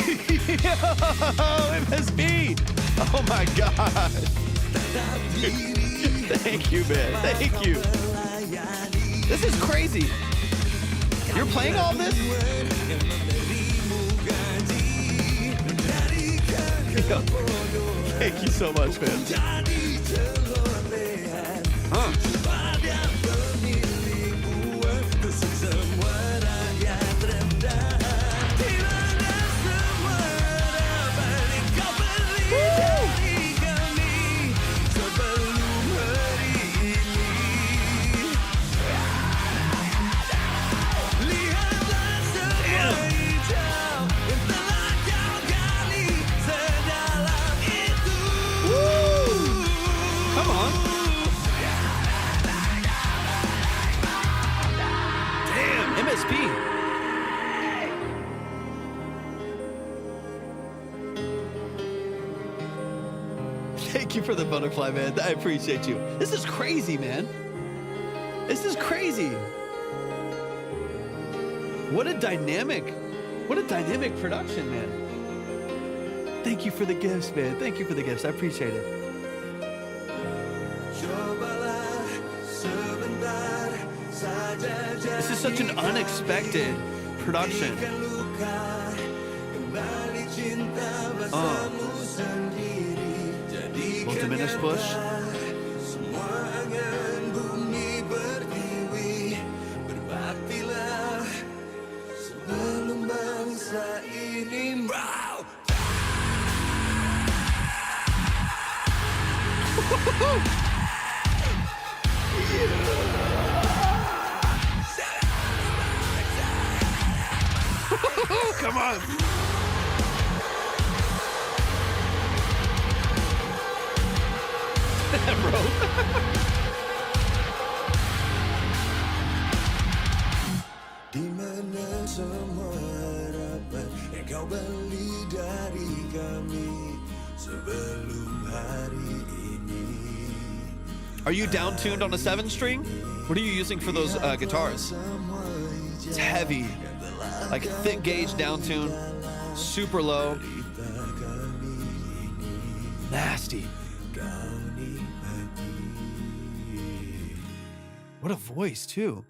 MSP. Oh my God. Thank you, man. Thank you. This is crazy. You're playing all this? Yo, thank you so much, man. Huh. Come on. Damn, MSP. Thank you for the butterfly, man. I appreciate you. This is crazy, man. This is crazy. What a dynamic production, man. Thank you for the gifts, man. Thank you for the gifts. I appreciate it. This is such an unexpected production. Little diminished bush. Come on. Bro. Di mana semua harapan yang kau beli dari kami sebelum hari ini. Are you down tuned on a 7 string? What are you using for those guitars? It's heavy, like thick gauge down tune, super low, nasty. What a voice too.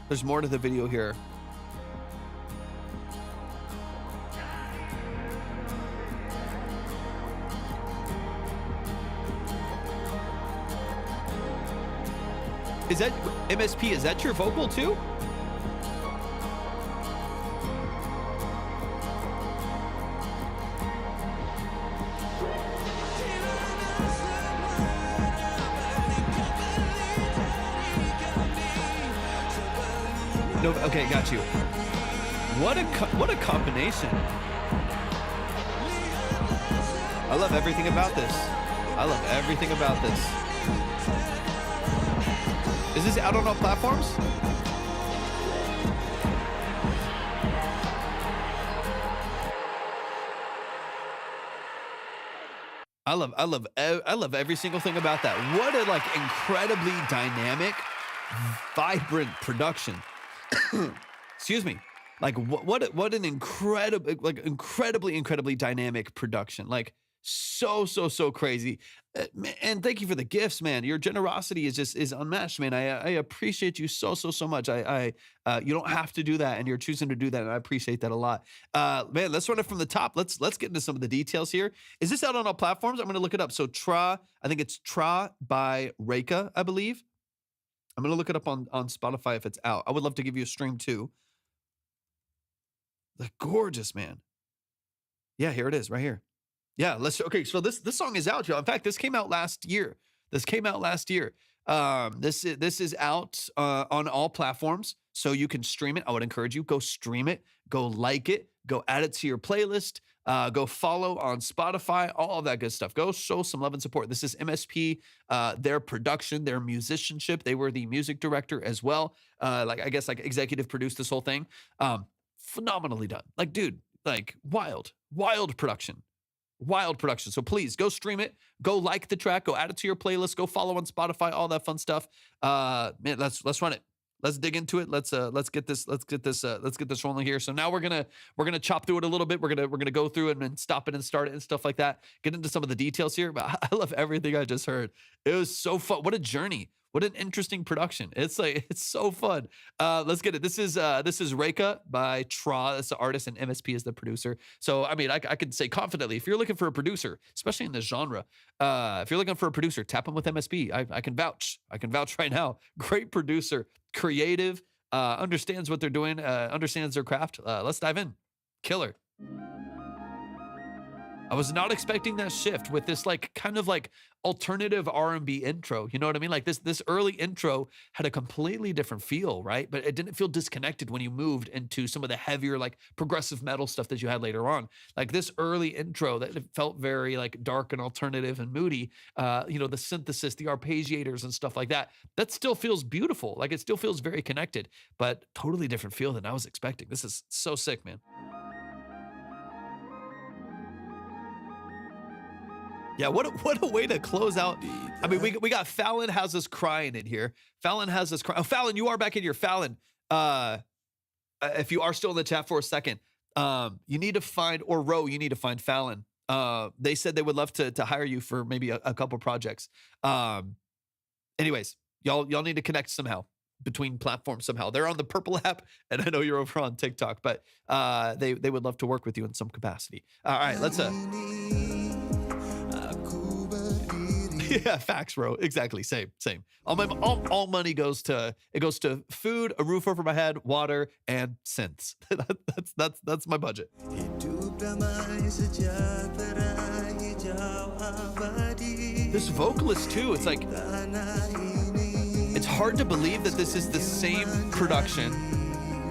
There's more to the video here. Is that MSP? Is that your vocal too? No, okay, got you. What a combination. I love everything about this. I love everything about this. Is this out on all platforms? I love every single thing about that. What a like incredibly dynamic, vibrant production. Excuse me. Like what an incredible, like incredibly dynamic production. Like so crazy. And thank you for the gifts, man. Your generosity is unmatched, man. I appreciate you so much. You don't have to do that, and you're choosing to do that, and I appreciate that a lot. Man, let's run it from the top. Let's get into some of the details here. Is this out on all platforms? I'm gonna look it up. So I think it's Tra by Reika, I believe. I'm gonna look it up on Spotify if it's out. I would love to give you a stream too. The gorgeous, man. Yeah, here it is, right here. Yeah, okay, so this song is out, y'all. In fact, this came out last year. This is out on all platforms, so you can stream it. I would encourage you, go stream it, go like it, go add it to your playlist, go follow on Spotify, all of that good stuff. Go show some love and support. This is MSP, their production, their musicianship. They were the music director as well. I guess executive produced this whole thing. Phenomenally done. Like, dude, like wild production. Wild production. So please go stream it, go like the track, go add it to your playlist, go follow on Spotify, all that fun stuff. Man, let's run it. Let's dig into it. Let's get this rolling here. So now we're gonna chop through it a little bit. We're gonna go through it and stop it and start it and stuff like that. Get into some of the details here. But I love everything I just heard. It was so fun. What a journey. What an interesting production. It's so fun. Let's get it. This is Reika by Tra. That's the artist, and MSP is the producer. So, I mean, I can say confidently, if you're looking for a producer, especially in this genre, if you're looking for a producer, tap him with MSP. I can vouch. I can vouch right now. Great producer, creative, understands what they're doing, understands their craft. Let's dive in. Killer. I was not expecting that shift with this kind of alternative R&B intro. You know what I mean? Like this early intro had a completely different feel, right? But it didn't feel disconnected when you moved into some of the heavier progressive metal stuff that you had later on. Like this early intro that it felt very dark and alternative and moody. The synthesis, the arpeggiators and stuff like that. That still feels beautiful. Like it still feels very connected, but totally different feel than I was expecting. This is so sick, man. Yeah, what a way to close out. I mean, we got Fallon has us crying in here. Fallon has us crying. Oh, Fallon, you are back in here. Fallon, if you are still in the chat for a second, you need to find, or Ro, you need to find Fallon. They said they would love to hire you for maybe a couple projects. Anyways, y'all need to connect somehow between platforms somehow. They're on the Purple app, and I know you're over on TikTok, but they would love to work with you in some capacity. All right, let's yeah, facts, bro. Exactly. Same. All money goes to food, a roof over my head, water, and synths. That's my budget. This vocalist too. It's it's hard to believe that this is the same production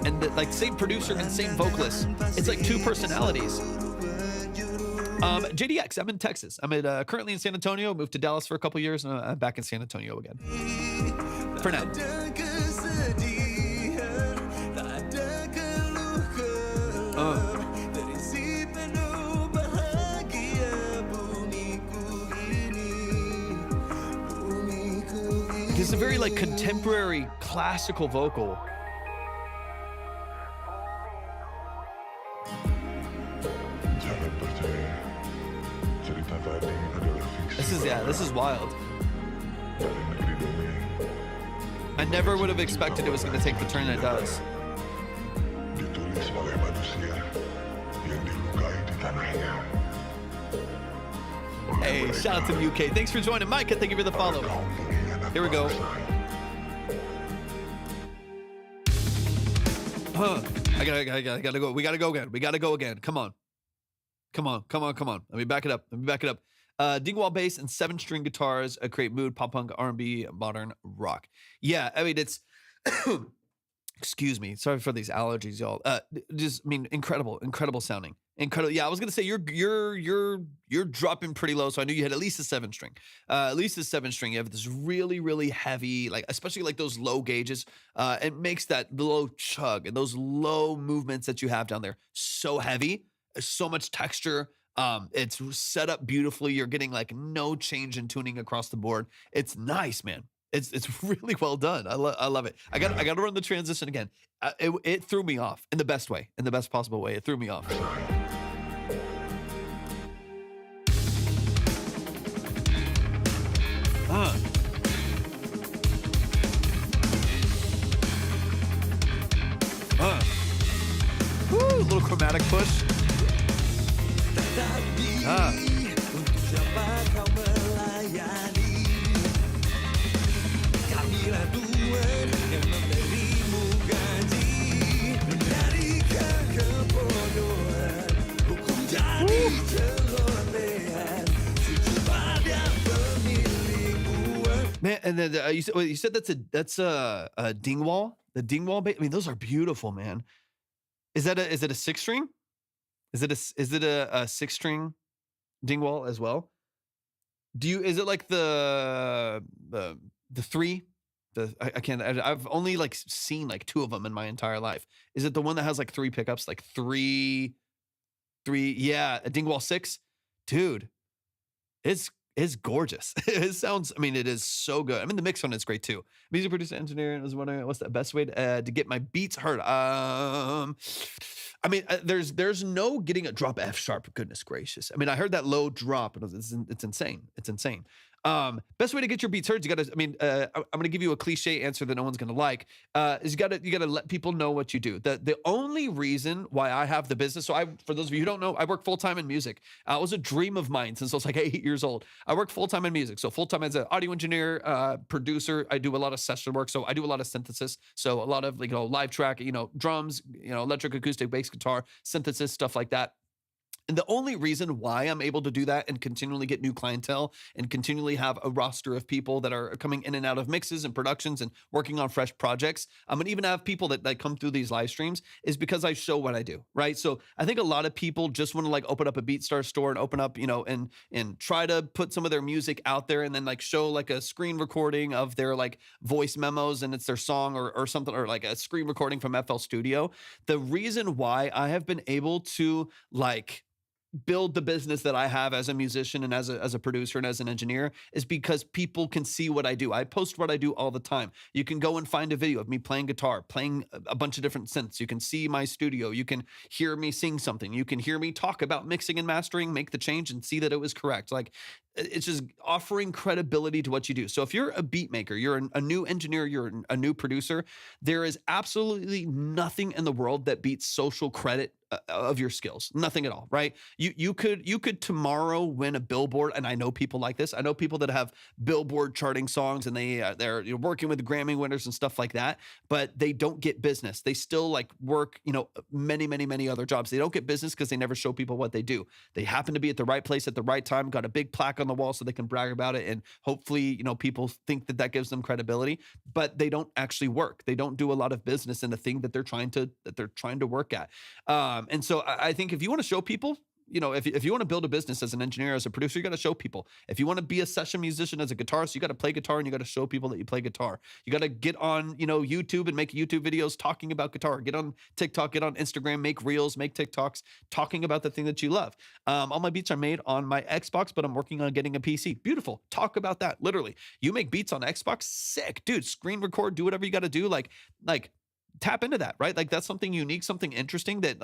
and same producer and same vocalist. It's like two personalities. JDX, I'm in Texas. I'm currently in San Antonio. Moved to Dallas for a couple years, and I'm back in San Antonio again. For now. It's a very contemporary classical vocal. This is wild. I never would have expected it was going to take the turn it does. Hey, shout out to the UK. Thanks for joining, Micah. Thank you for the follow. Here we go. I gotta go. We gotta go again. Come on. Let me back it up. Dingwall bass and 7-string guitars create mood, pop punk, R&B, modern rock. Yeah, I mean it's. Excuse me. Sorry for these allergies, y'all. Incredible sounding. Incredible. Yeah, I was gonna say you're dropping pretty low, so I knew you had at least a 7-string. At least a 7-string. You have this really, really heavy, especially those low gauges. It makes that low chug and those low movements that you have down there so heavy. So much texture. It's set up beautifully. You're getting no change in tuning across the board. It's nice, man. It's really well done. I love it. I got to run the transition again. It threw me off in the best way, in the best possible way. It threw me off. Woo, little chromatic push. And then you said that's a dingwall. The dingwall. I mean, those are beautiful, man. Is it a six string? Is it a six string dingwall as well? Is it like the three? I can't. I've only like seen like two of them in my entire life. Is it the one that has like three pickups, like three? Yeah, a dingwall six, dude. It's gorgeous. It sounds. I mean, it is so good. I mean, the mix on it's great too. Music producer, engineer. I was wondering what's the best way to get my beats heard. I mean, there's no getting a drop F sharp. Goodness gracious. I mean, I heard that low drop. And it's insane. It's insane. Best way to get your beats heard, you gotta. I mean, I'm gonna give you a cliche answer that no one's gonna like. Is you gotta let people know what you do. The only reason why I have the business. So for those of you who don't know, I work full time in music. It was a dream of mine since I was like 8 years old. I work full time in music. So full time as an audio engineer, producer. I do a lot of session work. So I do a lot of synthesis. So a lot of live track, drums, electric, acoustic, bass guitar, synthesis, stuff like that. And the only reason why I'm able to do that and continually get new clientele and continually have a roster of people that are coming in and out of mixes and productions and working on fresh projects, I'm gonna even have people that come through these live streams is because I show what I do, right? So I think a lot of people just want to like open up a BeatStars store and open up, and try to put some of their music out there and then like show like a screen recording of their like voice memos and it's their song or something, or like a screen recording from FL Studio. The reason why I have been able to like build the business that I have as a musician and as a producer and as an engineer is because people can see what I do. I post what I do all the time. You can go and find a video of me playing guitar, playing a bunch of different synths. You can see my studio. You can hear me sing something. You can hear me talk about mixing and mastering, make the change and see that it was correct. Like, it's just offering credibility to what you do. So if you're a beat maker, you're a new engineer, you're a new producer, there is absolutely nothing in the world that beats social credit of your skills. Nothing at all, right? You could tomorrow win a Billboard, and I know people like this. I know people that have Billboard charting songs, and they're working with Grammy winners and stuff like that, but they don't get business. They still like work, many other jobs. They don't get business because they never show people what they do. They happen to be at the right place at the right time, got a big plaque on the wall so they can brag about it, and hopefully, people think that gives them credibility, but they don't actually work. They don't do a lot of business in the thing that they're trying to work at. And so I think if you want to show people, if you want to build a business as an engineer, as a producer, you got to show people. If you want to be a session musician as a guitarist, you got to play guitar and you got to show people that you play guitar. You got to get on, YouTube and make YouTube videos talking about guitar. Get on TikTok, get on Instagram, make reels, make TikToks talking about the thing that you love. All my beats are made on my Xbox, but I'm working on getting a PC. Beautiful. Talk about that. Literally, you make beats on Xbox, sick, dude. Screen record, do whatever you got to do. Like. Tap into that, right? Like that's something unique, something interesting that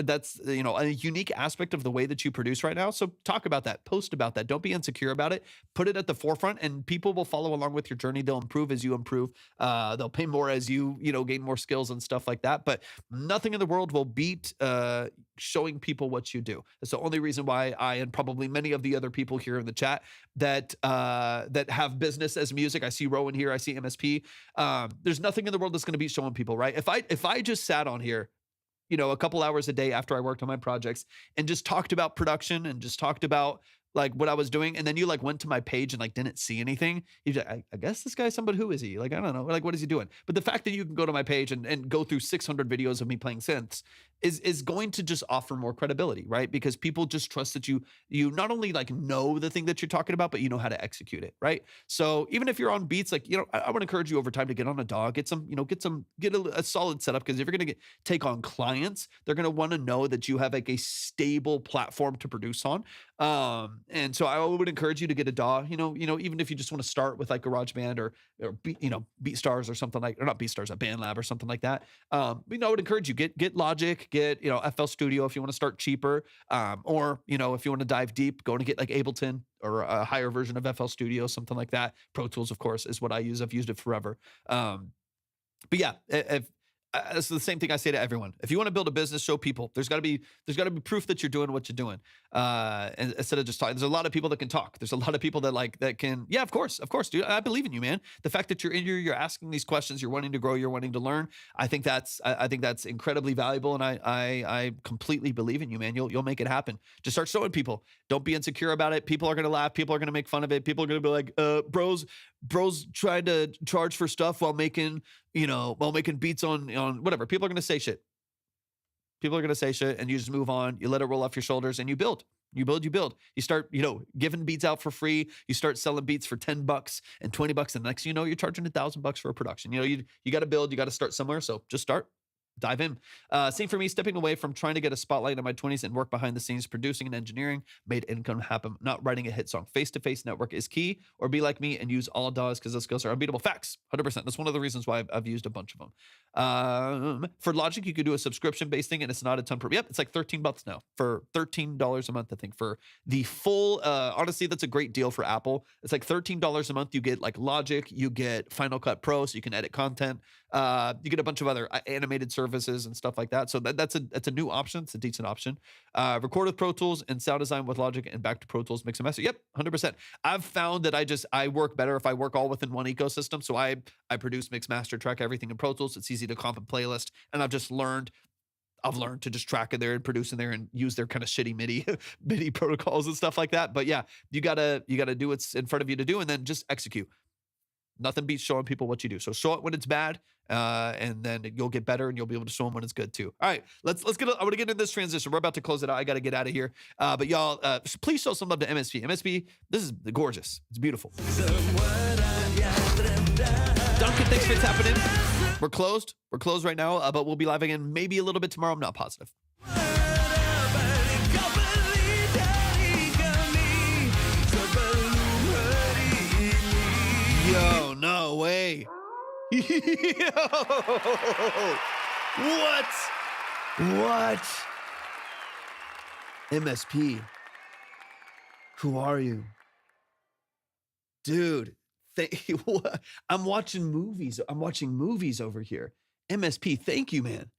that's a unique aspect of the way that you produce right now. So talk about that, post about that. Don't be insecure about it. Put it at the forefront and people will follow along with your journey. They'll improve as you improve. They'll pay more as you gain more skills and stuff like that. But nothing in the world will beat showing people what you do. That's the only reason why I and probably many of the other people here in the chat that have business as music. I see Rowan here. I see MSP. There's nothing in the world that's going to be showing people, right? If I just sat on here, a couple hours a day after I worked on my projects and just talked about production and just talked about like what I was doing, and then you like went to my page and like didn't see anything, you just, I guess this guy's somebody, who is he? Like, I don't know, like what is he doing? But the fact that you can go to my page and go through 600 videos of me playing synths is going to just offer more credibility, right? Because people just trust that you not only like know the thing that you're talking about, but you know how to execute it, right? So even if you're on beats, like, I would encourage you over time to get on a DAW, get a solid setup, because if you're going to take on clients, they're going to want to know that you have like a stable platform to produce on. And so I would encourage you to get a DAW, even if you just want to start with like GarageBand or BeatStars or something like, or not BeatStars, a BandLab or something like that. I would encourage you get Logic, get, FL Studio if you want to start cheaper. Or, if you want to dive deep, go and get like Ableton or a higher version of FL Studio, something like that. Pro Tools, of course, is what I use. I've used it forever. But yeah, if It's the same thing I say to everyone. If you want to build a business, show people. There's got to be proof that you're doing what you're doing. And instead of just talking, there's a lot of people that can talk. There's a lot of people that can. Yeah, of course, dude. I believe in you, man. The fact that you're in here, you're asking these questions, you're wanting to grow, you're wanting to learn. I think that's incredibly valuable, and I completely believe in you, man. You'll make it happen. Just start showing people. Don't be insecure about it. People are gonna laugh. People are gonna make fun of it. People are gonna be like, bros trying to charge for stuff while making beats on whatever. People are going to say shit. People are going to say shit, and you just move on. You let it roll off your shoulders, and you build. You start, giving beats out for free. You start selling beats for $10 and $20, and next, you're charging $1,000 for a production. You got to build. You got to start somewhere. So just start. Dive in. Same for me, stepping away from trying to get a spotlight in my 20s and work behind the scenes, producing and engineering, made income happen, not writing a hit song. Face-to-face network is key, or be like me and use all DAWs because those skills are unbeatable. Facts, 100%. That's one of the reasons why I've used a bunch of them. For Logic, you could do a subscription-based thing, and it's not a ton per. Yep, it's like $13 now for $13 a month, I think. For the full, honestly, that's a great deal for Apple. It's like $13 a month. You get like Logic, you get Final Cut Pro, so you can edit content. You get a bunch of other animated services and stuff like that. So that's a new option. It's a decent option. Record with Pro Tools and sound design with Logic and back to Pro Tools, mix and master. Yep, 100%. I've found that I work better if I work all within one ecosystem. So I produce, mix, master, track everything in Pro Tools. It's easy to comp and playlist. And I've learned to just track in there and produce in there and use their kind of shitty MIDI protocols and stuff like that. But yeah, you gotta do what's in front of you to do, and then just execute. Nothing beats showing people what you do. So show it when it's bad, and then you'll get better, and you'll be able to show them when it's good too. All right, let's get. I want to get into this transition. We're about to close it out. I got to get out of here. But y'all, please show some love to MSP. MSP, this is gorgeous. It's beautiful. Duncan, thanks for tapping in. We're closed. We're closed right now, but we'll be live again maybe a little bit tomorrow. I'm not positive. Yo, no way. Yo. What? MSP. Who are you? Dude, I'm watching movies. I'm watching movies over here. MSP, thank you, man.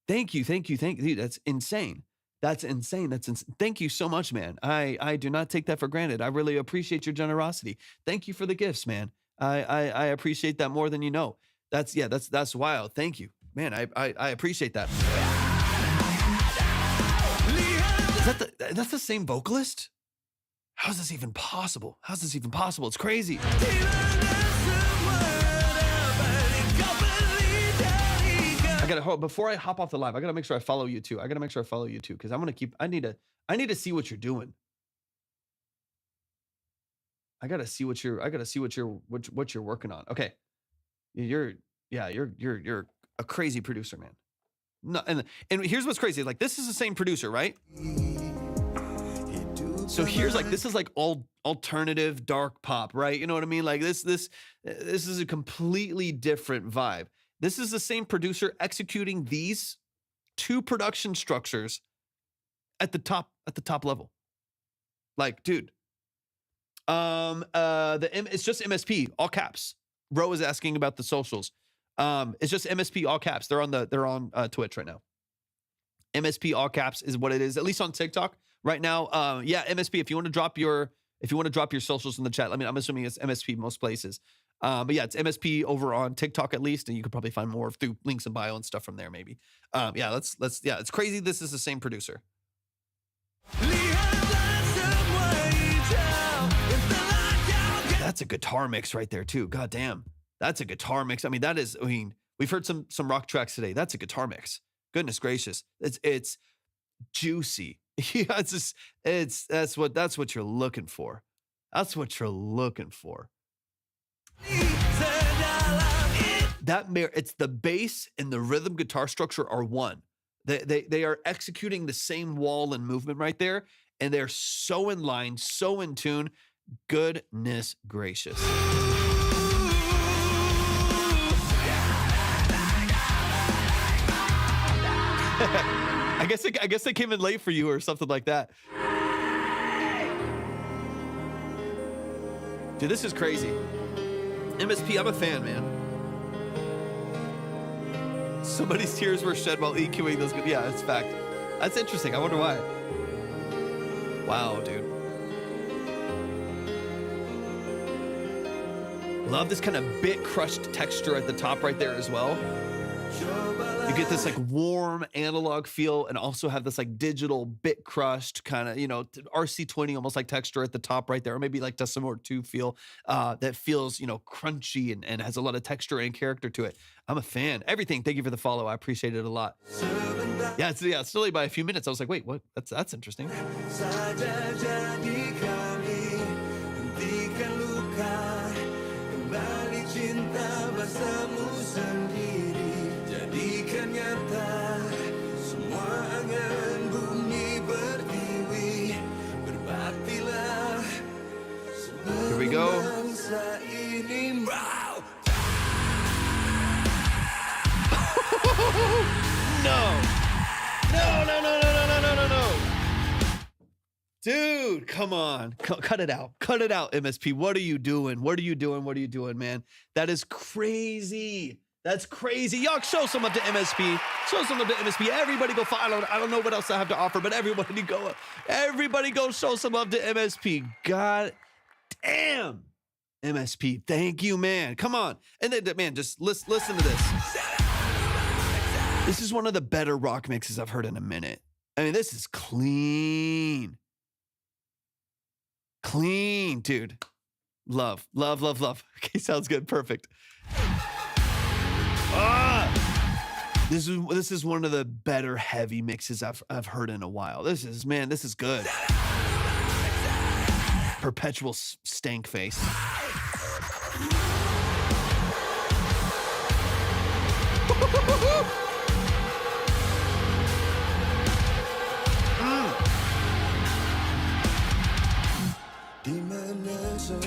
Thank you. Dude, that's insane. That's insane. Thank you so much, man. I do not take that for granted. I really appreciate your generosity. Thank you for the gifts, man. I appreciate that more than you know. That's wild. Thank you, man. I appreciate that. That's the same vocalist? How is this even possible? It's crazy. Before I hop off the live, I gotta make sure I follow you too. Because I need to see what you're doing. I gotta see what you're working on. Okay. You're a crazy producer, man. No, and here's what's crazy. Like, this is the same producer, right? So this is like all alternative dark pop, right? You know what I mean? Like this is a completely different vibe. This is the same producer executing these two production structures at the top level. Like, dude. It's just MSP, all caps. Bro is asking about the socials. It's just MSP, all caps. They're on Twitch right now. MSP, all caps is what it is, at least on TikTok right now. Yeah, MSP. If you want to drop your socials in the chat, I'm assuming it's MSP most places. But yeah, it's MSP over on TikTok at least, and you could probably find more through links in bio and stuff from there, maybe. Yeah, it's crazy. This is the same producer. That's a guitar mix right there too. God damn, that's a guitar mix. We've heard some rock tracks today. That's a guitar mix. Goodness gracious, it's juicy. Yeah, that's what you're looking for. That's what you're looking for. It's the bass and the rhythm guitar structure are one. They are executing the same wall and movement right there, and they're so in line, so in tune. Goodness gracious. I guess they came in late for you or something like that. Dude, this is crazy. MSP, I'm a fan, man. Somebody's tears were shed while EQing those. Yeah, it's fact. That's interesting. I wonder why. Wow, dude. Love this kind of bit crushed texture at the top right there as well. You get this like warm analog feel and also have this like digital bit crushed kind of, RC20 almost like texture at the top right there, or maybe like Decimor 2 feel that feels, crunchy and has a lot of texture and character to it. I'm a fan. Everything. Thank you for the follow. I appreciate it a lot. Yeah, it's only by a few minutes. I was like, wait, what? That's interesting. Saja jadi kami hentikan luka, kembali cinta bahasamu sendiri, jadikan nyata semua angan bumi bertiwi, berbaktilah Here we go. bangsa ini. No. Dude, come on. Cut it out. Cut it out, MSP. What are you doing? What are you doing, man? That is crazy. That's crazy. Y'all show some up to MSP. Show some up to MSP. Everybody go follow. I don't know what else I have to offer, but everybody go show some up to MSP. God damn. MSP, thank you, man. Come on. And then, man, just listen to this. This is one of the better rock mixes I've heard in a minute. I mean, this is clean. Clean, dude. Love. Okay, sounds good. Perfect. This is one of the better heavy mixes I've heard in a while. This is good. Perpetual stank face.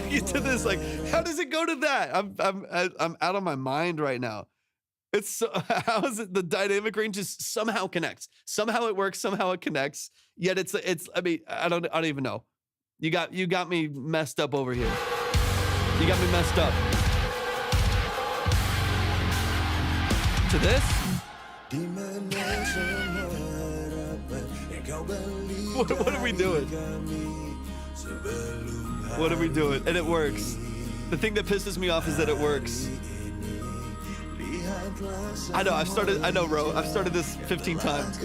Get to this, like, how does it go to that? I'm out of my mind right now. It's so, how is it the dynamic range just somehow connects? Somehow it works, somehow it connects. Yet it's I mean, I don't even know. You got me messed up over here. You got me messed up. To this? What are we doing? What are we doing? And it works. The thing that pisses me off is that it works. I know, Ro. I've started this 15 times.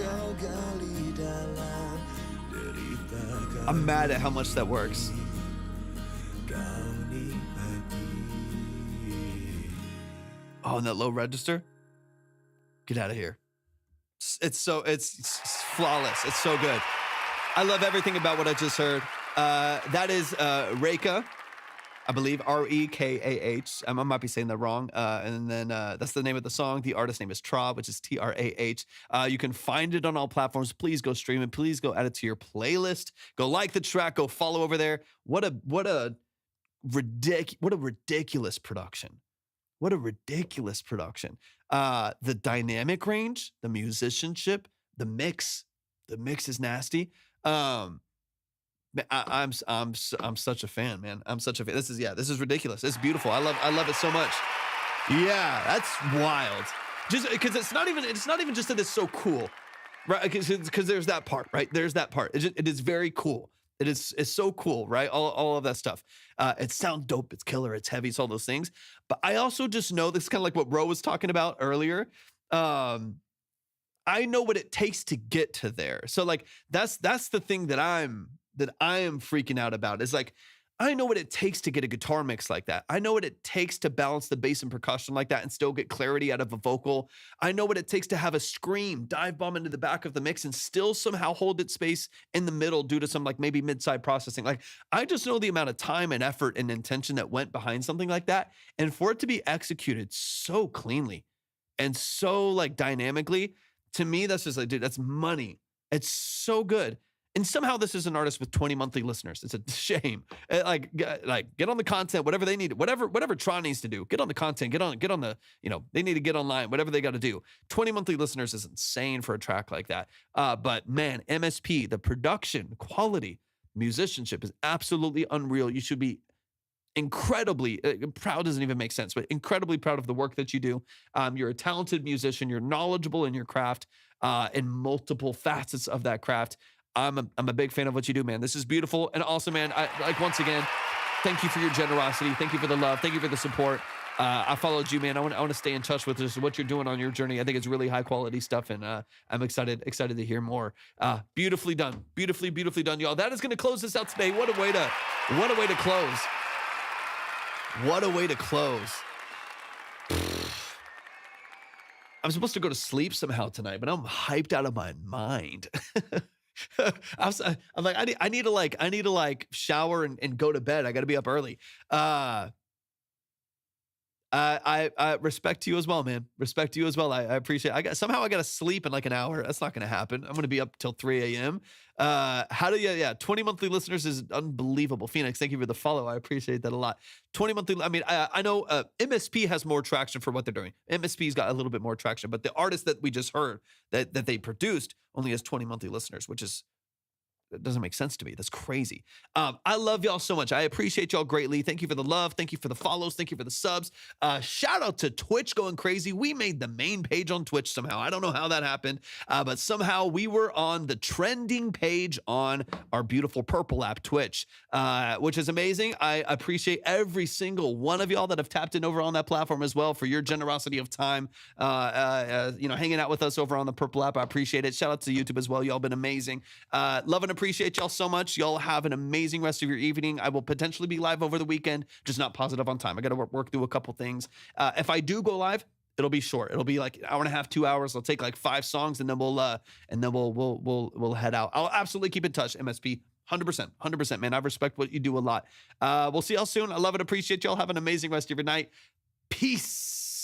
I'm mad at how much that works. Oh, and that low register? Get out of here. It's flawless. It's so good. I love everything about what I just heard. That is Rekah, I believe, R-E-K-A-H. I might be saying that wrong. And then that's the name of the song. The artist name is Trah, which is T-R-A-H. You can find it on all platforms. Please go stream it. Please go add it to your playlist. Go like the track. Go follow over there. What a ridiculous production. What a ridiculous production. The dynamic range, the musicianship, the mix is nasty. I'm such a fan, man. I'm such a fan. This is ridiculous. It's beautiful. I love it so much. Yeah, that's wild. Just because it's not even just that it's so cool, right? Because there's that part, right? There's that part. It is very cool. It's so cool, right? All of that stuff. It sounds dope. It's killer. It's heavy. It's all those things. But I also just know this is kind of like what Ro was talking about earlier. I know what it takes to get to there. So like that's the thing that I am freaking out about. Is like, I know what it takes to get a guitar mix like that. I know what it takes to balance the bass and percussion like that and still get clarity out of a vocal. I know what it takes to have a scream dive bomb into the back of the mix and still somehow hold its space in the middle due to some like maybe mid-side processing. Like, I just know the amount of time and effort and intention that went behind something like that. And for it to be executed so cleanly and so like dynamically, to me, that's just like, dude, that's money. It's so good. And somehow this is an artist with 20 monthly listeners. It's a shame. Like get on the content, whatever they need, whatever Trah needs to do. Get on the content, get on the, they need to get online, whatever they got to do. 20 monthly listeners is insane for a track like that. But man, MSP, the production, quality, musicianship is absolutely unreal. You should be incredibly proud doesn't even make sense, but incredibly proud of the work that you do. You're a talented musician. You're knowledgeable in your craft, in multiple facets of that craft. I'm a big fan of what you do, man. This is beautiful and awesome, man. Once again, thank you for your generosity. Thank you for the love. Thank you for the support. I followed you, man. I want to stay in touch with this, what you're doing on your journey. I think it's really high quality stuff, and I'm excited to hear more. Beautifully done, beautifully done, y'all. That is going to close this out today. What a way to close. What a way to close. I'm supposed to go to sleep somehow tonight, but I'm hyped out of my mind. I'm like, I need to shower and go to bed. I got to be up early. I respect you as well, man. Respect you as well. I appreciate it. I got to sleep in like an hour. That's not going to happen. I'm going to be up till 3 a.m. 20 monthly listeners is unbelievable. Phoenix, thank you for the follow. I appreciate that a lot. 20 monthly. I mean, I know MSP has more traction for what they're doing. MSP's got a little bit more traction, but the artist that we just heard that they produced only has 20 monthly listeners, which is, that doesn't make sense to me. That's crazy. I love y'all so much. I appreciate y'all greatly. Thank you for the love. Thank you for the follows. Thank you for the subs. Shout out to Twitch going crazy. We made the main page on Twitch somehow. I don't know how that happened, but somehow we were on the trending page on our beautiful purple app, Twitch, which is amazing. I appreciate every single one of y'all that have tapped in over on that platform as well for your generosity of time, hanging out with us over on the purple app. I appreciate it. Shout out to YouTube as well. Y'all been amazing. Love and appreciate y'all so much. Y'all have an amazing rest of your evening. I will potentially be live over the weekend, just not positive on time. I got to work through a couple things. If I do go live, it'll be short. It'll be like an hour and a half, 2 hours. I'll take like 5 songs and then we'll head out. I'll absolutely keep in touch, MSP. 100%, man. I respect what you do a lot. We'll see y'all soon. I love and appreciate y'all. Have an amazing rest of your night. Peace.